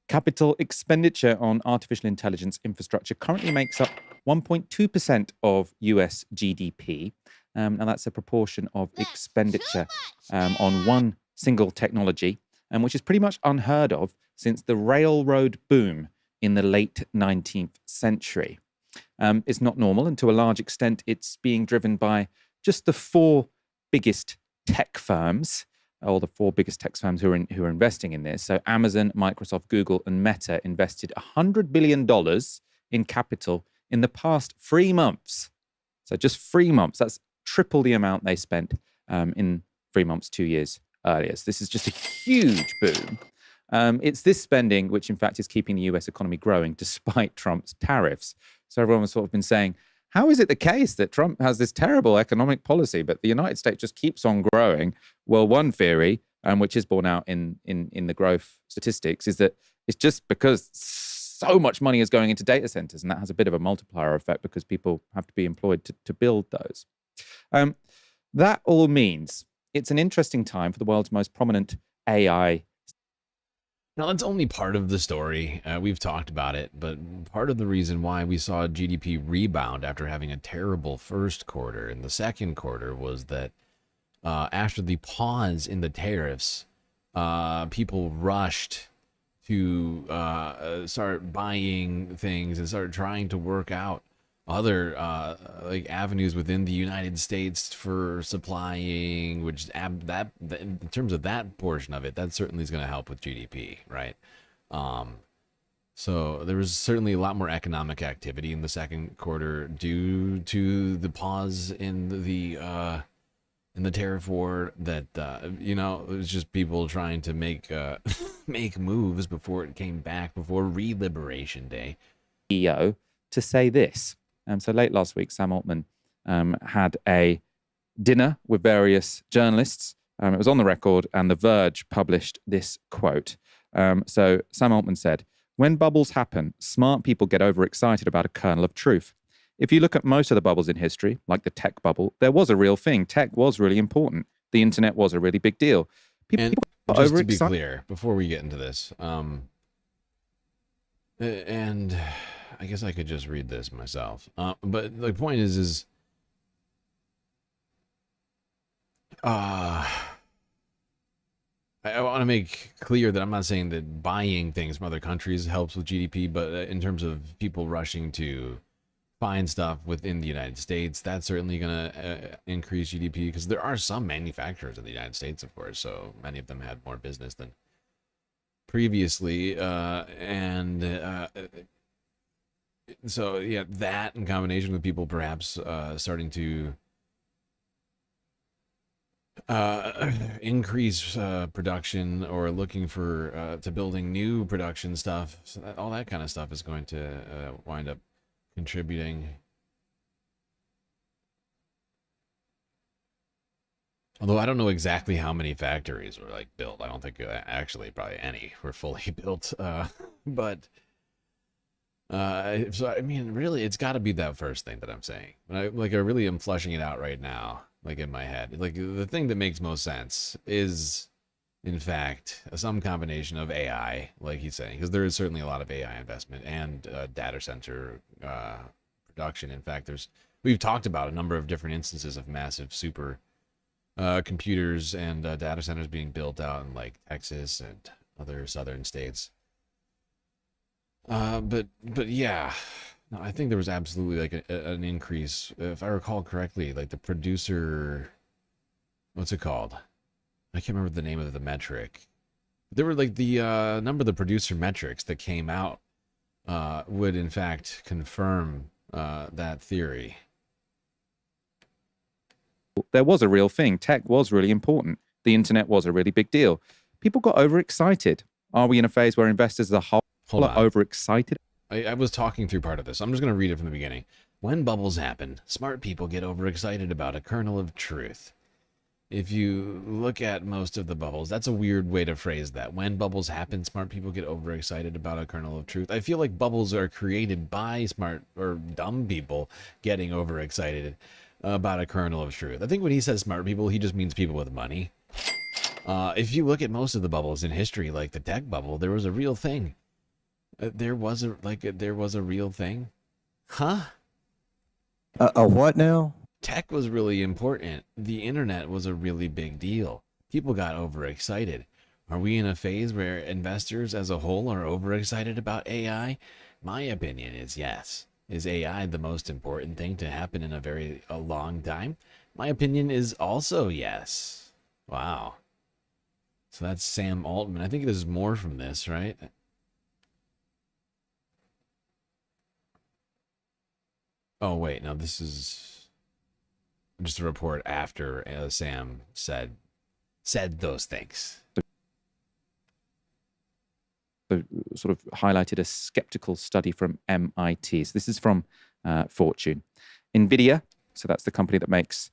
Capital expenditure on artificial intelligence infrastructure currently makes up 1.2% of US GDP. And that's a proportion of expenditure on one single technology, which is pretty much unheard of since the railroad boom in the late 19th century. It's not normal, and to a large extent, it's being driven by just the four biggest tech firms, or the four biggest tech firms who are investing in this. So Amazon, Microsoft, Google, and Meta invested $100 billion in capital in the past 3 months. So just 3 months. That's triple the amount they spent in 3 months 2 years earlier. So this is just a huge boom. It's this spending which, in fact, is keeping the US economy growing despite Trump's tariffs. So everyone has sort of been saying, how is it the case that Trump has this terrible economic policy, but the United States just keeps on growing? Well, one theory, which is borne out in the growth statistics, is that it's just because so much money is going into data centers, and that has a bit of a multiplier effect because people have to be employed to build those. That all means it's an interesting time for the world's most prominent AI. Now, that's only part of the story. We've talked about it, but part of the reason why we saw GDP rebound after having a terrible first quarter in the second quarter was that after the pause in the tariffs, people rushed to start buying things and start trying to work out other like avenues within the United States for supplying, which that in terms of that portion of it, that certainly is going to help with GDP, right? So there was certainly a lot more economic activity in the second quarter due to the pause in the tariff war. That it was just people trying to make make moves before it came back, before Re-Liberation Day. CEO to say this. So late last week, Sam Altman had a dinner with various journalists. It was on the record, and The Verge published this quote. So Sam Altman said, "When bubbles happen, smart people get overexcited about a kernel of truth. If you look at most of the bubbles in history, like the tech bubble, there was a real thing. Tech was really important. The internet was a really big deal. People got Just to be overexcited." clear, before we get into this, and I guess I could just read this myself. But the point is I want to make clear that I'm not saying that buying things from other countries helps with GDP, but in terms of people rushing to find stuff within the United States, that's certainly going to increase GDP, because there are some manufacturers in the United States, of course, so many of them had more business than previously, so yeah, that in combination with people perhaps starting to increase production, or looking for to building new production stuff, so all that kind of stuff is going to wind up contributing. Although I don't know exactly how many factories were like built. I don't think actually probably any were fully built, but so I mean, really, it's got to be that first thing that I'm saying. I really am fleshing it out right now, like in my head. Like, the thing that makes most sense is, in fact, some combination of AI, like he's saying, because there is certainly a lot of AI investment and data center production. In fact, we've talked about a number of different instances of massive super computers and data centers being built out in like Texas and other southern states. But yeah, no, I think there was absolutely like an increase, if I recall correctly, like the producer, what's it called? I can't remember the name of the metric. There were like the number of the producer metrics that came out would in fact confirm that theory. There was a real thing. Tech was really important. The internet was a really big deal. People got overexcited. Are we in a phase where investors as a whole are overexcited? I was talking through part of this. I'm just going to read it from the beginning. When bubbles happen, smart people get overexcited about a kernel of truth. If you look at most of the bubbles, that's a weird way to phrase that. When bubbles happen, smart people get overexcited about a kernel of truth. I feel like bubbles are created by smart or dumb people getting overexcited about a kernel of truth. I think when he says smart people, he just means people with money. If you look at most of the bubbles in history, like the tech bubble, there was a real thing. There was a real thing. Huh? A what now? Tech was really important. The internet was a really big deal. People got overexcited. Are we in a phase where investors as a whole are overexcited about AI? My opinion is yes. Is AI the most important thing to happen in a long time? My opinion is also yes. Wow. So that's Sam Altman. I think there's more from this, right? Oh, wait. No, this is just a report after Sam said those things. Sort of highlighted a skeptical study from MIT. So this is from Fortune. NVIDIA, so that's the company that makes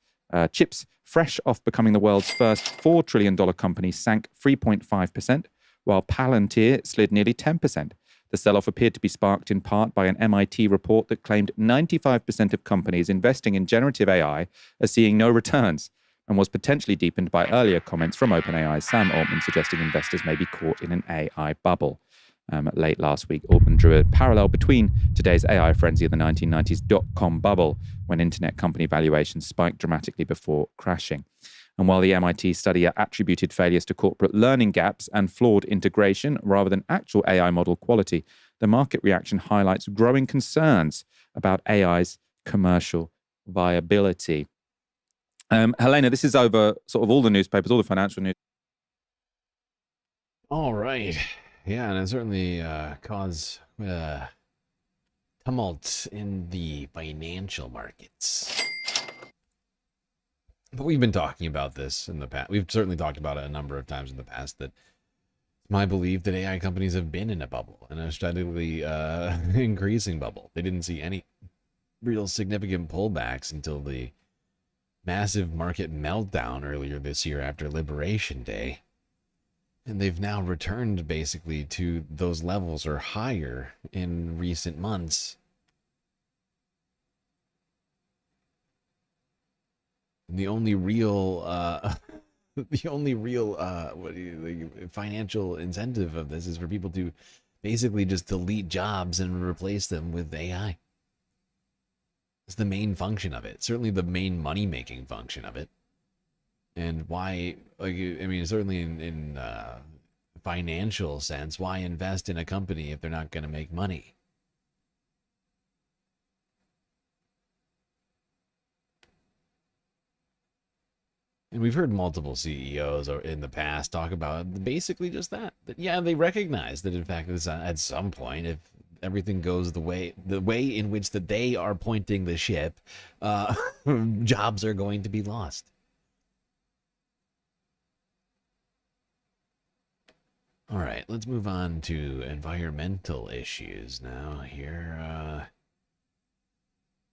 chips, fresh off becoming the world's first $4 trillion company, sank 3.5%, while Palantir slid nearly 10%. The sell-off appeared to be sparked in part by an MIT report that claimed 95% of companies investing in generative AI are seeing no returns, and was potentially deepened by earlier comments from OpenAI's Sam Altman suggesting investors may be caught in an AI bubble. Late last week, Altman drew a parallel between today's AI frenzy and the 1990s dot-com bubble, when internet company valuations spiked dramatically before crashing. And while the MIT study attributed failures to corporate learning gaps and flawed integration rather than actual AI model quality, the market reaction highlights growing concerns about AI's commercial viability. Helena, this is over sort of all the newspapers, all the financial news. All right. Yeah, and it certainly caused tumult in the financial markets. But we've been talking about this in the past. We've certainly talked about it a number of times in the past, that it's my belief that AI companies have been in a bubble, and a steadily increasing bubble. They didn't see any real significant pullbacks until the massive market meltdown earlier this year after Liberation Day. And they've now returned basically to those levels or higher in recent months. The only real, financial incentive of this is for people to basically just delete jobs and replace them with AI. It's the main function of it. Certainly the main money-making function of it. And why, like, I mean, certainly in financial sense, why invest in a company if they're not going to make money? And we've heard multiple CEOs in the past talk about basically just that. That yeah, they recognize that in fact, at some point, if everything goes the way in which that they are pointing the ship, jobs are going to be lost. All right, let's move on to environmental issues now here.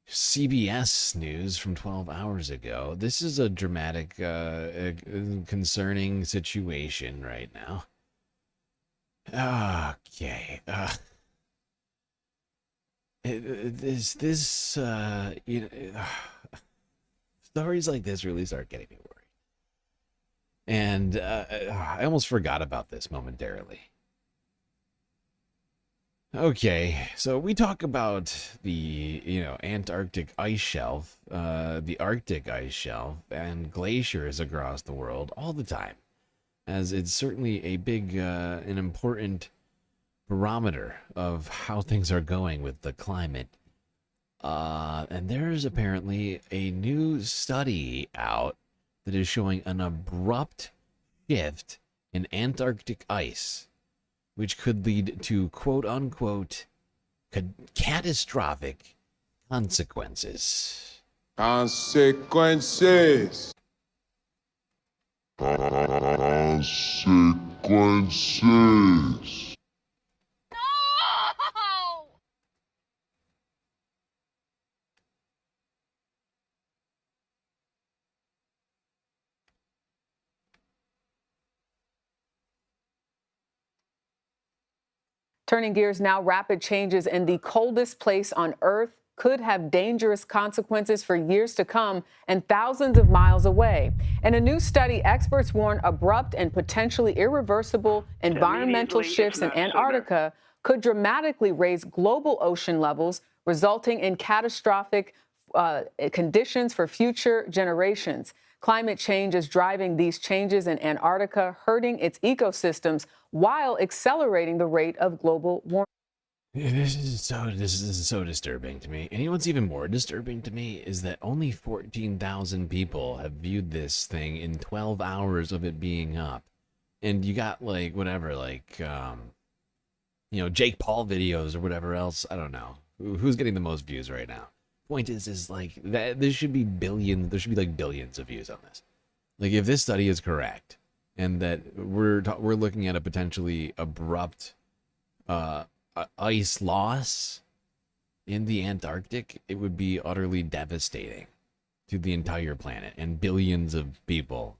CBS News from 12 hours ago. This is a dramatic, concerning situation right now. Okay. Stories like this really start getting me worried. And I almost forgot about this momentarily. Okay, so we talk about the, Antarctic ice shelf, the Arctic ice shelf, and glaciers across the world all the time, as it's certainly a big, an important barometer of how things are going with the climate. And there's apparently a new study out that is showing an abrupt shift in Antarctic ice, which could lead to quote-unquote catastrophic consequences. Consequences. Turning gears now, rapid changes in the coldest place on Earth could have dangerous consequences for years to come and thousands of miles away. In a new study, experts warn abrupt and potentially irreversible environmental shifts in Antarctica could dramatically raise global ocean levels, resulting in catastrophic conditions for future generations. Climate change is driving these changes in Antarctica, hurting its ecosystems while accelerating the rate of global warming. This is so disturbing to me. And you know what's even more disturbing to me is that only 14,000 people have viewed this thing in 12 hours of it being up. And you got Jake Paul videos or whatever else. I don't know. Who's getting the most views right now? Point is like that there should be billions. There should be like billions of views on this. Like if this study is correct, and that we're looking at a potentially abrupt ice loss in the Antarctic, it would be utterly devastating to the entire planet and billions of people.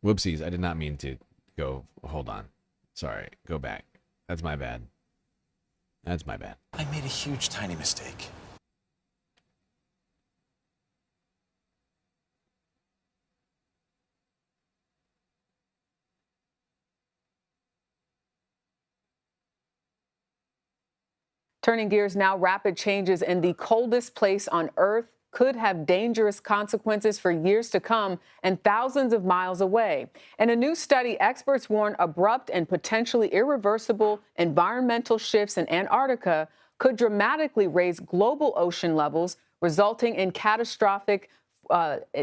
Whoopsies! I did not mean to go. Hold on. Sorry. Go back. That's my bad. That's my bad. I made a huge tiny mistake. Turning gears now, rapid changes in the coldest place on Earth could have dangerous consequences for years to come and thousands of miles away. In a new study, experts warn abrupt and potentially irreversible environmental shifts in Antarctica could dramatically raise global ocean levels, resulting in catastrophic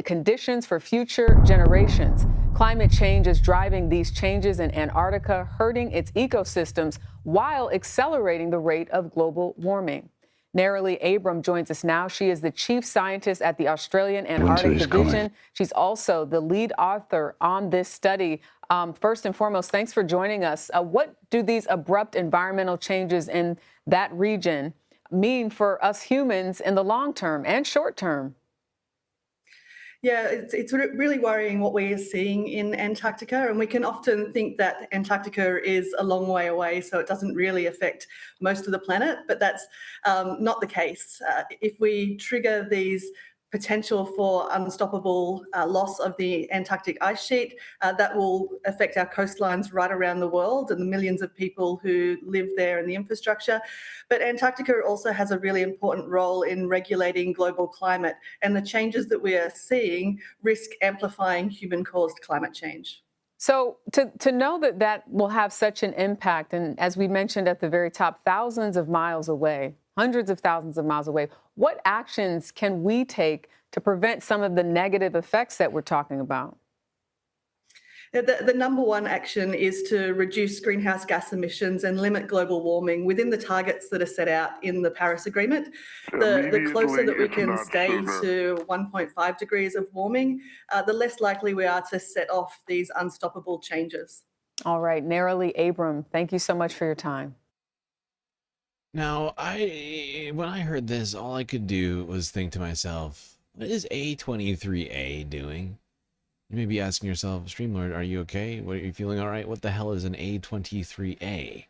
conditions for future generations. Climate change is driving these changes in Antarctica, hurting its ecosystems while accelerating the rate of global warming. Narrowly Abram joins us now. She is the chief scientist at the Australian Antarctic Division. She's also the lead author on this study. First and foremost, thanks for joining us. What do these abrupt environmental changes in that region mean for us humans in the long term and short term? Yeah, it's really worrying what we are seeing in Antarctica, and we can often think that Antarctica is a long way away, so it doesn't really affect most of the planet, but that's not the case. If we trigger these potential for unstoppable loss of the Antarctic ice sheet, that will affect our coastlines right around the world and the millions of people who live there and the infrastructure. But Antarctica also has a really important role in regulating global climate, and the changes that we are seeing risk amplifying human-caused climate change. So to know that that will have such an impact, and as we mentioned at the very top, thousands of miles away, hundreds of thousands of miles away, what actions can we take to prevent some of the negative effects that we're talking about? The number one action is to reduce greenhouse gas emissions and limit global warming within the targets that are set out in the Paris Agreement. The closer that we can stay to 1.5 degrees of warming, the less likely we are to set off these unstoppable changes. All right, Narrowly Abram, thank you so much for your time. Now, when I heard this, all I could do was think to myself, what is A23A doing? You may be asking yourself, StreamLord, are you okay? Are you feeling all right? What the hell is an A23A?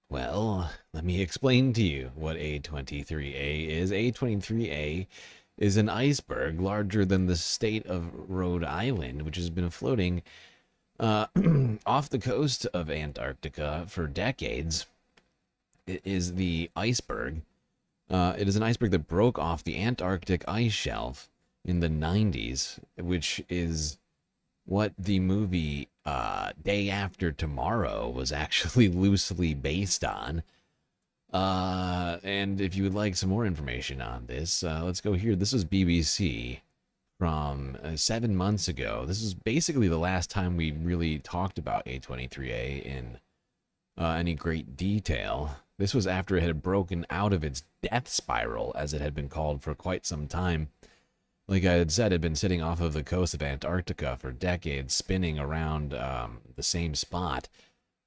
Well, let me explain to you what A23A is. A23A is an iceberg larger than the state of Rhode Island, which has been floating off the coast of Antarctica for decades. It is the iceberg. It is an iceberg that broke off the Antarctic ice shelf in the 90s, which is what the movie Day After Tomorrow was actually loosely based on. And if you would like some more information on this, let's go here. This was BBC from 7 months ago. This is basically the last time we really talked about A23A in any great detail. This was after it had broken out of its death spiral, as it had been called for quite some time. Like I had said, it had been sitting off of the coast of Antarctica for decades, spinning around the same spot.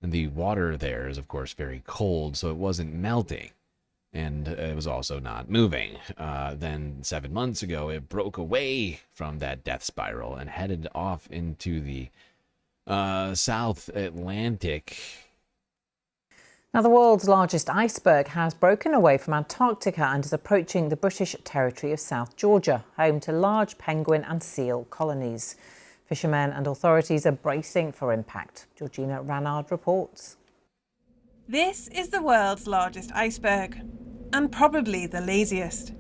And the water there is, of course, very cold, so it wasn't melting. And it was also not moving. Then 7 months ago, it broke away from that death spiral and headed off into the South Atlantic. Now, the world's largest iceberg has broken away from Antarctica and is approaching the British territory of South Georgia, home to large penguin and seal colonies. Fishermen and authorities are bracing for impact. Georgina Ranard reports. This is the world's largest iceberg, and probably the laziest.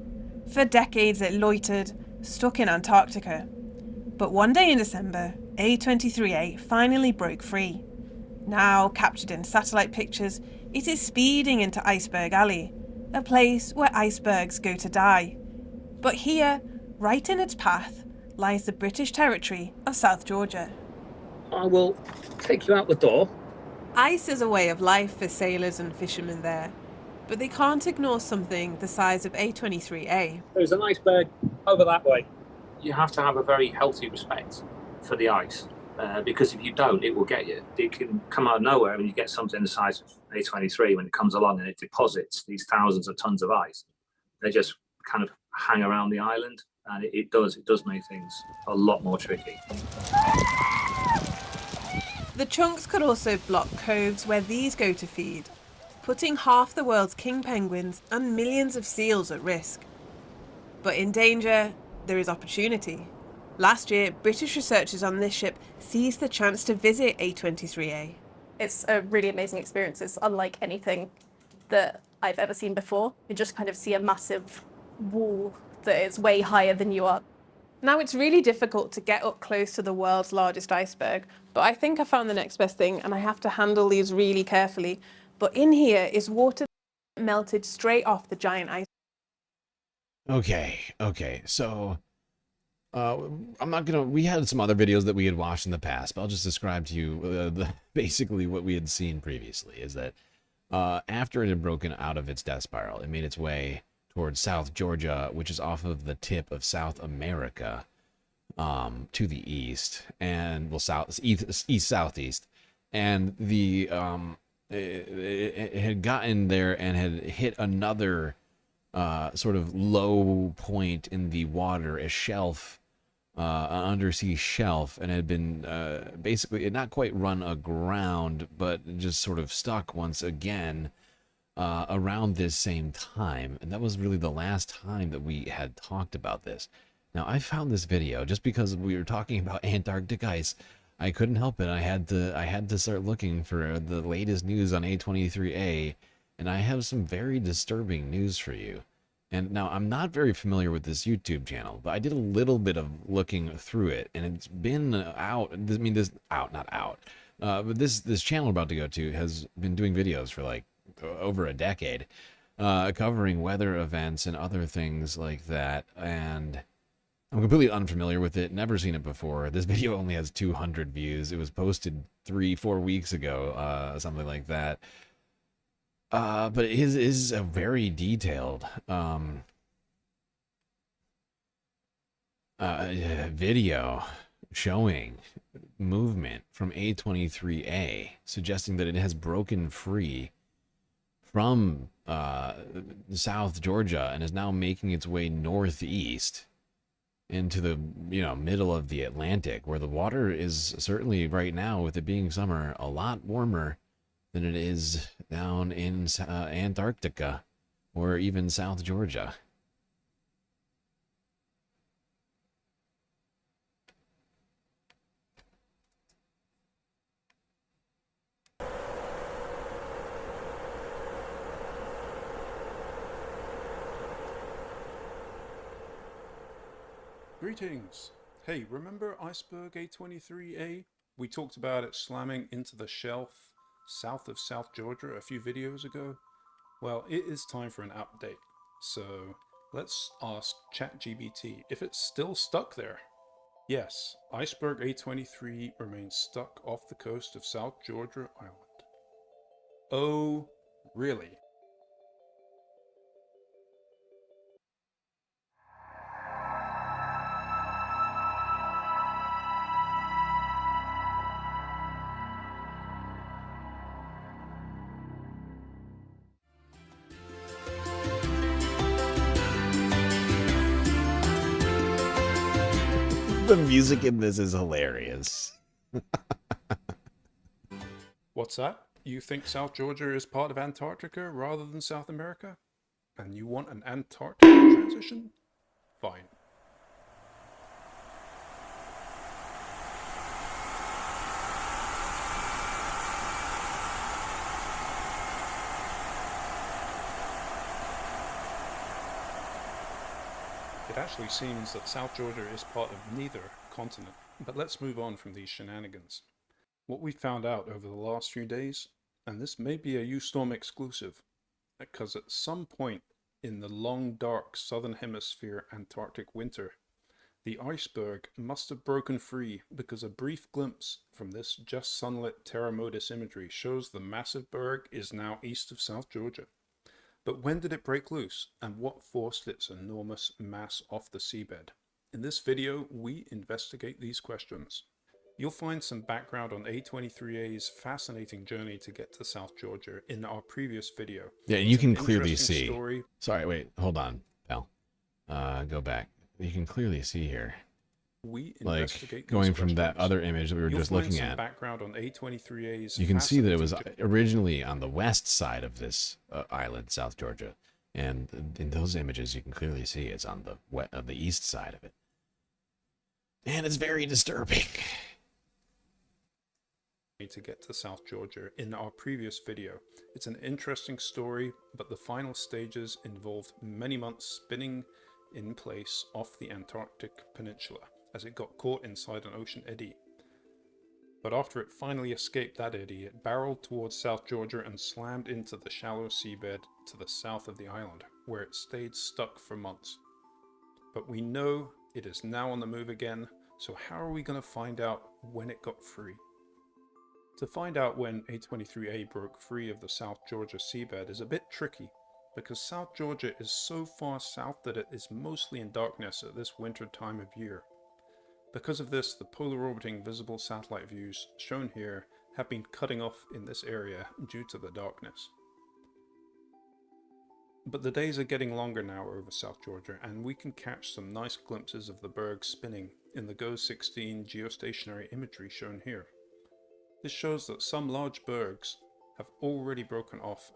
For decades it loitered, stuck in Antarctica. But one day in December, A23A finally broke free. Now captured in satellite pictures, it is speeding into Iceberg Alley, a place where icebergs go to die. But here, right in its path, lies the British territory of South Georgia. I will take you out the door. Ice is a way of life for sailors and fishermen there, but they can't ignore something the size of A23A. There's an iceberg over that way. You have to have a very healthy respect for the ice, because if you don't, it will get you. It can come out of nowhere and you get something the size of A23 when it comes along and it deposits these thousands of tons of ice. They just kind of hang around the island, and it does make things a lot more tricky. The chunks could also block coves where these go to feed, putting half the world's king penguins and millions of seals at risk. But in danger, there is opportunity. Last year, British researchers on this ship seized the chance to visit A23A. It's a really amazing experience. It's unlike anything that I've ever seen before. You just kind of see a massive wall that it's way higher than you are. Now, it's really difficult to get up close to the world's largest iceberg, but I think I found the next best thing, and I have to handle these really carefully. But in here is water melted straight off the giant iceberg. Okay. So, I'm not gonna. We had some other videos that we had watched in the past, but I'll just describe to you basically what we had seen previously. Is that after it had broken out of its death spiral, it made its way towards South Georgia, which is off of the tip of South America, to the east, and well, east southeast, and the it had gotten there and had hit another sort of low point in the water, a shelf, an undersea shelf, and had been basically not quite run aground, but just sort of stuck once again around this same time. And that was really the last time that we had talked about this. Now, I found this video just because we were talking about Antarctic ice. I couldn't help it. I had to start looking for the latest news on A23A, and I have some very disturbing news for you. And now, I'm not very familiar with this YouTube channel, but I did a little bit of looking through it, and it's been out. I mean, not out. But this channel I'm about to go to has been doing videos for like over a decade, covering weather events and other things like that. And I'm completely unfamiliar with it, never seen it before. This video only has 200 views. It was posted 3-4 weeks ago, something like that. But it is a very detailed video showing movement from A23A, suggesting that it has broken free from South Georgia and is now making its way northeast into the middle of the Atlantic, where the water is certainly right now, with it being summer, a lot warmer than it is down in Antarctica or even South Georgia. Greetings. Hey, remember Iceberg A23A? We talked about it slamming into the shelf south of South Georgia a few videos ago. Well, it is time for an update. So let's ask ChatGPT if it's still stuck there. Yes, Iceberg A23 remains stuck off the coast of South Georgia Island. Oh, really? The music in this is hilarious. What's that? You think South Georgia is part of Antarctica rather than South America? And you want an Antarctica transition? Fine. It actually seems that South Georgia is part of neither continent, but let's move on from these shenanigans. What we found out over the last few days, and this may be a U-Storm exclusive, because at some point in the long dark southern hemisphere Antarctic winter, the iceberg must have broken free, because a brief glimpse from this just sunlit Terra Modis imagery shows the massive berg is now east of South Georgia. But when did it break loose, and what forced its enormous mass off the seabed? In this video, we investigate these questions. You'll find some background on A23A's fascinating journey to get to South Georgia in our previous video. Yeah, and you It's can an clearly interesting see. story. Sorry, wait, hold on, pal. Go back. You can clearly see here. We Like investigate going these from that questions. other image that we were You'll just find looking some at. background on A23A's You can see that it was fascinating originally on the west side of this island, South Georgia, and in those images you can clearly see it's on the east side of it, and it's very disturbing. to get to South Georgia in our previous video. It's an interesting story, but the final stages involved many months spinning in place off the Antarctic Peninsula as it got caught inside an ocean eddy. But after it finally escaped that eddy, it barreled towards South Georgia and slammed into the shallow seabed to the south of the island, where it stayed stuck for months. But we know it is now on the move again, so how are we going to find out when it got free? To find out when A23A broke free of the South Georgia seabed is a bit tricky, because South Georgia is so far south that it is mostly in darkness at this winter time of year. Because of this, the polar orbiting visible satellite views shown here have been cutting off in this area due to the darkness. But the days are getting longer now over South Georgia, and we can catch some nice glimpses of the berg spinning in the GO-16 geostationary imagery shown here. This shows that some large bergs have already broken off.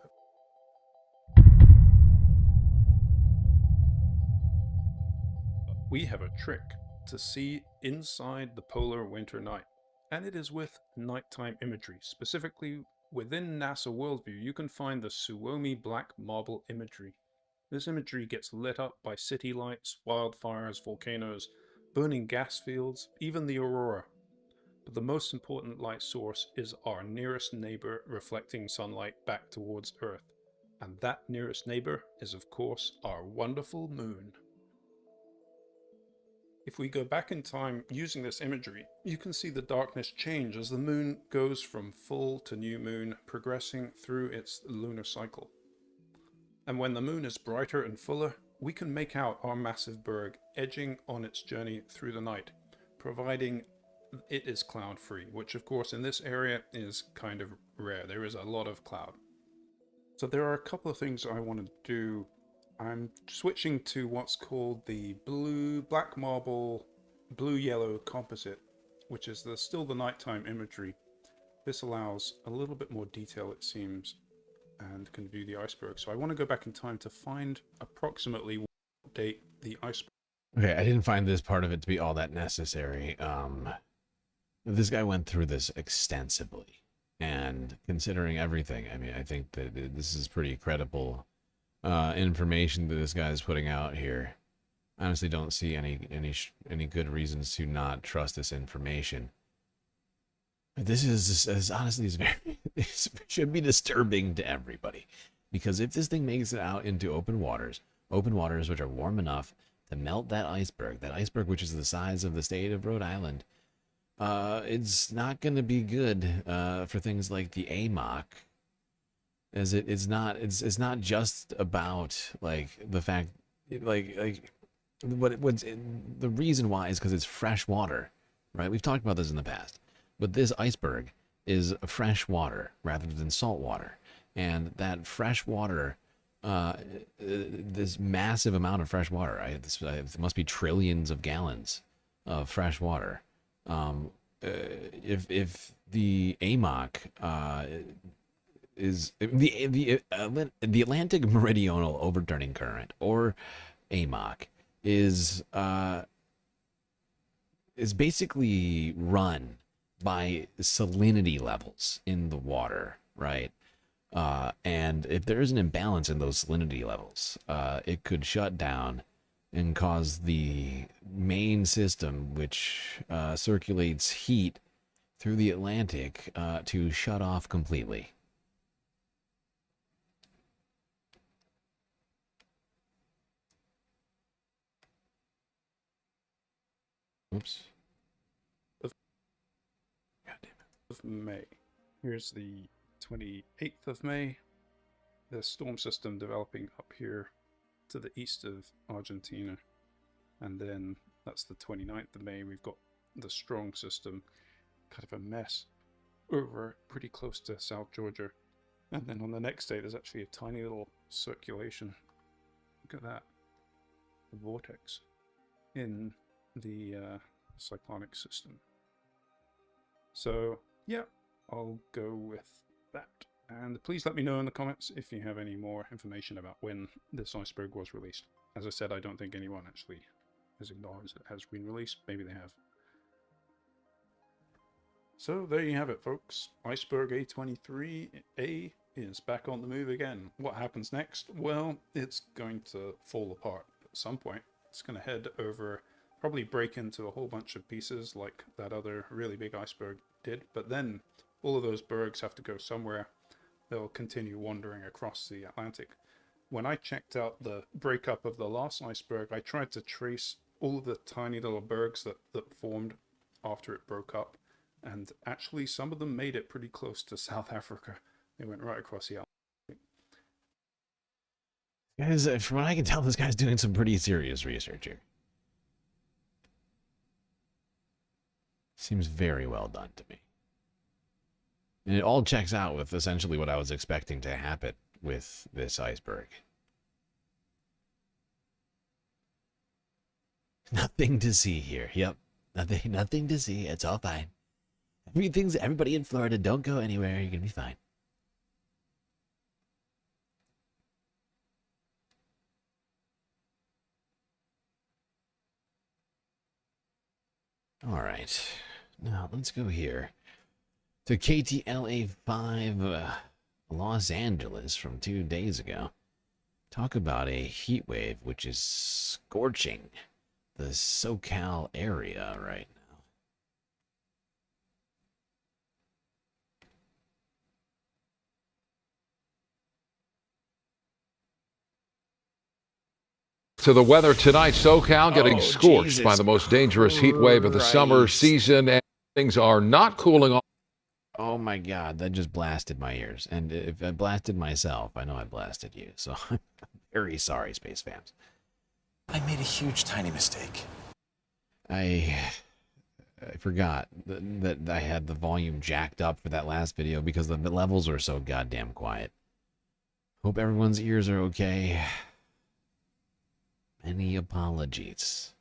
We have a trick to see inside the polar winter night, and it is with nighttime imagery. Specifically, within NASA Worldview, you can find the Suomi black marble imagery. This imagery gets lit up by city lights, wildfires, volcanoes, burning gas fields, even the aurora. But the most important light source is our nearest neighbor reflecting sunlight back towards Earth. And that nearest neighbor is, of course, our wonderful moon. If we go back in time using this imagery, you can see the darkness change as the moon goes from full to new moon, progressing through its lunar cycle. And when the moon is brighter and fuller, we can make out our massive berg edging on its journey through the night, providing it is cloud-free, which of course in this area is kind of rare. There is a lot of cloud. So there are a couple of things I want to do. I'm switching to what's called the black marble blue-yellow composite, which is still the nighttime imagery. This allows a little bit more detail, it seems, and can view the iceberg. So I want to go back in time to find approximately what date the iceberg. Okay, I didn't find this part of it to be all that necessary. This guy went through this extensively, and considering everything, I mean, I think that this is pretty credible information that this guy is putting out here. I honestly don't see any good reasons to not trust this information. This is honestly this should be disturbing to everybody, because if this thing makes it out into open waters which are warm enough to melt that iceberg which is the size of the state of Rhode Island, it's not going to be good for things like the AMOC. As it's not just about like the fact what's the reason why is because it's fresh water, right? We've talked about this in the past, but this iceberg is fresh water rather than salt water, and that fresh water, this massive amount of fresh water, right? It must be trillions of gallons of fresh water. If the AMOC is the Atlantic Meridional Overturning Current, or AMOC, is basically run by salinity levels in the water, right? And if there is an imbalance in those salinity levels, it could shut down and cause the main system, which circulates heat through the Atlantic, to shut off completely. Oops. God damn it. Of May. Here's the 28th of May. The storm system developing up here to the east of Argentina. And then that's the 29th of May. We've got the strong system, kind of a mess, over pretty close to South Georgia. And then on the next day, there's actually a tiny little circulation. Look at that. The vortex in the cyclonic system. So yeah, I'll go with that. And please let me know in the comments if you have any more information about when this iceberg was released. As I said, I don't think anyone actually has acknowledged it has been released. Maybe they have. So there you have it, folks. Iceberg A23A is back on the move again. What happens next? Well, it's going to fall apart at some point. It's going to head over, probably break into a whole bunch of pieces like that other really big iceberg did, but then all of those bergs have to go somewhere. They'll continue wandering across the Atlantic. When I checked out the breakup of the last iceberg, I tried to trace all of the tiny little bergs that formed after it broke up, and actually some of them made it pretty close to South Africa. They went right across the Atlantic. Guys, from what I can tell, this guy's doing some pretty serious research here. Seems very well done to me. And it all checks out with essentially what I was expecting to happen with this iceberg. Nothing to see here. Yep. Nothing to see. It's all fine. Everybody in Florida, don't go anywhere. You're going to be fine. All right, now let's go here to KTLA5 Los Angeles from 2 days ago. Talk about a heat wave which is scorching the SoCal area right now. To the weather tonight, SoCal getting scorched by the most dangerous heat wave of the summer season, and things are not cooling off. Oh my God, that just blasted my ears. And if I blasted myself, I know I blasted you. So I'm very sorry, space fans. I made a huge tiny mistake. I forgot that I had the volume jacked up for that last video because the levels were so goddamn quiet. Hope everyone's ears are okay. Many apologies.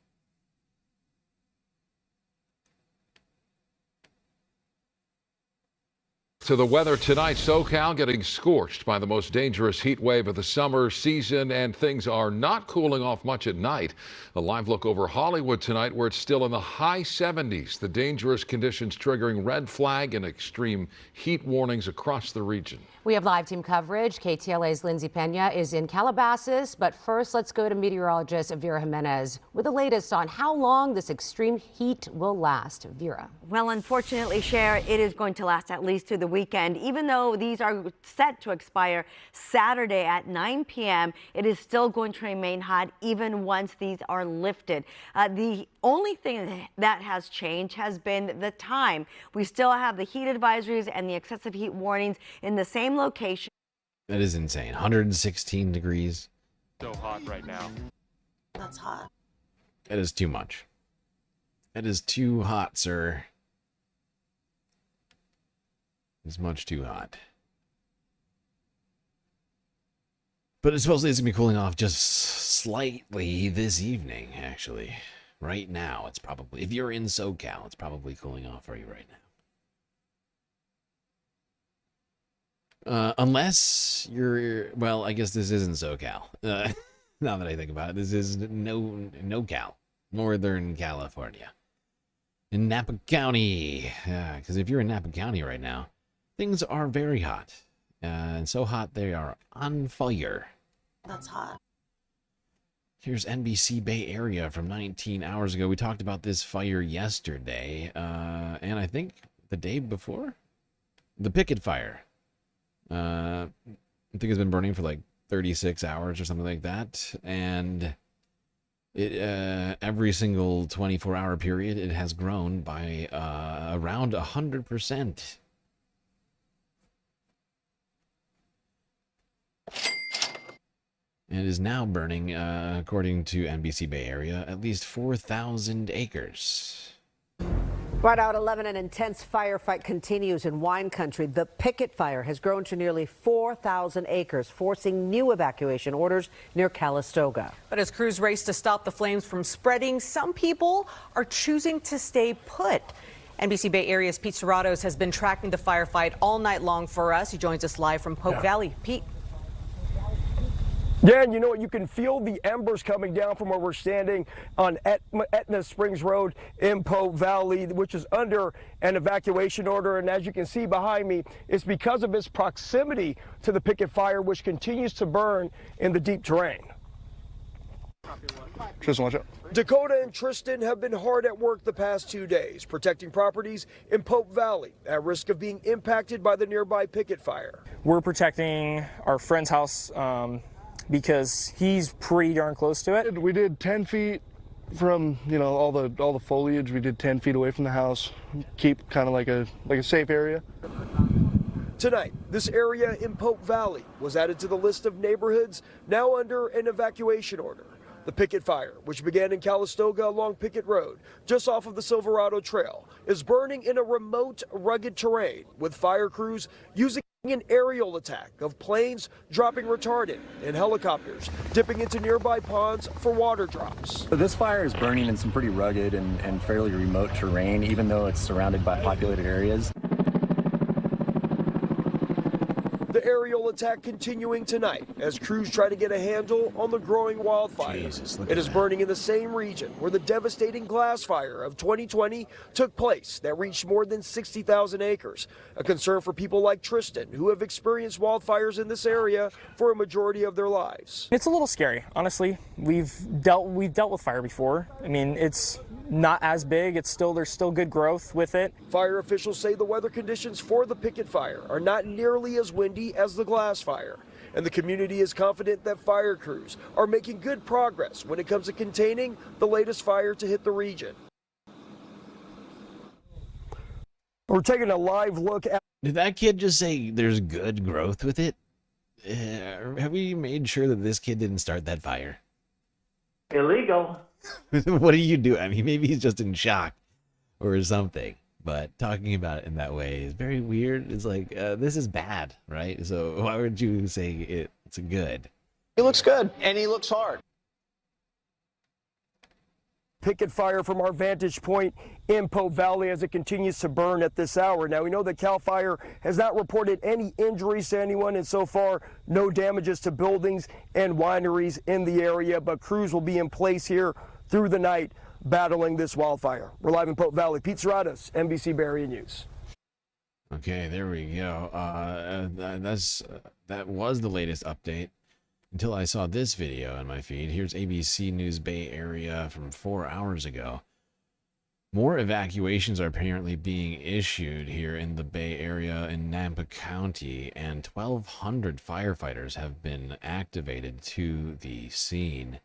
To the weather tonight, SoCal getting scorched by the most dangerous heat wave of the summer season, and things are not cooling off much at night. A live look over Hollywood tonight, where it's still in the high 70s. The dangerous conditions triggering red flag and extreme heat warnings across the region. We have live team coverage. KTLA's Lindsay Pena is in Calabasas, but first let's go to meteorologist Vera Jimenez with the latest on how long this extreme heat will last. Vera. Well, unfortunately, Cher, it is going to last at least through the weekend. Even though these are set to expire Saturday at 9 p.m., it is still going to remain hot even once these are lifted. The only thing that has changed has been the time. We still have the heat advisories and the excessive heat warnings in the same location. That is insane. 116 degrees. So hot right now. That's hot. That is too much. That is too hot, sir. It's much too hot. But supposedly it's going to be cooling off just slightly this evening, actually. Right now, it's probably, if you're in SoCal, it's probably cooling off for you right now. Unless you're, well, I guess this isn't SoCal. Now that I think about it, this is NoCal, Northern California. In Napa County. Because if you're in Napa County right now, things are very hot. And so hot they are on fire. That's hot. Here's NBC Bay Area from 19 hours ago. We talked about this fire yesterday. And I think the day before? The Picket Fire. I think it's been burning for like 36 hours or something like that. And it every single 24-hour period, it has grown by around 100%. It is now burning, according to NBC Bay Area, at least 4,000 acres. Right out 11, an intense firefight continues in wine country. The Picket Fire has grown to nearly 4,000 acres, forcing new evacuation orders near Calistoga. But as crews race to stop the flames from spreading, some people are choosing to stay put. NBC Bay Area's Pete Serratos has been tracking the firefight all night long for us. He joins us live from Pope Valley. Pete. Yeah, and you know what? You can feel the embers coming down from where we're standing on Etna Springs Road in Pope Valley, which is under an evacuation order. And as you can see behind me, it's because of its proximity to the Picket Fire, which continues to burn in the deep terrain. Tristan, watch out. Dakota and Tristan have been hard at work the past 2 days, protecting properties in Pope Valley at risk of being impacted by the nearby Picket Fire. We're protecting our friend's house because he's pretty darn close to it. We did 10 feet from, all the foliage. We did 10 feet away from the house. Keep kind of like a safe area. Tonight, this area in Pope Valley was added to the list of neighborhoods now under an evacuation order. The Picket Fire, which began in Calistoga along Picket Road, just off of the Silverado Trail, is burning in a remote, rugged terrain with fire crews using an aerial attack of planes dropping retardant and helicopters dipping into nearby ponds for water drops. So this fire is burning in some pretty rugged and fairly remote terrain, even though it's surrounded by populated areas. The aerial attack continuing tonight as crews try to get a handle on the growing wildfire. It is burning in the same region where the devastating glass fire of 2020 took place that reached more than 60,000 acres. A concern for people like Tristan, who have experienced wildfires in this area for a majority of their lives. It's a little scary, honestly. We've dealt with fire before. I mean, it's not as big. There's still good growth with it. Fire officials say the weather conditions for the Picket Fire are not nearly as windy as the glass fire, and the community is confident that fire crews are making good progress when it comes to containing the latest fire to hit the region. We're taking a live look at... Did that kid just say there's good growth with it? Have we made sure that this kid didn't start that fire? Illegal. What do you do? I mean, maybe he's just in shock or something. But talking about it in that way is very weird. It's like, this is bad, right? So why would you say it's good? He looks good, and he looks hard. Picket Fire from our vantage point in Pope Valley as it continues to burn at this hour. Now, we know that CAL FIRE has not reported any injuries to anyone, and so far, no damages to buildings and wineries in the area, but crews will be in place here through the night battling this wildfire. We're live in Pope Valley. Pete Serratos, NBC Bay Area News. Okay, there we go. That was the latest update until I saw this video on my feed. Here's ABC News Bay Area from 4 hours ago. More evacuations are apparently being issued here in the Bay Area in Napa County, and 1,200 firefighters have been activated to the scene.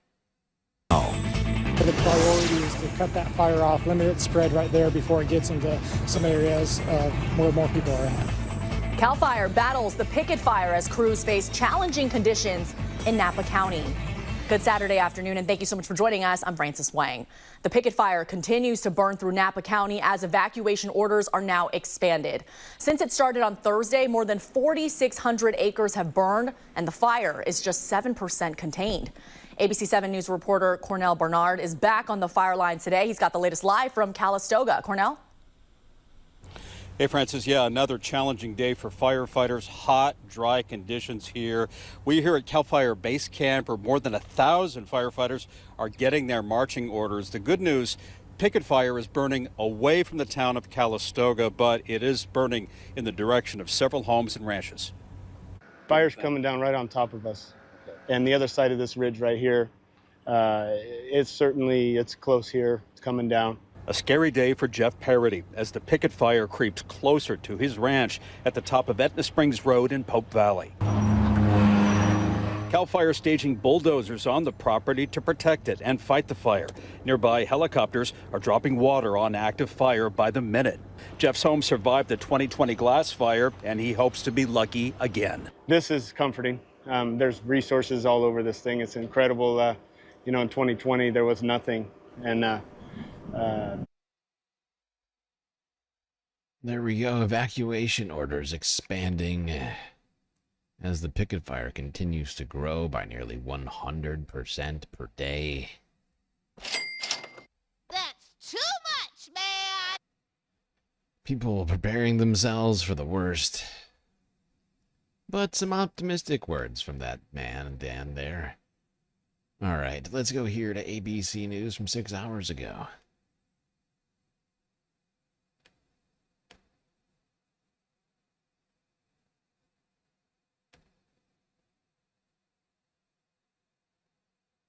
The priority is to cut that fire off, limit its spread right there before it gets into some areas where more people are at. CAL FIRE battles the Picket Fire as crews face challenging conditions in Napa County. Good Saturday afternoon, and thank you so much for joining us. I'm Frances Wang. The Picket Fire continues to burn through Napa County as evacuation orders are now expanded. Since it started on Thursday, more than 4,600 acres have burned, and the fire is just 7% contained. ABC 7 News reporter Cornell Bernard is back on the fire line today. He's got the latest live from Calistoga. Cornell? Hey, Francis. Yeah, another challenging day for firefighters. Hot, dry conditions here. We here at CAL FIRE Base Camp, where more than 1,000 firefighters are getting their marching orders. The good news, Picket Fire is burning away from the town of Calistoga, but it is burning in the direction of several homes and ranches. Fire's coming down right on top of us. And the other side of this ridge right here, it's close here. It's coming down. A scary day for Jeff Parody as the Picket Fire creeps closer to his ranch at the top of Etna Springs Road in Pope Valley. CAL FIRE staging bulldozers on the property to protect it and fight the fire. Nearby helicopters are dropping water on active fire by the minute. Jeff's home survived the 2020 glass fire, and he hopes to be lucky again. This is comforting. There's resources all over this thing. It's incredible. In 2020, there was nothing. And there we go. Evacuation orders expanding as the Picket Fire continues to grow by nearly 100% per day. That's too much, man! People preparing themselves for the worst. But some optimistic words from that man Dan there. All right, let's go here to ABC News from 6 hours ago.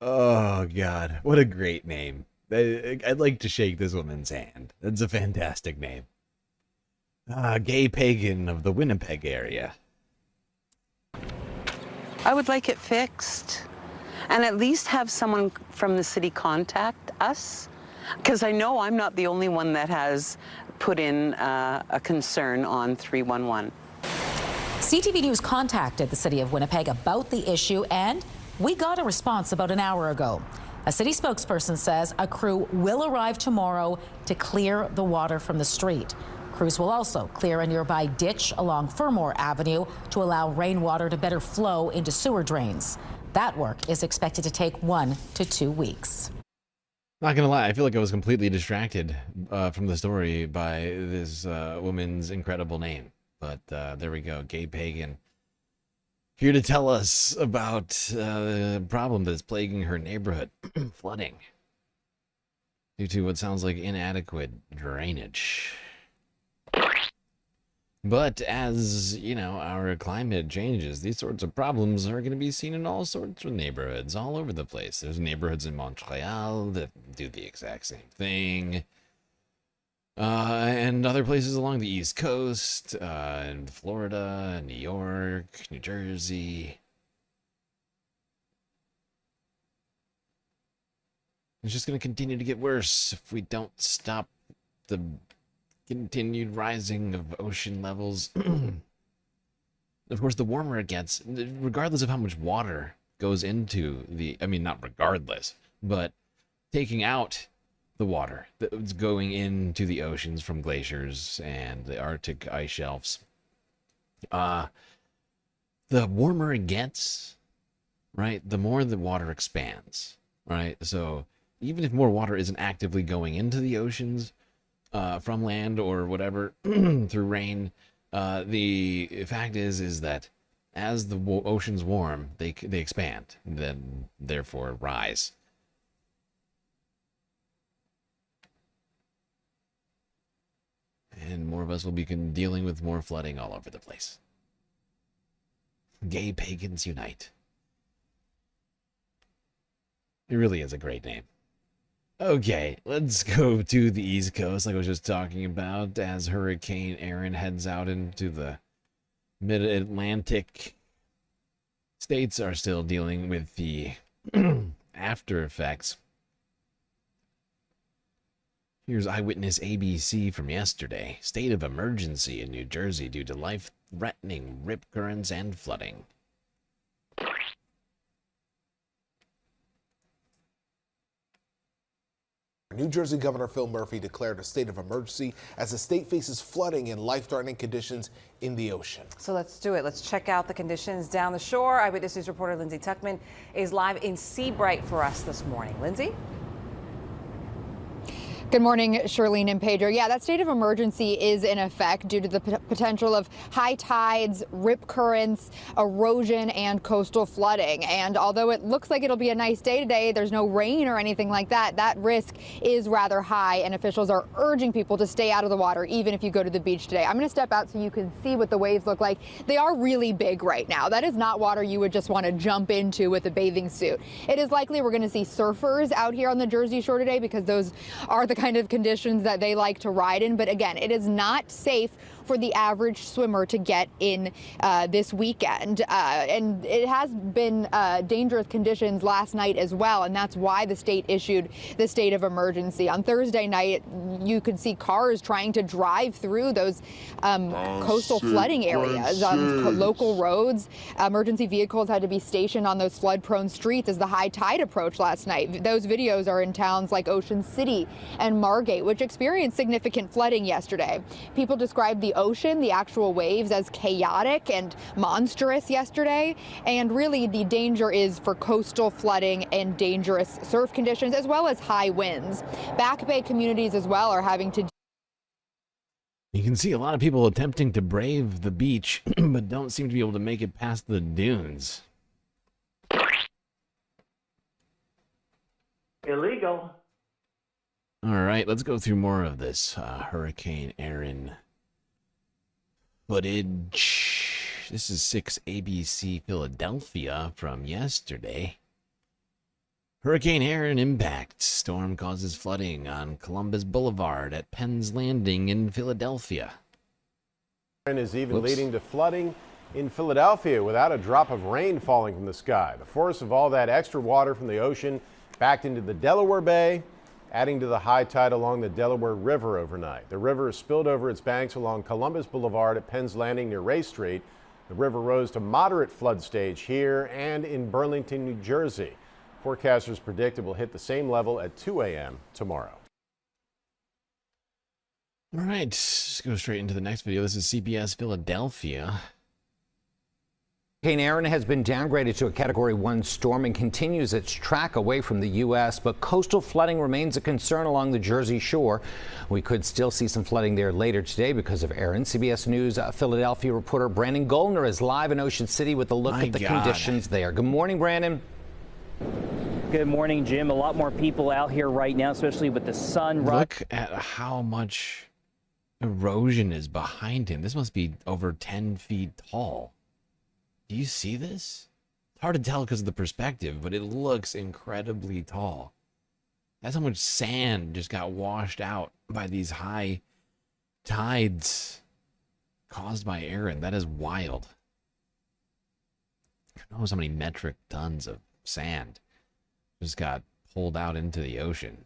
Oh, God. What a great name. I'd like to shake this woman's hand. That's a fantastic name. Gay pagan of the Winnipeg area. I would like it fixed and at least have someone from the city contact us, because I know I'm not the only one that has put in a concern on 311. CTV News contacted the city of Winnipeg about the issue, and we got a response about an hour ago. A city spokesperson says a crew will arrive tomorrow to clear the water from the street. Crews will also clear a nearby ditch along Fermor Avenue to allow rainwater to better flow into sewer drains. That work is expected to take 1 to 2 weeks. Not gonna lie, I feel like I was completely distracted from the story by this woman's incredible name. But there we go, gay pagan. Here to tell us about the problem that's plaguing her neighborhood, flooding, due to what sounds like inadequate drainage. But as, you know, our climate changes, these sorts of problems are going to be seen in all sorts of neighborhoods all over the place. There's neighborhoods in Montreal that do the exact same thing. And other places along the East Coast, in Florida, New York, New Jersey. It's just going to continue to get worse if we don't stop the continued rising of ocean levels. Of course, the warmer it gets, regardless of how much water goes into the, I mean, not regardless, but taking out the water that's going into the oceans from glaciers and the Arctic ice shelves. The warmer it gets, right, the more the water expands, right? So even if more water isn't actively going into the oceans from land or whatever through rain, the fact is that as the oceans warm, they expand, and then therefore rise. And more of us will be dealing with more flooding all over the place. Gay pagans unite. It really is a great name. Okay, let's go to the East Coast, like I was just talking about, as Hurricane Erin heads out into the mid-Atlantic. States are still dealing with the after effects. Here's Eyewitness ABC from yesterday. State of emergency in New Jersey due to life-threatening rip currents and flooding. New Jersey Governor Phil Murphy declared a state of emergency as the state faces flooding and life-threatening conditions in the ocean. So let's do it. Let's check out the conditions down the shore. Eyewitness News reporter Lindsay Tuckman is live in Seabright for us this morning. Lindsay? Good morning, Charlene and Pedro. Yeah, that state of emergency is in effect due to the potential of high tides, rip currents, erosion, and coastal flooding. And although it looks like it'll be a nice day today, there's no rain or anything like that. That risk is rather high, and officials are urging people to stay out of the water, even if you go to the beach today. I'm going to step out so you can see what the waves look like. They are really big right now. That is not water you would just want to jump into with a bathing suit. It is likely we're going to see surfers out here on the Jersey Shore today because those are the kind of conditions that they like to ride in. But again, it is not safe for the average swimmer to get in this weekend. And it has been dangerous conditions last night as well, and that's why the state issued the state of emergency. On Thursday night, you could see cars trying to drive through those coastal flooding areas on local roads. Emergency vehicles had to be stationed on those flood-prone streets as the high tide approached last night. Those videos are in towns like Ocean City and Margate, which experienced significant flooding yesterday. People described the ocean, the actual waves, as chaotic and monstrous yesterday. And really the danger is for coastal flooding and dangerous surf conditions, as well as high winds. Back Bay communities as well are having to. You can see a lot of people attempting to brave the beach, but don't seem to be able to make it past the dunes. Illegal. All right, let's go through more of this Hurricane Erin footage. This is 6 ABC Philadelphia from yesterday. Hurricane Aaron impact. Storm causes flooding on Columbus Boulevard at Penn's Landing in Philadelphia. Aaron is even leading to flooding in Philadelphia without a drop of rain falling from the sky. The force of all that extra water from the ocean backed into the Delaware Bay, adding to the high tide along the Delaware River overnight. The river has spilled over its banks along Columbus Boulevard at Penn's Landing near Ray Street. The river rose to moderate flood stage here and in Burlington, New Jersey. Forecasters predict it will hit the same level at 2 a.m. tomorrow. All right, let's go straight into the next video. This is CBS Philadelphia. Hurricane Aaron has been downgraded to a Category 1 storm and continues its track away from the U.S., but coastal flooding remains a concern along the Jersey shore. We could still see some flooding there later today because of Aaron. CBS News Philadelphia reporter Brandon Goldner is live in Ocean City with a look at the conditions there. Good morning, Brandon. Good morning, Jim. A lot more people out here right now, especially with the sun. Look at how much erosion is behind him. This must be over 10 feet tall. Do you see this? It's hard to tell because of the perspective, but it looks incredibly tall. That's how much sand just got washed out by these high tides caused by Aaron. That is wild. Who knows how many metric tons of sand just got pulled out into the ocean.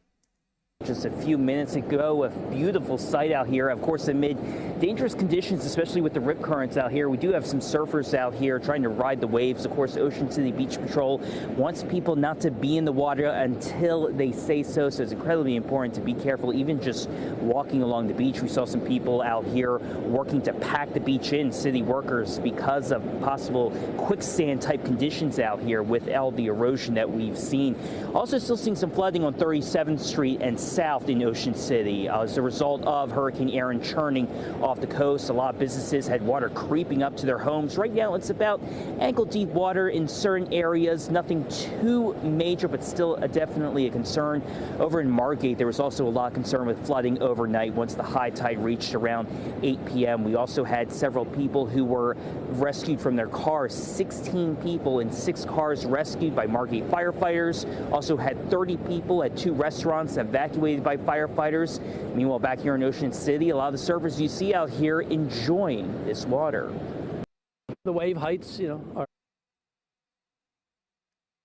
Just a few minutes ago, a beautiful sight out here. Of course, amid dangerous conditions, especially with the rip currents out here. We do have some surfers out here trying to ride the waves. Of course, Ocean City Beach Patrol wants people not to be in the water until they say so. So it's incredibly important to be careful, even just walking along the beach. We saw some people out here working to pack the beach in, city workers, because of possible quicksand type conditions out here with all the erosion that we've seen. Also still seeing some flooding on 37th Street and south in Ocean City as a result of Hurricane Aaron churning off the coast. A lot of businesses had water creeping up to their homes. Right now it's about ankle deep water in certain areas. Nothing too major, but still definitely a concern. Over in Margate, there was also a lot of concern with flooding overnight once the high tide reached around 8 p.m. We also had several people who were rescued from their cars. 16 people in 6 cars rescued by Margate firefighters. Also had 30 people at 2 restaurants evacuated by firefighters. Meanwhile, back here in Ocean City, a lot of the surfers you see out here enjoying this water. The wave heights, are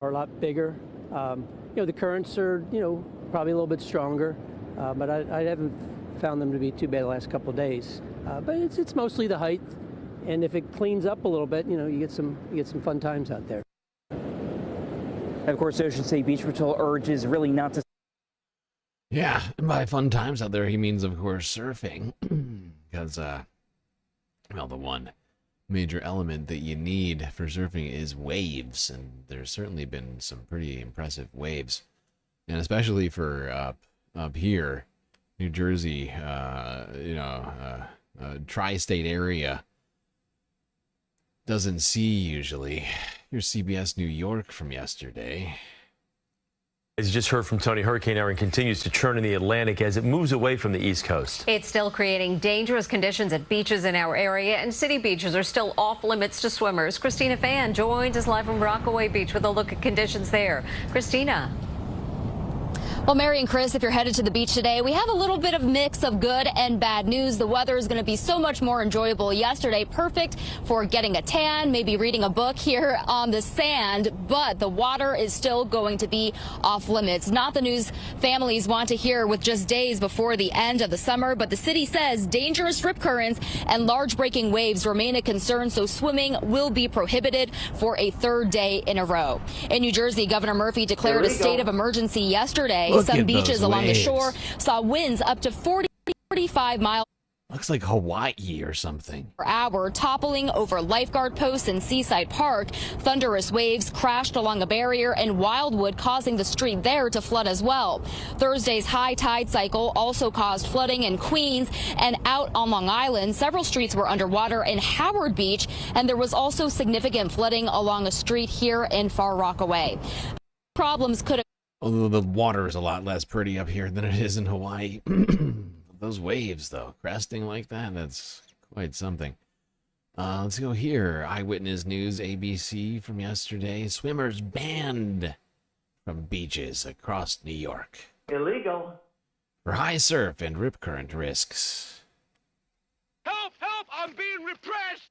a lot bigger. The currents are, probably a little bit stronger, but I haven't found them to be too bad the last couple of days. But it's mostly the height, and if it cleans up a little bit, you get some fun times out there. And of course, Ocean City Beach Patrol urges really not to. Yeah, and by fun times out there, he means, of course, surfing. Because, well, the one major element that you need for surfing is waves. And there's certainly been some pretty impressive waves. And especially for up here, New Jersey, tri-state area. Doesn't see usually. Here's CBS New York from yesterday. As you just heard from Tony, Hurricane Aaron continues to churn in the Atlantic as it moves away from the East Coast. It's still creating dangerous conditions at beaches in our area, and city beaches are still off limits to swimmers. Christina Fan joins us live from Rockaway Beach with a look at conditions there. Christina. Well, Mary and Chris, if you're headed to the beach today, we have a little bit of mix of good and bad news. The weather is going to be so much more enjoyable yesterday. Perfect for getting a tan, maybe reading a book here on the sand, but the water is still going to be off limits. Not the news families want to hear with just days before the end of the summer, but the city says dangerous rip currents and large breaking waves remain a concern, so swimming will be prohibited for a 3rd day in a row. In New Jersey, Governor Murphy declared a state of emergency yesterday. Some beaches along the shore saw winds up to 45 miles Looks like Hawaii or something. per hour, toppling over lifeguard posts in Seaside Park. Thunderous waves crashed along a barrier in Wildwood, causing the street there to flood as well. Thursday's high tide cycle also caused flooding in Queens and out on Long Island. Several streets were underwater in Howard Beach, and there was also significant flooding along a street here in Far Rockaway. Problems could have. Although the water is a lot less pretty up here than it is in Hawaii. Those waves, though, cresting like that, that's quite something. Let's go here. Eyewitness News, ABC from yesterday. Swimmers banned from beaches across New York Illegal. for high surf and rip current risks. Help! Help! I'm being repressed!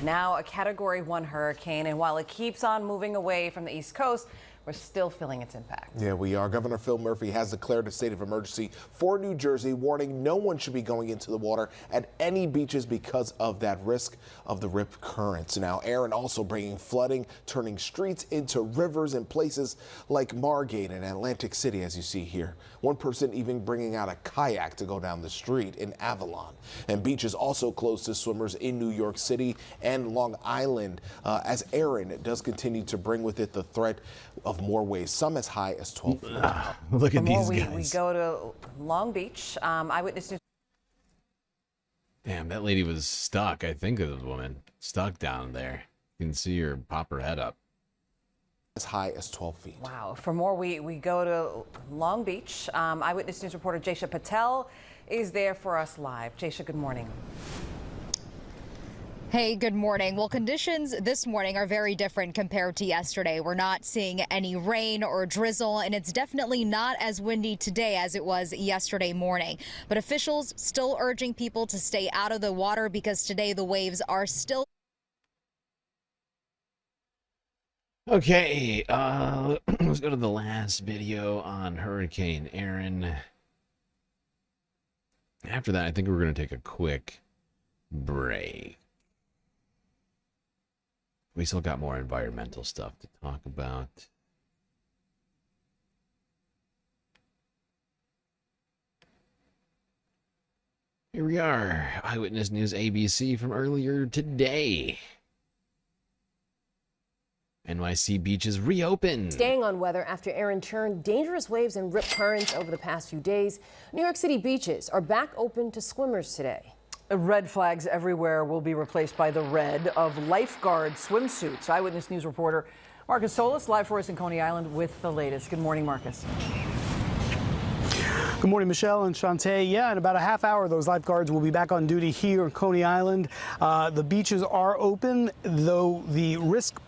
Now a Category 1 hurricane, and while it keeps on moving away from the East Coast, we're still feeling its impact. Yeah, we are. Governor Phil Murphy has declared a state of emergency for New Jersey, warning no one should be going into the water at any beaches because of that risk of the rip currents. Now, Aaron also bringing flooding, turning streets into rivers in places like Margate and Atlantic City, as you see here. One person even bringing out a kayak to go down the street in Avalon. And beaches also closed to swimmers in New York City and Long Island, as Aaron does continue to bring with it the threat of more waves, some as high as 12 feet. Look at these We guys. go to Long Beach. Eyewitness News. Damn, that lady was stuck. I think it was a woman stuck down there. You can see her pop her head up. As high as 12 feet. Wow. For more, we go to Long Beach. Eyewitness News reporter Jaysha Patel is there for us live. Jaysha, good morning. Hey, good morning. Well, conditions this morning are very different compared to yesterday. We're not seeing any rain or drizzle, and it's definitely not as windy today as it was yesterday morning. But officials still urging people to stay out of the water because today the waves are still. Okay, let's go to the last video on Hurricane Aaron. After that, I think we're going to take a quick break. We still got more environmental stuff to talk about. Here we are, Eyewitness News ABC from earlier today. NYC beaches reopen. Staying on weather after Aaron turned dangerous waves and rip currents over the past few days. New York City beaches are back open to swimmers today. Red flags everywhere will be replaced by the red of lifeguard swimsuits. Eyewitness News reporter Marcus Solis live for us in Coney Island with the latest. Good morning, Marcus. Good morning, Michelle and Shantae. Yeah, in about a half hour, those lifeguards will be back on duty here in Coney Island. The beaches are open, though the risk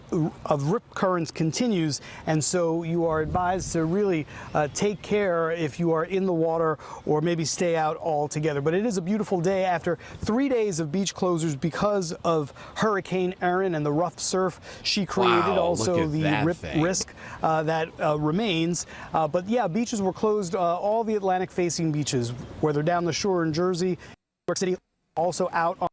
of rip currents continues, and so you are advised to really take care if you are in the water or maybe stay out altogether. But it is a beautiful day after 3 days of beach closures because of Hurricane Aaron and the rough surf she created. Wow, also the rip thing. risk that remains. But yeah, beaches were closed, all the Atlantic-facing beaches, whether down the shore in Jersey, New York City, also out on.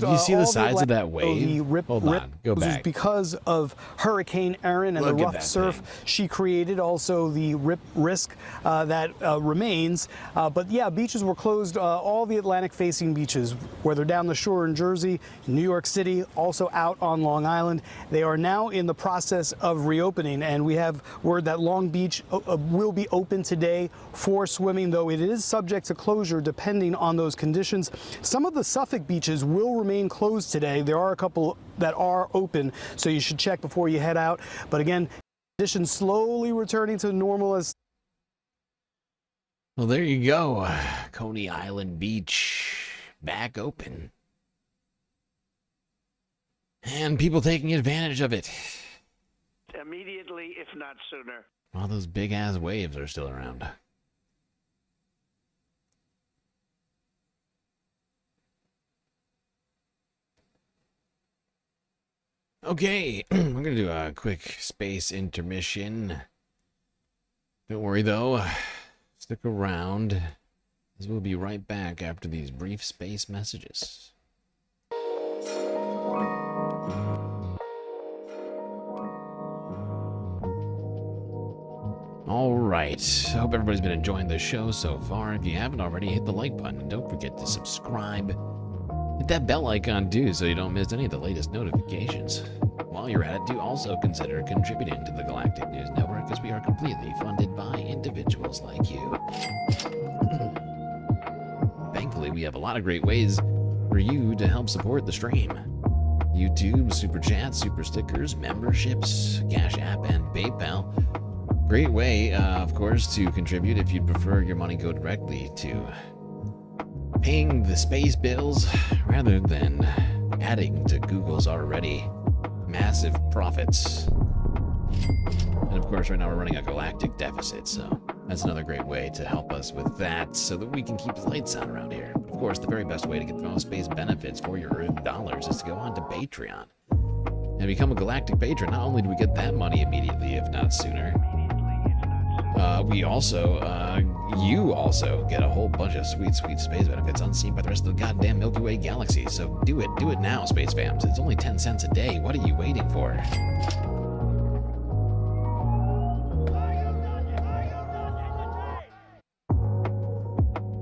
Do you see the size of that wave? Hold on, go back. Because of Hurricane Aaron and the rough surf she created, also the rip risk that remains. But yeah, beaches were closed, all the Atlantic-facing beaches, whether down the shore in Jersey, New York City, also out on Long Island. They are now in the process of reopening, and we have word that Long Beach will be open today for swimming, though it is subject to closure depending on those conditions. Some of the Suffolk beaches will remain closed today. There are a couple that are open, so you should check before you head out. But again, conditions slowly returning to normal as. Well, there you go. Coney Island Beach back open. And people taking advantage of it. Immediately, if not sooner. All those big-ass waves are still around. Okay, we're going to do a quick space intermission. Don't worry, though. Stick around, as we'll be right back after these brief space messages. All right, I hope everybody's been enjoying the show so far. If you haven't already, hit the like button. Don't forget to subscribe. Hit that bell icon too so you don't miss any of the latest notifications. While you're at it, do also consider contributing to the Galactic News Network, as we are completely funded by individuals like you. Thankfully, we have a lot of great ways for you to help support the stream. YouTube, Super Chat, Super Stickers, memberships, Cash App, and PayPal. Great way, of course, to contribute if you'd prefer your money go directly to paying the space bills rather than adding to Google's already massive profits. And of course, right now we're running a galactic deficit, so that's another great way to help us with that so that we can keep the lights on around here. But of course, the very best way to get the most space benefits for your earned dollars is to go on to Patreon and become a galactic patron. Not only do we get that money immediately, if not sooner, you also get a whole bunch of sweet space benefits unseen by the rest of the goddamn Milky Way galaxy. So do it now, space fams. It's only 10 cents a day. What are you waiting for?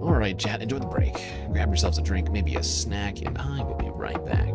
All right, chat, enjoy the break. Grab yourselves a drink, maybe a snack, and I will be right back.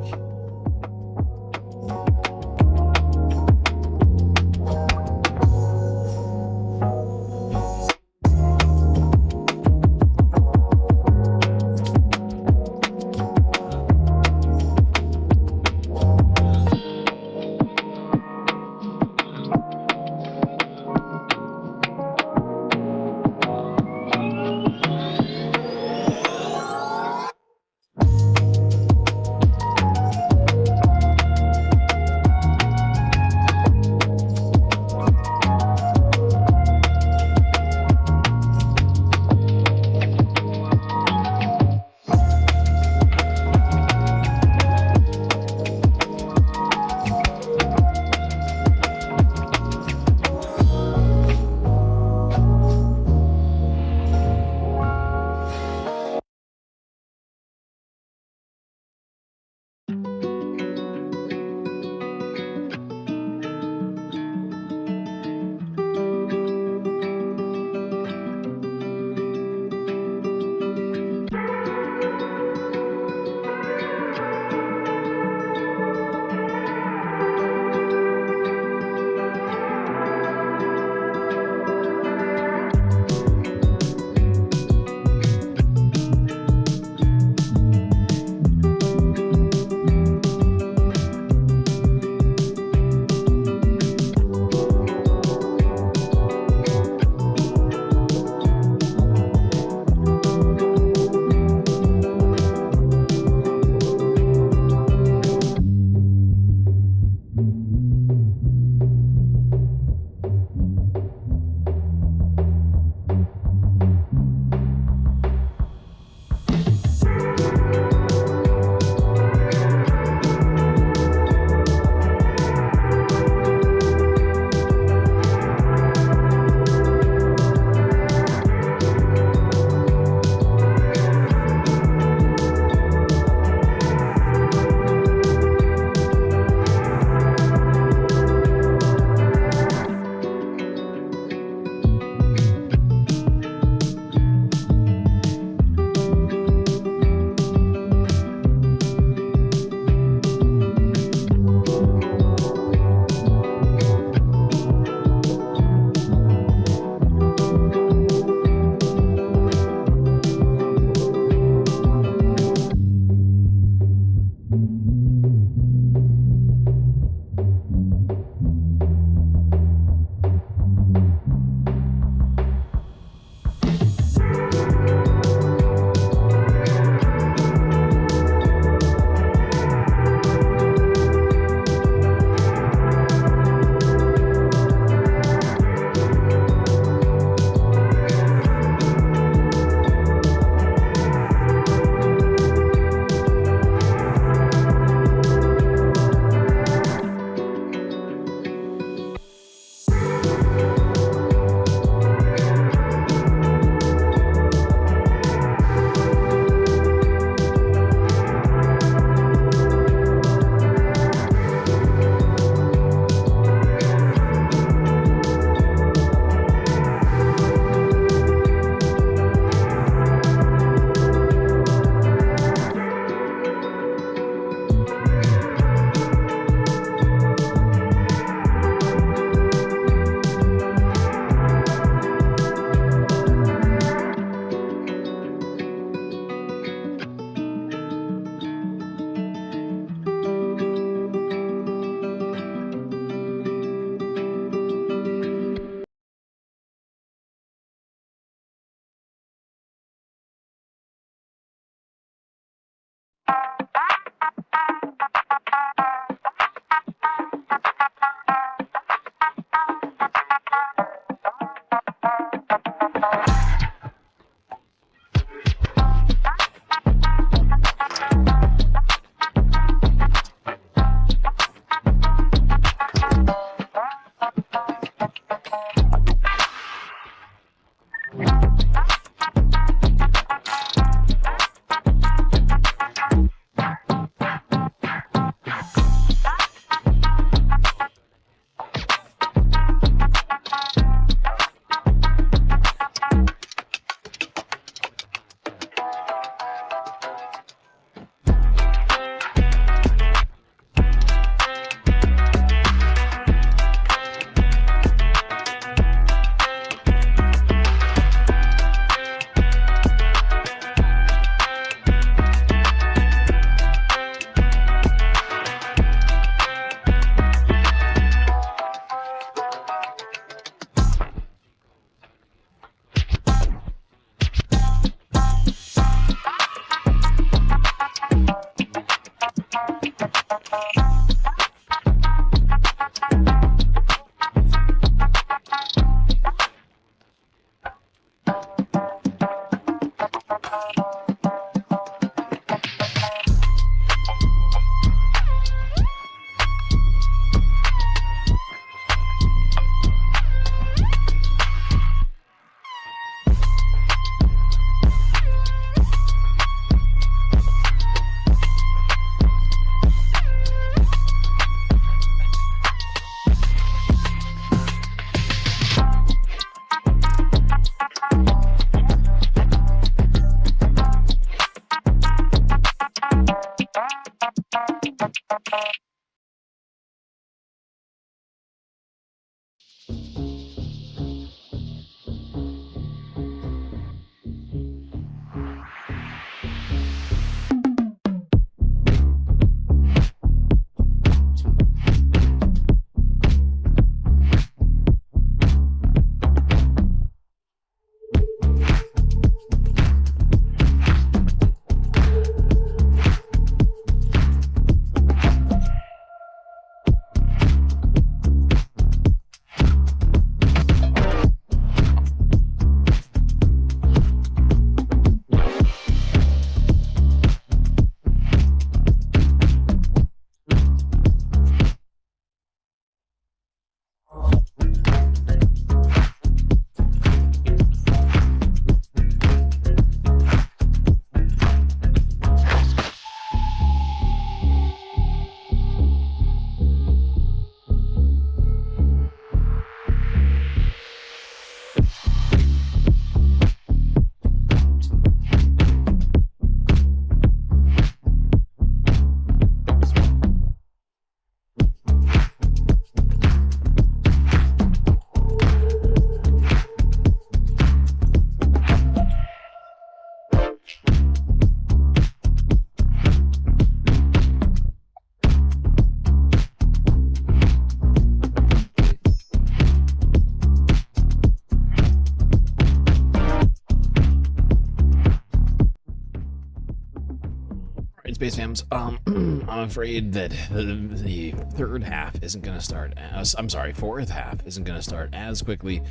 Space Fams. I'm afraid that the third half isn't going to start as, fourth half isn't going to start as quickly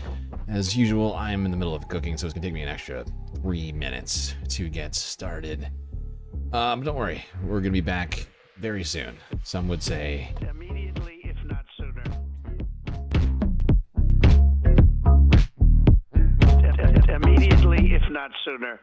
as usual. I'm in the middle of cooking, so it's going to take me an extra 3 minutes to get started. Don't worry, we're going to be back very soon. Some would say Immediately, if not sooner. Immediately, if not sooner.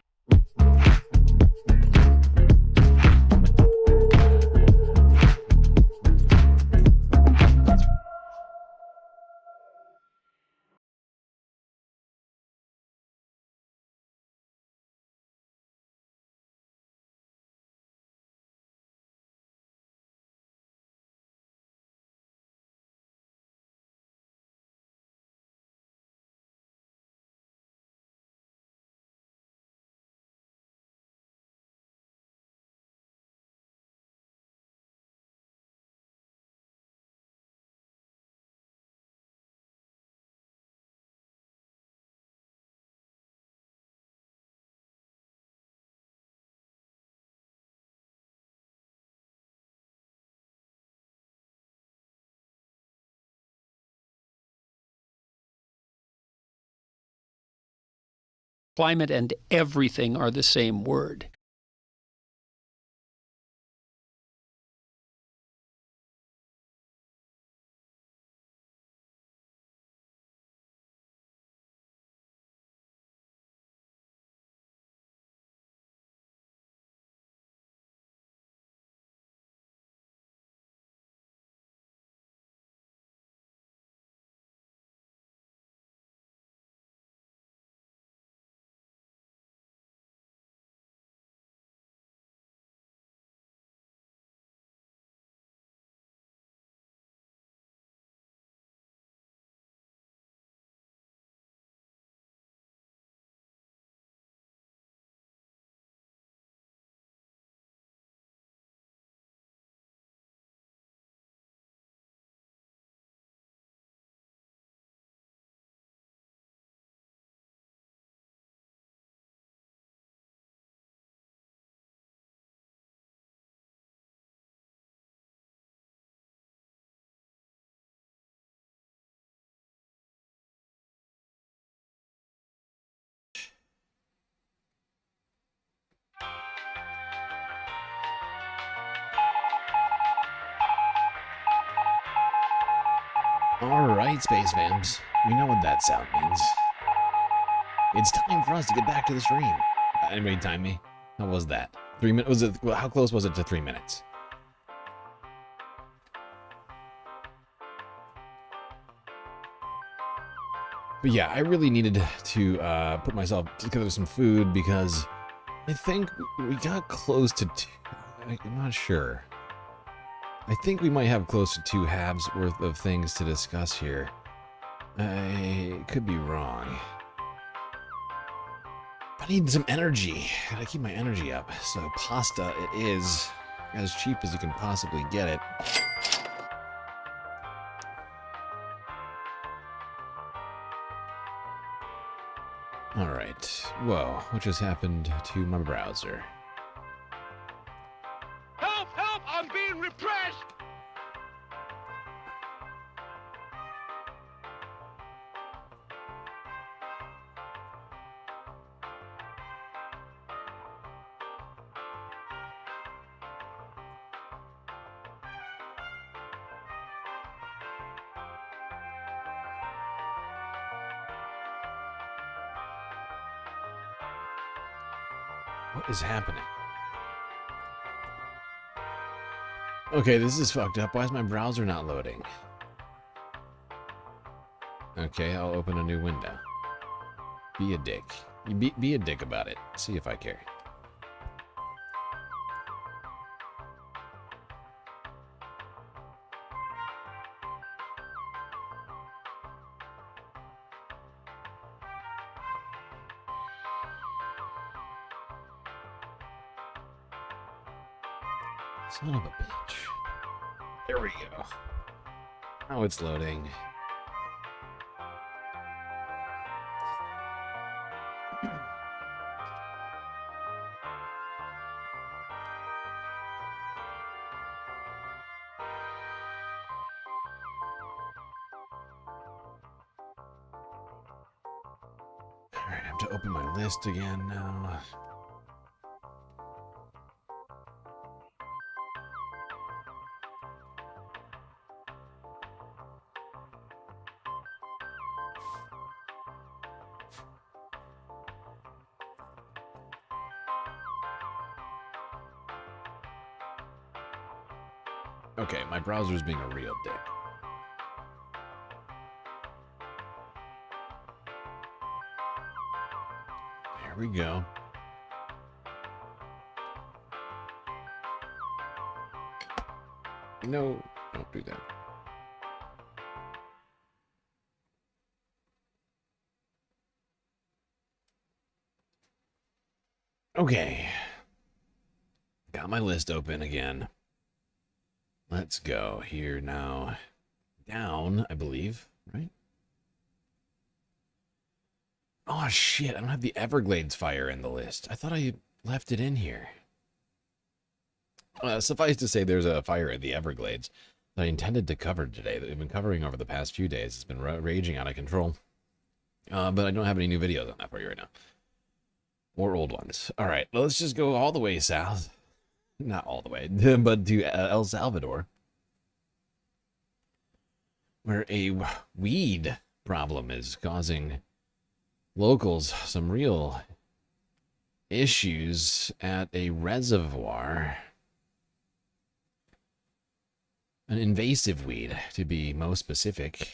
Climate and everything are the same word. Alright, Space Fams. We know what that sound means. It's time for us to get back to the stream. Anybody time me? How was that? 3 minutes? Was it? Well, how close was it to 3 minutes? But yeah, I really needed to put myself together some food because I think we got close to I'm not sure. I think we might have close to 2 halves worth of things to discuss here. I could be wrong. I need some energy. Gotta keep my energy up. So pasta it is, as cheap as you can possibly get it. Alright. Whoa, what just happened to my browser? Help! Help! I'm being repressed! What is happening? Okay, this is fucked up. Why is my browser not loading? Okay, I'll open a new window. Be a dick. Be a dick about it. See if I care. Son of a bitch. There we go. Now it's loading. open my list again now. Okay, my browser's being a real dick. There we go. No, don't do that. Okay. Got my list open again. Let's go here now. Down, I believe, right? Oh, shit. I don't have the Everglades fire in the list. I thought I left it in here. Suffice to say, there's a fire in the Everglades that I intended to cover today, that we've been covering over the past few days. It's been raging out of control. But I don't have any new videos on that for you right now. Or old ones. All right, let's just go all the way south. Not all the way, but to El Salvador, where a weed problem is causing locals some real issues at a reservoir. An invasive weed, to be most specific.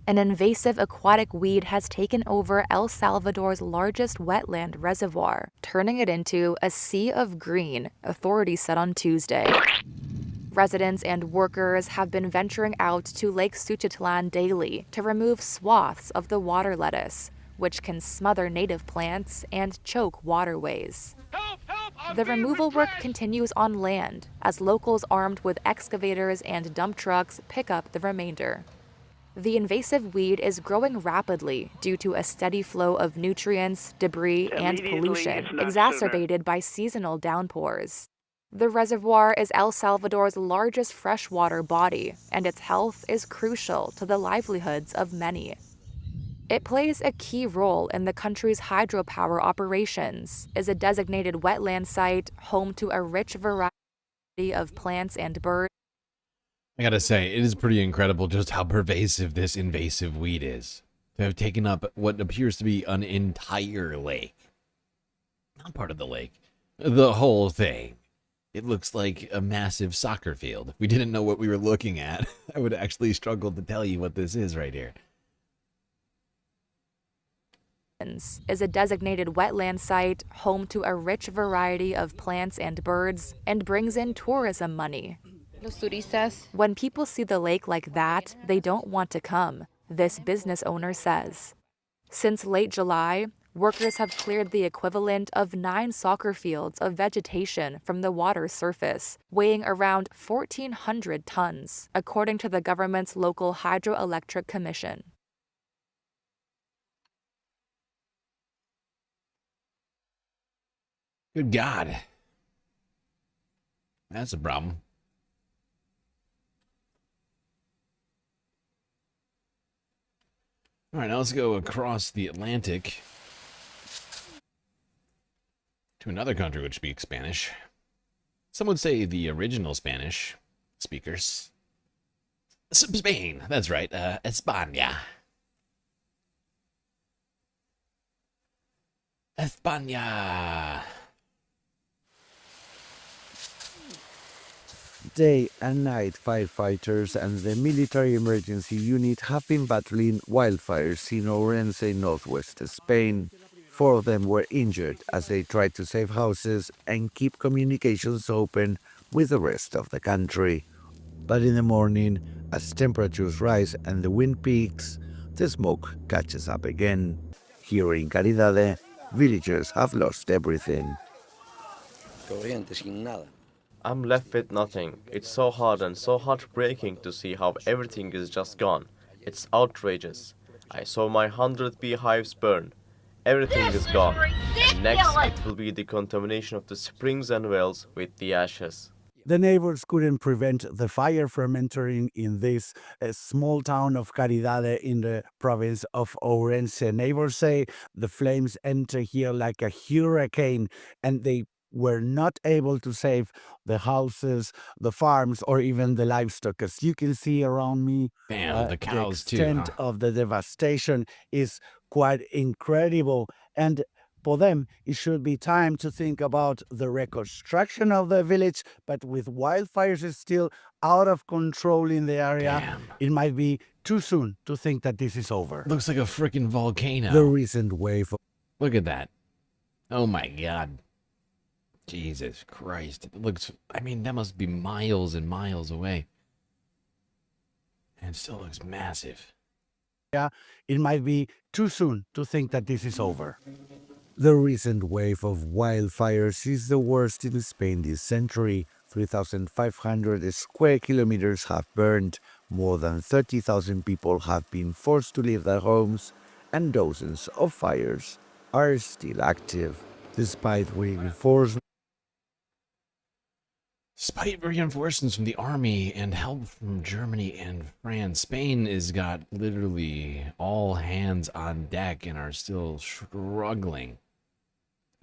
An invasive aquatic weed has taken over El Salvador's largest wetland reservoir, turning it into a sea of green, authorities said on Tuesday. Residents and workers have been venturing out to Lake Suchitlan daily to remove swaths of the water lettuce, which can smother native plants and choke waterways. The removal work continues on land as locals armed with excavators and dump trucks pick up the remainder. The invasive weed is growing rapidly due to a steady flow of nutrients, debris, and pollution, exacerbated by seasonal downpours. The reservoir is El Salvador's largest freshwater body, and its health is crucial to the livelihoods of many. It plays a key role in the country's hydropower operations, is a designated wetland site home to a rich variety of plants and birds. I gotta say, it is pretty incredible just how pervasive this invasive weed is. To have taken up what appears to be an entire lake. Not part of the lake. The whole thing. It looks like a massive soccer field. If we didn't know what we were looking at, I would actually struggle to tell you what this is right here. Is a designated wetland site home to a rich variety of plants and birds and brings in tourism money. When people see the lake like that, they don't want to come, this business owner says. Since late July, workers have cleared the equivalent of 9 soccer fields of vegetation from the water surface, weighing around 1,400 tons, according to the government's local hydroelectric commission. Good God. That's a problem. All right, now let's go across the Atlantic to another country which speaks Spanish. Some would say the original Spanish speakers. Spain, that's right, España. España. Day and night, firefighters and the military emergency unit have been battling wildfires in Orense, northwest Spain. 4 of them were injured as they tried to save houses and keep communications open with the rest of the country. But in the morning, as temperatures rise and the wind peaks, the smoke catches up again. Here in Caridade, villagers have lost everything. I'm left with nothing. It's so hard and so heartbreaking to see how everything is just gone. It's outrageous. I saw my 100 beehives burn. Everything is gone. And next, it will be the contamination of the springs and wells with the ashes. The neighbors couldn't prevent the fire from entering in this small town of Caridade in the province of Ourense. Neighbors say the flames enter here like a hurricane, and they were not able to save the houses, the farms, or even the livestock. As you can see around me, Damn, the cows the too, extent huh? of the devastation is quite incredible. And for them, it should be time to think about the reconstruction of the village, but with wildfires still out of control in the area, it might be too soon to think that this is over. Looks like a freaking volcano. The recent wave. Look at that. Oh my God. Jesus Christ. It looks, I mean, that must be miles and miles away. And it still looks massive. Yeah, it might be too soon to think that this is over. The recent wave of wildfires is the worst in Spain this century. 3,500 square kilometers have burned, more than 30,000 people have been forced to leave their homes, and dozens of fires are still active, despite reinforcements. Despite reinforcements from the army and help from Germany and France, Spain has got literally all hands on deck and are still struggling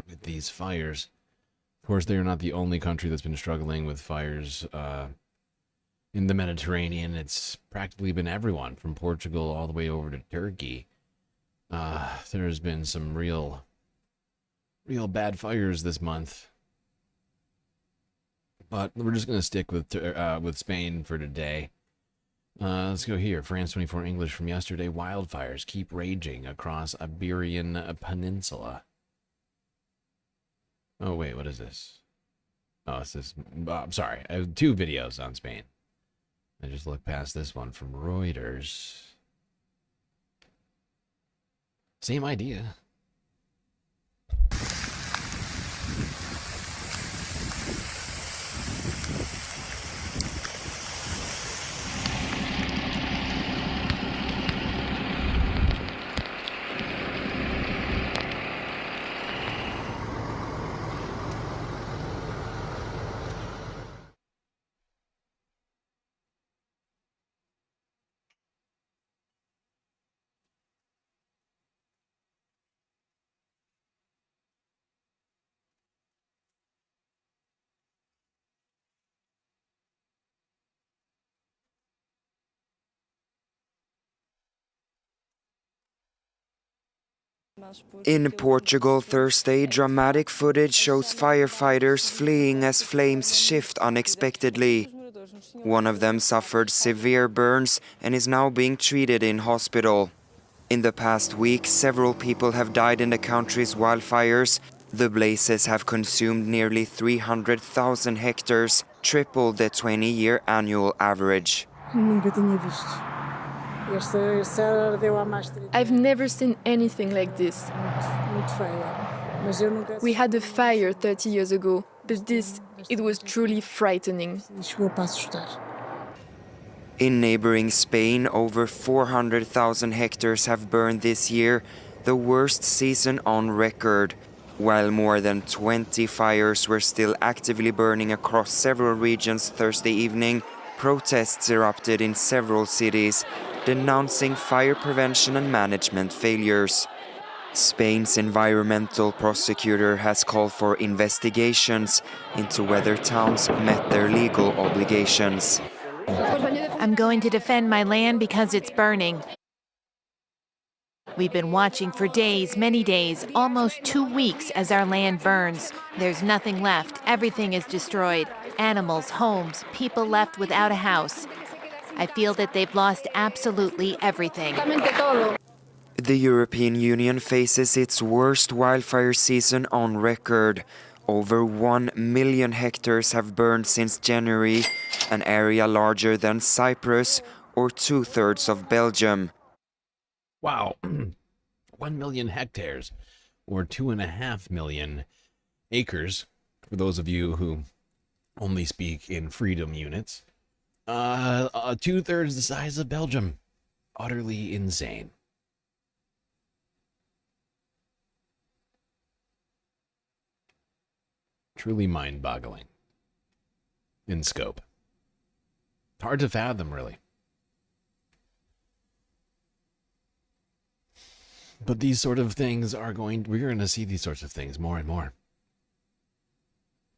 with these fires. Of course, they are not the only country that's been struggling with fires in the Mediterranean. It's practically been everyone, from Portugal all the way over to Turkey. There's been some real bad fires this month. But we're just going to stick with Spain for today. Let's go here. France 24 English from yesterday. Wildfires keep raging across Iberian Peninsula. Oh, wait, what is this? Oh, it's this. I'm sorry. I have two videos on Spain. I just looked past this one from Reuters. Same idea. In Portugal Thursday, dramatic footage shows firefighters fleeing as flames shift unexpectedly. One of them suffered severe burns and is now being treated in hospital. In the past week, several people have died in the country's wildfires. The blazes have consumed nearly 300,000 hectares, triple the 20-year annual average. I've never seen anything like this. We had a fire 30 years ago, but it was truly frightening. In neighboring Spain, over 400,000 hectares have burned this year, the worst season on record. While more than 20 fires were still actively burning across several regions Thursday evening, protests erupted in several cities, denouncing fire prevention and management failures. Spain's environmental prosecutor has called for investigations into whether towns met their legal obligations. I'm going to defend my land because it's burning. We've been watching for days, many days, almost 2 weeks as our land burns. There's nothing left. Everything is destroyed. Animals, homes, people left without a house. I feel that they've lost absolutely everything. The European Union faces its worst wildfire season on record. Over 1 million hectares have burned since January, an area larger than Cyprus or 2/3 of Belgium. Wow. 1 million hectares, or 2.5 million acres, for those of you who only speak in freedom units. 2/3 the size of Belgium. Utterly insane. Truly mind-boggling. in scope. Hard to fathom, really. But these sort of things we're going to see these sorts of things more and more.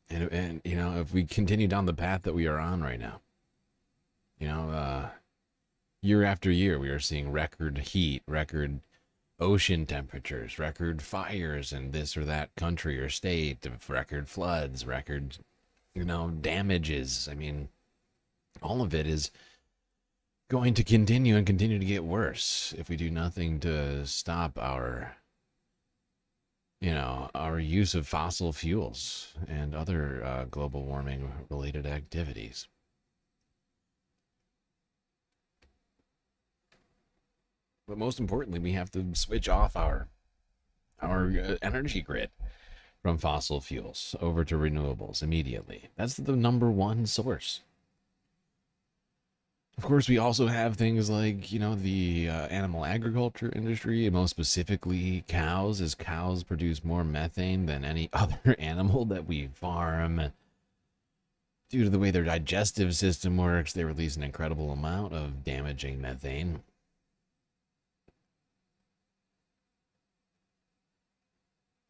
And you know, if we continue down the path that we are on right now, you know, year after year, we are seeing record heat, record ocean temperatures, record fires in this or that country or state, record floods, record, you know, damages. I mean, all of it is going to continue to get worse if we do nothing to stop our, you know, our use of fossil fuels and other global warming related activities. But most importantly, we have to switch off our energy grid from fossil fuels over to renewables immediately. That's the number one source. Of course, we also have things like, you know, the animal agriculture industry, and most specifically cows, as cows produce more methane than any other animal that we farm. Due to the way their digestive system works, they release an incredible amount of damaging methane.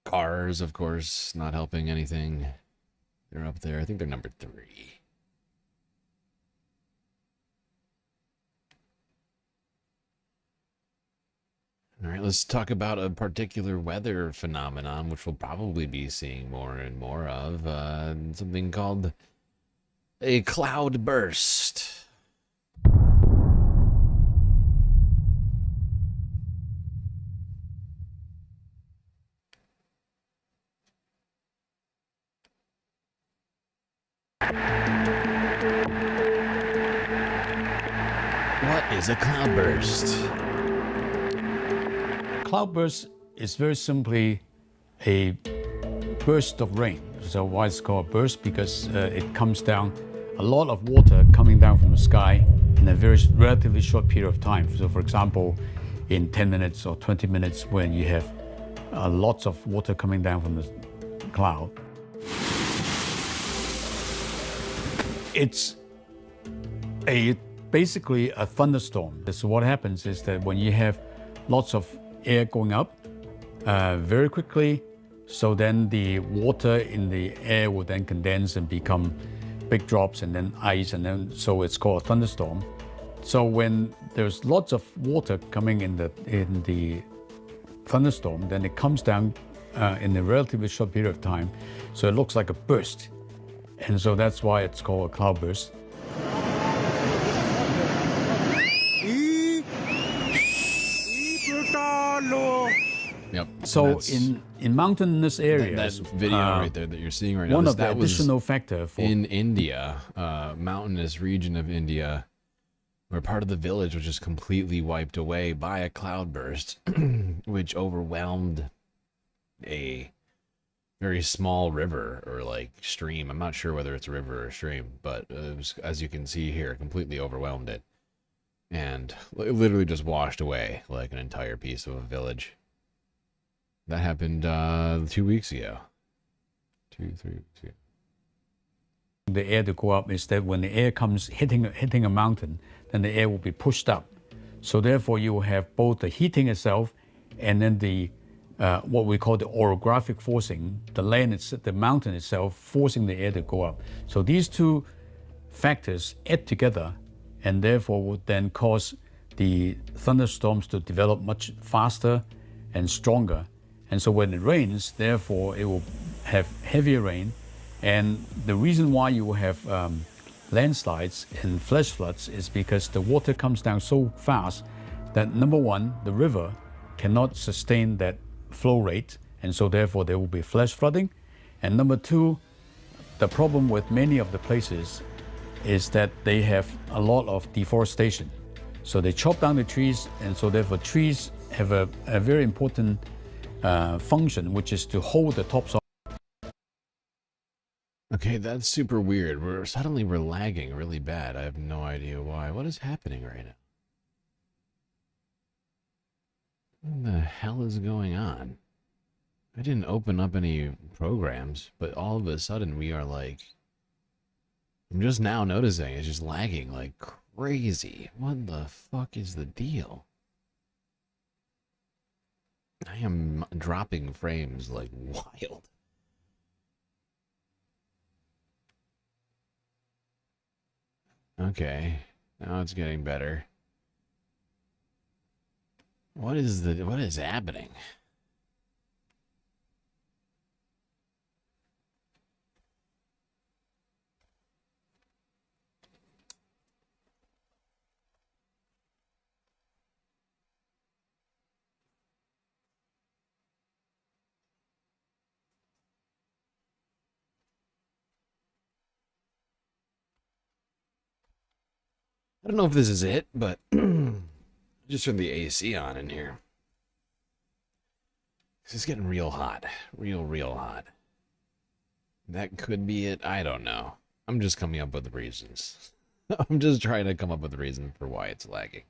Cars, of course, not helping anything. They're up there. I think they're number 3. All right, let's talk about a particular weather phenomenon, which we'll probably be seeing more and more of. Something called a cloud burst. What is a cloudburst? Cloudburst is very simply a burst of rain. So why it's called a burst? Because it comes down, a lot of water coming down from the sky in a very relatively short period of time. So for example, in 10 minutes or 20 minutes, when you have lots of water coming down from the cloud. It's basically a thunderstorm. So what happens is that when you have lots of air going up very quickly, so then the water in the air will then condense and become big drops and then ice, and then so it's called a thunderstorm. So when there's lots of water coming in the thunderstorm, then it comes down in a relatively short period of time, so it looks like a burst, and so that's why it's called a cloudburst. Yep. So in mountainous areas, that video right there that you're seeing right now, one of the additional factor for in India, mountainous region of India, where part of the village was just completely wiped away by a cloudburst, which overwhelmed a very small river or like stream. I'm not sure whether it's a river or a stream, but it was, as you can see here, completely overwhelmed it, and it literally just washed away like an entire piece of a village. That happened 2 weeks ago. 3 weeks ago. The air to go up is that when the air comes hitting a mountain, then the air will be pushed up. So therefore you will have both the heating itself and then the what we call the orographic forcing, the mountain itself forcing the air to go up. So these two factors add together and therefore would then cause the thunderstorms to develop much faster and stronger. And so when it rains, therefore it will have heavier rain. And the reason why you will have landslides and flash floods is because the water comes down so fast that, number one, the river cannot sustain that flow rate, and so therefore there will be flash flooding. And number two, the problem with many of the places is that they have a lot of deforestation. So they chop down the trees, and so therefore trees have a very important function, which is to hold the topsoil. Okay, that's super weird. We're lagging really bad. I have no idea why. What is happening right now? What the hell is going on? I didn't open up any programs, but all of a sudden we are like I'm just now noticing it's just lagging like crazy. What the fuck is the deal? I am dropping frames like wild. Okay, now it's getting better. What is happening? I don't know if this is it, but just turned the AC on in here. This is getting real hot. Real hot. That could be it. I don't know. I'm just coming up with the reasons. I'm just trying to come up with the reason for why it's lagging.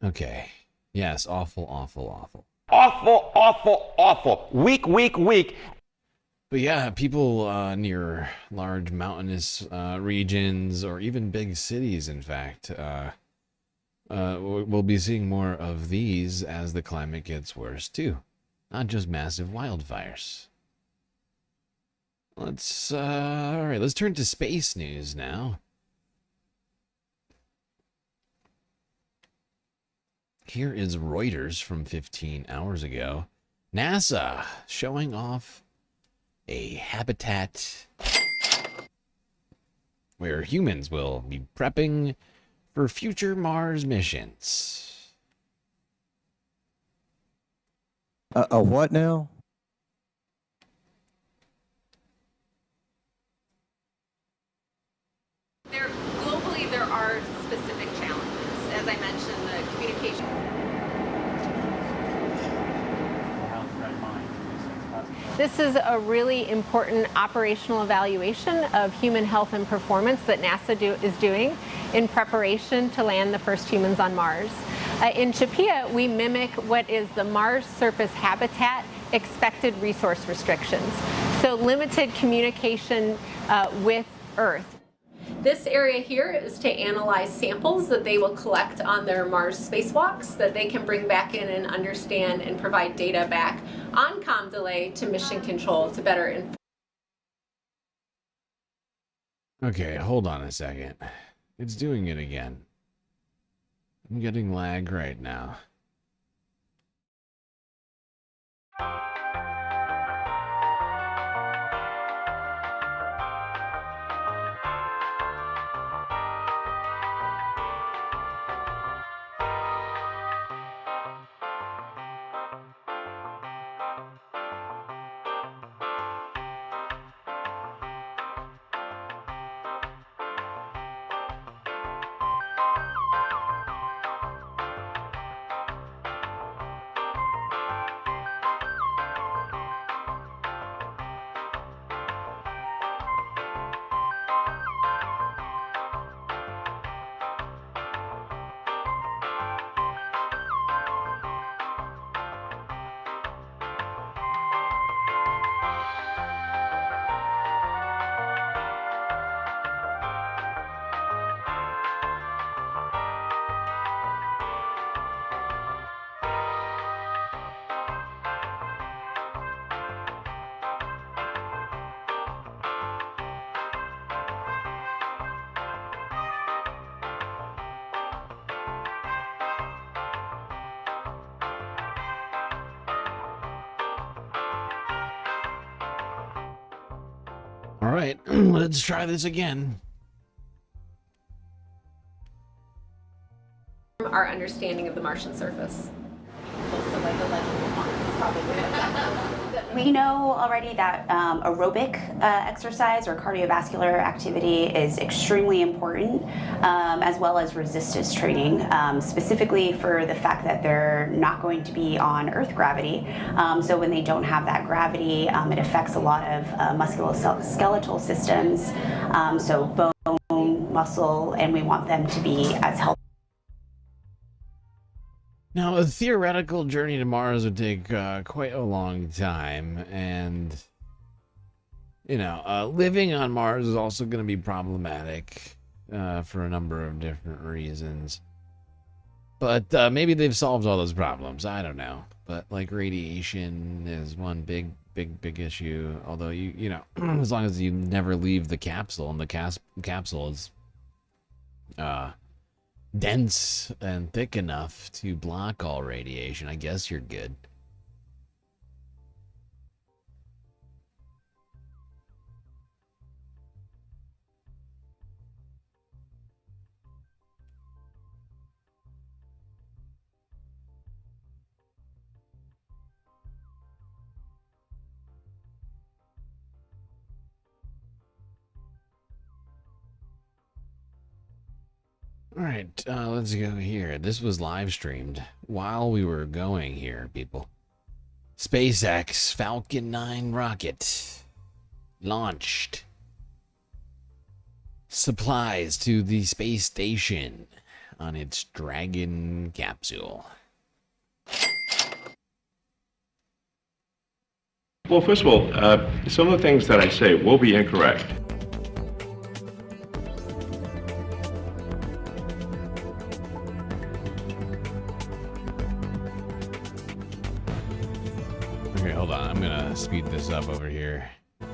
Okay. Yes, awful. Awful. Weak. But yeah, people near large mountainous regions or even big cities, in fact, we'll be seeing more of these as the climate gets worse too. Not just massive wildfires. All right, let's turn to space news now. Here is Reuters from 15 hours ago. NASA showing off a habitat where humans will be prepping for future Mars missions. A what now? Globally, there are specific challenges. As I mentioned, the communication. This is a really important operational evaluation of human health and performance that NASA is doing in preparation to land the first humans on Mars. In CHAPEA, we mimic what is the Mars surface habitat expected resource restrictions. So limited communication with Earth. This area here is to analyze samples that they will collect on their Mars spacewalks that they can bring back in and understand and provide data back on comm delay to mission control to better inform. Okay, hold on a second. It's doing it again. I'm getting lag right now. All right, let's try this again. Our understanding of the Martian surface. We know already that aerobic exercise or cardiovascular activity is extremely important, as well as resistance training, specifically for the fact that they're not going to be on Earth gravity. So when they don't have that gravity, it affects a lot of musculoskeletal systems, so bone, muscle, and we want them to be as healthy. Now, a theoretical journey to Mars would take quite a long time, and living on Mars is also going to be problematic for a number of different reasons. But maybe they've solved all those problems. I don't know. But like radiation is one big issue. Although as long as you never leave the capsule, and the capsule is dense and thick enough to block all radiation, I guess you're good. All right, let's go here. This was live streamed while we were going here, people. SpaceX Falcon 9 rocket launched. Supplies to the space station on its Dragon capsule. Well, first of all, some of the things that I say will be incorrect. Okay, hold on. I'm gonna speed this up over here. All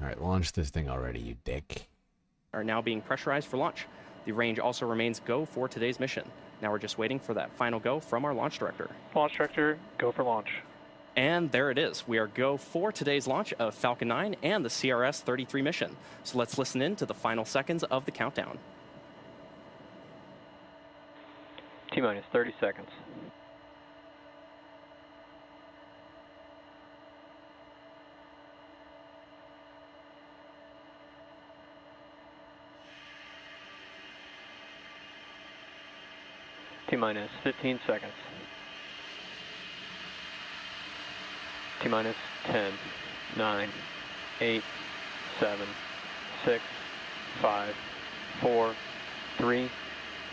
right, launch this thing already, you dick. Are now being pressurized for launch. The range also remains go for today's mission. Now we're just waiting for that final go from our launch director. Launch director, go for launch. And there it is. We are go for today's launch of Falcon 9 and the CRS-33 mission. So let's listen in to the final seconds of the countdown. T-minus 30 seconds. T-minus 15 seconds. T-minus 10, 9, 8, 7, 6, 5, 4, 3,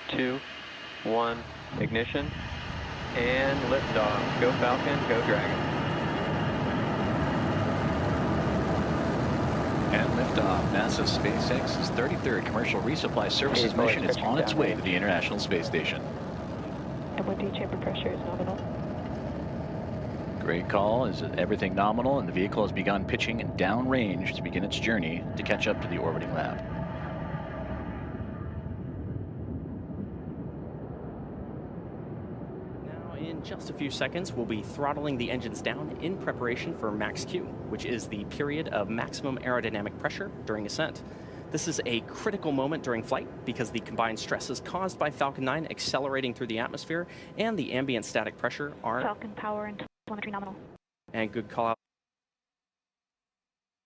2, 1. Ignition. And liftoff. Go Falcon, go Dragon. And liftoff. NASA's SpaceX's 33rd Commercial Resupply Services mission is on its way to the International Space Station. Bondi chamber pressure is nominal. Great call. Is everything nominal, and the vehicle has begun pitching downrange to begin its journey to catch up to the orbiting lab. Now, in just a few seconds, we'll be throttling the engines down in preparation for max Q, which is the period of maximum aerodynamic pressure during ascent. This is a critical moment during flight because the combined stresses caused by Falcon 9 accelerating through the atmosphere and the ambient static pressure are... Falcon power and telemetry nominal. And good call out.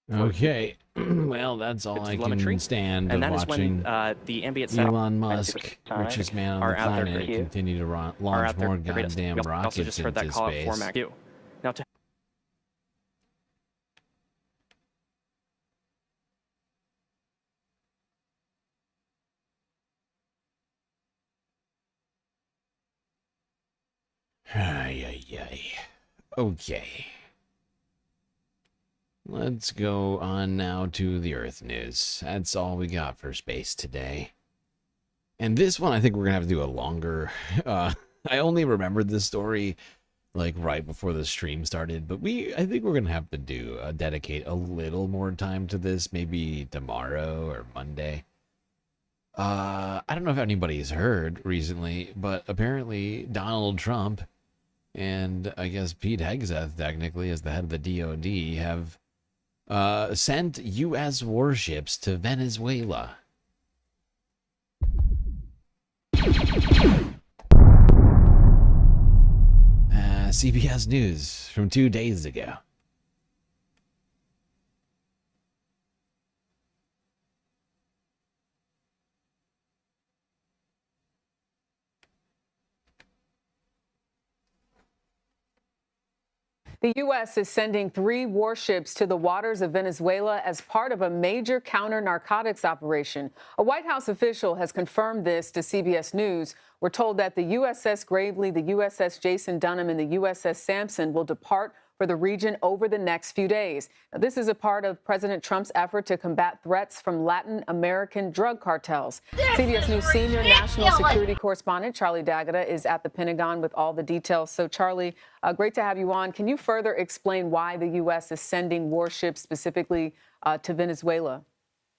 Okay, well, that's all I can stand and of that watching is when, the ambient static Elon Musk, richest man on the planet, continue to launch more goddamn rockets into space. Now to Okay. Let's go on now to the Earth news. That's all we got for space today. And this one, I think we're going to have to do a longer... I only remembered this story like right before the stream started, but I think we're going to have to dedicate a little more time to this, maybe tomorrow or Monday. I don't know if anybody's heard recently, but apparently Donald Trump and I guess Pete Hegseth, technically, as the head of the DOD, have sent U.S. warships to Venezuela. CBS News from 2 days ago. The U.S. is sending 3 warships to the waters of Venezuela as part of a major counter-narcotics operation. A White House official has confirmed this to CBS News. We're told that the USS Gravely, the USS Jason Dunham, and the USS Sampson will depart for the region over the next few days. Now, this is a part of President Trump's effort to combat threats from Latin American drug cartels. CBS News senior national security correspondent Charlie D'Agata is at the Pentagon with all the details. So, Charlie, great to have you on. Can you further explain why the U.S. is sending warships specifically to Venezuela?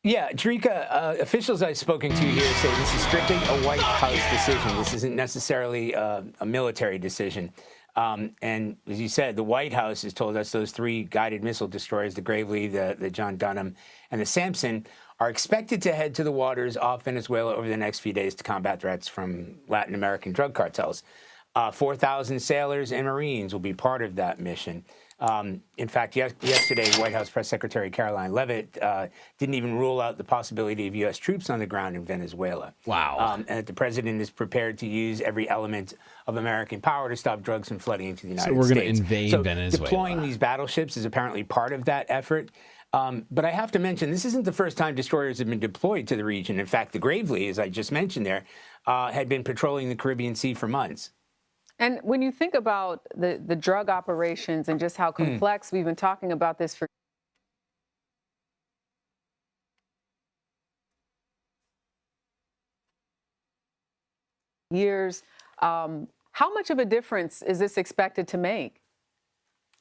Yeah, Tarika, officials I've spoken to here say this is strictly a White House decision. This isn't necessarily a military decision. And as you said, the White House has told us those 3 guided missile destroyers, the Gravely, the John Dunham, and the Sampson, are expected to head to the waters off Venezuela over the next few days to combat threats from Latin American drug cartels. 4,000 sailors and Marines will be part of that mission. In fact, yesterday, White House Press Secretary Caroline Leavitt didn't even rule out the possibility of U.S. troops on the ground in Venezuela. Wow. And the president is prepared to use every element of American power to stop drugs from flooding into the United States. So we're going to invade Venezuela. Deploying these battleships is apparently part of that effort. But I have to mention, this isn't the first time destroyers have been deployed to the region. In fact, the Gravely, as I just mentioned there, had been patrolling the Caribbean Sea for months. And when you think about the drug operations and just how complex, we've been talking about this for years, how much of a difference is this expected to make?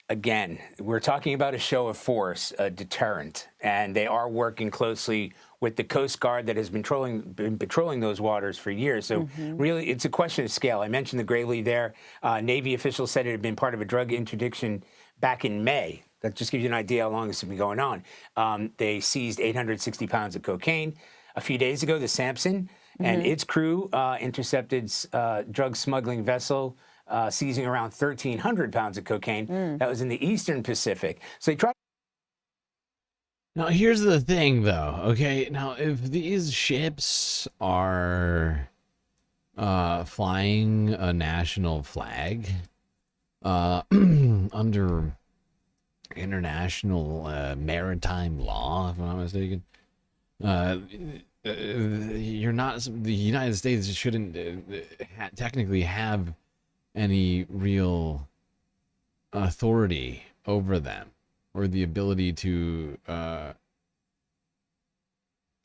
Again, we're talking about a show of force, a deterrent, and they are working closely with the Coast Guard that has been patrolling those waters for years. So really, it's a question of scale. I mentioned the Gravely there. Navy officials said it had been part of a drug interdiction back in May. That just gives you an idea how long this has been going on. They seized 860 pounds of cocaine. A few days ago, the Sampson and its crew intercepted drug smuggling vessel seizing around 1,300 pounds of cocaine. That was in the Eastern Pacific. So they tried. Now, here's the thing, though. Okay, now, if these ships are flying a national flag under international maritime law, if I'm not mistaken, you're not. The United States shouldn't technically have any real authority over them or the ability to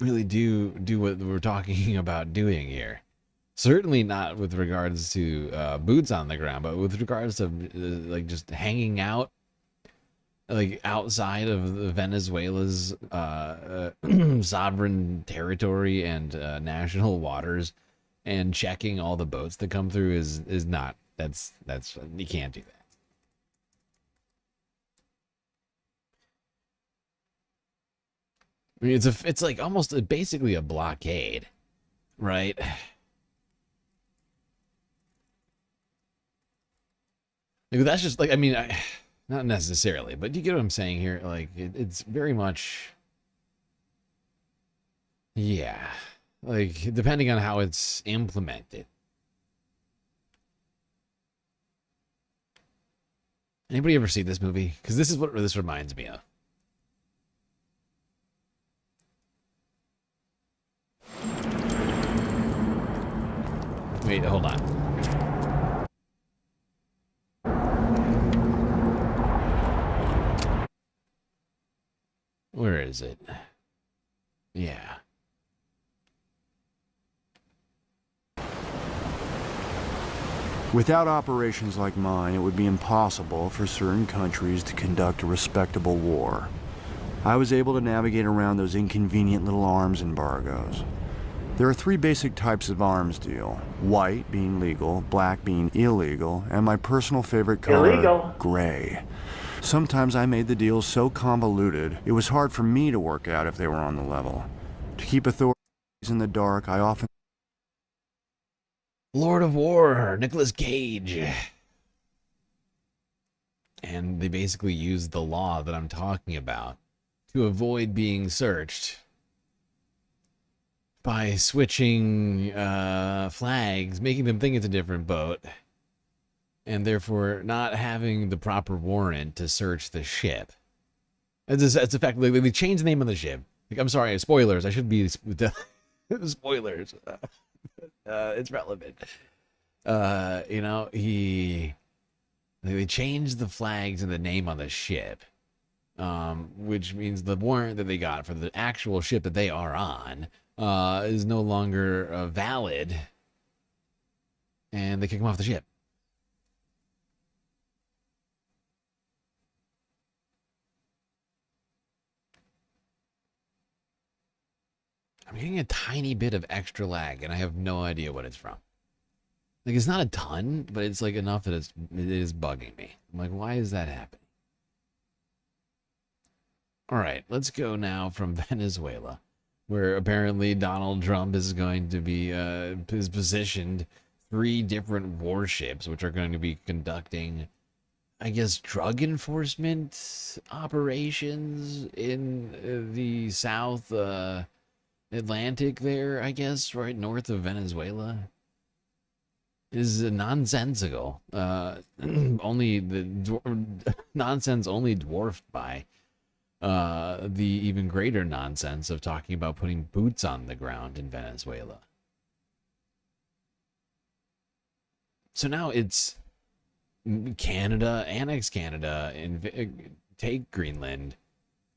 really do what we're talking about doing here. Certainly not with regards to boots on the ground, but with regards to like just hanging out like outside of Venezuela's sovereign territory and national waters and checking all the boats that come through is not. That's you can't do that. I mean, it's like almost basically a blockade, right? Like, that's just like, I mean, not necessarily, but you get what I'm saying here. Like, it's very much, yeah, like depending on how it's implemented. Anybody ever see this movie? Because this is what this reminds me of. Wait, hold on. Where is it? Yeah. Without operations like mine, it would be impossible for certain countries to conduct a respectable war. I was able to navigate around those inconvenient little arms embargoes. There are 3 basic types of arms deal. White being legal, black being illegal, and my personal favorite color, gray. Sometimes I made the deals so convoluted, it was hard for me to work out if they were on the level. To keep authorities in the dark, I often... Lord of War, Nicolas Cage. And they basically used the law that I'm talking about to avoid being searched by switching flags, making them think it's a different boat, and therefore not having the proper warrant to search the ship. It's effectively, they changed the name of the ship. Like, I'm sorry, spoilers. I should be spoilers. It's relevant. They changed the flags and the name on the ship, which means the warrant that they got for the actual ship that they are on is no longer valid, and they kick them off the ship. I'm getting a tiny bit of extra lag, and I have no idea what it's from. Like, it's not a ton, but it's like enough that it is bugging me. I'm like, why is that happening? All right, let's go now from Venezuela, where apparently Donald Trump is going to be is positioned 3 different warships, which are going to be conducting, I guess, drug enforcement operations in the South Atlantic there, I guess, right north of Venezuela. Is nonsensical. Only the nonsense only dwarfed by the even greater nonsense of talking about putting boots on the ground in Venezuela. So now it's Canada, annex Canada, take Greenland,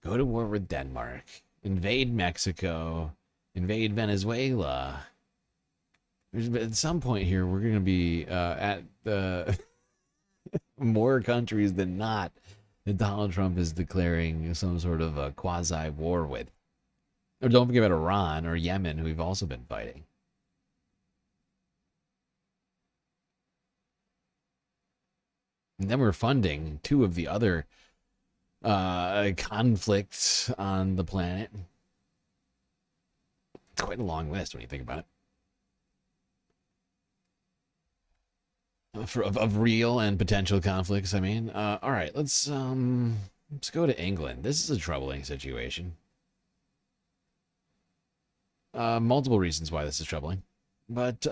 go to war with Denmark, invade Mexico, invade Venezuela. At some point here, we're going to be at more countries than not that Donald Trump is declaring some sort of a quasi-war with. Or don't forget about Iran or Yemen, who we've also been fighting. And then we're funding 2 of the other conflicts on the planet. It's quite a long list when you think about it. Of real and potential conflicts, I mean. All right, let's go to England. This is a troubling situation. Multiple reasons why this is troubling. But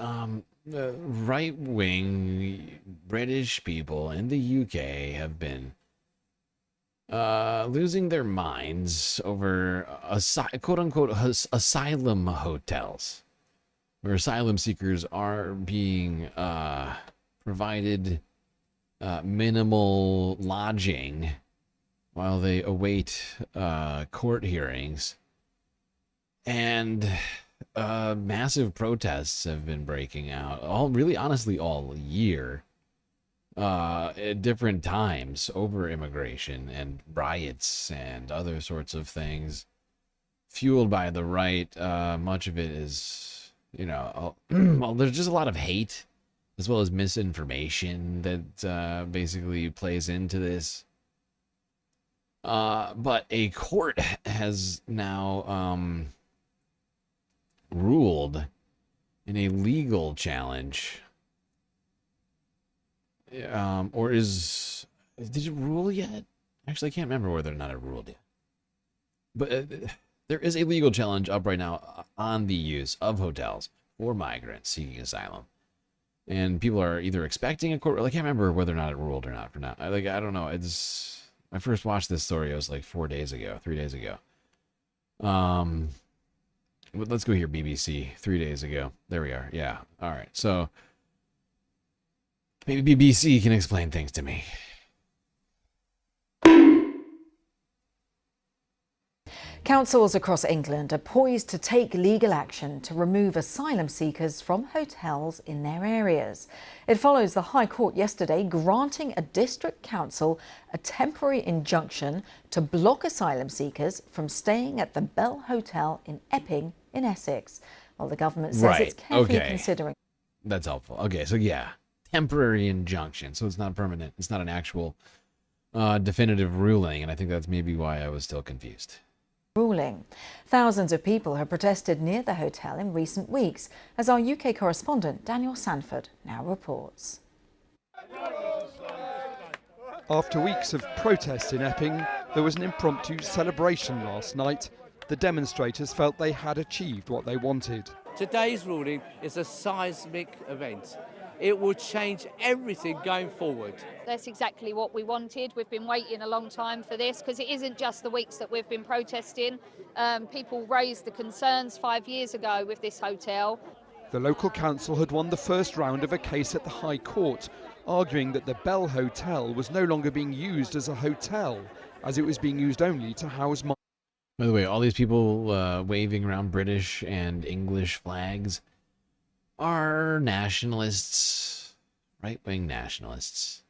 right-wing British people in the UK have been losing their minds over quote-unquote asylum hotels, where asylum seekers are being provided minimal lodging while they await court hearings. And massive protests have been breaking out, honestly all year, at different times over immigration and riots and other sorts of things, fueled by the right. Much of it is, well, there's just a lot of hate, as well as misinformation that basically plays into this. But a court has now ruled in a legal challenge. Did it rule yet? Actually, I can't remember whether or not it ruled yet. But there is a legal challenge up right now on the use of hotels for migrants seeking asylum. And people are either expecting a court. I can't remember whether or not it ruled or not for now. I don't know. I first watched this story. It was like 3 days ago. Let's go here. BBC 3 days ago. There we are. Yeah. All right. So maybe BBC can explain things to me. Councils across England are poised to take legal action to remove asylum seekers from hotels in their areas. It follows the High Court yesterday granting a district council a temporary injunction to block asylum seekers from staying at the Bell Hotel in Epping in Essex. Well, the government says it's carefully considering. That's helpful. Okay, so yeah, temporary injunction. So it's not permanent. It's not an actual definitive ruling, and I think that's maybe why I was still confused. Ruling. Thousands of people have protested near the hotel in recent weeks, as our UK correspondent Daniel Sanford now reports. After weeks of protests in Epping, there was an impromptu celebration last night. The demonstrators felt they had achieved what they wanted. Today's ruling is a seismic event. it will change everything going forward. That's exactly what we wanted. We've been waiting a long time for this because it isn't just the weeks that we've been protesting. People raised the concerns 5 years ago with this hotel. The local council had won the first round of a case at the High Court, arguing that the Bell Hotel was no longer being used as a hotel, as it was being used only to house minors. By the way, all these people waving around British and English flags are nationalists, right-wing nationalists.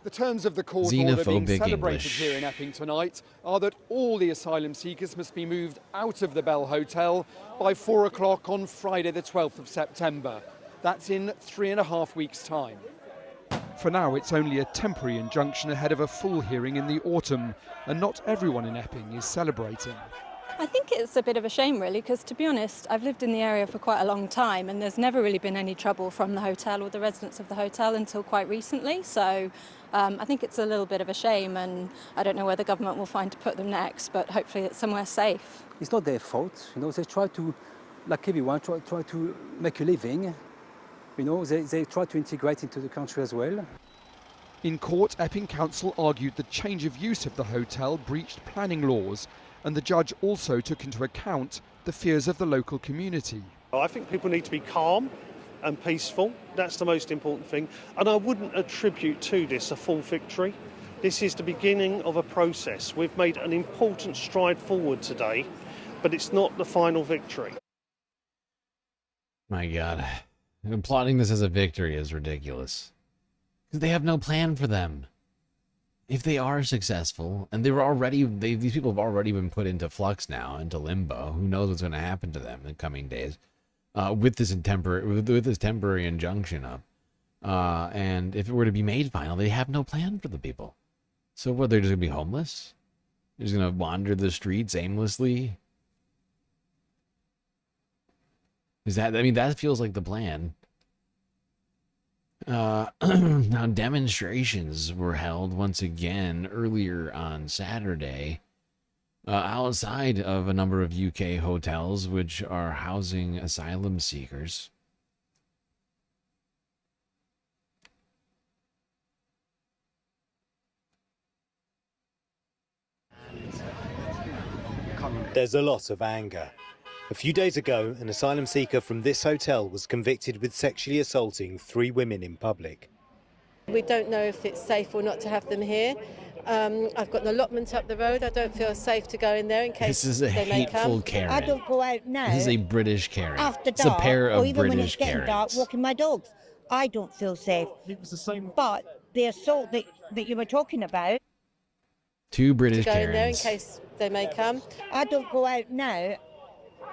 The terms of the court order being celebrated English. here in Epping tonight are that all the asylum seekers must be moved out of the Bell Hotel by 4 o'clock on Friday the 12th of September. That's in 3.5 weeks' time. For now, it's only a temporary injunction ahead of a full hearing in the autumn, and not everyone in Epping is celebrating. I think it's a bit of a shame, really, because to be honest, I've lived in the area for quite a long time and there's never really been any trouble from the hotel or the residents of the hotel until quite recently. So I think it's a little bit of a shame, and I don't know where the government will find to put them next, but hopefully it's somewhere safe. It's not their fault, you know, they try to, like everyone, try to make a living. You know, they try to integrate into the country as well. In court, Epping Council argued the change of use of the hotel breached planning laws, and the judge also took into account the fears of the local community. I think people need to be calm and peaceful. That's the most important thing. And I wouldn't attribute to this a full victory. This is the beginning of a process. We've made an important stride forward today, but it's not the final victory. My God. Applauding this as a victory is ridiculous. Because they have no plan for them. If they are successful, and these people have already been put into flux now, into limbo. Who knows what's going to happen to them in the coming days with this temporary injunction up. And if it were to be made final, they have no plan for the people. So what, they're just going to be homeless? They're just going to wander the streets aimlessly? That feels like the plan. Now, demonstrations were held once again earlier on Saturday outside of a number of UK hotels which are housing asylum seekers. There's a lot of anger. A few days ago, an asylum seeker from this hotel was convicted with sexually assaulting 3 women in public. We don't know if it's safe or not to have them here. I've got an allotment up the road. I don't feel safe to go in there in case This is a hateful Karen. I don't go out now. This is a British Karen. After It's dark, a pair of or even when British it's getting Karens. dark, walking my dogs. I don't feel safe. It was the same. But the assault that you were talking about. 2 British to go in there in Karens. case they may come. I don't go out now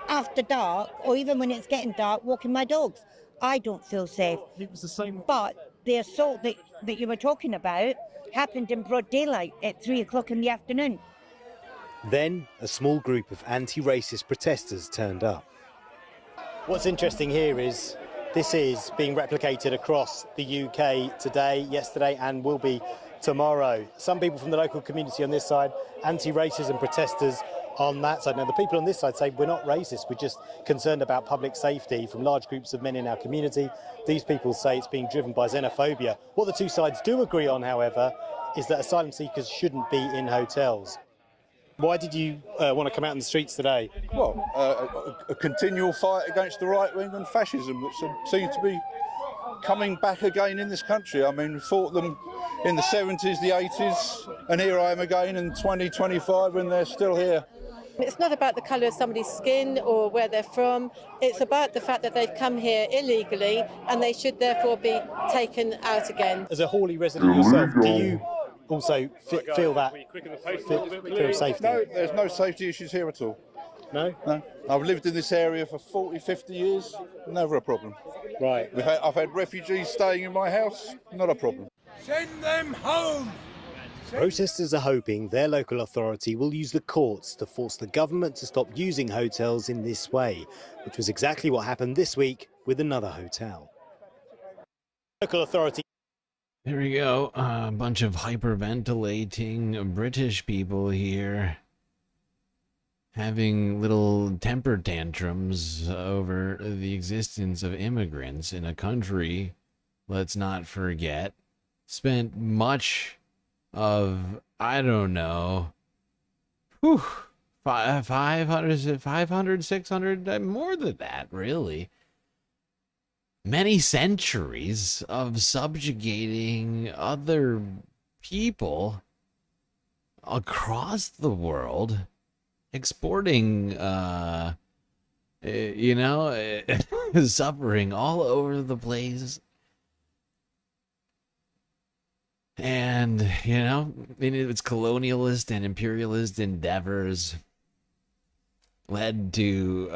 after dark, or even when it's getting dark, walking my dogs. I don't feel safe. It was the same. But the assault that you were talking about happened in broad daylight at 3 o'clock in the afternoon. Then, a small group of anti-racist protesters turned up. What's interesting here is this is being replicated across the UK today, yesterday, and will be tomorrow. Some people from the local community on this side, anti-racism protesters on that side. Now, the people on this side say we're not racist, we're just concerned about public safety from large groups of men in our community. These people say it's being driven by xenophobia. What the two sides do agree on, however, is that asylum seekers shouldn't be in hotels. Why did you want to come out in the streets today? Well, a continual fight against the right wing and fascism, which seems to be coming back again in this country. I mean, we fought them in the 70s, the 80s, and here I am again in 2025 and they're still here. It's not about the colour of somebody's skin or where they're from. It's about the fact that they've come here illegally and they should therefore be taken out again. As a Hawley resident yourself, do you also feel safety? No, there's no safety issues here at all. No? No. I've lived in this area for 40, 50 years, never a problem. Right. I've had refugees staying in my house, not a problem. Send them home! Protesters are hoping their local authority will use the courts to force the government to stop using hotels in this way, which was exactly what happened this week with another hotel. Local authority. There we go. A bunch of hyperventilating British people here. having little temper tantrums over the existence of immigrants in a country, let's not forget, spent much of, I don't know, 500, 600, more than that, really. Many centuries of subjugating other people across the world, exporting, suffering all over the place. And, its colonialist and imperialist endeavors led to,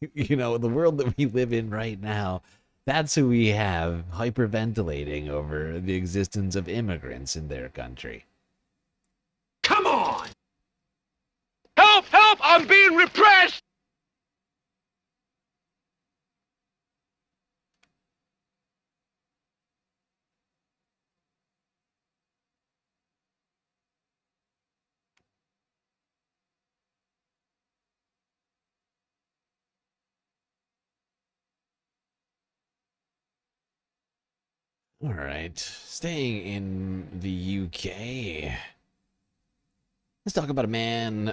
the world that we live in right now. That's who we have hyperventilating over the existence of immigrants in their country. Come on! Help! Help! I'm being repressed! All right, staying in the UK, let's talk about a man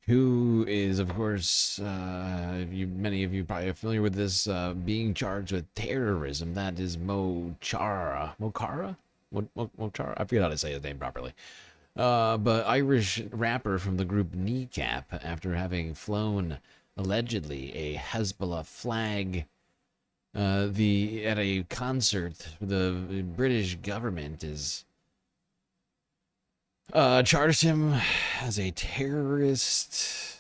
who is, of course, many of you probably are familiar with this, being charged with terrorism. That is Mochara. Mochara? I forget how to say his name properly. But Irish rapper from the group Kneecap, after having flown, allegedly, a Hezbollah flag at a concert, the British government is charged him as a terrorist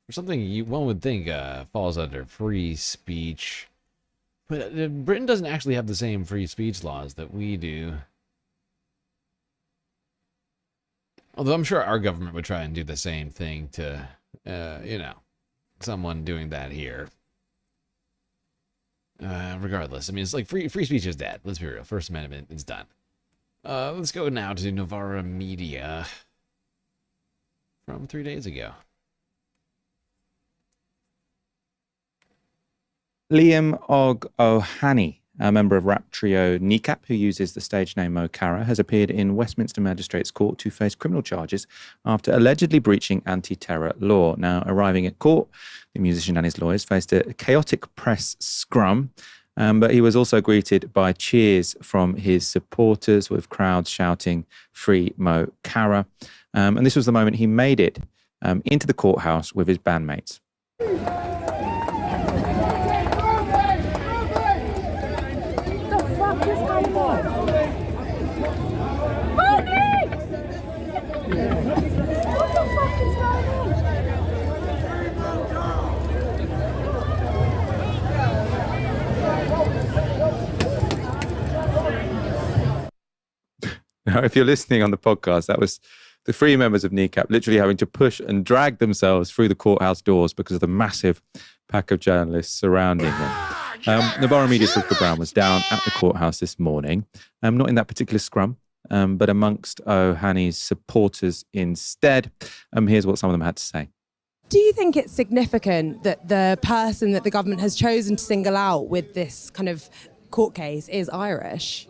for something one would think falls under free speech. But Britain doesn't actually have the same free speech laws that we do. Although I'm sure our government would try and do the same thing to, someone doing that here. Regardless, I mean, it's like free speech is dead. Let's be real. First Amendment is done. Let's go now to Novara Media from 3 days ago. Liam Og O'Hanny, a member of rap trio Kneecap, who uses the stage name Mo Cara, has appeared in Westminster Magistrates Court to face criminal charges after allegedly breaching anti-terror law. Now, arriving at court, the musician and his lawyers faced a chaotic press scrum, but he was also greeted by cheers from his supporters, with crowds shouting, "Free Mo Cara." And this was the moment he made it into the courthouse with his bandmates. Now, if you're listening on the podcast, that was the three members of Kneecap literally having to push and drag themselves through the courthouse doors because of the massive pack of journalists surrounding them. Novara Media's Rutger Brown was down at the courthouse this morning, not in that particular scrum, but amongst O'Hanny's supporters instead. Here's what some of them had to say. Do you think it's significant that the person that the government has chosen to single out with this kind of court case is Irish?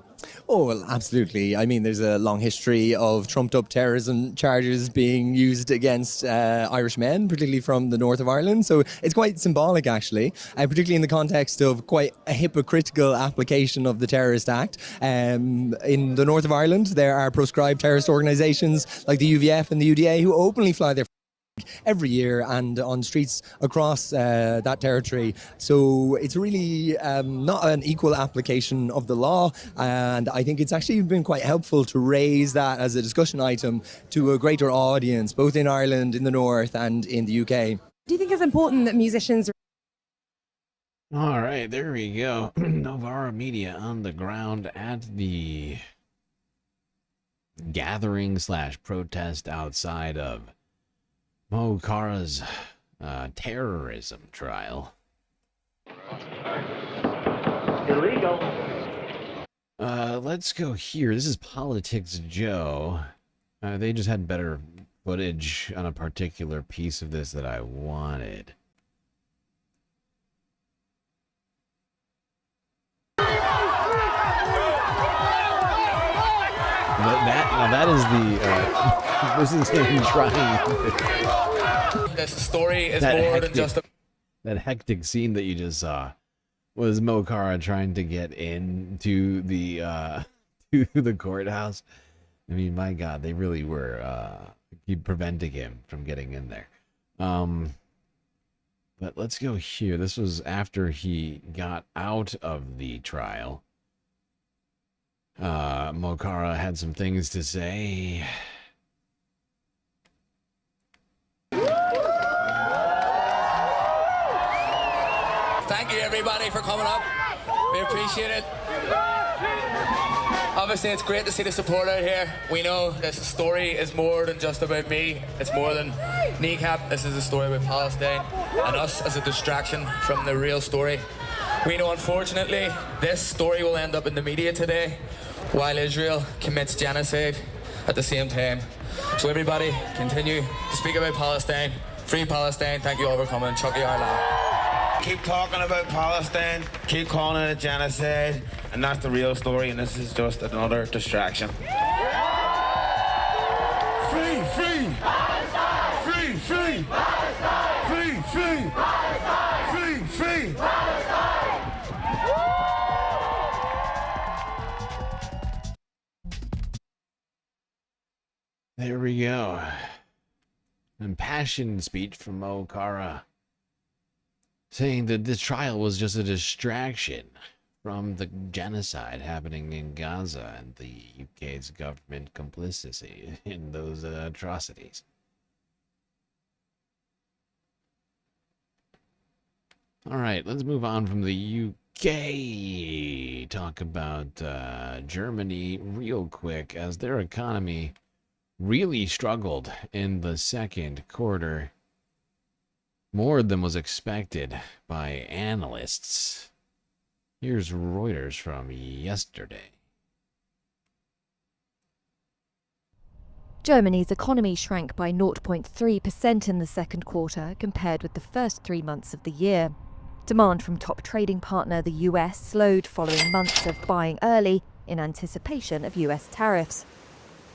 Oh, well, absolutely. I mean, there's a long history of trumped-up terrorism charges being used against Irish men, particularly from the north of Ireland. So it's quite symbolic, actually, and particularly in the context of quite a hypocritical application of the Terrorist Act. In the north of Ireland, there are proscribed terrorist organisations like the UVF and the UDA who openly fly their every year and on streets across that territory. So it's really not an equal application of the law, and I think it's actually been quite helpful to raise that as a discussion item to a greater audience, both in Ireland, in the north and in the UK. Do you think it's important that musicians... All right, there we go. Novara Media on the ground at the gathering/protest outside of Mo Cara's terrorism trial. Illegal. Let's go here. This is Politics Joe. They just had better footage on a particular piece of this that I wanted. That is the this is him trying. This story is more than just a... That hectic scene that you just saw was Mo Farah trying to get into the to the courthouse. I mean, my God, they really were preventing him from getting in there. But let's go here. This was after he got out of the trial. Mo Farah had some things to say. Thank you, everybody, for coming up. We appreciate it. Obviously, it's great to see the support out here. We know this story is more than just about me. It's more than Kneecap. This is a story about Palestine and us as a distraction from the real story. We know, unfortunately, this story will end up in the media today while Israel commits genocide at the same time. So everybody, continue to speak about Palestine. Free Palestine. Thank you all for coming. Chucky Ireland. Keep talking about Palestine, keep calling it a genocide, and that's the real story, and this is just another distraction. Free, free! Palestine! Free, free! Palestine! Free, free! Palestine! Free, free! Palestine! There we go. Impassioned speech from Mo Farah, saying that this trial was just a distraction from the genocide happening in Gaza and the UK's government complicity in those atrocities. All right, let's move on from the UK. Talk about Germany real quick, as their economy really struggled in the second quarter. More than was expected by analysts. Here's Reuters from yesterday. Germany's economy shrank by 0.3% in the second quarter compared with the first 3 months of the year. Demand from top trading partner the US slowed following months of buying early in anticipation of US tariffs.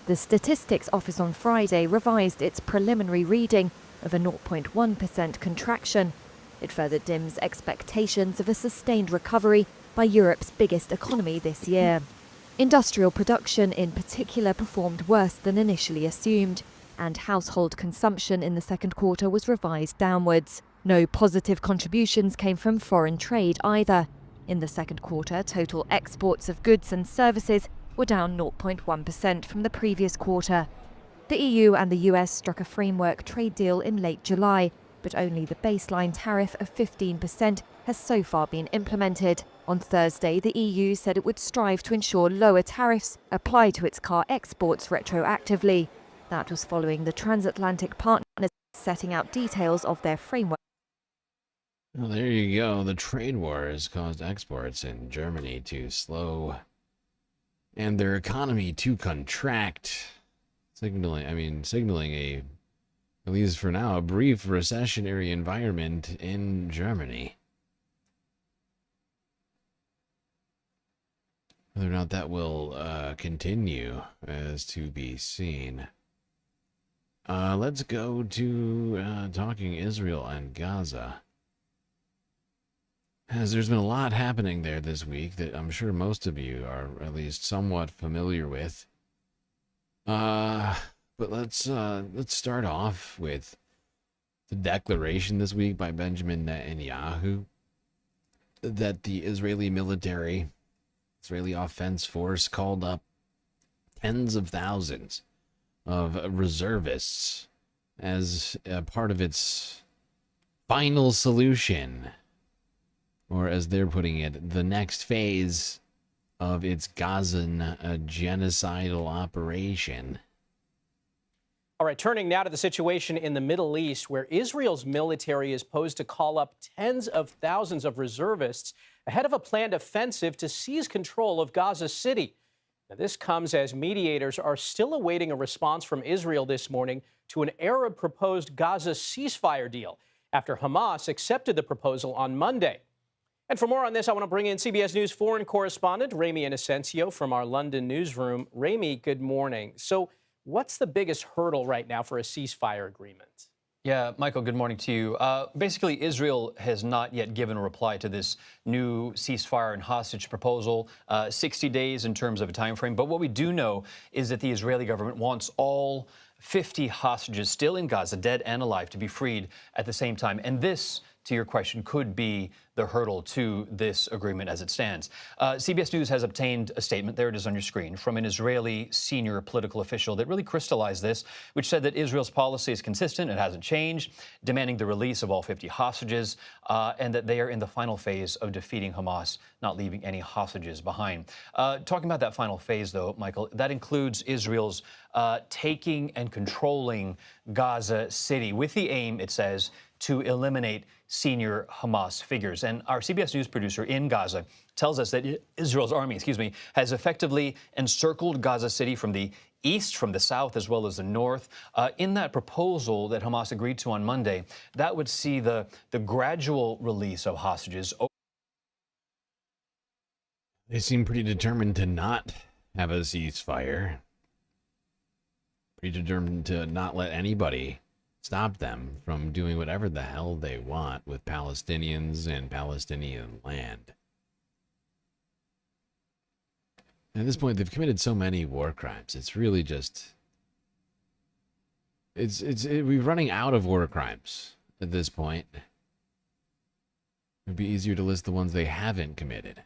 The Statistics Office on Friday revised its preliminary reading of a 0.1% contraction. It further dims expectations of a sustained recovery by Europe's biggest economy this year. Industrial production in particular performed worse than initially assumed, and household consumption in the second quarter was revised downwards. No positive contributions came from foreign trade either. In the second quarter, total exports of goods and services were down 0.1% from the previous quarter. The EU and the US struck a framework trade deal in late July, but only the baseline tariff of 15% has so far been implemented. On Thursday, the EU said it would strive to ensure lower tariffs apply to its car exports retroactively. That was following the transatlantic partners setting out details of their framework. Well, there you go. The trade war has caused exports in Germany to slow and their economy to contract, signaling a, at least for now, a brief recessionary environment in Germany. Whether or not that will continue is to be seen. Let's go to talking Israel and Gaza, as there's been a lot happening there this week that I'm sure most of you are at least somewhat familiar with. But let's start off with the declaration this week by Benjamin Netanyahu that the Israeli military, Israeli Offense Force, called up tens of thousands of reservists as a part of its final solution, or as they're putting it, the next phase of its Gazan genocidal operation. All right, turning now to the situation in the Middle East, where Israel's military is posed to call up tens of thousands of reservists ahead of a planned offensive to seize control of Gaza City. Now, this comes as mediators are still awaiting a response from Israel this morning to an Arab-proposed Gaza ceasefire deal after Hamas accepted the proposal on Monday. And for more on this, I want to bring in CBS News foreign correspondent Remi Inocencio from our London newsroom. Remi, good morning. So what's the biggest hurdle right now for a ceasefire agreement? Yeah, Michael, good morning to you. Basically, Israel has not yet given a reply to this new ceasefire and hostage proposal, 60 days in terms of a time frame. But what we do know is that the Israeli government wants all 50 hostages still in Gaza, dead and alive, to be freed at the same time. And this, to your question, could be the hurdle to this agreement as it stands. CBS News has obtained a statement, there it is on your screen, from an Israeli senior political official that really crystallized this, which said that Israel's policy is consistent, it hasn't changed, demanding the release of all 50 hostages, and that they are in the final phase of defeating Hamas, not leaving any hostages behind. Talking about that final phase, though, Michael, that includes Israel's taking and controlling Gaza City with the aim, it says, to eliminate senior Hamas figures. And our CBS News producer in Gaza tells us that Israel's army, has effectively encircled Gaza City from the east, from the south, as well as the north. In that proposal that Hamas agreed to on Monday, that would see the gradual release of hostages. They seem pretty determined to not have a ceasefire. Pretty determined to not let anybody stop them from doing whatever the hell they want with Palestinians and Palestinian land. And at this point, they've committed so many war crimes. It's really just... we're running out of war crimes at this point. It'd be easier to list the ones they haven't committed.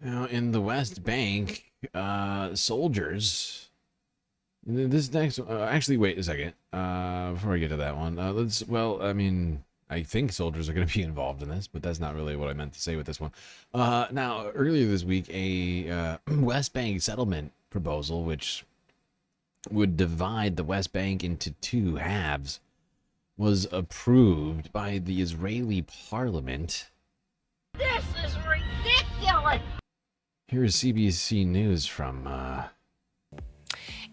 Now, in the West Bank, soldiers... This next... actually, wait a second. Before I get to that one, I think soldiers are going to be involved in this, but that's not really what I meant to say with this one. Now, earlier this week, a West Bank settlement proposal, which would divide the West Bank into two halves, was approved by the Israeli parliament. This is ridiculous! Here's CBC News from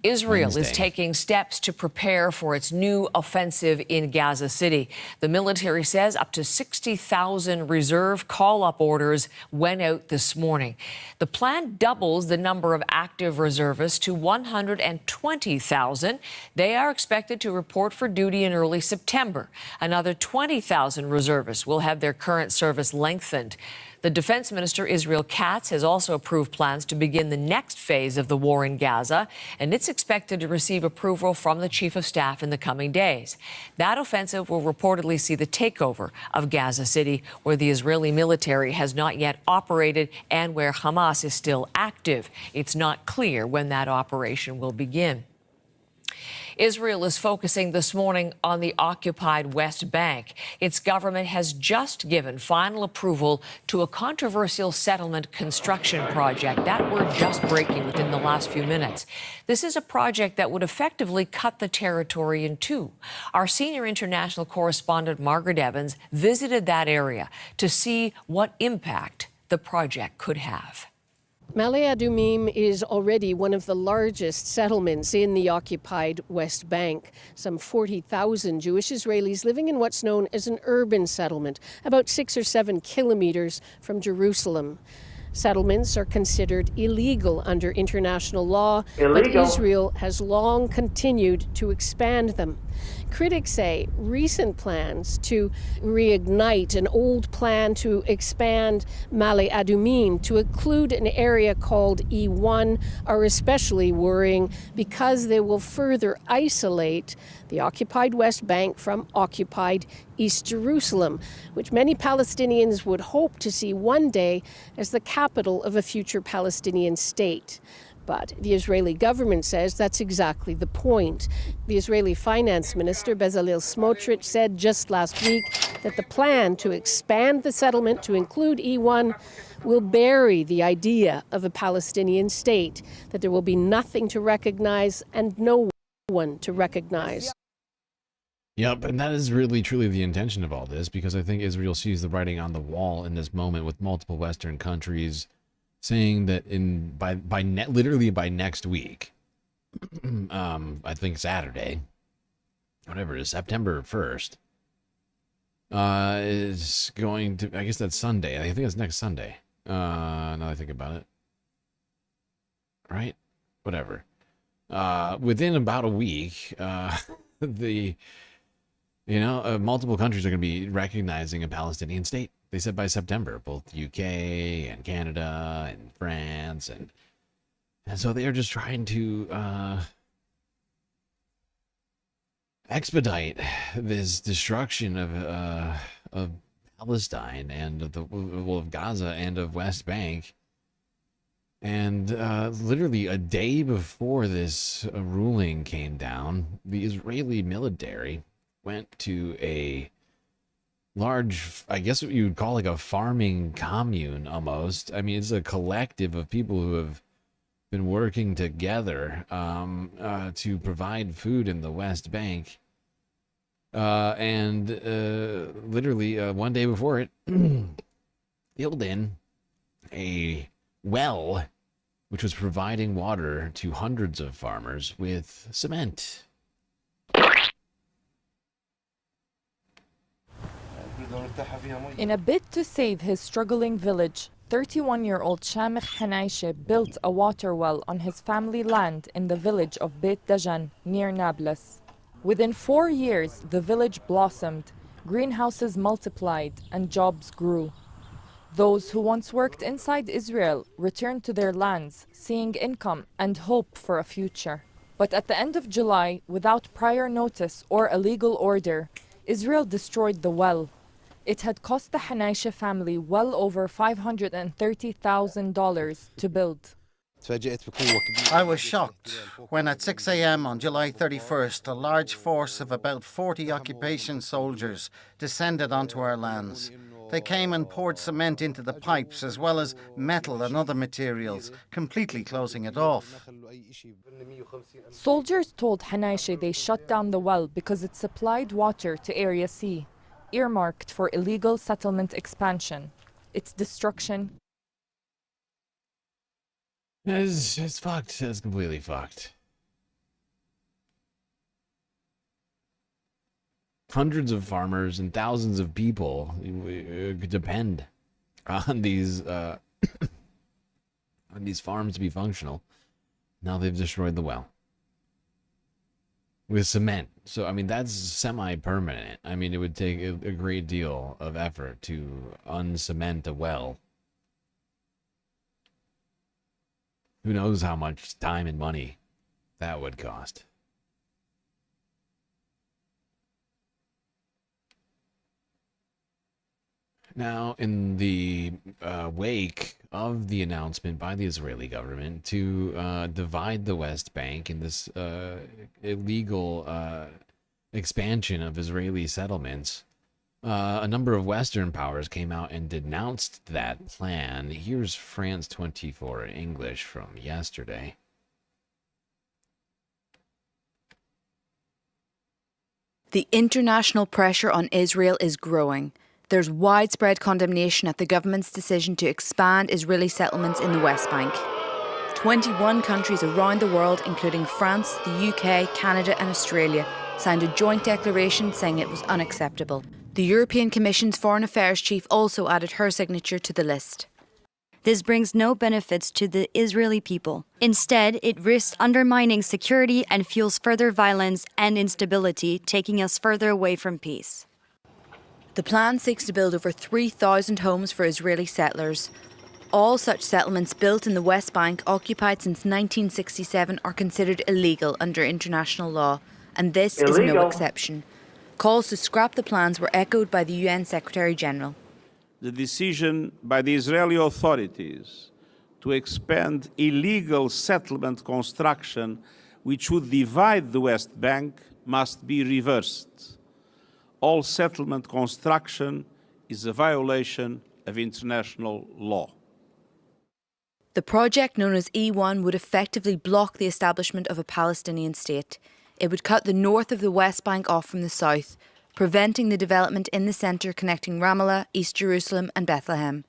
Israel Wednesday. is taking steps to prepare for its new offensive in Gaza City. The military says up to 60,000 reserve call-up orders went out this morning. The plan doubles the number of active reservists to 120,000. They are expected to report for duty in early September. Another 20,000 reservists will have their current service lengthened. The Defense Minister, Israel Katz, has also approved plans to begin the next phase of the war in Gaza, and it's expected to receive approval from the Chief of Staff in the coming days. That offensive will reportedly see the takeover of Gaza City, where the Israeli military has not yet operated and where Hamas is still active. It's not clear when that operation will begin. Israel is focusing this morning on the occupied West Bank. Its government has just given final approval to a controversial settlement construction project. That word just breaking within the last few minutes. This is a project that would effectively cut the territory in two. Our senior international correspondent, Margaret Evans, visited that area to see what impact the project could have. Ma'ale Adumim is already one of the largest settlements in the occupied West Bank. Some 40,000 Jewish Israelis living in what's known as an urban settlement, about 6 or 7 kilometers from Jerusalem. Settlements are considered illegal under international law, but Israel has long continued to expand them. Critics say recent plans to reignite an old plan to expand Ma'ale Adumim to include an area called E1 are especially worrying because they will further isolate the occupied West Bank from occupied East Jerusalem, which many Palestinians would hope to see one day as the capital of a future Palestinian state. But the Israeli government says that's exactly the point. The Israeli finance minister, Bezalel Smotrich, said just last week that the plan to expand the settlement to include E1 will bury the idea of a Palestinian state, that there will be nothing to recognize and no one to recognize. Yep, and that is really truly the intention of all this, because I think Israel sees the writing on the wall in this moment with multiple Western countries saying that literally by next week, I think Saturday, whatever it is, September 1st, is going to, I guess that's Sunday. I think it's next Sunday. Now that I think about it. Right? Whatever. Within about a week, multiple countries are going to be recognizing a Palestinian state. They said by September, both UK and Canada and France, and so they are just trying to expedite this destruction of Palestine and of Gaza and of West Bank. And literally a day before this ruling came down, the Israeli military went to a large, I guess what you would call like a farming commune almost. I mean, it's a collective of people who have been working together to provide food in the West Bank. And literally one day before it, filled in a well which was providing water to hundreds of farmers with cement. In a bid to save his struggling village, 31-year-old Shamikh Hanaishe built a water well on his family land in the village of Beit Dajan, near Nablus. Within 4 years, the village blossomed, greenhouses multiplied, and jobs grew. Those who once worked inside Israel returned to their lands, seeing income and hope for a future. But at the end of July, without prior notice or a legal order, Israel destroyed the well. It had cost the Hanaishe family well over $530,000 to build. I was shocked when at 6 a.m. on July 31st, a large force of about 40 occupation soldiers descended onto our lands. They came and poured cement into the pipes as well as metal and other materials, completely closing it off. Soldiers told Hanaishe they shut down the well because it supplied water to Area C, earmarked for illegal settlement expansion. Its destruction. It's fucked. It's completely fucked. Hundreds of farmers and thousands of people depend on these farms to be functional. Now they've destroyed the well with cement. So I mean that's semi-permanent. I mean it would take a great deal of effort to uncement a well. Who knows how much time and money that would cost. Now, in the wake of the announcement by the Israeli government to divide the West Bank in this illegal expansion of Israeli settlements, a number of Western powers came out and denounced that plan. Here's France 24 in English from yesterday. The international pressure on Israel is growing. There's widespread condemnation at the government's decision to expand Israeli settlements in the West Bank. 21 countries around the world, including France, the UK, Canada and Australia, signed a joint declaration saying it was unacceptable. The European Commission's Foreign Affairs chief also added her signature to the list. This brings no benefits to the Israeli people. Instead, it risks undermining security and fuels further violence and instability, taking us further away from peace. The plan seeks to build over 3,000 homes for Israeli settlers. All such settlements built in the West Bank, occupied since 1967, are considered illegal under international law, and this is no exception. Calls to scrap the plans were echoed by the UN Secretary-General. The decision by the Israeli authorities to expand illegal settlement construction, which would divide the West Bank, must be reversed. All settlement construction is a violation of international law. The project, known as E1, would effectively block the establishment of a Palestinian state. It would cut the north of the West Bank off from the south, preventing the development in the centre connecting Ramallah, East Jerusalem and Bethlehem.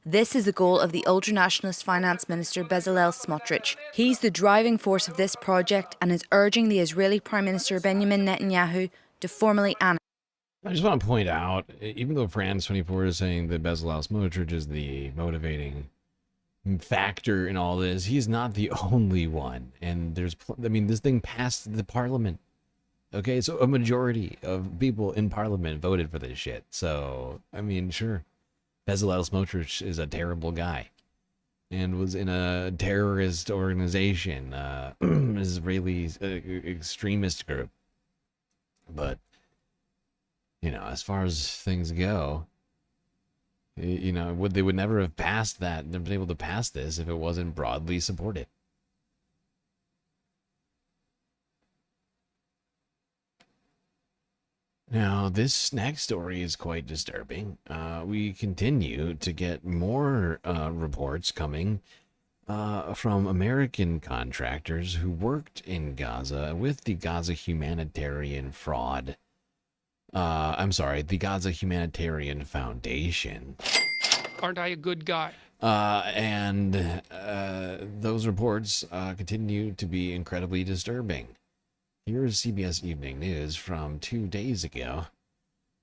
This is the goal of the ultranationalist finance minister Bezalel Smotrich. He's the driving force of this project and is urging the Israeli Prime Minister Benjamin Netanyahu to formally annex. I just want to point out, even though France 24 is saying that Bezalel Smotrich is the motivating factor in all this, he's not the only one. And there's, this thing passed the parliament. Okay, so a majority of people in parliament voted for this shit. So, sure, Bezalel Smotrich is a terrible guy and was in a terrorist organization, Israeli extremist group. But, as far as things go, they would never have passed that, never been able to pass this if it wasn't broadly supported. Now, this next story is quite disturbing. We continue to get more reports coming from American contractors who worked in Gaza with the Gaza Humanitarian Fraud. The Gaza Humanitarian Foundation. Aren't I a good guy? And those reports continue to be incredibly disturbing. Here's CBS Evening News from 2 days ago.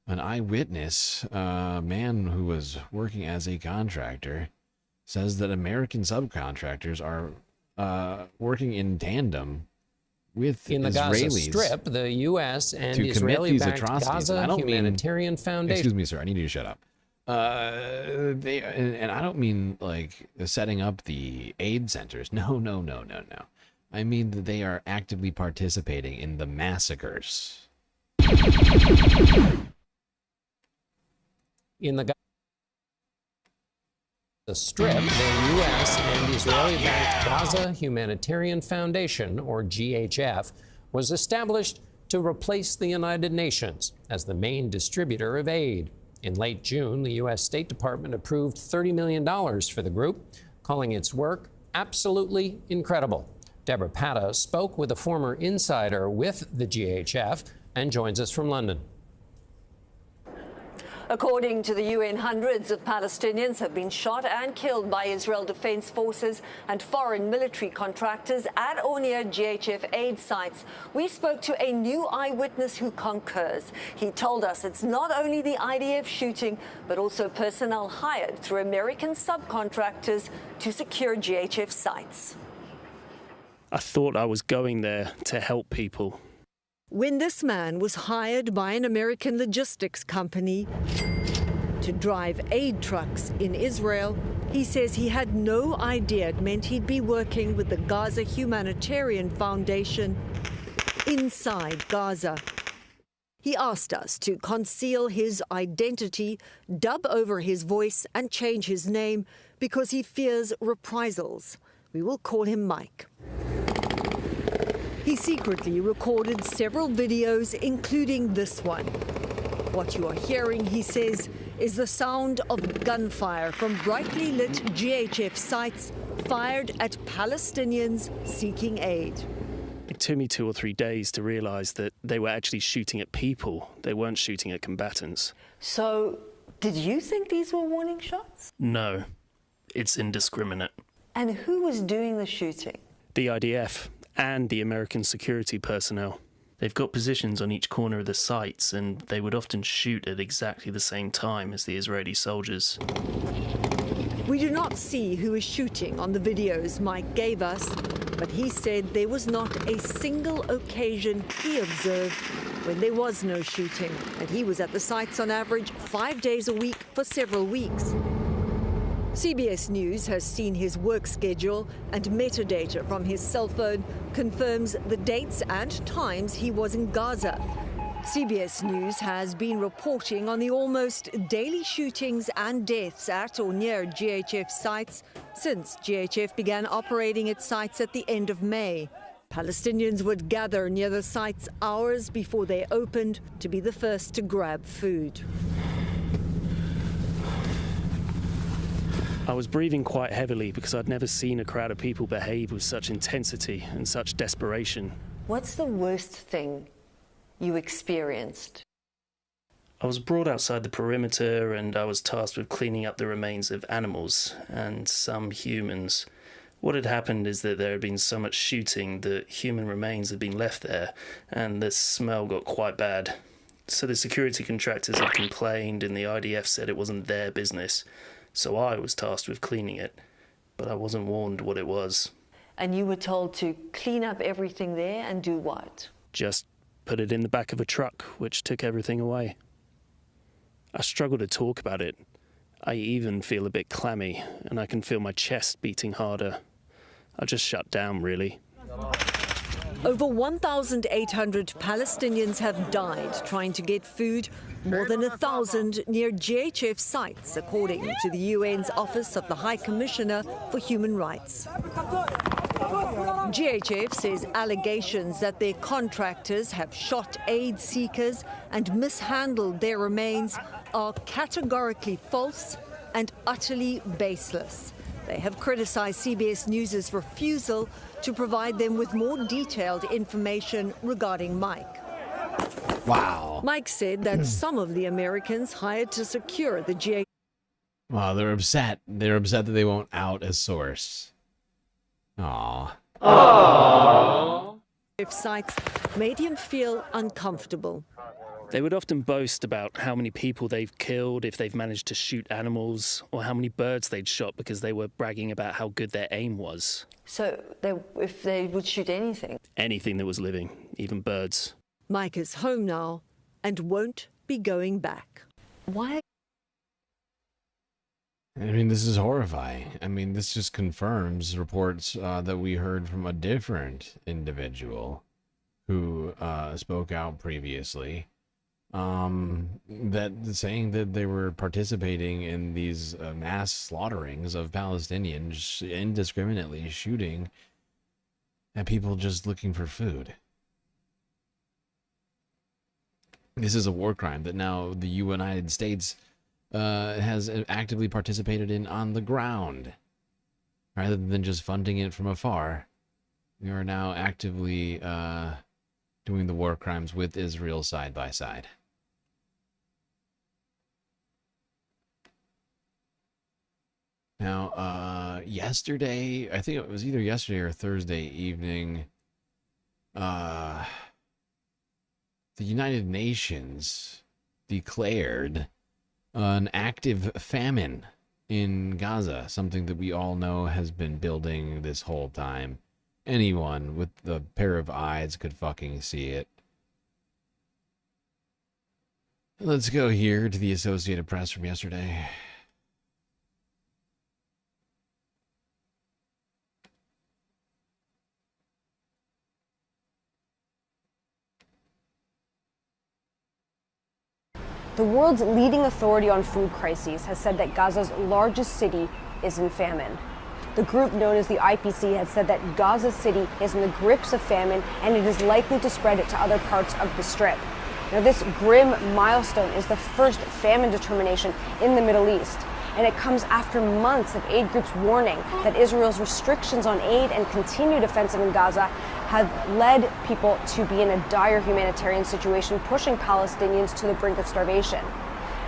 An eyewitness, a man who was working as a contractor, says that American subcontractors are working in tandem with in the Israelis Gaza Strip, the U.S. and to Israeli-backed atrocities. Gaza Humanitarian Foundation. Excuse me, sir. I need you to shut up. And I don't mean like setting up the aid centers. No. I mean that they are actively participating in the massacres. In the Strip, the U.S. and Israeli-backed Gaza Humanitarian Foundation, or GHF, was established to replace the United Nations as the main distributor of aid. In late June, the U.S. State Department approved $30 million for the group, calling its work absolutely incredible. Deborah Patta spoke with a former insider with the GHF and joins us from London. According to the UN, hundreds of Palestinians have been shot and killed by Israel Defense Forces and foreign military contractors at or near GHF aid sites. We spoke to a new eyewitness who concurs. He told us it's not only the IDF shooting, but also personnel hired through American subcontractors to secure GHF sites. I thought I was going there to help people. When this man was hired by an American logistics company to drive aid trucks in Israel, he says he had no idea it meant he'd be working with the Gaza Humanitarian Foundation inside Gaza. He asked us to conceal his identity, dub over his voice and change his name because he fears reprisals. We will call him Mike. He secretly recorded several videos, including this one. What you are hearing, he says, is the sound of gunfire from brightly lit GHF sites fired at Palestinians seeking aid. It took me 2 or 3 days to realize that they were actually shooting at people. They weren't shooting at combatants. So, did you think these were warning shots? No, it's indiscriminate. And who was doing the shooting? The IDF. And the American security personnel. They've got positions on each corner of the sites, and they would often shoot at exactly the same time as the Israeli soldiers. We do not see who is shooting on the videos Mike gave us, but he said there was not a single occasion he observed when there was no shooting, and he was at the sites on average 5 days a week for several weeks. CBS News has seen his work schedule, and metadata from his cell phone confirms the dates and times he was in Gaza. CBS News has been reporting on the almost daily shootings and deaths at or near GHF sites since GHF began operating its sites at the end of May. Palestinians would gather near the sites hours before they opened to be the first to grab food. I was breathing quite heavily because I'd never seen a crowd of people behave with such intensity and such desperation. What's the worst thing you experienced? I was brought outside the perimeter and I was tasked with cleaning up the remains of animals and some humans. What had happened is that there had been so much shooting that human remains had been left there, and the smell got quite bad. So the security contractors had complained and the IDF said it wasn't their business. So I was tasked with cleaning it, but I wasn't warned what it was. And you were told to clean up everything there and do what? Just put it in the back of a truck, which took everything away. I struggle to talk about it. I even feel a bit clammy, and I can feel my chest beating harder. I just shut down, really. Over 1,800 Palestinians have died trying to get food, more than 1,000 near GHF sites, according to the UN's Office of the High Commissioner for Human Rights. GHF says allegations that their contractors have shot aid seekers and mishandled their remains are categorically false and utterly baseless. They have criticized CBS News' refusal to provide them with more detailed information regarding Mike. Wow. Mike said that some of the Americans hired to secure the GHF Wow, they're upset. They're upset that they won't out a source. Aww. sites made him feel uncomfortable. They would often boast about how many people they've killed if they've managed to shoot animals, or how many birds they'd shot because they were bragging about how good their aim was. So if they would shoot anything? Anything that was living, even birds. Mike is home now and won't be going back. Why? I mean, this is horrifying. I mean, this just confirms reports that we heard from a different individual who spoke out previously, that saying that they were participating in these mass slaughterings of Palestinians, indiscriminately shooting at people just looking for food. This is a war crime that now the United States has actively participated in on the ground. Rather than just funding it from afar, we are now actively doing the war crimes with Israel side by side. Now, yesterday, I think it was either yesterday or Thursday evening, the United Nations declared an active famine in Gaza, something that we all know has been building this whole time. Anyone with a pair of eyes could fucking see it. Let's go here to the Associated Press from yesterday. The world's leading authority on food crises has said that Gaza's largest city is in famine. The group known as the IPC has said that Gaza City is in the grips of famine and it is likely to spread it to other parts of the Strip. Now, this grim milestone is the first famine determination in the Middle East, and it comes after months of aid groups warning that Israel's restrictions on aid and continued offensive in Gaza have led people to be in a dire humanitarian situation, pushing Palestinians to the brink of starvation.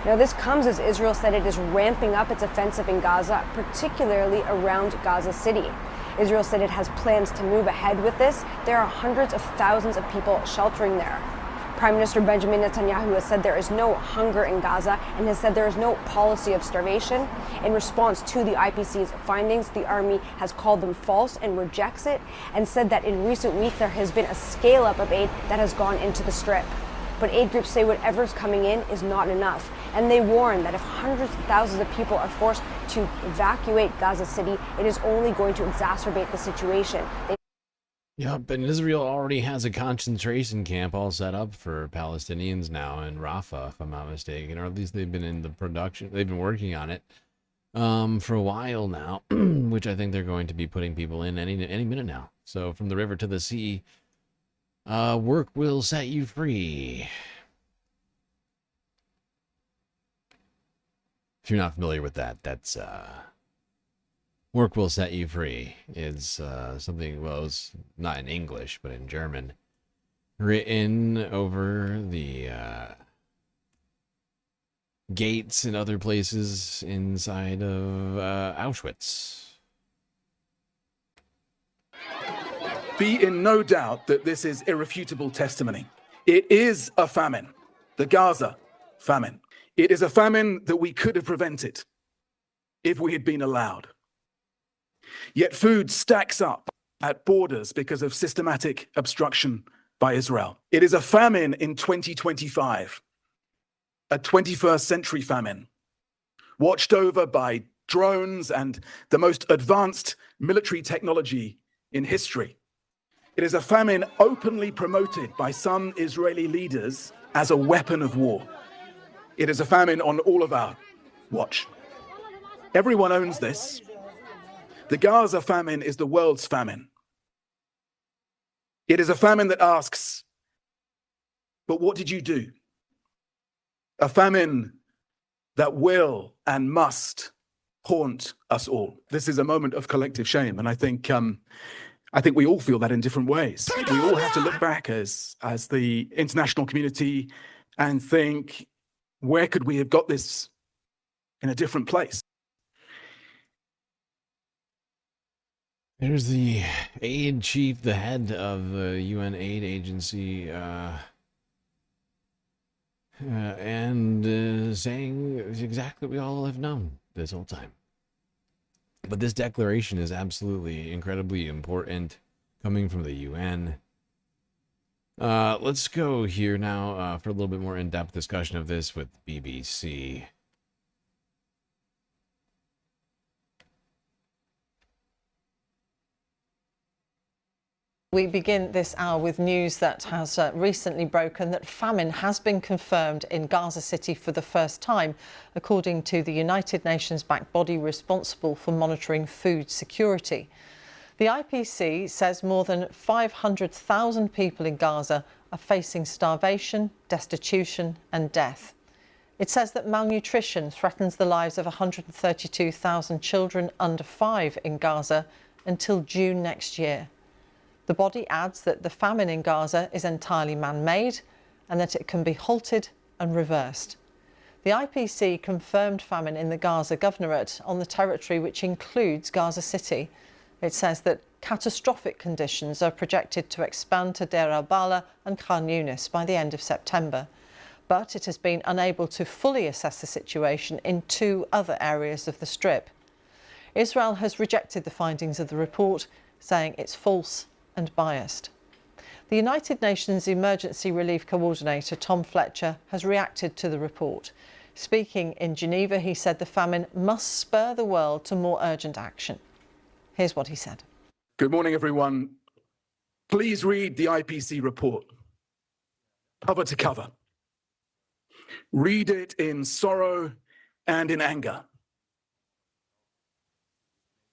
Now, this comes as Israel said it is ramping up its offensive in Gaza, particularly around Gaza City. Israel said it has plans to move ahead with this. There are hundreds of thousands of people sheltering there. Prime Minister Benjamin Netanyahu has said there is no hunger in Gaza and has said there is no policy of starvation. In response to the IPC's findings, the army has called them false and rejects it, and said that in recent weeks there has been a scale-up of aid that has gone into the Strip. But aid groups say whatever's coming in is not enough, and they warn that if hundreds of thousands of people are forced to evacuate Gaza City, it is only going to exacerbate the situation. Yep, and Israel already has a concentration camp all set up for Palestinians now in Rafah, if I'm not mistaken, or at least they've been in the production, they've been working on it for a while now, which I think they're going to be putting people in any minute now. So from the river to the sea, work will set you free. If you're not familiar with that, that's work will set you free is something, well, it's not in English, but in German. written over the gates and other places inside of Auschwitz. Be in no doubt that this is irrefutable testimony. It is a famine, the Gaza famine. It is a famine that we could have prevented if we had been allowed. Yet food stacks up at borders because of systematic obstruction by Israel. It is a famine in 2025, a 21st century famine, watched over by drones and the most advanced military technology in history. It is a famine openly promoted by some Israeli leaders as a weapon of war. It is a famine on all of our watch. Everyone owns this. The Gaza famine is the world's famine. It is a famine that asks, but what did you do? A famine that will and must haunt us all. This is a moment of collective shame, and I think we all feel that in different ways. We all have to look back as the international community and think, where could we have got this in a different place? There's the aid chief, the head of the UN aid agency, and saying exactly what we all have known this whole time. But this declaration is absolutely incredibly important, coming from the UN. Let's go here now for a little bit more in-depth discussion of this with BBC. We begin this hour with news that has recently broken that famine has been confirmed in Gaza City for the first time, according to the United Nations-backed body responsible for monitoring food security. The IPC says more than 500,000 people in Gaza are facing starvation, destitution and death. It says that malnutrition threatens the lives of 132,000 children under 5 in Gaza until June next year. The body adds that the famine in Gaza is entirely man-made and that it can be halted and reversed. The IPC confirmed famine in the Gaza Governorate on the territory which includes Gaza City. It says that catastrophic conditions are projected to expand to Deir al-Balah and Khan Yunis by the end of September. But it has been unable to fully assess the situation in 2 other areas of the Strip. Israel has rejected the findings of the report, saying it's false and biased. The United Nations Emergency Relief Coordinator Tom Fletcher has reacted to the report. Speaking in Geneva, he said the famine must spur the world to more urgent action. Here's what he said. Good morning, everyone. Please read the IPC report, cover to cover. Read it in sorrow and in anger.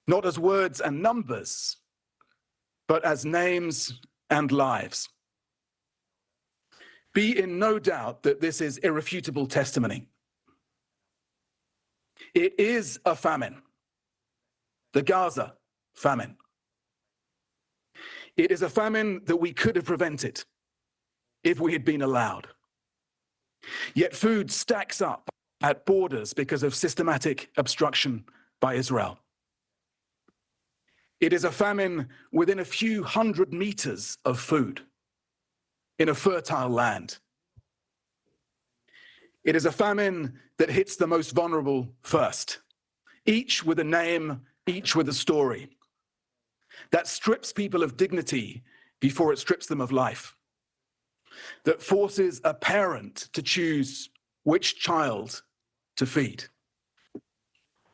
Not as words and numbers, but as names and lives. Be in no doubt that this is irrefutable testimony. It is a famine, the Gaza famine. It is a famine that we could have prevented if we had been allowed. Yet food stacks up at borders because of systematic obstruction by Israel. It is a famine within a few hundred meters of food in a fertile land. It is a famine that hits the most vulnerable first, each with a name, each with a story, that strips people of dignity before it strips them of life, that forces a parent to choose which child to feed,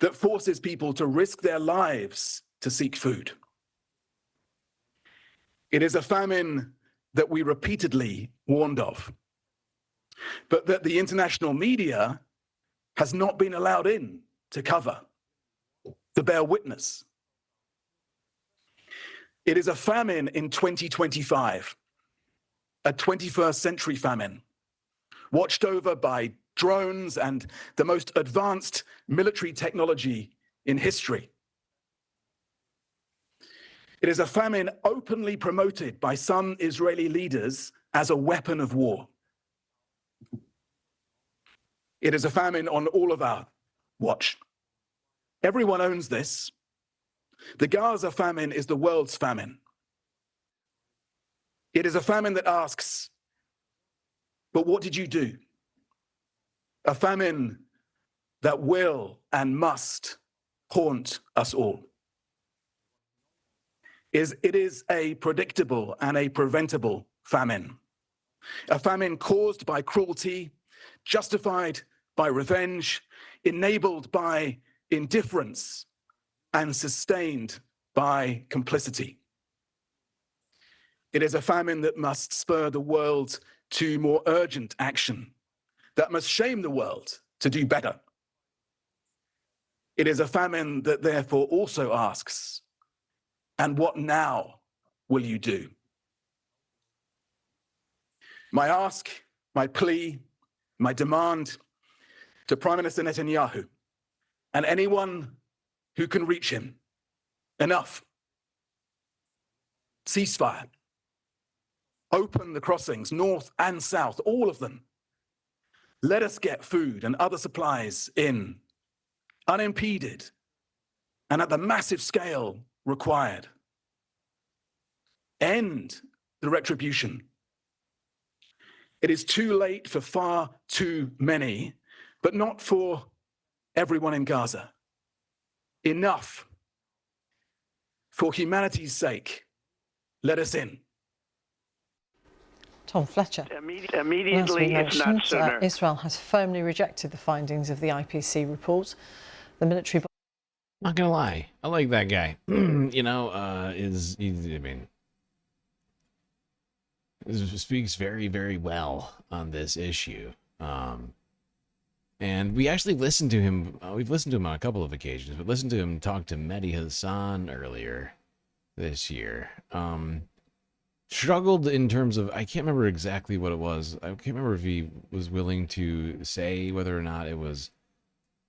that forces people to risk their lives to seek food. It is a famine that we repeatedly warned of, but that the international media has not been allowed in to cover, to bear witness. It is a famine in 2025, a 21st century famine, watched over by drones and the most advanced military technology in history. It is a famine openly promoted by some Israeli leaders as a weapon of war. It is a famine on all of our watch. Everyone owns this. The Gaza famine is the world's famine. It is a famine that asks, but what did you do? A famine that will and must haunt us all. It is a predictable and a preventable famine. A famine caused by cruelty, justified by revenge, enabled by indifference, and sustained by complicity. It is a famine that must spur the world to more urgent action, that must shame the world to do better. It is a famine that therefore also asks, and what now will you do? My ask, my plea, my demand to Prime Minister Netanyahu and anyone who can reach him: enough. Ceasefire. Open the crossings, north and south, all of them. Let us get food and other supplies in, unimpeded, and at the massive scale required. End the retribution. It is too late for far too many, but not for everyone in Gaza. Enough. For humanity's sake, let us in. Tom Fletcher. Immediately, if not sooner. Israel has firmly rejected the findings of the IPC report. The military... Not gonna lie, I like that guy. Speaks very, very well on this issue. And we actually listened to him. We've listened to him on a couple of occasions, but listened to him talk to Mehdi Hassan earlier this year. Struggled in terms of, I can't remember exactly what it was. I can't remember if he was willing to say whether or not it was,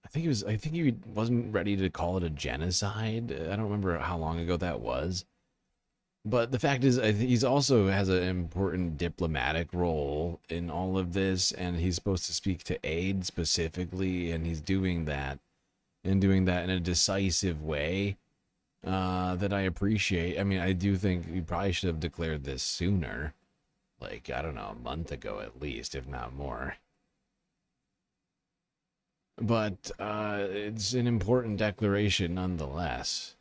I think he wasn't ready to call it a genocide. I don't remember how long ago that was. But the fact is, I think he's also has an important diplomatic role in all of this, and he's supposed to speak to aid specifically, and he's doing that, in a decisive way that I appreciate. I mean, I do think he probably should have declared this sooner, like, I don't know, a month ago at least, if not more. But it's an important declaration nonetheless.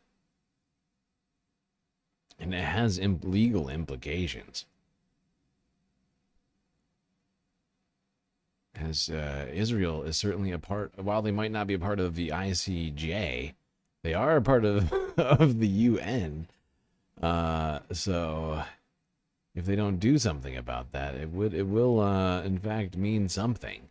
And it has legal implications. As Israel is certainly a part, while they might not be a part of the ICJ, they are a part of, of the UN. So if they don't do something about that, it will in fact mean something.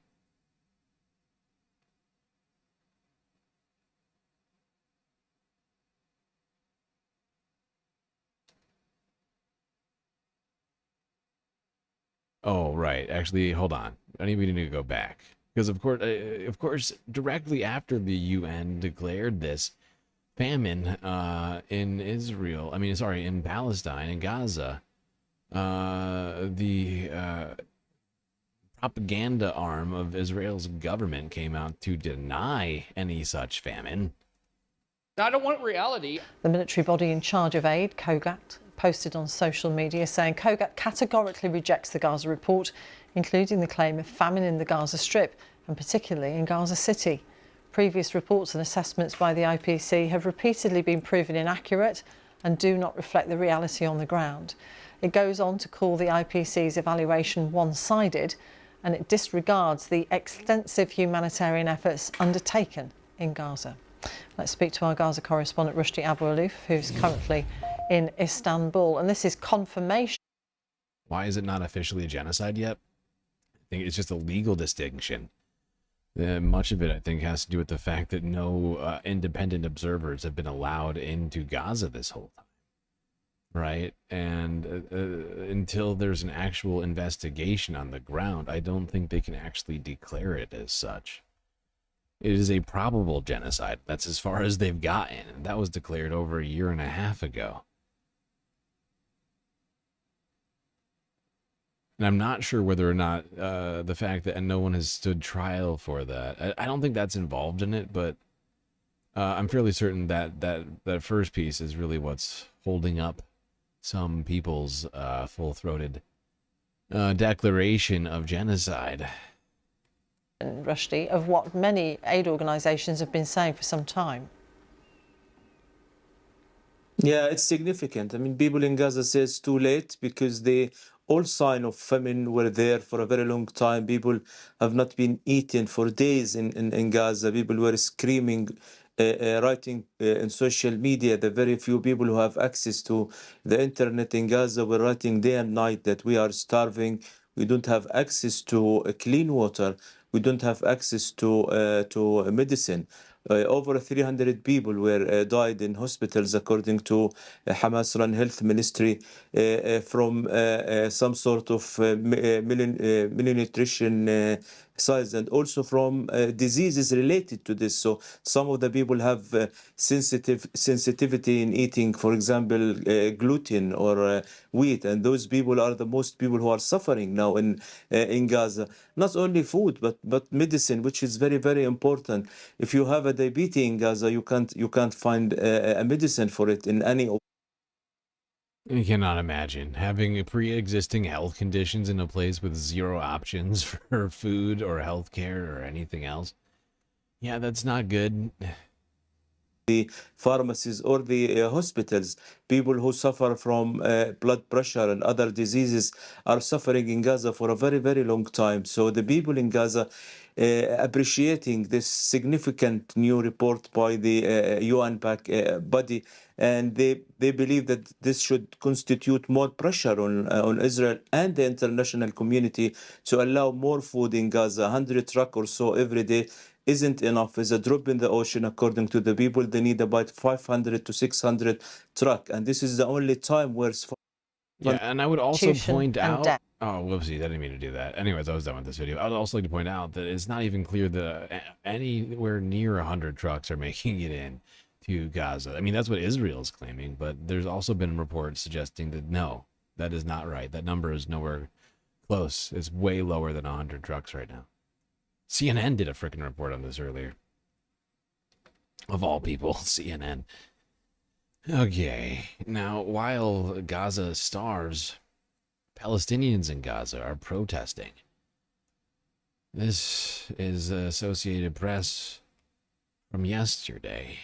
Oh, right. Actually, hold on. I think we need to go back. Because, of course, directly after the UN declared this famine in Israel, in Palestine, in Gaza, the propaganda arm of Israel's government came out to deny any such famine. I don't want reality. The military body in charge of aid, COGAT, posted on social media saying COGAT categorically rejects the Gaza report, including the claim of famine in the Gaza Strip, and particularly in Gaza City. Previous reports and assessments by the IPC have repeatedly been proven inaccurate and do not reflect the reality on the ground. It goes on to call the IPC's evaluation one-sided, and it disregards the extensive humanitarian efforts undertaken in Gaza. Let's speak to our Gaza correspondent, Rushdie Abu-Alouf, who's currently in Istanbul, and this is confirmation. Why is it not officially a genocide yet? I think it's just a legal distinction. Much of it, I think, has to do with the fact that no independent observers have been allowed into Gaza this whole time, right? And until there's an actual investigation on the ground, I don't think they can actually declare it as such. It is a probable genocide. That's as far as they've gotten. And that was declared over a year and a half ago. And I'm not sure whether or not the fact that no one has stood trial for that. I don't think that's involved in it, but I'm fairly certain that that first piece is really what's holding up some people's full-throated declaration of genocide. Rushdie, of what many aid organisations have been saying for some time. Yeah, it's significant. I mean, people in Gaza say it's too late because all signs of famine were there for a very long time. People have not been eating for days in Gaza. People were screaming, writing in social media. The very few people who have access to the internet in Gaza were writing day and night that we are starving. We don't have access to clean water. We don't have access to medicine. Over 300 people were died in hospitals, according to Hamas-run health ministry, from some sort of malnutrition size, and also from diseases related to this. So some of the people have sensitivity in eating, for example, gluten or wheat, and those people are the most people who are suffering now in Gaza. Not only food, but medicine, which is very, very important. If you have a diabetes in Gaza, you can't find a medicine for it in any. You cannot imagine having pre-existing health conditions in a place with zero options for food or health care or anything else. Yeah, that's not good. The pharmacies or the hospitals, people who suffer from blood pressure and other diseases are suffering in Gaza for a very, very long time. So the people in Gaza appreciating this significant new report by the UN body, and they believe that this should constitute more pressure on Israel and the international community to allow more food in Gaza. 100 trucks or so every day isn't enough. It's a drop in the ocean, according to the people. They need about 500 to 600 trucks, and this is the only time where it's. Yeah, and I would also point out. Oh, whoopsie! I didn't mean to do that. Anyways, I was done with this video. I would also like to point out that it's not even clear that anywhere near 100 trucks are making it in to Gaza. I mean, that's what Israel is claiming, but there's also been reports suggesting that no, that is not right. That number is nowhere close. It's way lower than 100 trucks right now. CNN did a freaking report on this earlier. Of all people, CNN. Okay, now while Gaza starves, Palestinians in Gaza are protesting. This is Associated Press from yesterday.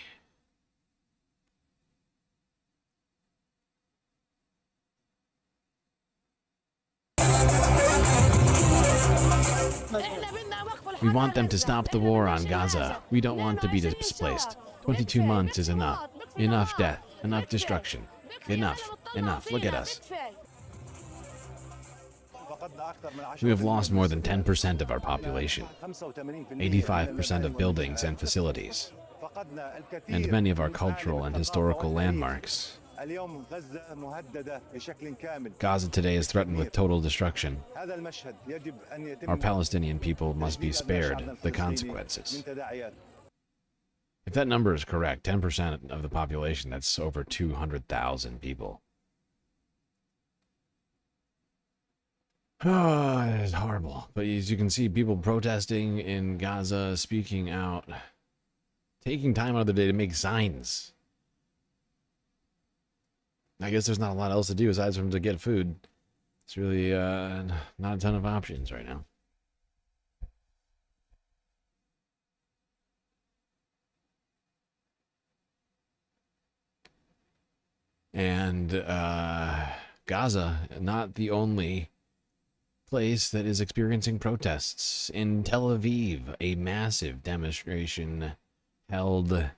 We want them to stop the war on Gaza. We don't want to be displaced. 22 months is enough. Enough death. Enough destruction. Enough. Enough. Look at us. We have lost more than 10% of our population, 85% of buildings and facilities, and many of our cultural and historical landmarks. Gaza today is threatened with total destruction. Our Palestinian people must be spared the consequences. If that number is correct, 10% of the population, that's over 200,000 people. Oh, it is horrible. But as you can see, people protesting in Gaza, speaking out, taking time out of their day to make signs. I guess there's not a lot else to do aside from to get food. It's really not a ton of options right now. And Gaza, not the only place that is experiencing protests. In Tel Aviv, a massive demonstration held.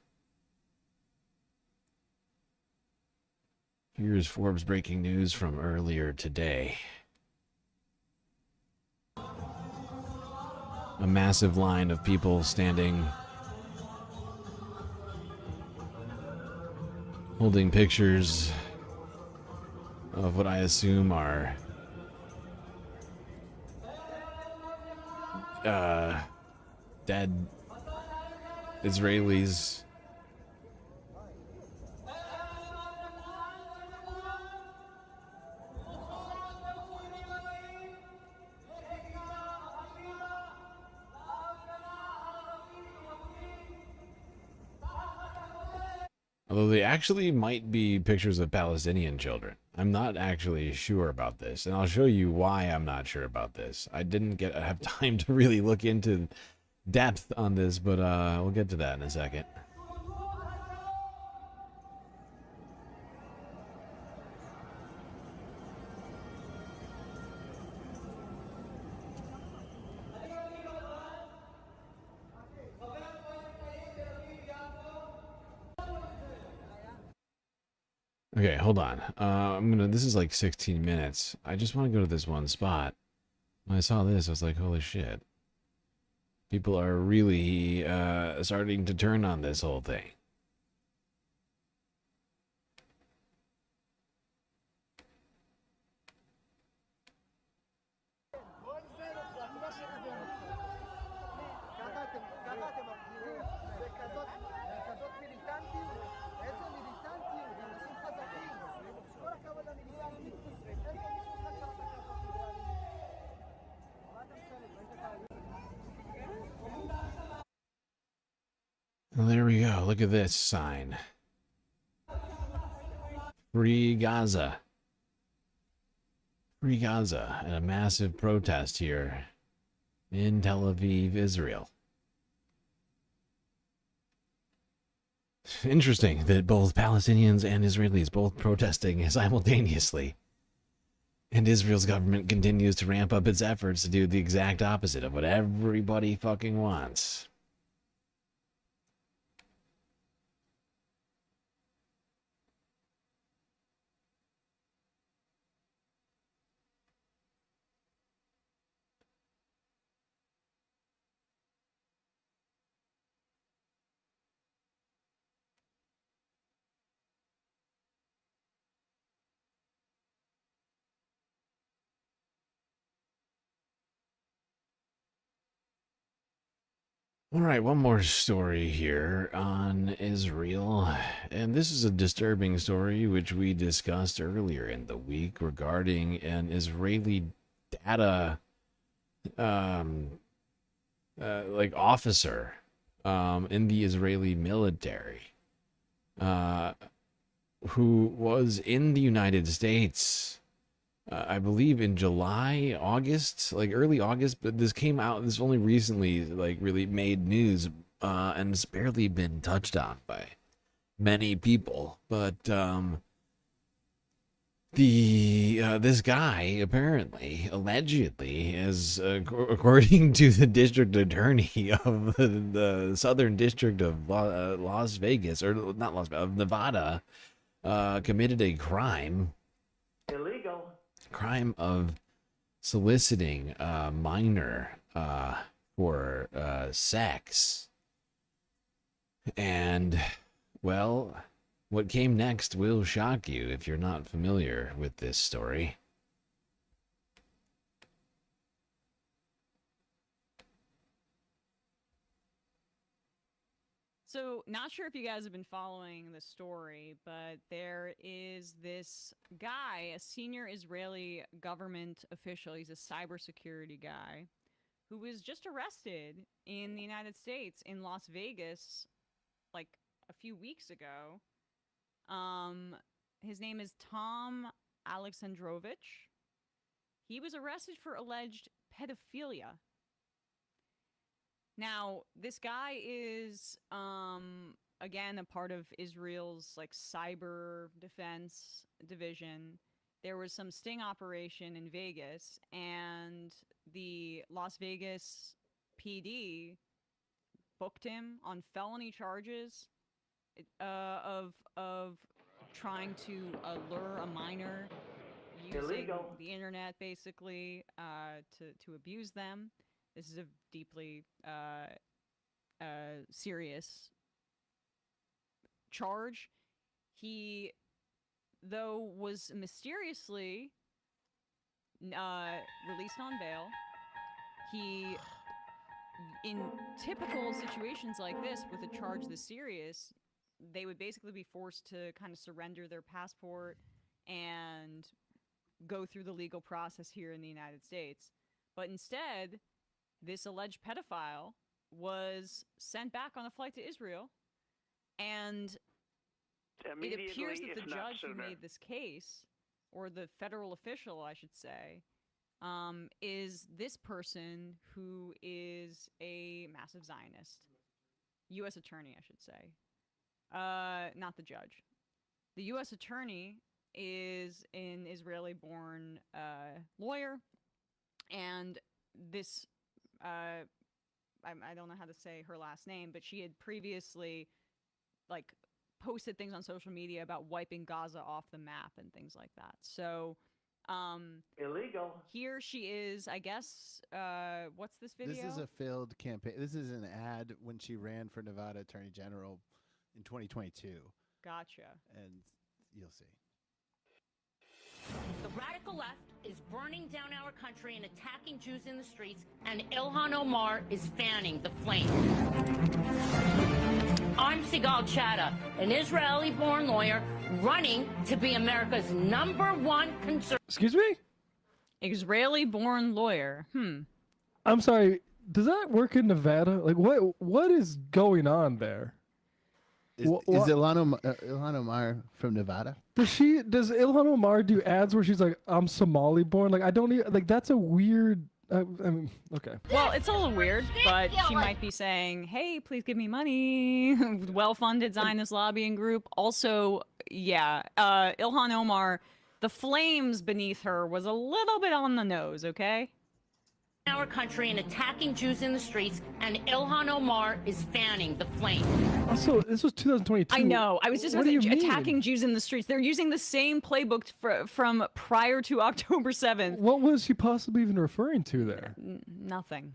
Here's Forbes breaking news from earlier today. A massive line of people standing, holding pictures of what I assume are dead Israelis. Although they actually might be pictures of Palestinian children. I'm not actually sure about this, and I'll show you why I'm not sure about this. I didn't have time to really look into depth on this, but we'll get to that in a second. Okay, hold on. This is like 16 minutes. I just want to go to this one spot. When I saw this, I was like, holy shit. People are really starting to turn on this whole thing. Well, there we go. Look at this sign. Free Gaza. Free Gaza. And a massive protest here in Tel Aviv, Israel. Interesting that both Palestinians and Israelis both protesting simultaneously. And Israel's government continues to ramp up its efforts to do the exact opposite of what everybody fucking wants. All right, one more story here on Israel. And this is a disturbing story which we discussed earlier in the week regarding an Israeli data officer in the Israeli military who was in the United States I believe in July, August, like early August, but this came out, this only recently like really made news and it's barely been touched on by many people. But this guy apparently, allegedly, is according to the district attorney of the Southern District of Las Vegas, or not Las Vegas, of Nevada, committed a crime. Illegal. Crime of soliciting a minor for sex. And, well, what came next will shock you if you're not familiar with this story. So, not sure if you guys have been following the story, but there is this guy, a senior Israeli government official. He's a cybersecurity guy who was just arrested in the United States in Las Vegas like a few weeks ago. His name is Tom Alexandrovich. He was arrested for alleged pedophilia. Now, this guy is, again, a part of Israel's, like, cyber defense division. There was some sting operation in Vegas, and the Las Vegas PD booked him on felony charges of trying to lure a minor using the internet, basically, to abuse them. This is a deeply serious charge. He, though, was mysteriously released on bail. He, in typical situations like this, with a charge this serious, they would basically be forced to kind of surrender their passport and go through the legal process here in the United States. But instead, this alleged pedophile was sent back on a flight to Israel, and it appears that Immediately, the if not judge who sooner. made this case, or the federal official, I should say, is this person who is a massive Zionist. U.S. attorney, I should say. Not the judge. The U.S. attorney is an Israeli-born lawyer, and this, I don't know how to say her last name, but she had previously, like, posted things on social media about wiping Gaza off the map and things like that. So, illegal. Here she is, I guess. What's this video? This is a failed campaign. This is an ad when she ran for Nevada Attorney General in 2022. Gotcha. And you'll see. The radical left is burning down our country and attacking Jews in the streets, and Ilhan Omar is fanning the flames. I'm Sigal Chattah, an Israeli-born lawyer running to be America's #1 conservative. Excuse me? Israeli-born lawyer. I'm sorry. Does that work in Nevada? Like, what is going on there? Is Ilhan Omar from Nevada? Does Ilhan Omar do ads where she's like, I'm Somali born? Like, I don't even, like, that's a weird, I mean, okay. Well, it's a little weird, but she might be saying, hey, please give me money. Well-funded Zionist lobbying group. Also, yeah, Ilhan Omar, the flames beneath her was a little bit on the nose, okay? Our country and attacking Jews in the streets, and Ilhan Omar is fanning the flames. Also, this was 2022. I know. I was just What about do to say, you mean? attacking Jews in the streets. They're using the same playbook from prior to October 7th. What was she possibly even referring to there? Nothing.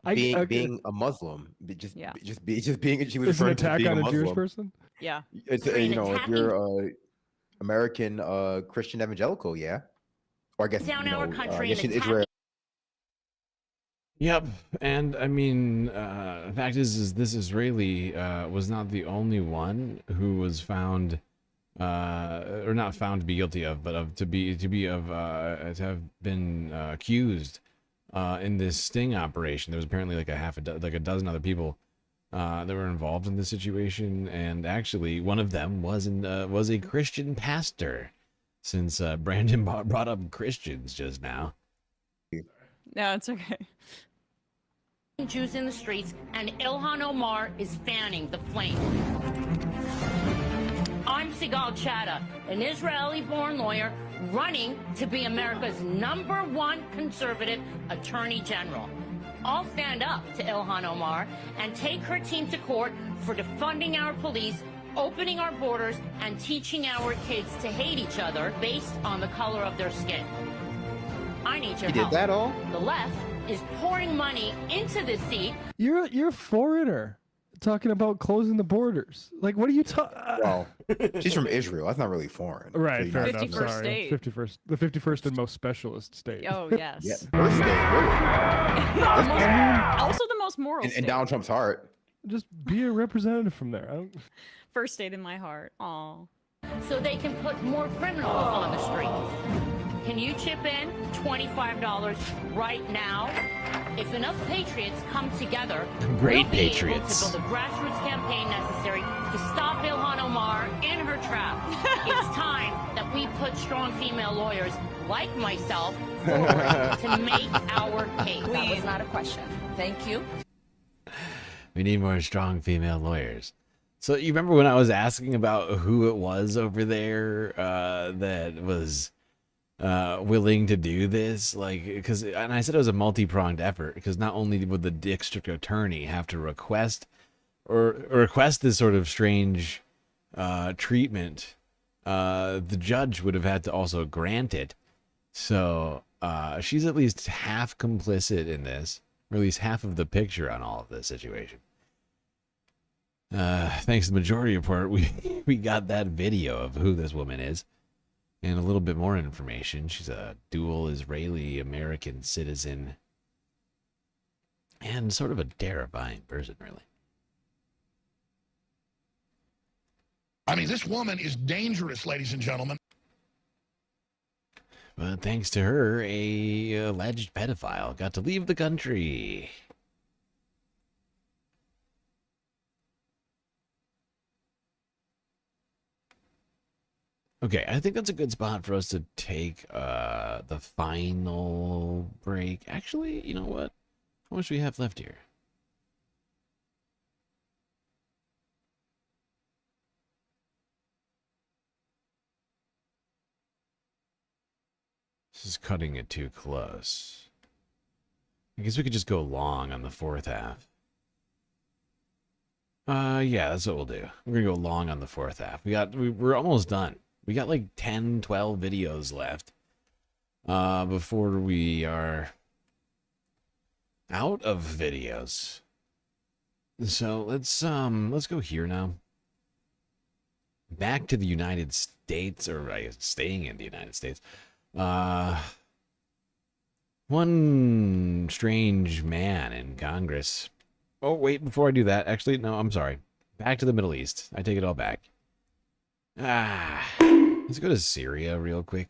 Being a Muslim, just being she was It's an referring to attack being on a Muslim. Jewish person? Yeah. It's if you're American Christian evangelical, yeah. Or I guess Down our country I guess and in Israel. Yep, and I mean, the fact is this Israeli was not the only one who was found, or not found to be guilty of, but to have been accused in this sting operation. There was apparently like a dozen other people that were involved in this situation, and actually one of them was a Christian pastor. Since Brandon brought up Christians just now. No, it's okay. Jews in the streets, and Ilhan Omar is fanning the flames. I'm Sigal Chattah, an Israeli-born lawyer running to be America's #1 conservative attorney general. I'll stand up to Ilhan Omar and take her team to court for defunding our police, opening our borders, and teaching our kids to hate each other based on the color of their skin. I need your help. Did that all? The left is pouring money into this seat. You're a foreigner talking about closing the borders. Like, what are you talking? Well, she's from Israel. That's not really foreign. Right, So fair you're not- enough. Sorry, state. 51st, the 51st and most specialist state. Oh, yes. Yeah, first state, really. Also the most moral In state. Donald Trump's heart. Just be a representative from there. I don't... First state in my heart. Aw. So they can put more criminals on the streets. Can you chip in $25 right now? If enough patriots come together, Great we'll patriots. be able to build a grassroots campaign necessary to stop Ilhan Omar in her trap. It's time that we put strong female lawyers like myself forward to make our case. That was not a question. Thank you. We need more strong female lawyers. So you remember when I was asking about who it was over there that was willing to do this? Like, and I said it was a multi-pronged effort, because not only would the district attorney have to request this sort of strange treatment, the judge would have had to also grant it. So she's at least half complicit in this, or at least half of the picture on all of this situation. Thanks to the Majority Report, we got that video of who this woman is, and a little bit more information. She's a dual Israeli-American citizen, and sort of a terrifying person, really. I mean, this woman is dangerous, ladies and gentlemen. But thanks to her, a alleged pedophile got to leave the country. Okay, I think that's a good spot for us to take the final break. Actually, you know what? How much do we have left here? This is cutting it too close. I guess we could just go long on the fourth half. Yeah, that's what we'll do. We're gonna go long on the fourth half. We're almost done. We got like 10, 12 videos left before we are out of videos. So let's go here now. Back to the United States, or I guess staying in the United States. One strange man in Congress. Oh, wait, before I do that, actually, no, I'm sorry. Back to the Middle East. I take it all back. Let's go to Syria real quick.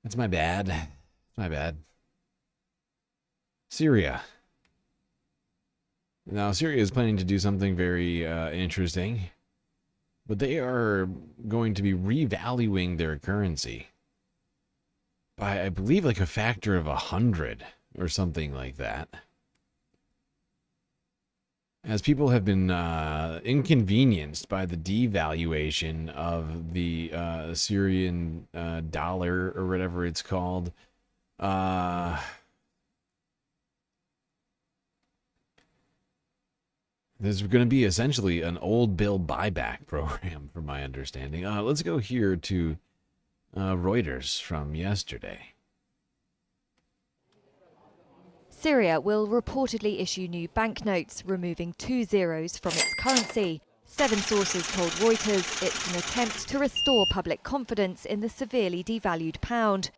That's my bad. That's my bad. Syria. Now, Syria is planning to do something very interesting, but they are going to be revaluing their currency by, I believe, like a factor of 100 or something like that. As people have been inconvenienced by the devaluation of the Syrian dollar, or whatever it's called. There's going to be essentially an old bill buyback program, from my understanding. Let's go here to Reuters from yesterday. Syria will reportedly issue new banknotes, removing 2 zeros from its currency. 7 sources told Reuters it's an attempt to restore public confidence in the severely devalued pound.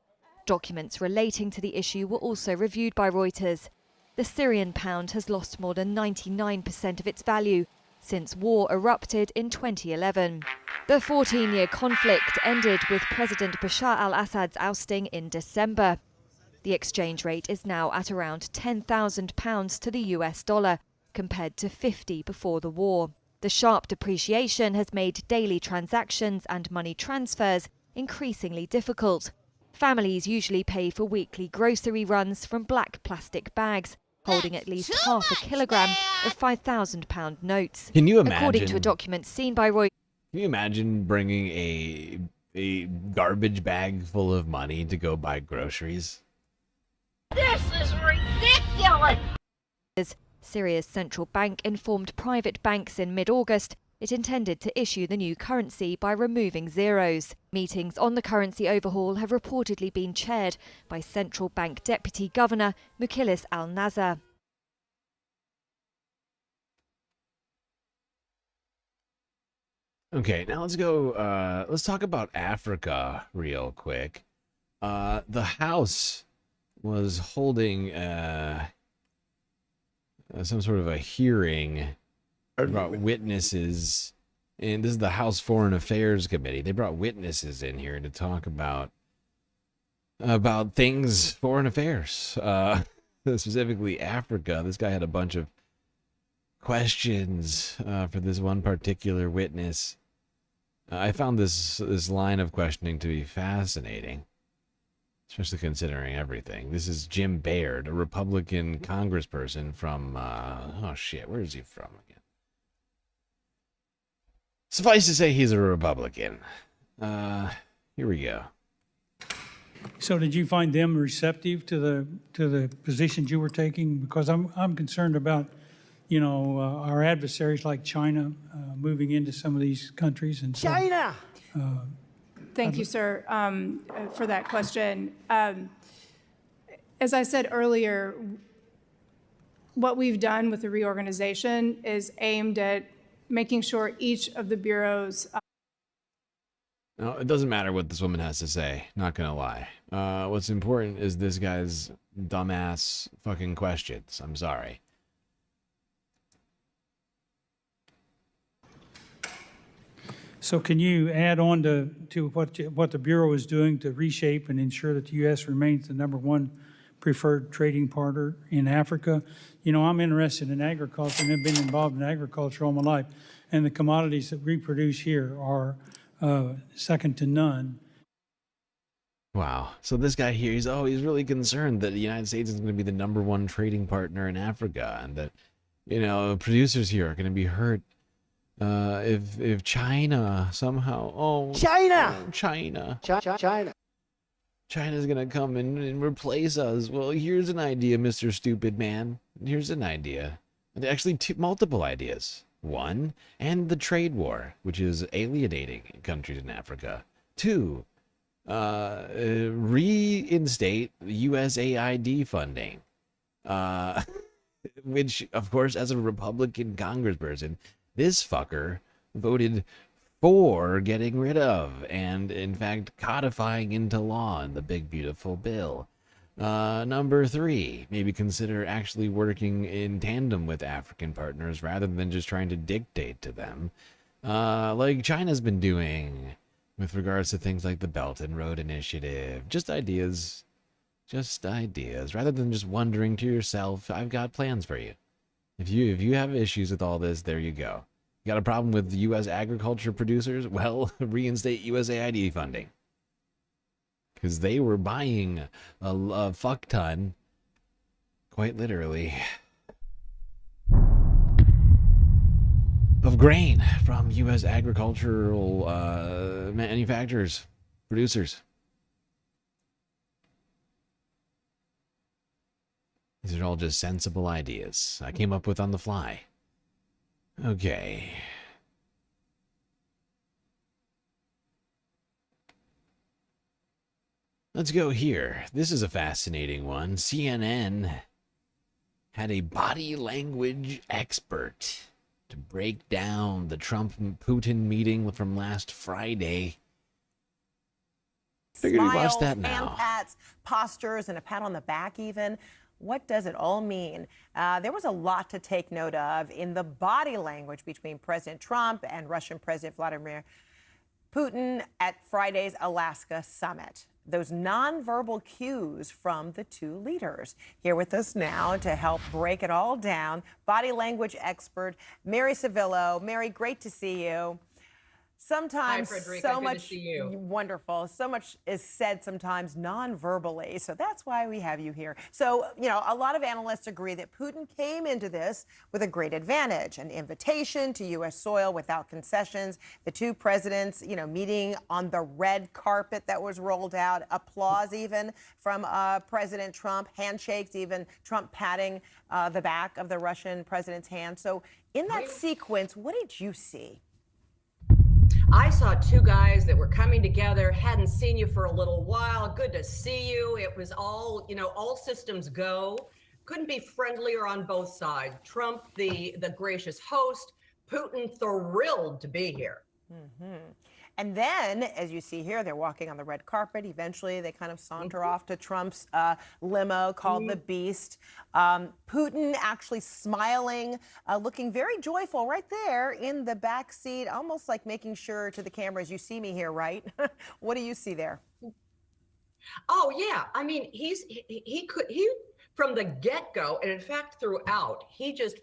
Documents relating to the issue were also reviewed by Reuters. The Syrian pound has lost more than 99% of its value since war erupted in 2011. The 14-year conflict ended with President Bashar al-Assad's ousting in December. The exchange rate is now at around £10,000 to the US dollar, compared to 50 before the war. The sharp depreciation has made daily transactions and money transfers increasingly difficult. Families usually pay for weekly grocery runs from black plastic bags, holding at least half a kilogram of £5,000 notes. Can you imagine? According to a document seen by Reuters. Can you imagine bringing a garbage bag full of money to go buy groceries? This is ridiculous! Syria's central bank informed private banks in mid-August it intended to issue the new currency by removing zeros. Meetings on the currency overhaul have reportedly been chaired by central bank deputy governor Mukhlis al-Nazar. Okay, now let's go, let's talk about Africa real quick. The House was holding some sort of a hearing about witnesses, and this is the House Foreign Affairs Committee. They brought witnesses in here to talk about things, foreign affairs, specifically Africa. This guy had a bunch of questions for this one particular witness. I found this line of questioning to be fascinating, especially considering everything. This is Jim Baird, a Republican congressperson from, oh shit, where is he from again? Suffice to say, he's a Republican. Here we go. So did you find them receptive to the positions you were taking? Because I'm concerned about, you know, our adversaries like China moving into some of these countries. And so, China! Thank you, sir, for that question. As I said earlier, what we've done with the reorganization is aimed at making sure each of the bureaus. No, it doesn't matter what this woman has to say. Not gonna lie. What's important is this guy's dumbass fucking questions. I'm sorry. So can you add on to what the Bureau is doing to reshape and ensure that the U.S. remains the #1 preferred trading partner in Africa? You know, I'm interested in agriculture and have been involved in agriculture all my life, and the commodities that we produce here are second to none. Wow. So this guy here, he's really concerned that the United States is going to be the #1 trading partner in Africa, and that, producers here are going to be hurt if China somehow China's going to come and replace us. Well, here's an idea, Mr. Stupid Man. Here's an idea. Actually, multiple ideas. One, end the trade war, which is alienating countries in Africa. Two, reinstate USAID funding, which, of course, as a Republican congressperson, this fucker voted for getting rid of and, in fact, codifying into law in the big, beautiful bill. Number 3, maybe consider actually working in tandem with African partners rather than just trying to dictate to them, like China's been doing with regards to things like the Belt and Road Initiative. Just ideas, rather than just wondering to yourself, I've got plans for you. If you have issues with all this, there you go. You got a problem with U.S. agriculture producers? Well, reinstate USAID funding. Because they were buying a fuck ton, quite literally, of grain from U.S. agricultural manufacturers, producers. These are all just sensible ideas I came up with on the fly. Okay. Let's go here. This is a fascinating one. CNN had a body language expert to break down the Trump-Putin meeting from last Friday. Figured we'd watch that now. Hand pats, postures, and a pat on the back even. What does it all mean? There was a lot to take note of in the body language between President Trump and Russian President Vladimir Putin at Friday's Alaska summit. Those nonverbal cues from the two leaders. Here with us now to help break it all down, body language expert Mary Civillo. Mary, great to see you. Sometimes Hi, Frederica. so Good much to see you. Wonderful. So much is said sometimes non-verbally. So that's why we have you here. So, a lot of analysts agree that Putin came into this with a great advantage, an invitation to U.S. soil without concessions. The two presidents, meeting on the red carpet that was rolled out, applause even from President Trump, handshakes, even Trump patting the back of the Russian president's hand. So in that sequence, what did you see? I saw two guys that were coming together, hadn't seen you for a little while. Good to see you. It was all, all systems go. Couldn't be friendlier on both sides. Trump, the gracious host, Putin thrilled to be here. Mm-hmm. And then, as you see here, they're walking on the red carpet. Eventually, they kind of saunter off to Trump's limo called the Beast. Putin actually smiling, looking very joyful right there in the back seat, almost like making sure to the cameras, you see me here, right? What do you see there? Oh, yeah. I mean, he from the get-go, and in fact, throughout, he just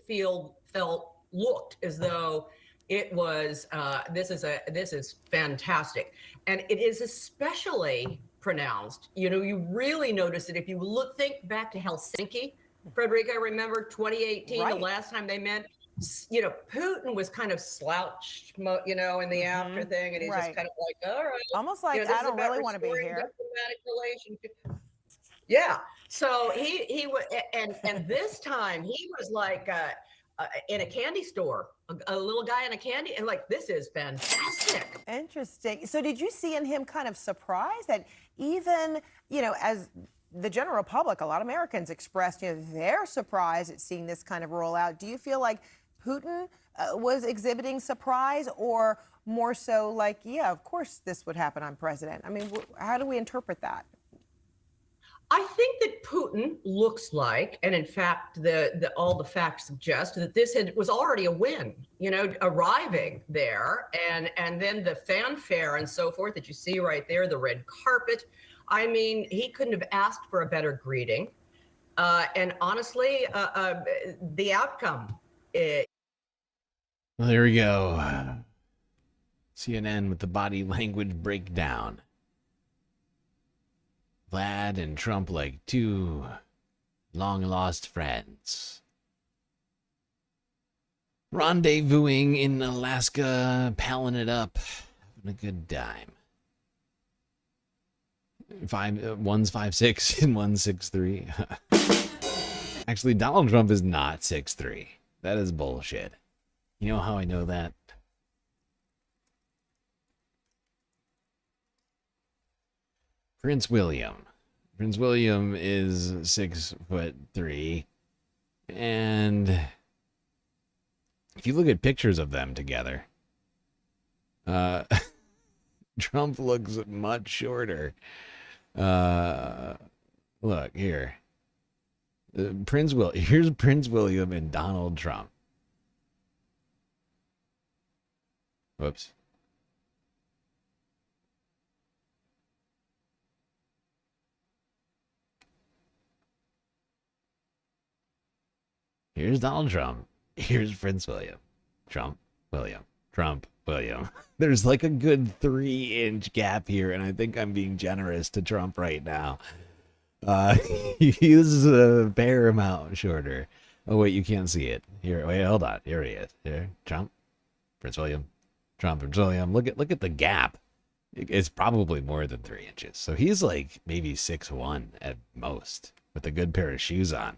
looked as though it was, this is fantastic. And it is especially pronounced. You really notice it if you think back to Helsinki. Frederica, I remember 2018, right. The last time they met, Putin was kind of slouched, in the after thing. And he's just kind of like, all right. Almost like, I don't really want to be here. Diplomatic relationship. Yeah. So he was, and this time he was like, in a candy store, a little guy in a candy, and this is fantastic. Interesting. So did you see in him kind of surprised that even, as the general public, a lot of Americans expressed, their surprise at seeing this kind of rollout. Do you feel like Putin was exhibiting surprise, or more so like, yeah, of course this would happen on president? I mean, how do we interpret that? I think that Putin looks like, and in fact, all the facts suggest that this was already a win, arriving there, and then the fanfare and so forth that you see right there, the red carpet. I mean, he couldn't have asked for a better greeting. And honestly, the outcome. Well, there we go. CNN with the body language breakdown. Vlad and Trump like two long-lost friends. Rendezvousing in Alaska, palling it up, having a good time. One's 5'6" and one's 6'3". Actually, Donald Trump is not 6'3". That is bullshit. You know how I know that? Prince William. Prince William is 6'3", and if you look at pictures of them together, Trump looks much shorter. Look here. Here's Prince William and Donald Trump. Whoops. Here's Donald Trump. Here's Prince William. Trump, William. Trump, William. There's like a good 3-inch gap here, and I think I'm being generous to Trump right now. He's a fair amount shorter. Oh, wait, you can't see it. Here, wait, hold on. Here he is. Here, Trump, Prince William. Trump, Prince William. Look at the gap. It's probably more than 3 inches. So he's like maybe 6'1" at most, with a good pair of shoes on.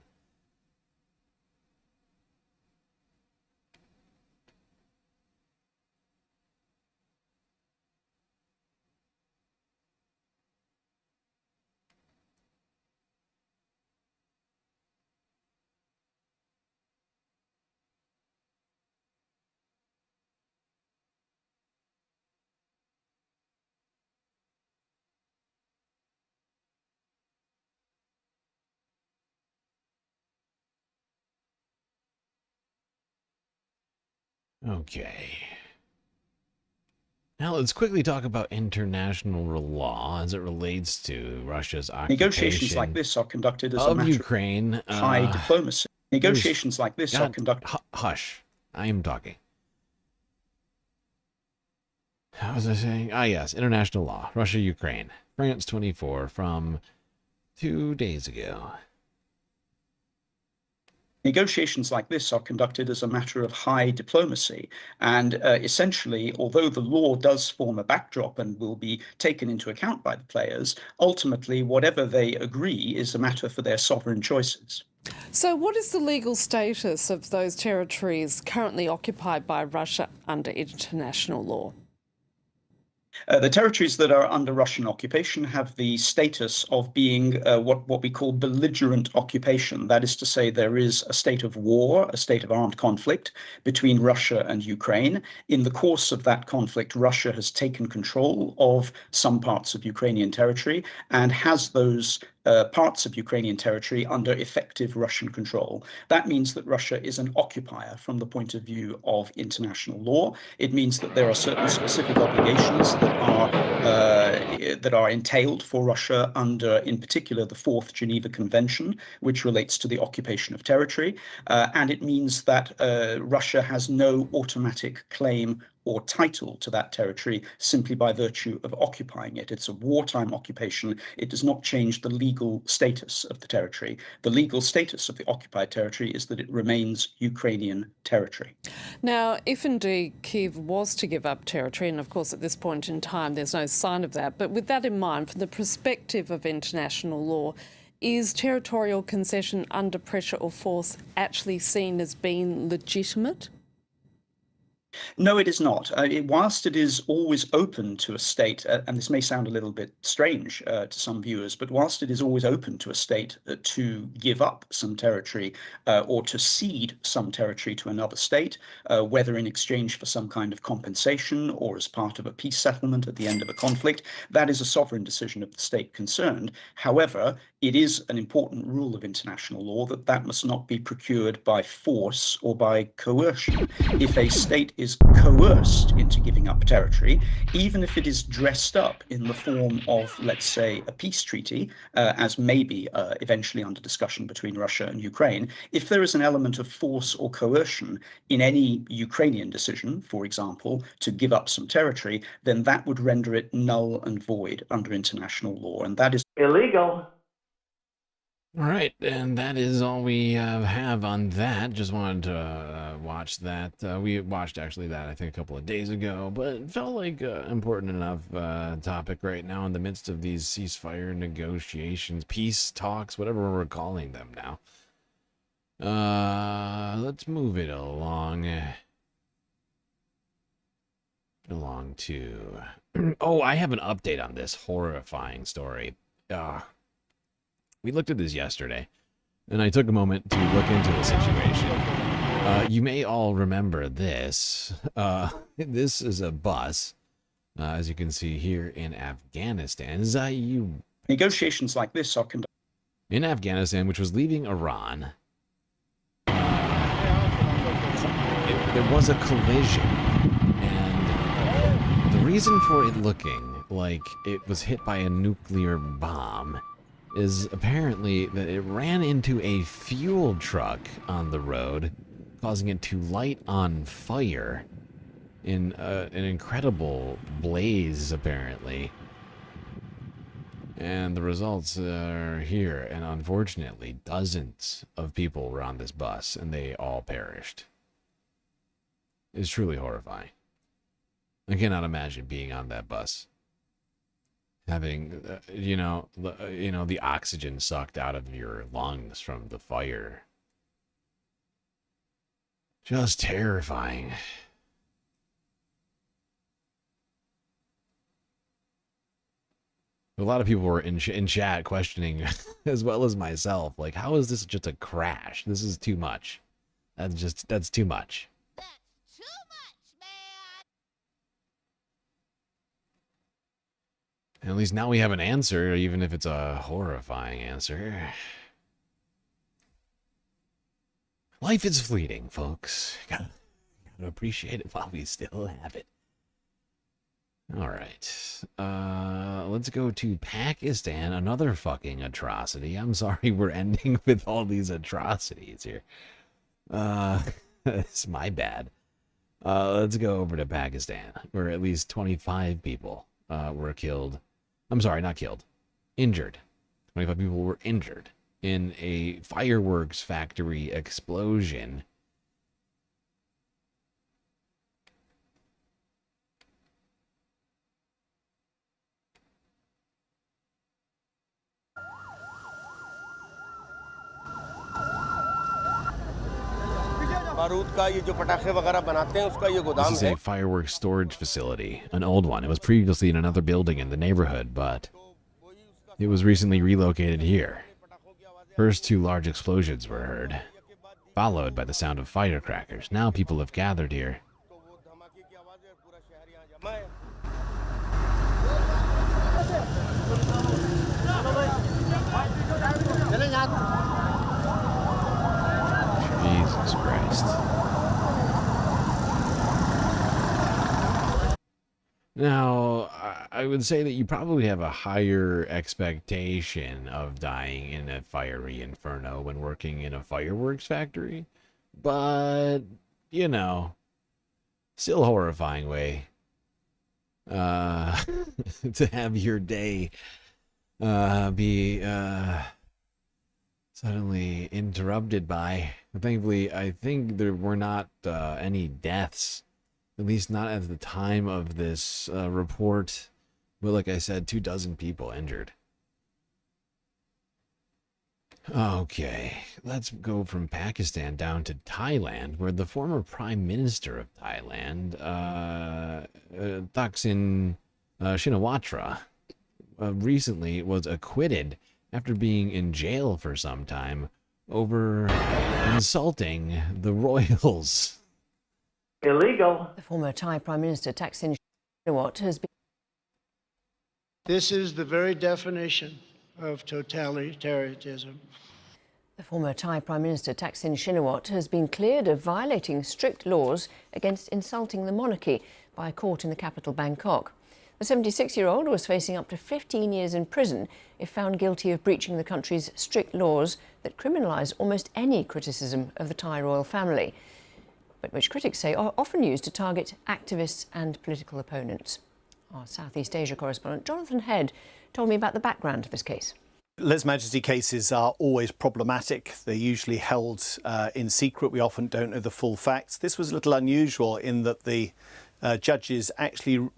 Okay. Now let's quickly talk about international law as it relates to Russia's occupation. Negotiations like this are conducted as a of matter Ukraine. of high diplomacy. Negotiations like this are conducted. Hush. I am talking. How was I saying? Ah, yes. International law. Russia, Ukraine. France 24 from 2 days ago. Negotiations like this are conducted as a matter of high diplomacy. And essentially, although the law does form a backdrop and will be taken into account by the players, ultimately, whatever they agree is a matter for their sovereign choices. So what is the legal status of those territories currently occupied by Russia under international law? The territories that are under Russian occupation have the status of being what we call belligerent occupation. That is to say, there is a state of war, a state of armed conflict between Russia and Ukraine. In the course of that conflict, Russia has taken control of some parts of Ukrainian territory and has those parts of Ukrainian territory under effective Russian control. That means that Russia is an occupier from the point of view of international law. It means that there are certain specific obligations that are entailed for Russia under, in particular, the Fourth Geneva Convention, which relates to the occupation of territory. And it means that Russia has no automatic claim or title to that territory simply by virtue of occupying it. It's a wartime occupation. It does not change the legal status of the territory. The legal status of the occupied territory is that it remains Ukrainian territory. Now, if indeed Kyiv was to give up territory, and of course at this point in time there's no sign of that, but with that in mind, from the perspective of international law, is territorial concession under pressure or force actually seen as being legitimate? No, it is not. Whilst it is always open to a state, and this may sound a little bit strange to some viewers, but whilst it is always open to a state to give up some territory or to cede some territory to another state, whether in exchange for some kind of compensation or as part of a peace settlement at the end of a conflict, that is a sovereign decision of the state concerned. However, it is an important rule of international law that that must not be procured by force or by coercion. If a state is is coerced into giving up territory, even if it is dressed up in the form of, let's say, a peace treaty, as maybe eventually under discussion between Russia and Ukraine, if there is an element of force or coercion in any Ukrainian decision, for example, to give up some territory, then that would render it null and void under international law. And that is illegal. All right, and that is all we have on that. Just wanted to watch that. We watched actually that, I think, a couple of days ago, but it felt like important enough topic right now in the midst of these ceasefire negotiations, peace talks, whatever we're calling them now. Let's move it along. To... Oh, I have an update on this horrifying story. We looked at this yesterday, and I took a moment to look into the situation. You may all remember this. This is a bus, as you can see here in Afghanistan. Negotiations like this are conducted in Afghanistan, which was leaving Iran. There was a collision, and the reason for it looking like it was hit by a nuclear bomb is apparently that it ran into a fuel truck on the road, causing it to light on fire in an incredible blaze, apparently. And the results are here, and unfortunately, dozens of people were on this bus, and they all perished. It's truly horrifying. I cannot imagine being on that bus, having the oxygen sucked out of your lungs from the fire. Just terrifying. A lot of people were in chat questioning, as well as myself, like, how is this just a crash? This is too much. That's too much. At least now we have an answer, even if it's a horrifying answer. Life is fleeting, folks. Gotta appreciate it while we still have it. All right. Let's go to Pakistan. Another fucking atrocity. I'm sorry we're ending with all these atrocities here. It's my bad. Let's go over to Pakistan, where at least 25 people were killed. I'm sorry, not killed. Injured. 25 people were injured in a fireworks factory explosion. This is a fireworks storage facility, an old one. It was previously in another building in the neighborhood, but it was recently relocated here. First two large explosions were heard, followed by the sound of firecrackers. Now people have gathered here. Jesus Christ. Now, I would say that you probably have a higher expectation of dying in a fiery inferno when working in a fireworks factory. But, you know, still horrifying way to have your day be suddenly interrupted by. Thankfully, I think there were not any deaths, at least not at the time of this report. But like I said, 24 people injured. Okay, let's go from Pakistan down to Thailand, where the former Prime Minister of Thailand, Thaksin Shinawatra, recently was acquitted after being in jail for some time over insulting the royals. Illegal. The former Thai Prime Minister Thaksin Shinawatra has been... This is the very definition of totalitarianism. The former Thai Prime Minister Thaksin Shinawatra has been cleared of violating strict laws against insulting the monarchy by a court in the capital, Bangkok. The 76-year-old was facing up to 15 years in prison if found guilty of breaching the country's strict laws that criminalise almost any criticism of the Thai royal family, but which critics say are often used to target activists and political opponents. Our Southeast Asia correspondent Jonathan Head told me about the background to this case. Lèse-majesty cases are always problematic. They're usually held in secret. We often don't know the full facts. This was a little unusual in that the judges actually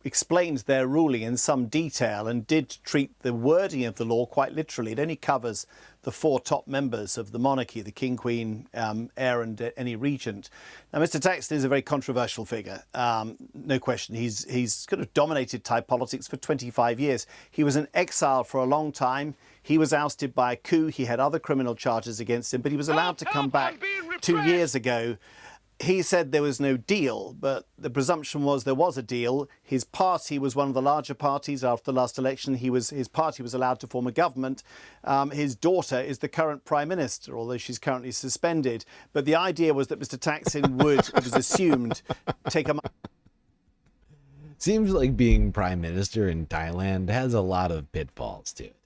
explained their ruling in some detail and did treat the wording of the law quite literally. It only covers the 4 top members of the monarchy, the king, queen, heir and any regent. Now, Mr Thaksin is a very controversial figure, no question. He's kind of dominated Thai politics for 25 years. He was in exile for a long time. He was ousted by a coup. He had other criminal charges against him, but he was allowed to come back 2 years ago. He said there was no deal, but the presumption was there was a deal. His party was one of the larger parties after the last election. His party was allowed to form a government. His daughter is the current prime minister, although she's currently suspended. But the idea was that Mr Thaksin would, it was assumed, take a... Seems like being prime minister in Thailand has a lot of pitfalls to it.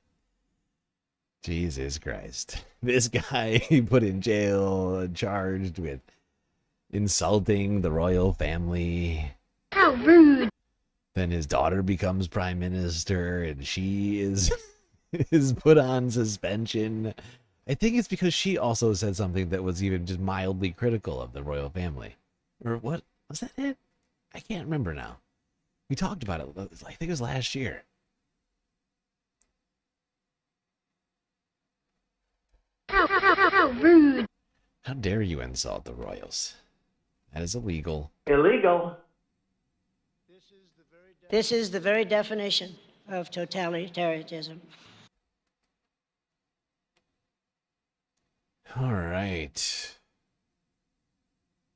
Jesus Christ. This guy he put in jail, charged with insulting the royal family. How rude. Then his daughter becomes prime minister and she is put on suspension. I think it's because she also said something that was even just mildly critical of the royal family. Or what? Was that it? I can't remember now. We talked about it, I think it was last year. How rude. How dare you insult the royals? That is illegal. Illegal. This is the very definition of totalitarianism. All right.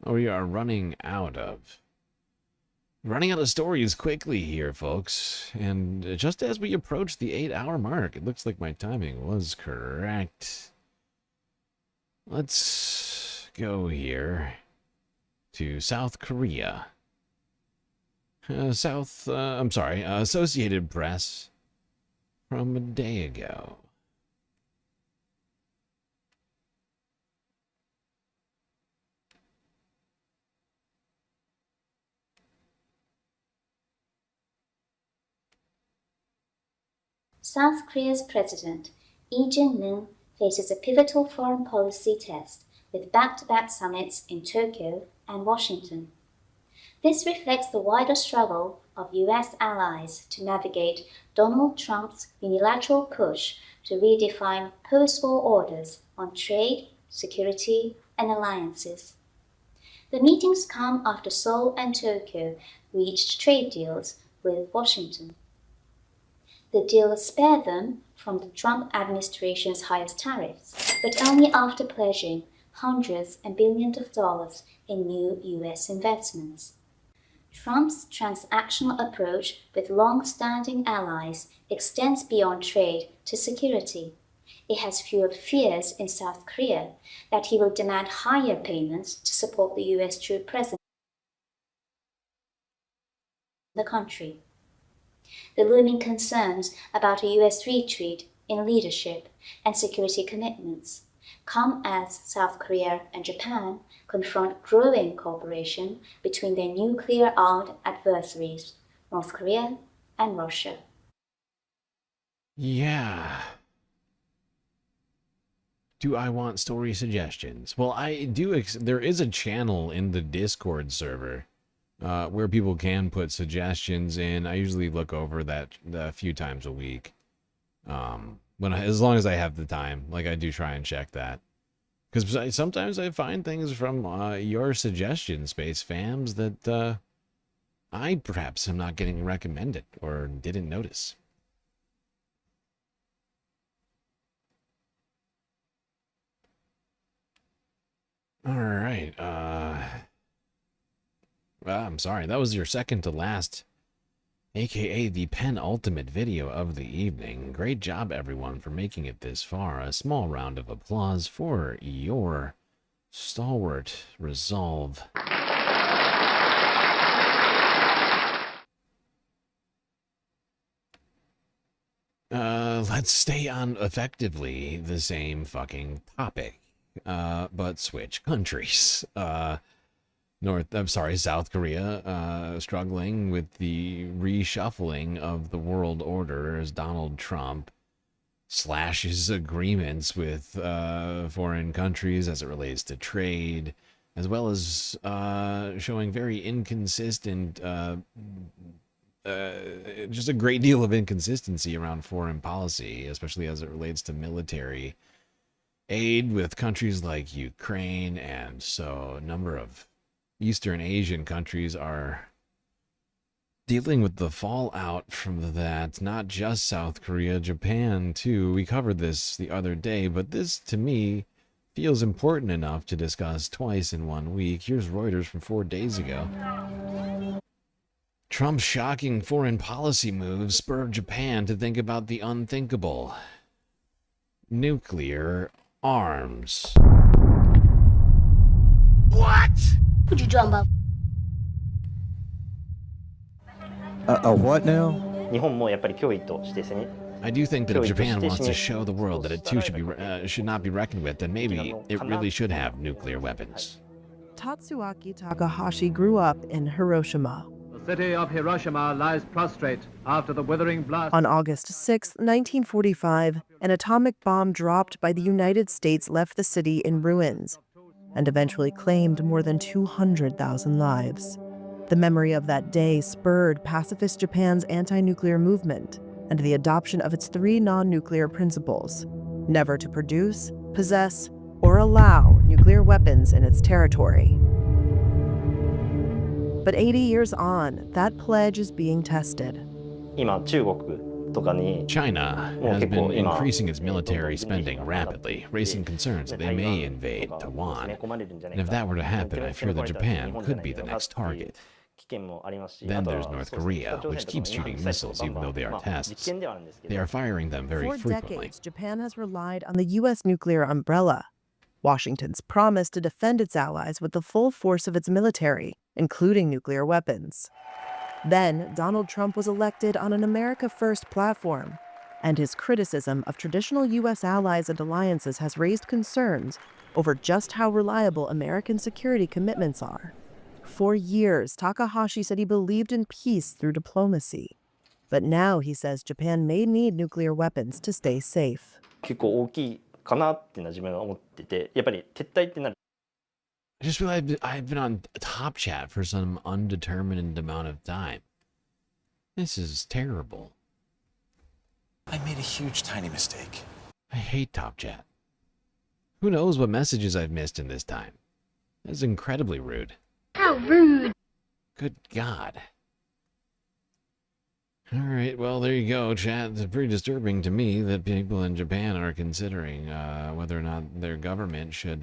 Oh, we are running out of stories quickly here, folks. And just as we approach the 8-hour mark, it looks like my timing was correct. Let's go here to South Korea. Associated Press from a day ago. South Korea's President Lee Jae-myung faces a pivotal foreign policy test with back-to-back summits in Tokyo and Washington. This reflects the wider struggle of US allies to navigate Donald Trump's unilateral push to redefine post-war orders on trade, security, and alliances. The meetings come after Seoul and Tokyo reached trade deals with Washington. The deal spared them from the Trump administration's highest tariffs, but only after pledging hundreds and billions of dollars in new US investments. Trump's transactional approach with long-standing allies extends beyond trade to security. It has fueled fears in South Korea that he will demand higher payments to support the US troop presence in the country. The looming concerns about a US retreat in leadership and security commitments come as South Korea and Japan confront growing cooperation between their nuclear-armed adversaries, North Korea and Russia. Yeah. Do I want story suggestions? Well, I do. There is a channel in the Discord server where people can put suggestions in. I usually look over that a few times a week. As long as I have the time, like I do try and check that. Because sometimes I find things from your suggestion, Space Fams, that I perhaps am not getting recommended or didn't notice. All right. I'm sorry. That was your second to last aka the penultimate video of the evening. Great job, everyone, for making it this far. A small round of applause for your stalwart resolve. Let's stay on effectively the same fucking topic, but switch countries. South Korea, struggling with the reshuffling of the world order as Donald Trump slashes agreements with foreign countries as it relates to trade, as well as showing very inconsistent, just a great deal of inconsistency around foreign policy, especially as it relates to military aid with countries like Ukraine, and so a number of Eastern Asian countries are dealing with the fallout from that. Not just South Korea, Japan too. We covered this the other day, but this to me feels important enough to discuss twice in 1 week. Here's Reuters from 4 days ago. Trump's shocking foreign policy moves spurred Japan to think about the unthinkable: nuclear arms. What? What you talking about? What now? I do think that if Japan wants to show the world that it too should not be reckoned with, then maybe it really should have nuclear weapons. Tatsuaki Takahashi grew up in Hiroshima. The city of Hiroshima lies prostrate after the withering blast. On August 6, 1945, an atomic bomb dropped by the United States left the city in ruins and eventually claimed more than 200,000 lives. The memory of that day spurred pacifist Japan's anti-nuclear movement and the adoption of its 3 non-nuclear principles: never to produce, possess, or allow nuclear weapons in its territory. But 80 years on, that pledge is being tested. China has been increasing its military spending rapidly, raising concerns that they may invade Taiwan. And if that were to happen, I fear that Japan could be the next target. Then there's North Korea, which keeps shooting missiles even though they are tests. They are firing them very frequently. For decades, Japan has relied on the U.S. nuclear umbrella, Washington's promise to defend its allies with the full force of its military, including nuclear weapons. Then, Donald Trump was elected on an America First platform, and his criticism of traditional U.S. allies and alliances has raised concerns over just how reliable American security commitments are. For years, Takahashi said he believed in peace through diplomacy. But now he says Japan may need nuclear weapons to stay safe. I just realized I've been on Top Chat for some undetermined amount of time. This is terrible. I made a huge, tiny mistake. I hate Top Chat. Who knows what messages I've missed in this time? That's incredibly rude. How rude. Good God. All right, well, there you go, chat. It's pretty disturbing to me that people in Japan are considering whether or not their government should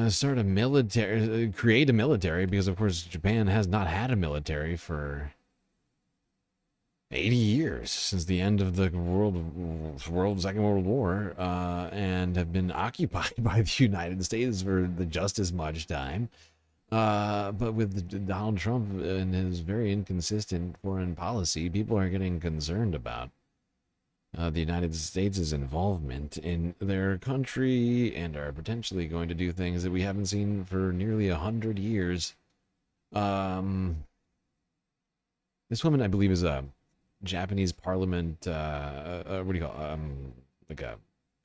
start a military, create a military, because, of course, Japan has not had a military for 80 years, since the end of the Second World War, and have been occupied by the United States for just as much time. But with Donald Trump and his very inconsistent foreign policy, people are getting concerned about the United States' involvement in their country and are potentially going to do things that we haven't seen for nearly 100 years. This woman, I believe, is a Japanese parliament, what do you call it? Like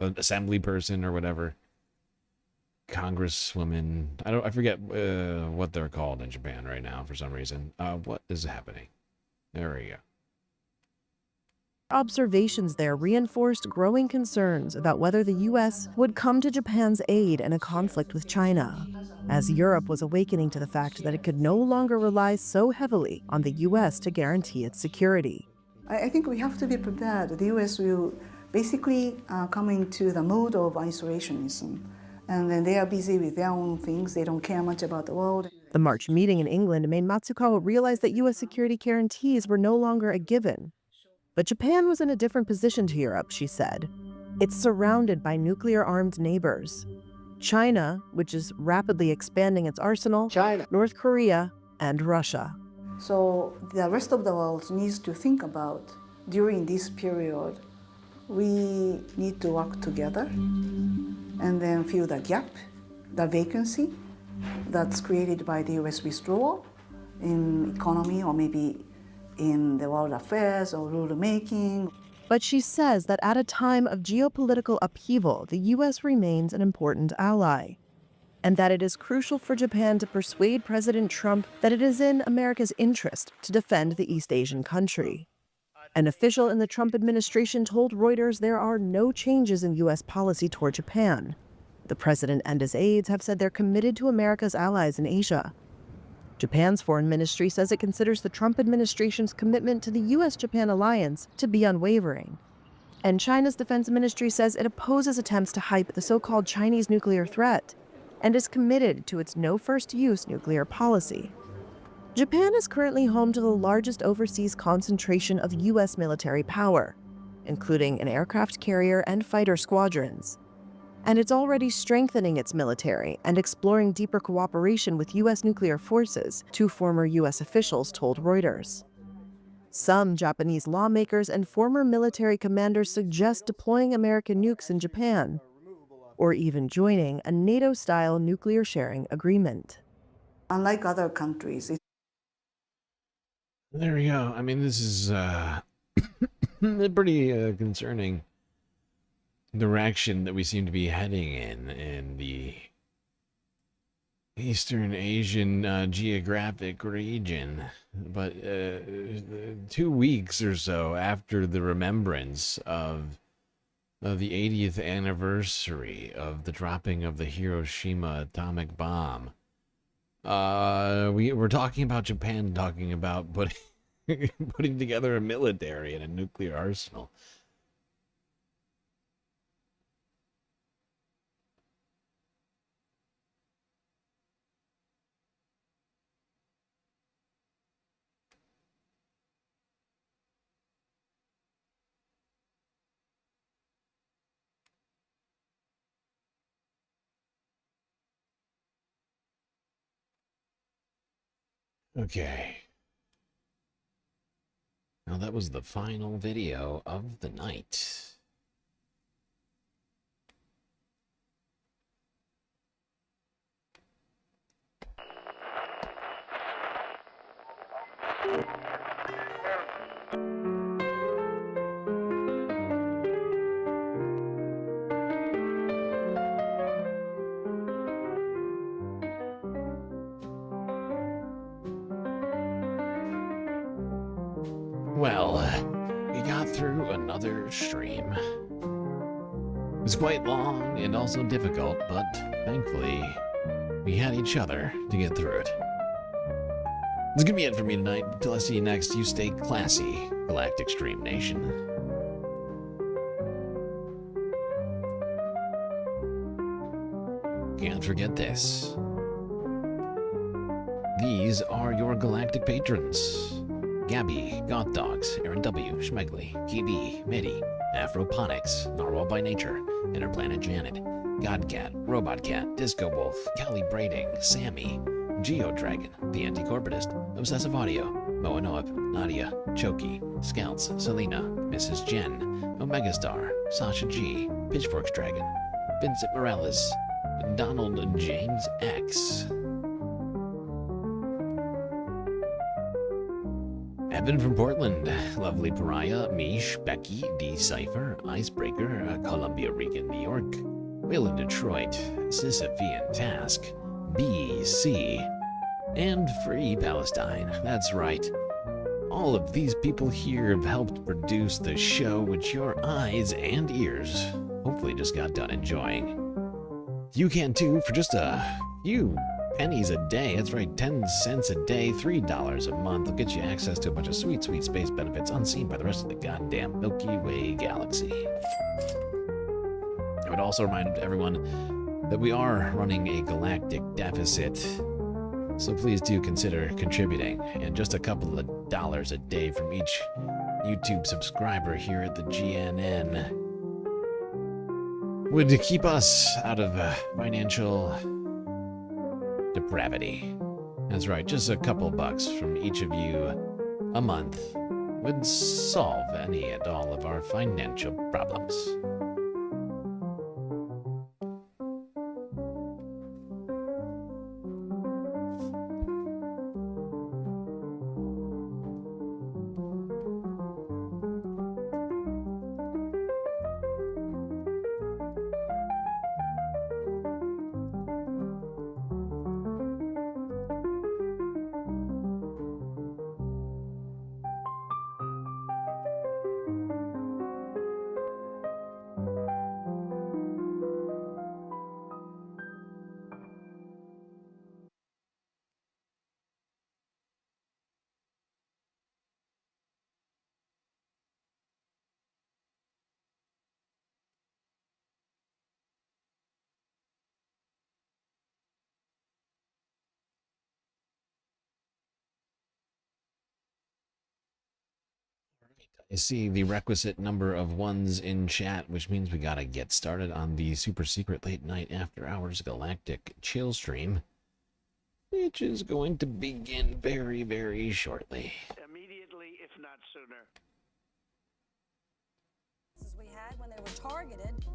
an assembly person or whatever. Congresswoman. I forget what they're called in Japan right now for some reason. What is happening? There we go. Observations there reinforced growing concerns about whether the U.S. would come to Japan's aid in a conflict with China, as Europe was awakening to the fact that it could no longer rely so heavily on the U.S. to guarantee its security. I think we have to be prepared. The U.S. will basically come into the mode of isolationism and then they are busy with their own things. They don't care much about the world. The March meeting in England made Matsukawa realize that U.S. security guarantees were no longer a given. But Japan was in a different position to Europe, she said. It's surrounded by nuclear-armed neighbors. China, which is rapidly expanding its arsenal, North Korea, and Russia. So the rest of the world needs to think about, during this period, we need to work together and then fill the gap, the vacancy that's created by the US withdrawal in economy or maybe in the world affairs or rule making. But she says that at a time of geopolitical upheaval, the U.S. remains an important ally, and that it is crucial for Japan to persuade President Trump that it is in America's interest to defend the East Asian country. An official in the Trump administration told Reuters there are no changes in U.S. policy toward Japan. The president and his aides have said they're committed to America's allies in Asia. Japan's foreign ministry says it considers the Trump administration's commitment to the U.S.-Japan alliance to be unwavering. And China's defense ministry says it opposes attempts to hype the so-called Chinese nuclear threat and is committed to its no-first-use nuclear policy. Japan is currently home to the largest overseas concentration of U.S. military power, including an aircraft carrier and fighter squadrons. And it's already strengthening its military and exploring deeper cooperation with U.S. nuclear forces, two former U.S. officials told Reuters. Some Japanese lawmakers and former military commanders suggest deploying American nukes in Japan, or even joining a NATO-style nuclear sharing agreement. Unlike other countries, There you go. I mean, this is pretty concerning direction that we seem to be heading in the Eastern Asian geographic region. But 2 weeks or so after the remembrance of the 80th anniversary of the dropping of the Hiroshima atomic bomb, we're talking about Japan talking about putting together a military and a nuclear arsenal. Okay. Now that was the final video of the night. Well, we got through another stream. It was quite long and also difficult, but thankfully, we had each other to get through it. That's gonna be it for me tonight. Until I see you next, you stay classy, Galactic Stream Nation. Can't forget this. These are your galactic patrons. Gabby, Goth Dogs, Aaron W, Schmegley, KB, Midi, Afroponics, Narwhal by Nature, Interplanet Janet, Godcat, Robot Cat, Disco Wolf, Calibrating, Sammy, Geodragon, The Anti-Corporatist, Obsessive Audio, Moanoab, Nadia, Choki, Scouts, Selena, Mrs. Jen, Omegastar, Sasha G, Pitchforks Dragon, Vincent Morales, Donald James X, Evan from Portland, Lovely Pariah, Mish, Becky, D. Cypher, Icebreaker, Columbia Rican, New York, Will in Detroit, Sisyphean Task, BC, and Free Palestine. That's right. All of these people here have helped produce the show which your eyes and ears hopefully just got done enjoying. You can too for just a few pennies a day. That's right, 10 cents a day, $3 a month will get you access to a bunch of sweet, sweet space benefits unseen by the rest of the goddamn Milky Way galaxy. I would also remind everyone that we are running a galactic deficit. So please do consider contributing, and just a couple of dollars a day from each YouTube subscriber here at the GNN would keep us out of financial depravity. That's right, just a couple bucks from each of you a month would solve any and all of our financial problems. I see the requisite number of ones in chat, which means we gotta get started on the super secret late night after hours galactic chill stream, which is going to begin very, very shortly. Immediately, if not sooner. We had when they were targeted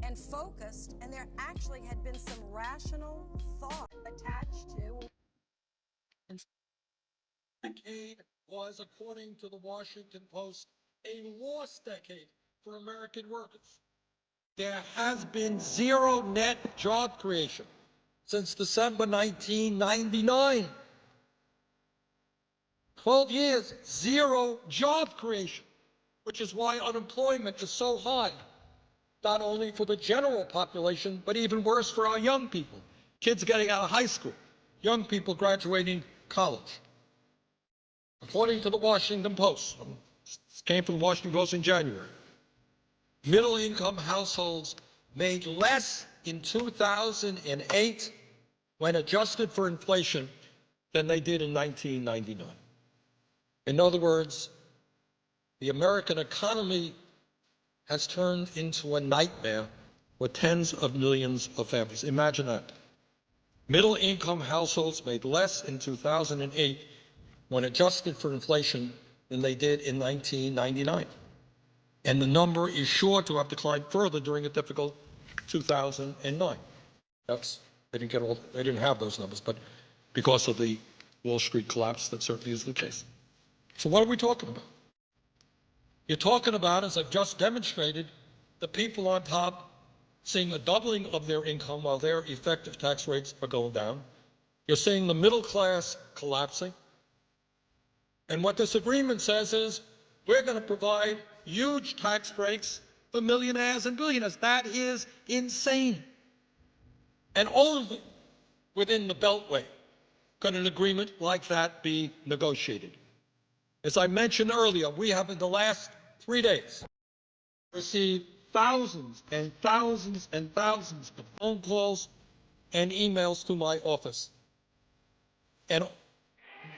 and focused, and there actually had been some rational thought attached to. Decade was, according to the Washington Post, a lost decade for American workers. There has been zero net job creation since December 1999. 12 years, zero job creation, which is why unemployment is so high, not only for the general population, but even worse for our young people. Kids getting out of high school, young people graduating college. According to the Washington Post, this came from the Washington Post in January, middle-income households made less in 2008 when adjusted for inflation than they did in 1999. In other words, the American economy has turned into a nightmare for tens of millions of families. Imagine that. Middle-income households made less in 2008 when adjusted for inflation than they did in 1999. And the number is sure to have declined further during a difficult 2009. They didn't have those numbers, but because of the Wall Street collapse, that certainly is the case. So what are we talking about? You're talking about, as I've just demonstrated, the people on top seeing a doubling of their income while their effective tax rates are going down. You're seeing the middle class collapsing. And what this agreement says is, we're going to provide huge tax breaks for millionaires and billionaires. That is insane. And only within the Beltway could an agreement like that be negotiated. As I mentioned earlier, we have in the last 3 days received thousands and thousands and thousands of phone calls and emails to my office. And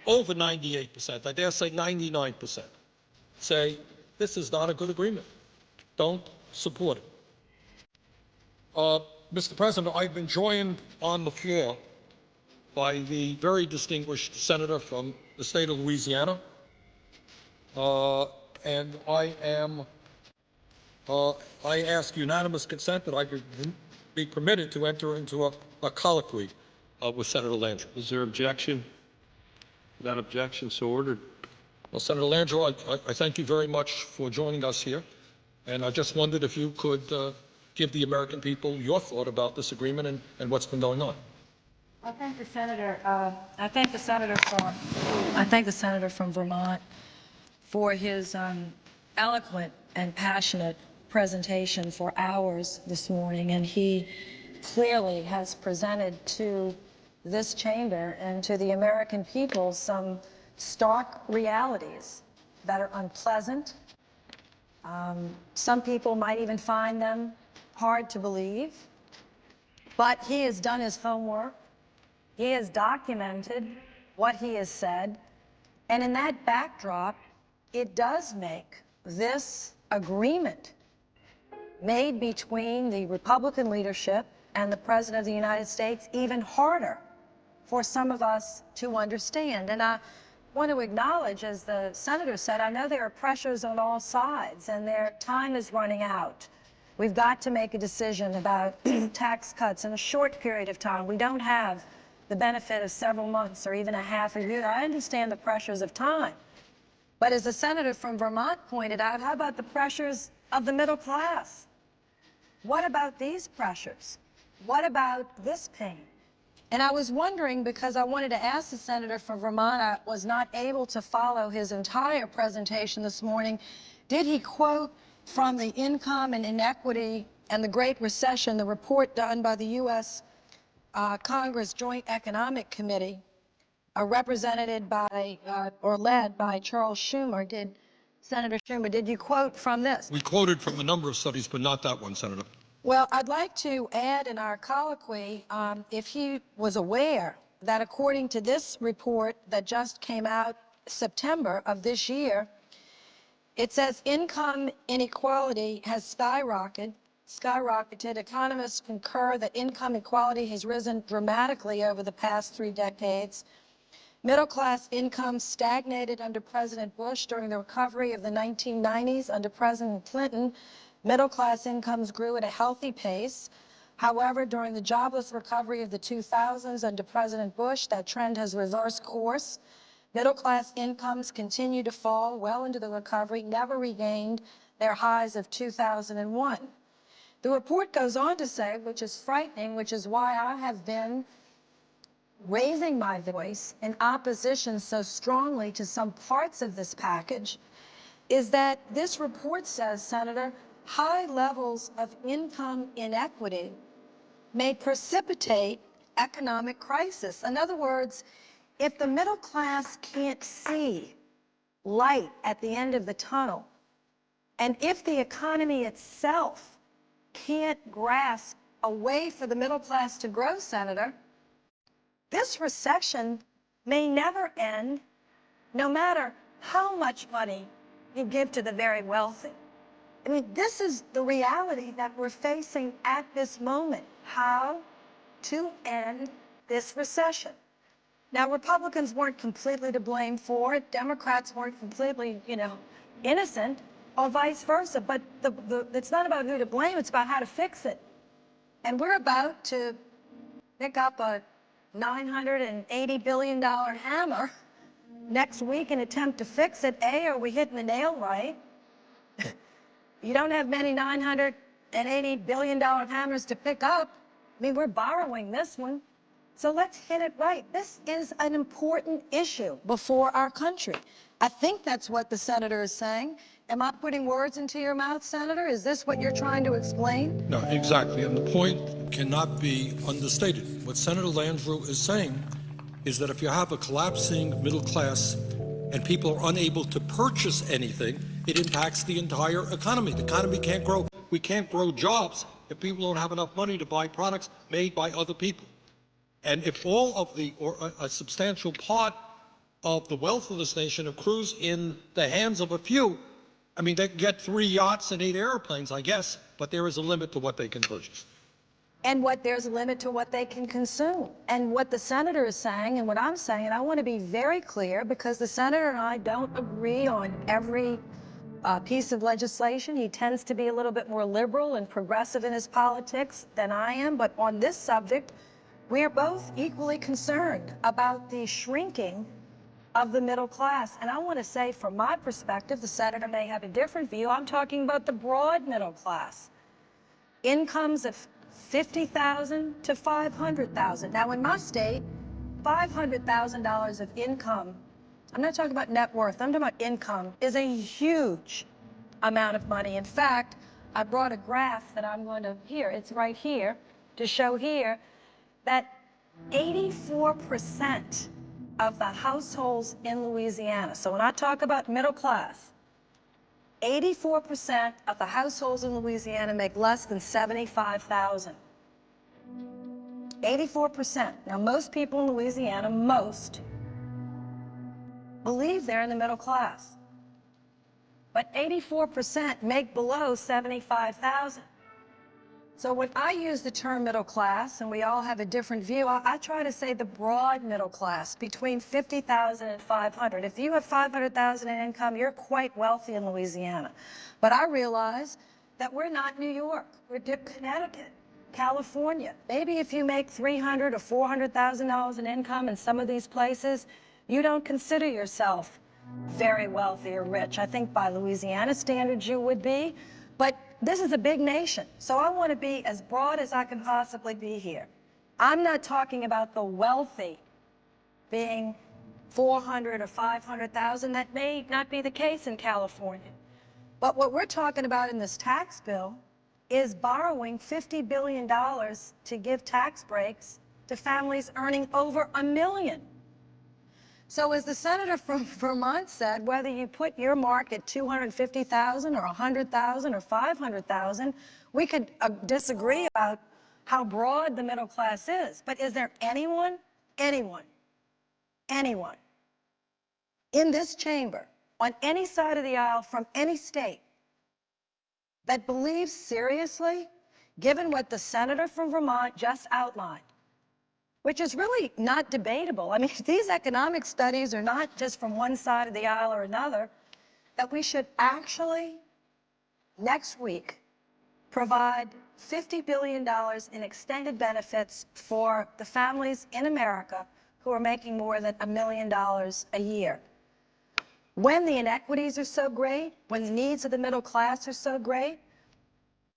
over 98%, I dare say 99%, say this is not a good agreement. Don't support it. Mr. President, I've been joined on the floor by the very distinguished senator from the state of Louisiana, and I ask unanimous consent that I be permitted to enter into a colloquy with Senator Landrieu. Is there objection? Without objection, so ordered. Well, Senator Landrieu, I thank you very much for joining us here, and I just wondered if you could give the American people your thought about this agreement and what's been going on. I thank the senator. I thank the senator from Vermont for his eloquent and passionate presentation for hours this morning, and he clearly has presented to this chamber and to the American people some stark realities that are unpleasant. Some people might even find them hard to believe. But he has done his homework. He has documented what he has said. And in that backdrop, it does make this agreement made between the Republican leadership and the President of the United States even harder for some of us to understand. And I want to acknowledge, as the senator said, I know there are pressures on all sides and their time is running out. We've got to make a decision about tax cuts in a short period of time. We don't have the benefit of several months or even a half a year. I understand the pressures of time. But as the senator from Vermont pointed out, how about the pressures of the middle class? What about these pressures? What about this pain? And I was wondering, because I wanted to ask the senator from Vermont, I was not able to follow his entire presentation this morning. Did he quote from the Income and Inequity and the Great Recession, the report done by the U.S. Congress Joint Economic Committee, represented by, or led by Charles Schumer? Did Senator Schumer, did you quote from this? We quoted from a number of studies, but not that one, Senator. Well, I'd like to add in our colloquy, if he was aware that according to this report that just came out September of this year, it says income inequality has skyrocketed. Economists concur that income equality has risen dramatically over the past 3 decades. Middle-class income stagnated under President Bush during the recovery of the 1990s. Under President Clinton, middle-class incomes grew at a healthy pace. However, during the jobless recovery of the 2000s under President Bush, that trend has reversed course. Middle-class incomes continue to fall well into the recovery, never regained their highs of 2001. The report goes on to say, which is frightening, which is why I have been raising my voice in opposition so strongly to some parts of this package, is that this report says, Senator, high levels of income inequity may precipitate economic crisis. In other words, if the middle class can't see light at the end of the tunnel, and if the economy itself can't grasp a way for the middle class to grow, Senator, this recession may never end, no matter how much money you give to the very wealthy. I mean, this is the reality that we're facing at this moment, how to end this recession. Now, Republicans weren't completely to blame for it. Democrats weren't completely, innocent, or vice versa. But it's not about who to blame, it's about how to fix it. And we're about to pick up a $980 billion hammer next week and attempt to fix it. A, are we hitting the nail right? You don't have many $980 billion hammers to pick up. I mean, we're borrowing this one. So let's hit it right. This is an important issue before our country. I think that's what the senator is saying. Am I putting words into your mouth, Senator? Is this what you're trying to explain? No, exactly. And the point cannot be understated. What Senator Landrieu is saying is that if you have a collapsing middle class and people are unable to purchase anything, it impacts the entire economy. The economy can't grow. We can't grow jobs if people don't have enough money to buy products made by other people. And if all of the, or a substantial part of the wealth of this nation accrues in the hands of a few, I mean, they can get 3 yachts and 8 airplanes, I guess, but there is a limit to what they can purchase. And there's a limit to what they can consume. And what the senator is saying, and what I'm saying, and I want to be very clear, because the senator and I don't agree on every piece of legislation. He tends to be a little bit more liberal and progressive in his politics than I am. But on this subject, we are both equally concerned about the shrinking of the middle class. And I want to say, from my perspective, the senator may have a different view. I'm talking about the broad middle class. Incomes of $50,000 to $500,000. Now, in my state, $500,000 of income, I'm not talking about net worth, I'm talking about income, is a huge amount of money. In fact, I brought a graph that I'm going to, it's right here, to show here that 84% of the households in Louisiana, so when I talk about middle class, 84% of the households in Louisiana make less than $75,000. 84%. Now, most people in Louisiana, most, believe they're in the middle class. But 84% make below 75,000. So when I use the term middle class, and we all have a different view, I try to say the broad middle class, between 50,000 and 500. If you have 500,000 in income, you're quite wealthy in Louisiana. But I realize that we're not New York. We're Connecticut, California. Maybe if you make $300,000 or $400,000 in income in some of these places, you don't consider yourself very wealthy or rich. I think by Louisiana standards you would be, but this is a big nation, so I want to be as broad as I can possibly be here. I'm not talking about the wealthy being 400 or 500,000. That may not be the case in California. But what we're talking about in this tax bill is borrowing $50 billion to give tax breaks to families earning over $1 million. So as the senator from Vermont said, whether you put your mark at 250,000 or 100,000 or 500,000, we could disagree about how broad the middle class is. But is there anyone in this chamber, on any side of the aisle, from any state, that believes seriously, given what the senator from Vermont just outlined, which is really not debatable. I mean, these economic studies are not just from one side of the aisle or another, that we should actually, next week, provide $50 billion in extended benefits for the families in America who are making more than $1 million a year. When the inequities are so great, when the needs of the middle class are so great,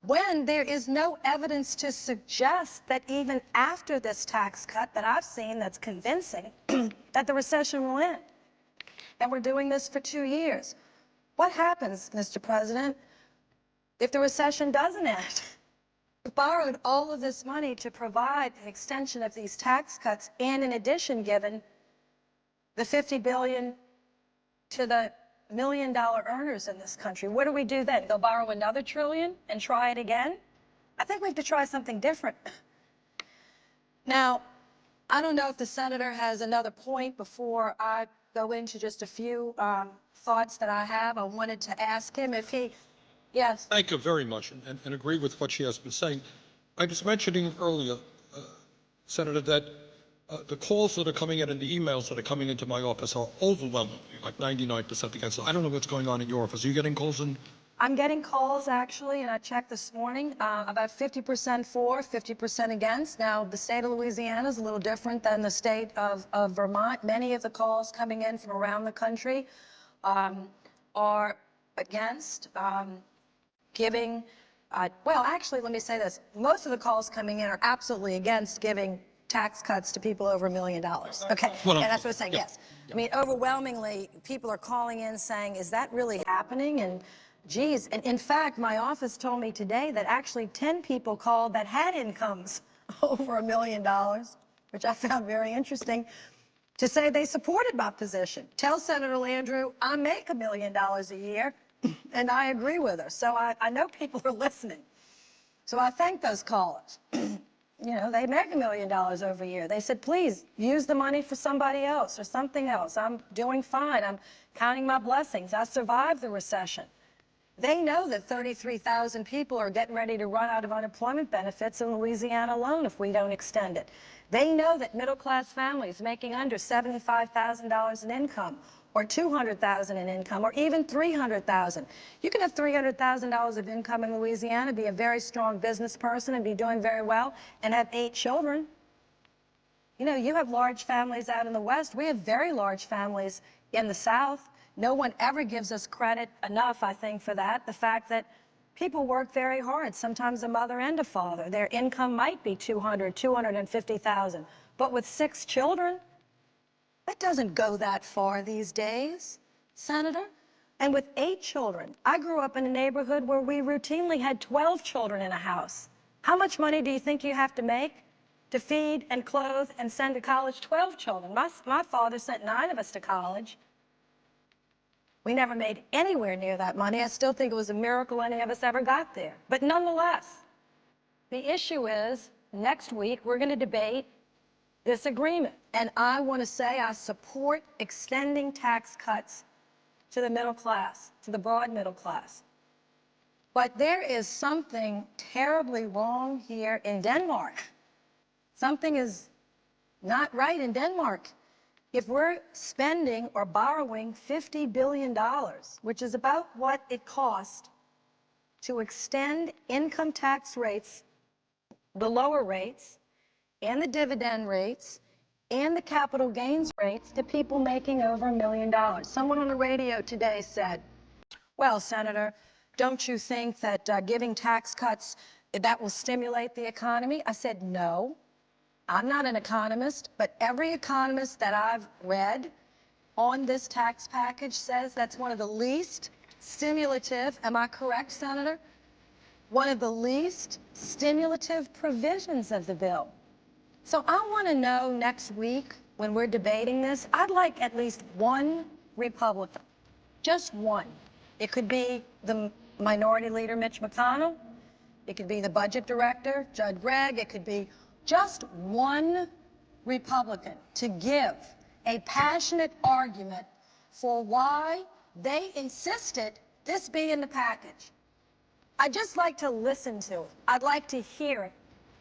when there is no evidence to suggest that even after this tax cut that I've seen that's convincing, that the recession will end. And we're doing this for 2 years. What happens, Mr. President, if the recession doesn't end? We borrowed all of this money to provide an extension of these tax cuts, and in addition given the $50 billion to the $1 million earners in this country. What do we do then? Go borrow another $1 trillion and try it again? I think we have to try something different. Now, I don't know if the senator has another point before I go into just a few thoughts that I have. I wanted to ask him if he, yes. Thank you very much, and agree with what she has been saying. I was mentioning earlier, Senator, that the calls that are coming in and the emails that are coming into my office are overwhelmingly, like 99% against. I don't know what's going on in your office. Are you getting calls in? I'm getting calls, actually, and I checked this morning, about 50% for, 50% against. Now, the state of Louisiana is a little different than the state of Vermont. Many of the calls coming in from around the country are against giving, well, actually, let me say this. Most of the calls coming in are absolutely against giving tax cuts to people over $1 million. Okay, and that's what I'm saying, yes. I mean, overwhelmingly, people are calling in saying, is that really happening? And geez, and in fact, my office told me today that actually 10 people called that had incomes over $1 million, which I found very interesting, to say they supported my position. Tell Senator Landrieu, I make $1 million a year, and I agree with her. So I know people are listening. So I thank those callers. You know, they make $1 million over a year. They said, please, use the money for somebody else or something else. I'm doing fine. I'm counting my blessings. I survived the recession. They know that 33,000 people are getting ready to run out of unemployment benefits in Louisiana alone if we don't extend it. They know that middle-class families making under $75,000 in income or $200,000 in income, or even $300,000. You can have $300,000 of income in Louisiana, be a very strong business person and be doing very well, and have 8 children. You know, you have large families out in the West. We have very large families in the South. No one ever gives us credit enough, I think, for that. The fact that people work very hard, sometimes a mother and a father. Their income might be $200,000, $250,000, but with 6 children, that doesn't go that far these days, Senator. And with 8 children, I grew up in a neighborhood where we routinely had 12 children in a house. How much money do you think you have to make to feed and clothe and send to college 12 children? My father sent 9 of us to college. We never made anywhere near that money. I still think it was a miracle any of us ever got there. But nonetheless, the issue is next week, we're going to debate this agreement. And I want to say I support extending tax cuts to the middle class, to the broad middle class. But there is something terribly wrong here in Denmark. Something is not right in Denmark. If we're spending or borrowing $50 billion, which is about what it cost to extend income tax rates, the lower rates, and the dividend rates, and the capital gains rates to people making over $1 million. Someone on the radio today said, well, Senator, don't you think that giving tax cuts, that will stimulate the economy? I said, no. I'm not an economist, but every economist that I've read on this tax package says that's one of the least stimulative, am I correct, Senator? One of the least stimulative provisions of the bill. So I want to know next week when we're debating this, I'd like at least one Republican, just one. It could be the Minority Leader Mitch McConnell. It could be the Budget Director, Judd Gregg. It could be just one Republican to give a passionate argument for why they insisted this be in the package. I'd just like to listen to it. I'd like to hear it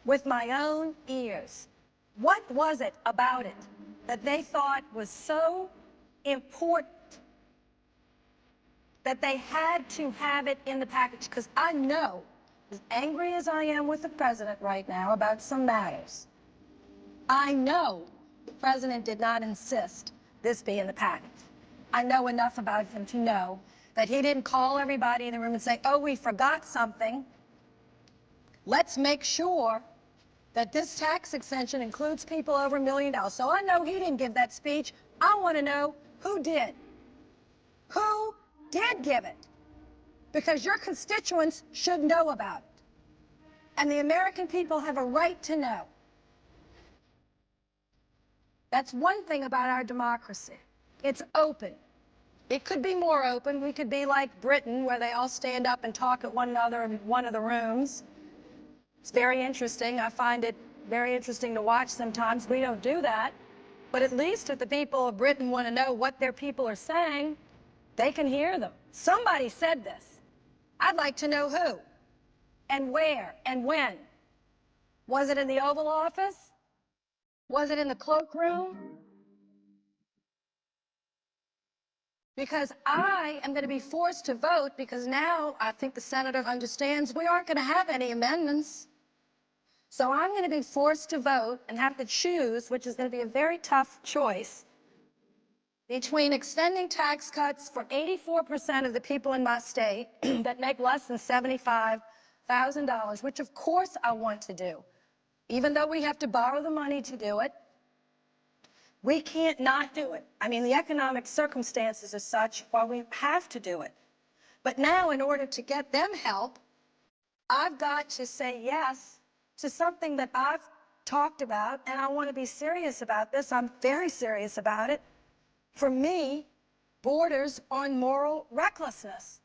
with my own ears. What was it about it that they thought was so important that they had to have it in the package? Because I know, as angry as I am with the president right now about some matters, I know the president did not insist this be in the package. I know enough about him to know that he didn't call everybody in the room and say, oh, we forgot something. Let's make sure that this tax extension includes people over $1 million. So I know he didn't give that speech. I want to know who did. Who did give it? Because your constituents should know about it. And the American people have a right to know. That's one thing about our democracy. It's open. It could be more open. We could be like Britain, where they all stand up and talk at one another in one of the rooms. It's very interesting. I find it very interesting to watch sometimes. We don't do that. But at least if the people of Britain want to know what their people are saying, they can hear them. Somebody said this. I'd like to know who, and where, and when. Was it in the Oval Office? Was it in the cloakroom? Because I am going to be forced to vote, because now I think the senator understands we aren't going to have any amendments. So I'm going to be forced to vote and have to choose, which is going to be a very tough choice, between extending tax cuts for 84% of the people in my state that make less than $75,000, which of course I want to do. Even though we have to borrow the money to do it, we can't not do it. I mean, the economic circumstances are such, well, we have to do it. But now, in order to get them help, I've got to say yes to something that I've talked about, and I want to be serious about this. I'm very serious about it. For me, borders on moral recklessness.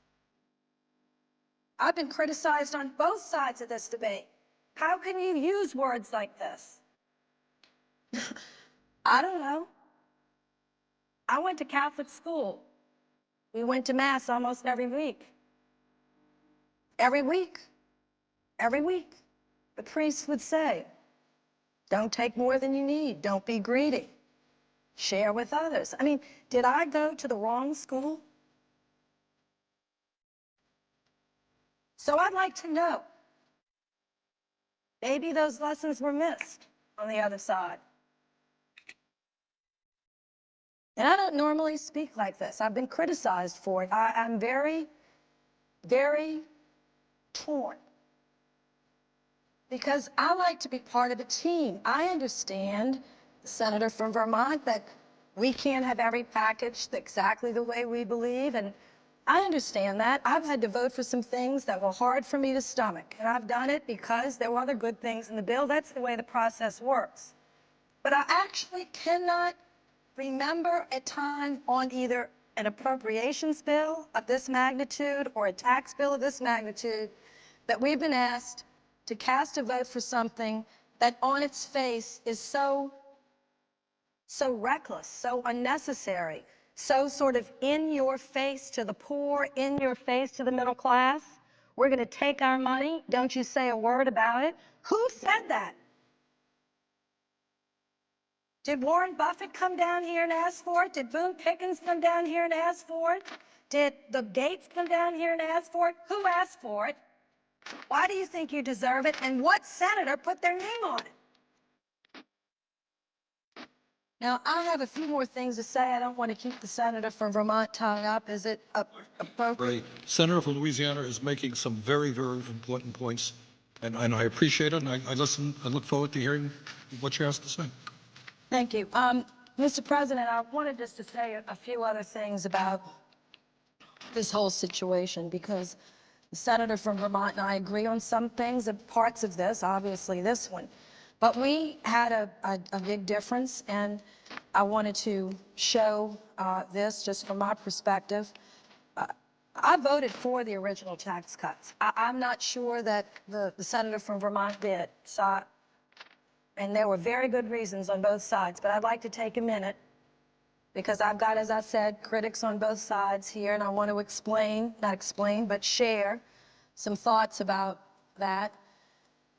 I've been criticized on both sides of this debate. How can you use words like this? I don't know. I went to Catholic school. We went to Mass almost every week. Every week. Every week. The priest would say, don't take more than you need. Don't be greedy. Share with others. I mean, did I go to the wrong school? So I'd like to know. Maybe those lessons were missed on the other side. And I don't normally speak like this. I've been criticized for it. I'm very, very torn. Because I like to be part of a team. I understand, the senator from Vermont, that we can't have every package exactly the way we believe, and I understand that. I've had to vote for some things that were hard for me to stomach, and I've done it because there were other good things in the bill. That's the way the process works. But I actually cannot remember a time on either an appropriations bill of this magnitude or a tax bill of this magnitude that we've been asked to cast a vote for something that on its face is so reckless, so unnecessary, so sort of in your face to the poor, in your face to the middle class. We're going to take our money. Don't you say a word about it. Who said that? Did Warren Buffett come down here and ask for it? Did Boone Pickens come down here and ask for it? Did the Gates come down here and ask for it? Who asked for it? Why do you think you deserve it? And what senator put their name on it? Now, I have a few more things to say. I don't want to keep the senator from Vermont tied up. Is it appropriate? The senator from Louisiana is making some very, very important points, and I appreciate it, and I listen. I look forward to hearing what she has to say. Thank you. Mr. President, I wanted just to say a few other things about this whole situation, because the senator from Vermont and I agree on some things, parts of this, obviously this one. But we had a big difference, and I wanted to show this just from my perspective. I voted for the original tax cuts. I'm not sure that the senator from Vermont did. And there were very good reasons on both sides, but I'd like to take a minute, because I've got, as I said, critics on both sides here, and I want to not explain, but share some thoughts about that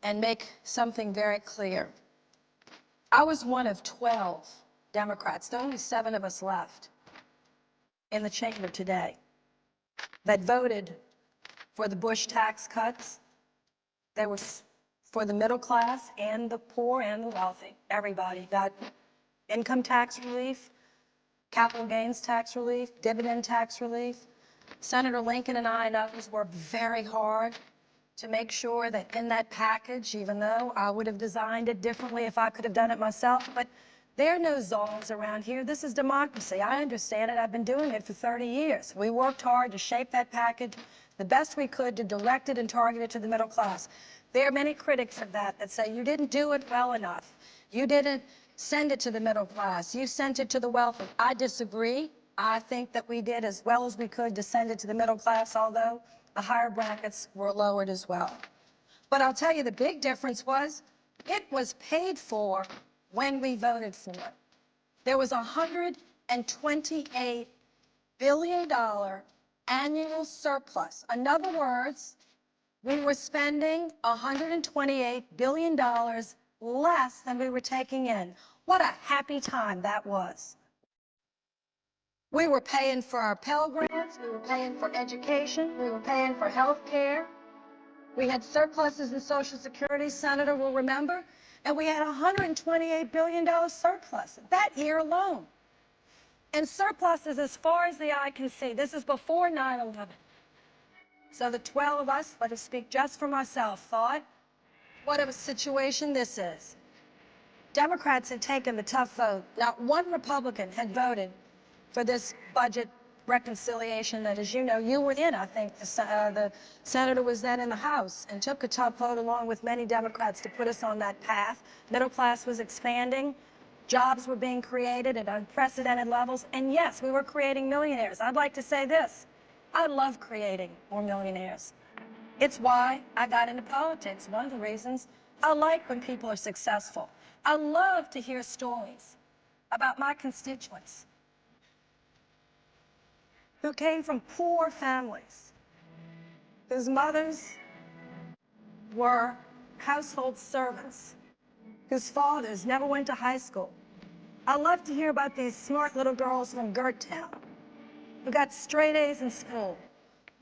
and make something very clear. I was one of 12 Democrats, there are only 7 of us left in the chamber today, that voted for the Bush tax cuts. They were for the middle class and the poor and the wealthy. Everybody got income tax relief, capital gains tax relief, dividend tax relief. Senator Lincoln and I and others worked very hard to make sure that in that package, even though I would have designed it differently if I could have done it myself, but there are no czars around here. This is democracy. I understand it. I've been doing it for 30 years. We worked hard to shape that package the best we could to direct it and target it to the middle class. There are many critics of that say you didn't do it well enough. You didn't send it to the middle class. You sent it to the wealthy. I disagree. I think that we did as well as we could to send it to the middle class, although the higher brackets were lowered as well. But I'll tell you, the big difference was it was paid for when we voted for it. There was a $128 billion annual surplus. In other words, we were spending $128 billion less than we were taking in. What a happy time that was. We were paying for our Pell Grants, we were paying for education, we were paying for health care. We had surpluses in Social Security, Senator will remember, and we had a $128 billion surplus that year alone. And surpluses as far as the eye can see. This is before 9/11. So the 12 of us, let us speak just for myself, thought, what a situation this is. Democrats had taken the tough vote. Not one Republican had voted for this budget reconciliation that, as you know, you were in. I think the senator was then in the House and took a tough vote along with many Democrats to put us on that path. Middle class was expanding. Jobs were being created at unprecedented levels. And yes, we were creating millionaires. I'd like to say this. I love creating more millionaires. It's why I got into politics. One of the reasons I like when people are successful. I love to hear stories about my constituents who came from poor families, whose mothers were household servants, whose fathers never went to high school. I love to hear about these smart little girls from Gertown who got straight A's in school,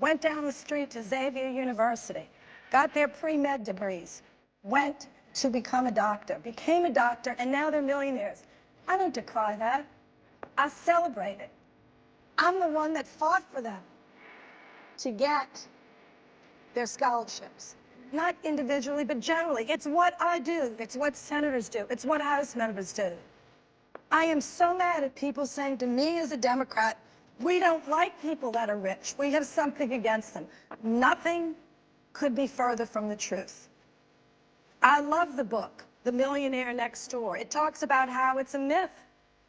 went down the street to Xavier University, got their pre-med degrees, went to become a doctor, became a doctor, and now they're millionaires. I don't decry that. I celebrate it. I'm the one that fought for them to get their scholarships. Not individually, but generally. It's what I do. It's what senators do. It's what House members do. I am so mad at people saying to me as a Democrat, we don't like people that are rich. We have something against them. Nothing could be further from the truth. I love the book, The Millionaire Next Door. It talks about how it's a myth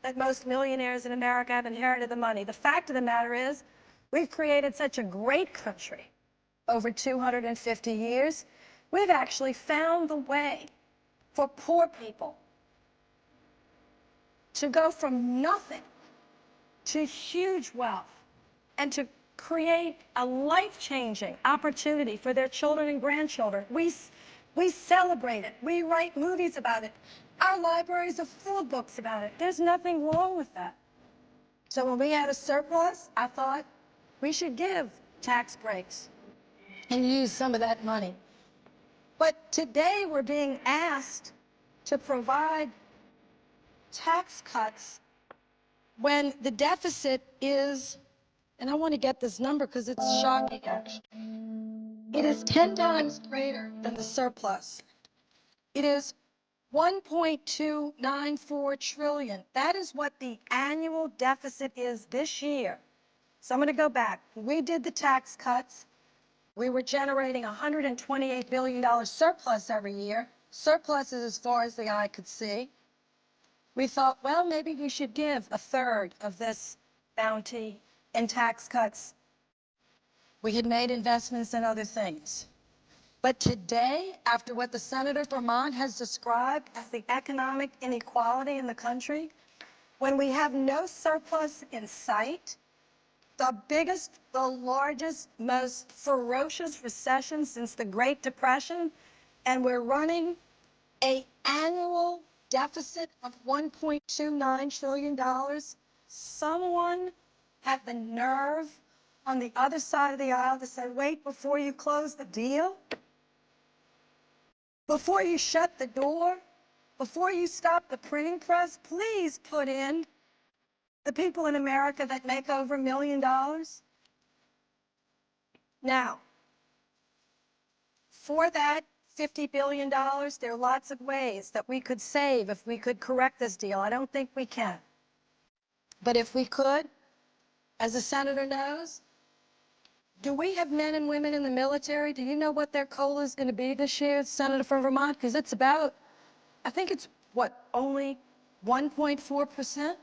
that most millionaires in America have inherited the money. The fact of the matter is, we've created such a great country over 250 years. We've actually found the way for poor people to go from nothing to huge wealth and to create a life-changing opportunity for their children and grandchildren. We celebrate it. We write movies about it. Our libraries are full of books about it. There's nothing wrong with that. So when we had a surplus, I thought we should give tax breaks and use some of that money. But today we're being asked to provide tax cuts when the deficit is, and I want to get this number because it's shocking actually. It is 10 times greater than the surplus. It is 1.294 trillion. That is what the annual deficit is this year. So I'm going to go back. We did the tax cuts. We were generating $128 billion surplus every year. Surpluses as far as the eye could see. We thought, well, maybe we should give a third of this bounty in tax cuts. We had made investments in other things. But today, after what the senator from Vermont has described as the economic inequality in the country, when we have no surplus in sight, the biggest, the largest, most ferocious recession since the Great Depression, and we're running an annual deficit of $1.29 trillion, someone had the nerve on the other side of the aisle to say, wait, before you close the deal, before you shut the door, before you stop the printing press, please put in the people in America that make over $1 million. Now, for that $50 billion, there are lots of ways that we could save if we could correct this deal. I don't think we can. But if we could, as the senator knows, do we have men and women in the military? Do you know what their COLA is going to be this year, Senator from Vermont? Because it's about, I think it's, what, only 1.4%?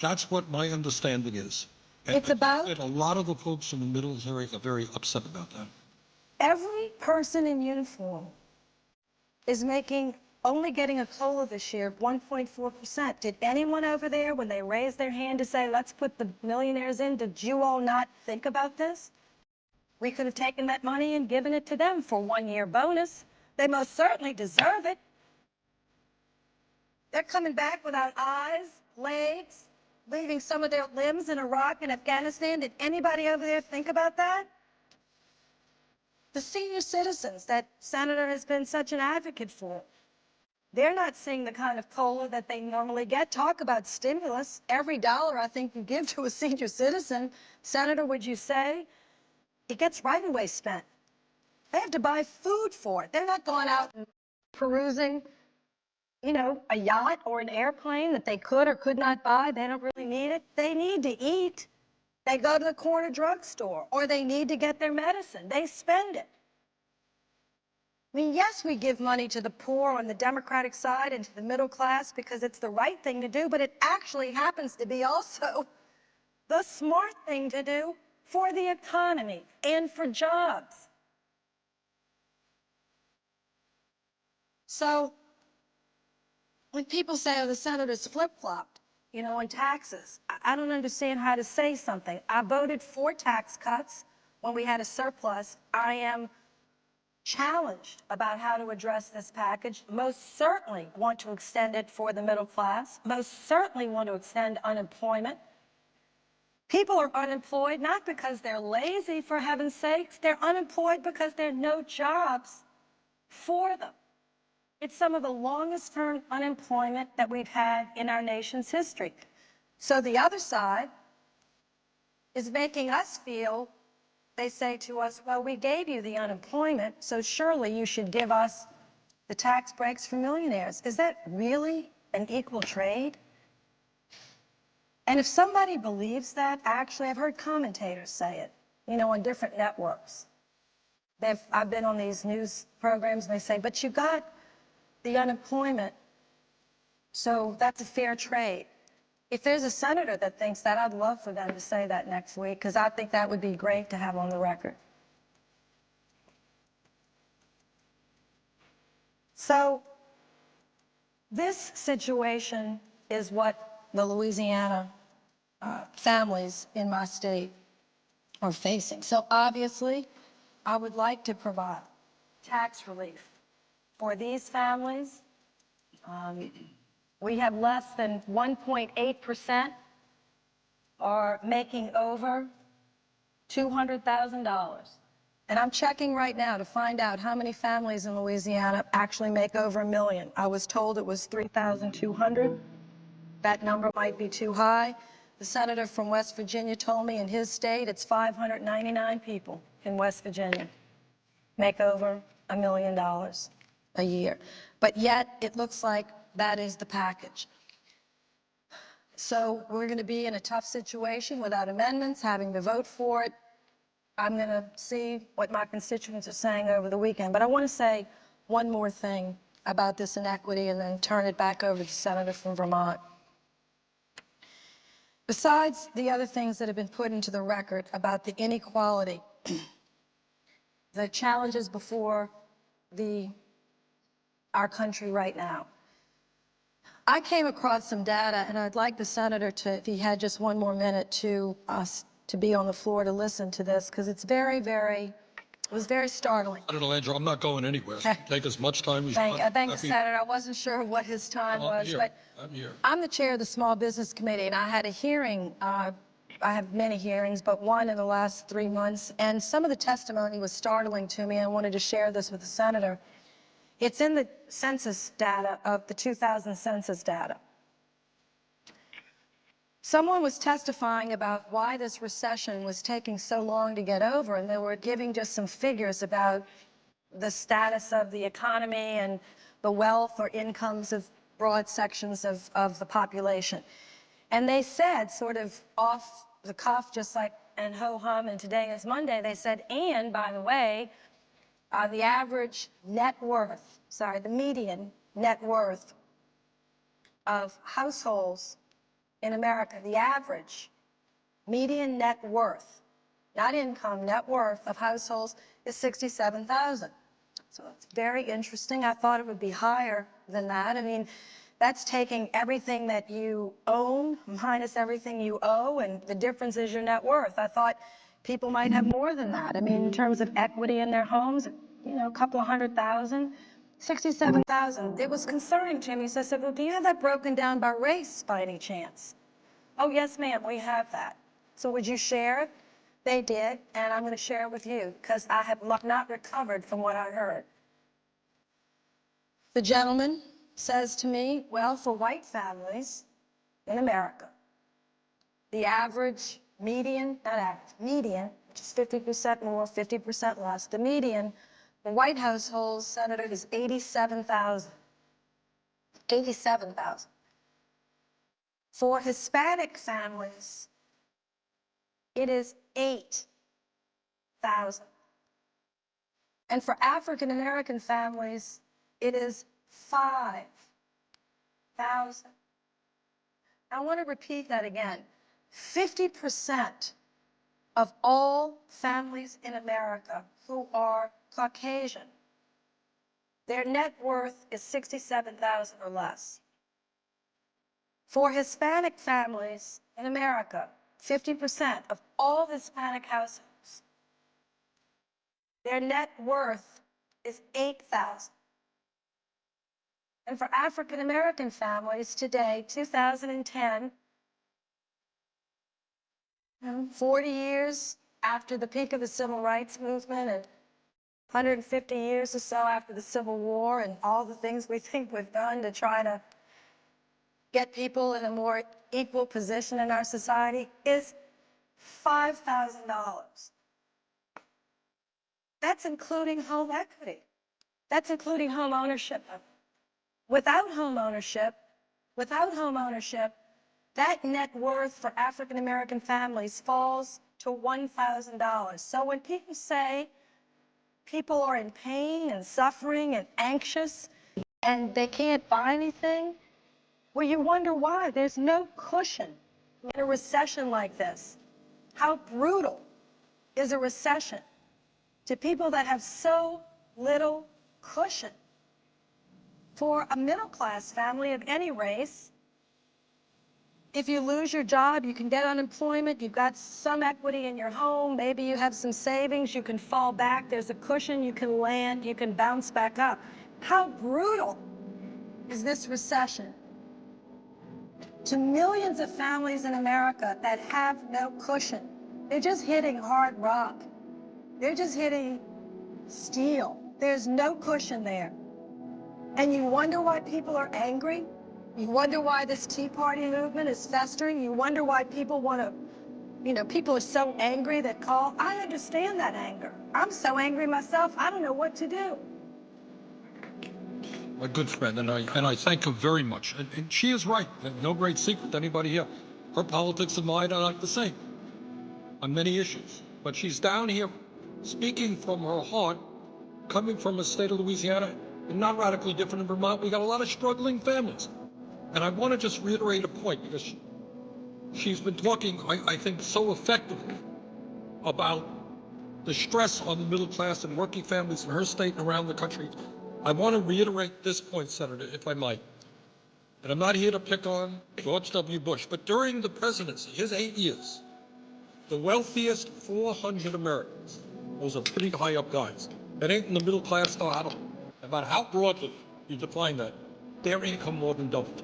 That's what my understanding is. It's about? And a lot of the folks in the military are very upset about that. Every person in uniform is only getting a COLA this year of 1.4%. Did anyone over there, when they raised their hand to say, let's put the millionaires in, did you all not think about this? We could have taken that money and given it to them for 1 year bonus. They most certainly deserve it. They're coming back without eyes, legs, leaving some of their limbs in Iraq and Afghanistan. Did anybody over there think about that? The senior citizens that Senator has been such an advocate for, they're not seeing the kind of COLA that they normally get. Talk about stimulus. Every dollar I think you give to a senior citizen, Senator, would you say, it gets right away spent. They have to buy food for it. They're not going out and perusing, you know, a yacht or an airplane that they could or could not buy. They don't really need it. They need to eat. They go to the corner drugstore, or they need to get their medicine. They spend it. I mean, yes, we give money to the poor on the Democratic side and to the middle class because it's the right thing to do, but it actually happens to be also the smart thing to do for the economy and for jobs. So when people say, oh, the senator's flip-flopped, you know, on taxes, I don't understand how to say something. I voted for tax cuts when we had a surplus. I am challenged about how to address this package. Most certainly want to extend it for the middle class. Most certainly want to extend unemployment. People are unemployed not because they're lazy, for heaven's sakes. They're unemployed because there are no jobs for them. It's some of the longest term unemployment that we've had in our nation's history. So the other side is making us feel, they say to us, well, we gave you the unemployment, so surely you should give us the tax breaks for millionaires. Is that really an equal trade? And if somebody believes that, actually, I've heard commentators say it, you know, on different networks. I've been on these news programs, and they say, but you got the unemployment, so that's a fair trade. If there's a senator that thinks that, I'd love for them to say that next week, because I think that would be great to have on the record. So this situation is what the Louisiana families in my state are facing. So obviously, I would like to provide tax relief for these families. We have less than 1.8% are making over $200,000. And I'm checking right now to find out how many families in Louisiana actually make over $1 million. I was told it was 3,200. That number might be too high. The senator from West Virginia told me in his state it's 599 people in West Virginia make over $1 million a year. But yet it looks like that is the package. So we're going to be in a tough situation without amendments, having to vote for it. I'm going to see what my constituents are saying over the weekend. But I want to say one more thing about this inequity and then turn it back over to the senator from Vermont. Besides the other things that have been put into the record about the inequality, the challenges before our country right now, I came across some data, and I'd like the senator to, if he had just one more minute, to be on the floor to listen to this, because it's very, it was very startling. I don't know, Andrew, I'm not going anywhere. Take as much time as you want. Thank you, Senator. I wasn't sure what his time was, but I'm here. I'm the chair of the Small Business Committee, and I had a hearing. I have many hearings, but one in the last 3 months, and some of the testimony was startling to me. I wanted to share this with the senator. It's in the census data of the 2000 census data. Someone was testifying about why this recession was taking so long to get over, and they were giving just some figures about the status of the economy and the wealth or incomes of broad sections of the population. And they said, sort of off the cuff, just like, and ho-hum, and today is Monday, they said, and by the way, the average net worth, the median net worth of households in America, the average median net worth, not income, net worth of households is $67,000. So it's very interesting. I thought it would be higher than that. I mean, that's taking everything that you own minus everything you owe, and the difference is your net worth. I thought people might have more than that. I mean, in terms of equity in their homes, you know, a couple of $100,000, $67,000. It was concerning to me. So I said, well, do you have that broken down by race by any chance? Oh, yes, ma'am, we have that. So would you share it? They did, and I'm going to share it with you because I have not recovered from what I heard. The gentleman says to me, well, for white families in America, the average median, not average, median, which is 50% more, 50% less, the median for white households, Senator, is $87,000. $87,000. For Hispanic families, it is $8,000. And for African American families, it is $5,000. I want to repeat that again. 50% of all families in America who are Caucasian, their net worth is $67,000 or less. For Hispanic families in America, 50% of all Hispanic households, their net worth is $8,000. And for African American families today, 2010, 40 years after the peak of the Civil Rights Movement and 150 years or so after the Civil War and all the things we think we've done to try to get people in a more equal position in our society, is $5,000. That's including home equity. That's including home ownership. Without home ownership, that net worth for African American families falls to $1,000. So when people say people are in pain and suffering and anxious and they can't buy anything, well, you wonder why. There's no cushion in a recession like this. How brutal is a recession to people that have so little cushion? for a middle-class family of any race. If you lose your job, you can get unemployment, you've got some equity in your home, maybe you have some savings, you can fall back, there's a cushion, you can land, you can bounce back up. How brutal is this recession to millions of families in America that have no cushion? They're just hitting hard rock. They're just hitting steel. There's no cushion there. And you wonder why people are angry? You wonder why this Tea Party movement is festering? You wonder why people want to, people are so angry that call. I understand that anger. I'm so angry myself, I don't know what to do. My good friend, and I thank her very much. And she is right. No great secret to anybody here. Her politics and mine are not the same on many issues. But she's down here speaking from her heart, coming from a state of Louisiana, and not radically different in Vermont. We got a lot of struggling families. And I want to just reiterate a point, because she's been talking, I think, so effectively about the stress on the middle class and working families in her state and around the country. I want to reiterate this point, Senator, if I might. And I'm not here to pick on George W. Bush, but during the presidency, his 8 years, the wealthiest 400 Americans, those are pretty high up guys, that ain't in the middle class or out of it, no matter how broadly you define that, their income more than doubled.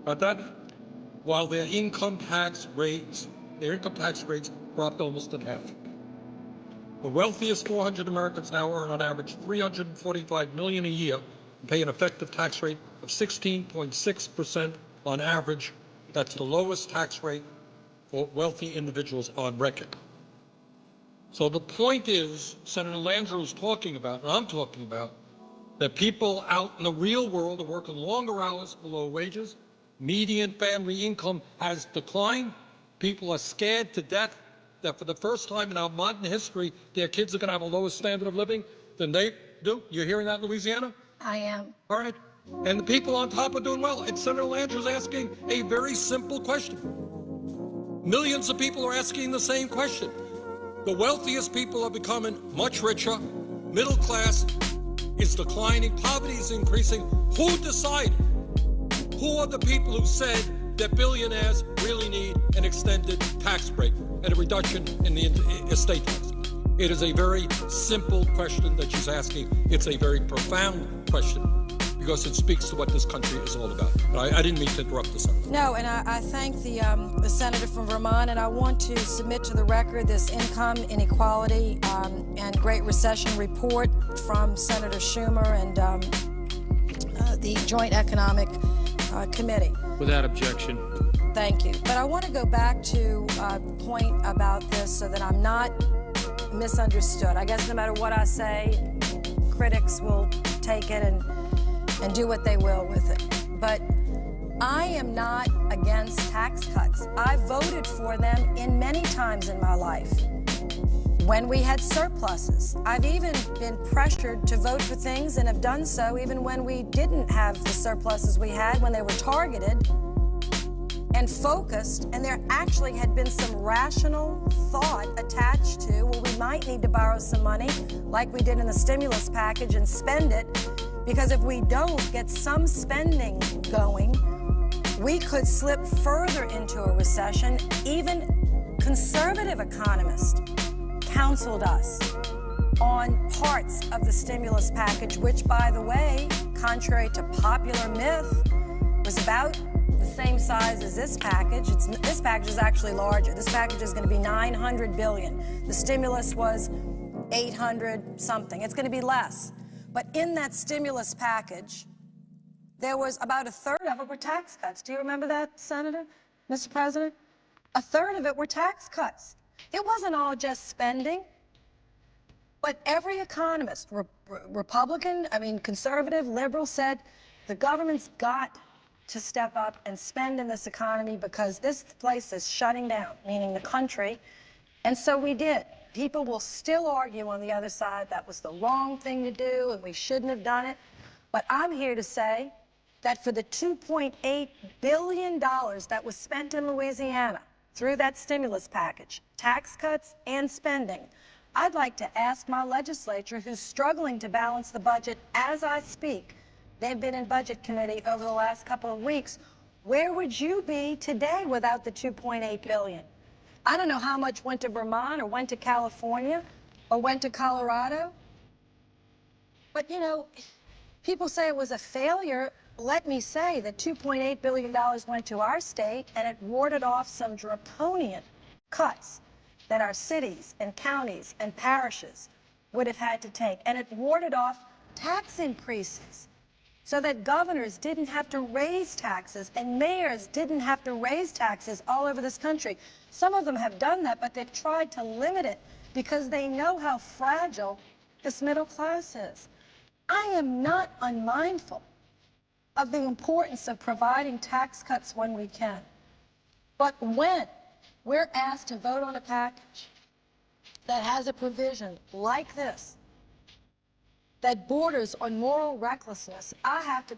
Got that? While their income tax rates dropped almost in half. The wealthiest 400 Americans now earn on average $345 million a year and pay an effective tax rate of 16.6% on average. That's the lowest tax rate for wealthy individuals on record. So the point is, Senator Landrieu is talking about, and I'm talking about, that people out in the real world are working longer hours below wages. Median family income has declined. People are scared to death that for the first time in our modern history, their kids are going to have a lower standard of living than they do. You're hearing that in Louisiana? I am. All right. And the people on top are doing well. And Senator Landrieu is asking a very simple question. Millions of people are asking the same question. The wealthiest people are becoming much richer. Middle class is declining. Poverty is increasing. Who decided? Who are the people who said that billionaires really need an extended tax break and a reduction in the estate tax? It is a very simple question that she's asking. It's a very profound question because it speaks to what this country is all about. I didn't mean to interrupt the senator. No, and I thank the senator from Vermont, and I want to submit to the record this income inequality and Great Recession report from Senator Schumer and the Joint Economic Committee. Without objection. Thank you. But I want to go back to a point about this so that I'm not misunderstood. I guess no matter what I say, critics will take it and do what they will with it. But I am not against tax cuts. I voted for them in many times in my life when we had surpluses. I've even been pressured to vote for things and have done so even when we didn't have the surpluses we had, when they were targeted and focused, and there actually had been some rational thought attached to, well, we might need to borrow some money like we did in the stimulus package and spend it, because if we don't get some spending going, we could slip further into a recession. Even conservative economists counseled us on parts of the stimulus package, which, by the way, contrary to popular myth, was about the same size as this package. This package is actually larger. This package is going to be $900 billion. The stimulus was $800 something. It's going to be less. But in that stimulus package, there was about a third of it were tax cuts. Do you remember that, Senator, Mr. President? A third of it were tax cuts. It wasn't all just spending. But every economist, Republican, conservative, liberal, said the government's got to step up and spend in this economy because this place is shutting down, meaning the country. And so we did. People will still argue on the other side that was the wrong thing to do and we shouldn't have done it. But I'm here to say that for the $2.8 billion that was spent in Louisiana through that stimulus package, tax cuts and spending, I'd like to ask my legislature, who's struggling to balance the budget as I speak, They've been in budget committee over the last couple of weeks. Where would you be today without the $2.8 billion? I don't know how much went to Vermont or went to California or went to Colorado. But, you know, people say it was a failure. Let me say that $2.8 billion went to our state, and it warded off some draconian cuts that our cities and counties and parishes would have had to take. And it warded off tax increases so that governors didn't have to raise taxes and mayors didn't have to raise taxes all over this country. Some of them have done that, but they've tried to limit it because they know how fragile this middle class is. I am not unmindful of the importance of providing tax cuts when we can. But when we're asked to vote on a package that has a provision like this, that borders on moral recklessness, I have to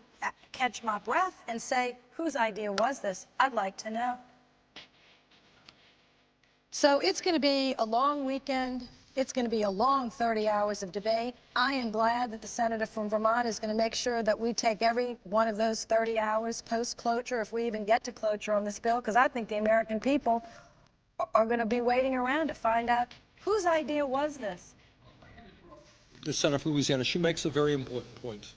catch my breath and say, whose idea was this? I'd like to know. So it's going to be a long weekend. It's going to be a long 30 hours of debate. I am glad that the senator from Vermont is going to make sure that we take every one of those 30 hours post-closure, if we even get to closure on this bill, because I think the American people are going to be waiting around to find out whose idea was this. The senator from Louisiana, she makes a very important point.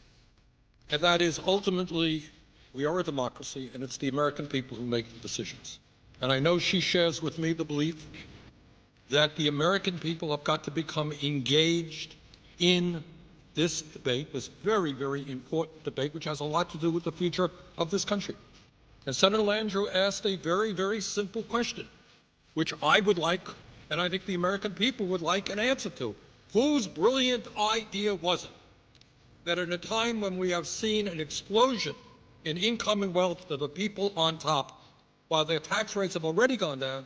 And that is, ultimately, we are a democracy, and it's the American people who make the decisions. And I know she shares with me the belief that the American people have got to become engaged in this debate, this very, very important debate, which has a lot to do with the future of this country. And Senator Landrieu asked a very, very simple question, which I would like, and I think the American people would like an answer to. Whose brilliant idea was it that at a time when we have seen an explosion in income and wealth to the people on top, while their tax rates have already gone down,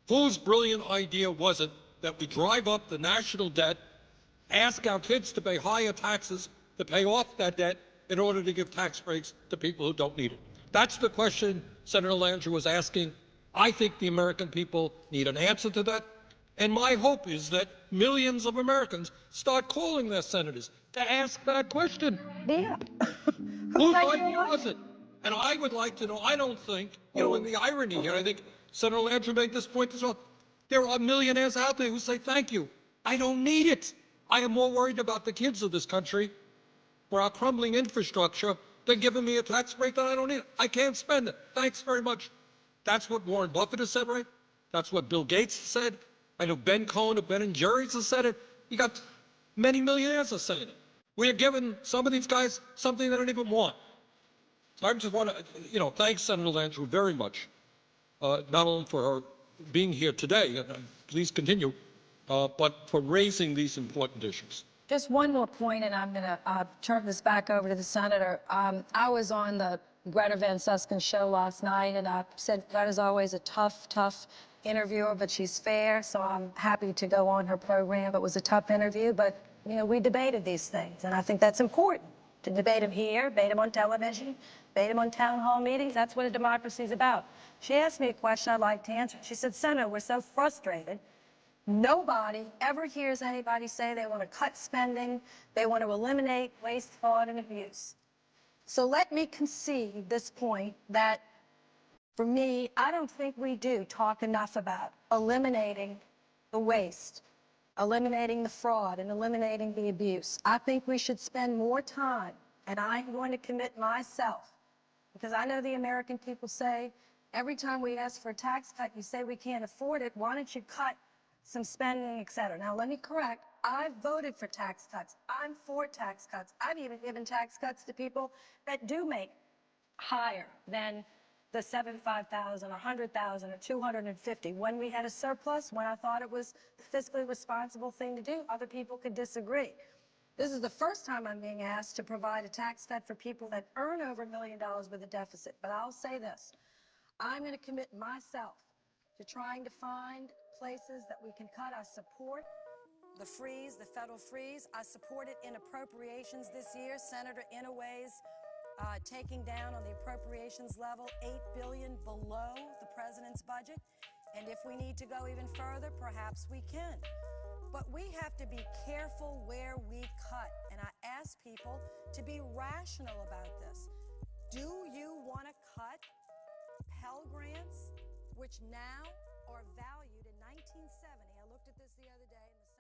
whose brilliant idea was it that we drive up the national debt, ask our kids to pay higher taxes to pay off that debt in order to give tax breaks to people who don't need it? That's the question Senator Landrieu was asking. I think the American people need an answer to that. And my hope is that millions of Americans start calling their senators to ask that question. Yeah. Whose idea was it? And I would like to know, I don't think, you know, in the irony here, I think Senator Landrieu made this point as well. There are millionaires out there who say, thank you, I don't need it. I am more worried about the kids of this country for our crumbling infrastructure than giving me a tax break that I don't need. I can't spend it. Thanks very much. That's what Warren Buffett has said, right? That's what Bill Gates said. I know Ben Cohen of Ben & Jerry's has said it. You got many millionaires are saying it. We're giving some of these guys something they don't even want. So I just want to, you know, thank Senator Landrieu very much, not only for her being here today, and please continue, but for raising these important issues. Just one more point, and I'm going to turn this back over to the senator. I was on the Greta Van Susken show last night, and I said Greta's always a tough interviewer, but she's fair, so I'm happy to go on her program. It was a tough interview, but you know, we debated these things, and I think that's important, to debate them here, debate them on television, debate them on town hall meetings. That's what a democracy is about. She asked me a question I'd like to answer. She said, Senator, we're so frustrated. Nobody ever hears anybody say they want to cut spending, they want to eliminate waste, fraud, and abuse. So let me concede this point that, for me, I don't think we do talk enough about eliminating the waste, eliminating the fraud, and eliminating the abuse. I think we should spend more time, and I'm going to commit myself, because I know the American people say, every time we ask for a tax cut, you say we can't afford it. Why don't you cut some spending, et cetera? Now, let me correct. I've voted for tax cuts. I'm for tax cuts. I've even given tax cuts to people that do make higher than the 75,000, 100,000, or 250. When we had a surplus, when I thought it was the fiscally responsible thing to do, other people could disagree. This is the first time I'm being asked to provide a tax cut for people that earn over $1 million with a deficit. But I'll say this, I'm going to commit myself to trying to find places that we can cut. I support the freeze, the federal freeze. I support it in appropriations this year. Senator Inouye's taking down on the appropriations level $8 billion below the president's budget. And if we need to go even further, perhaps we can. But we have to be careful where we cut. And I ask people to be rational about this. Do you want to cut Pell Grants, which now are valued in 1970? I looked at this the other day in the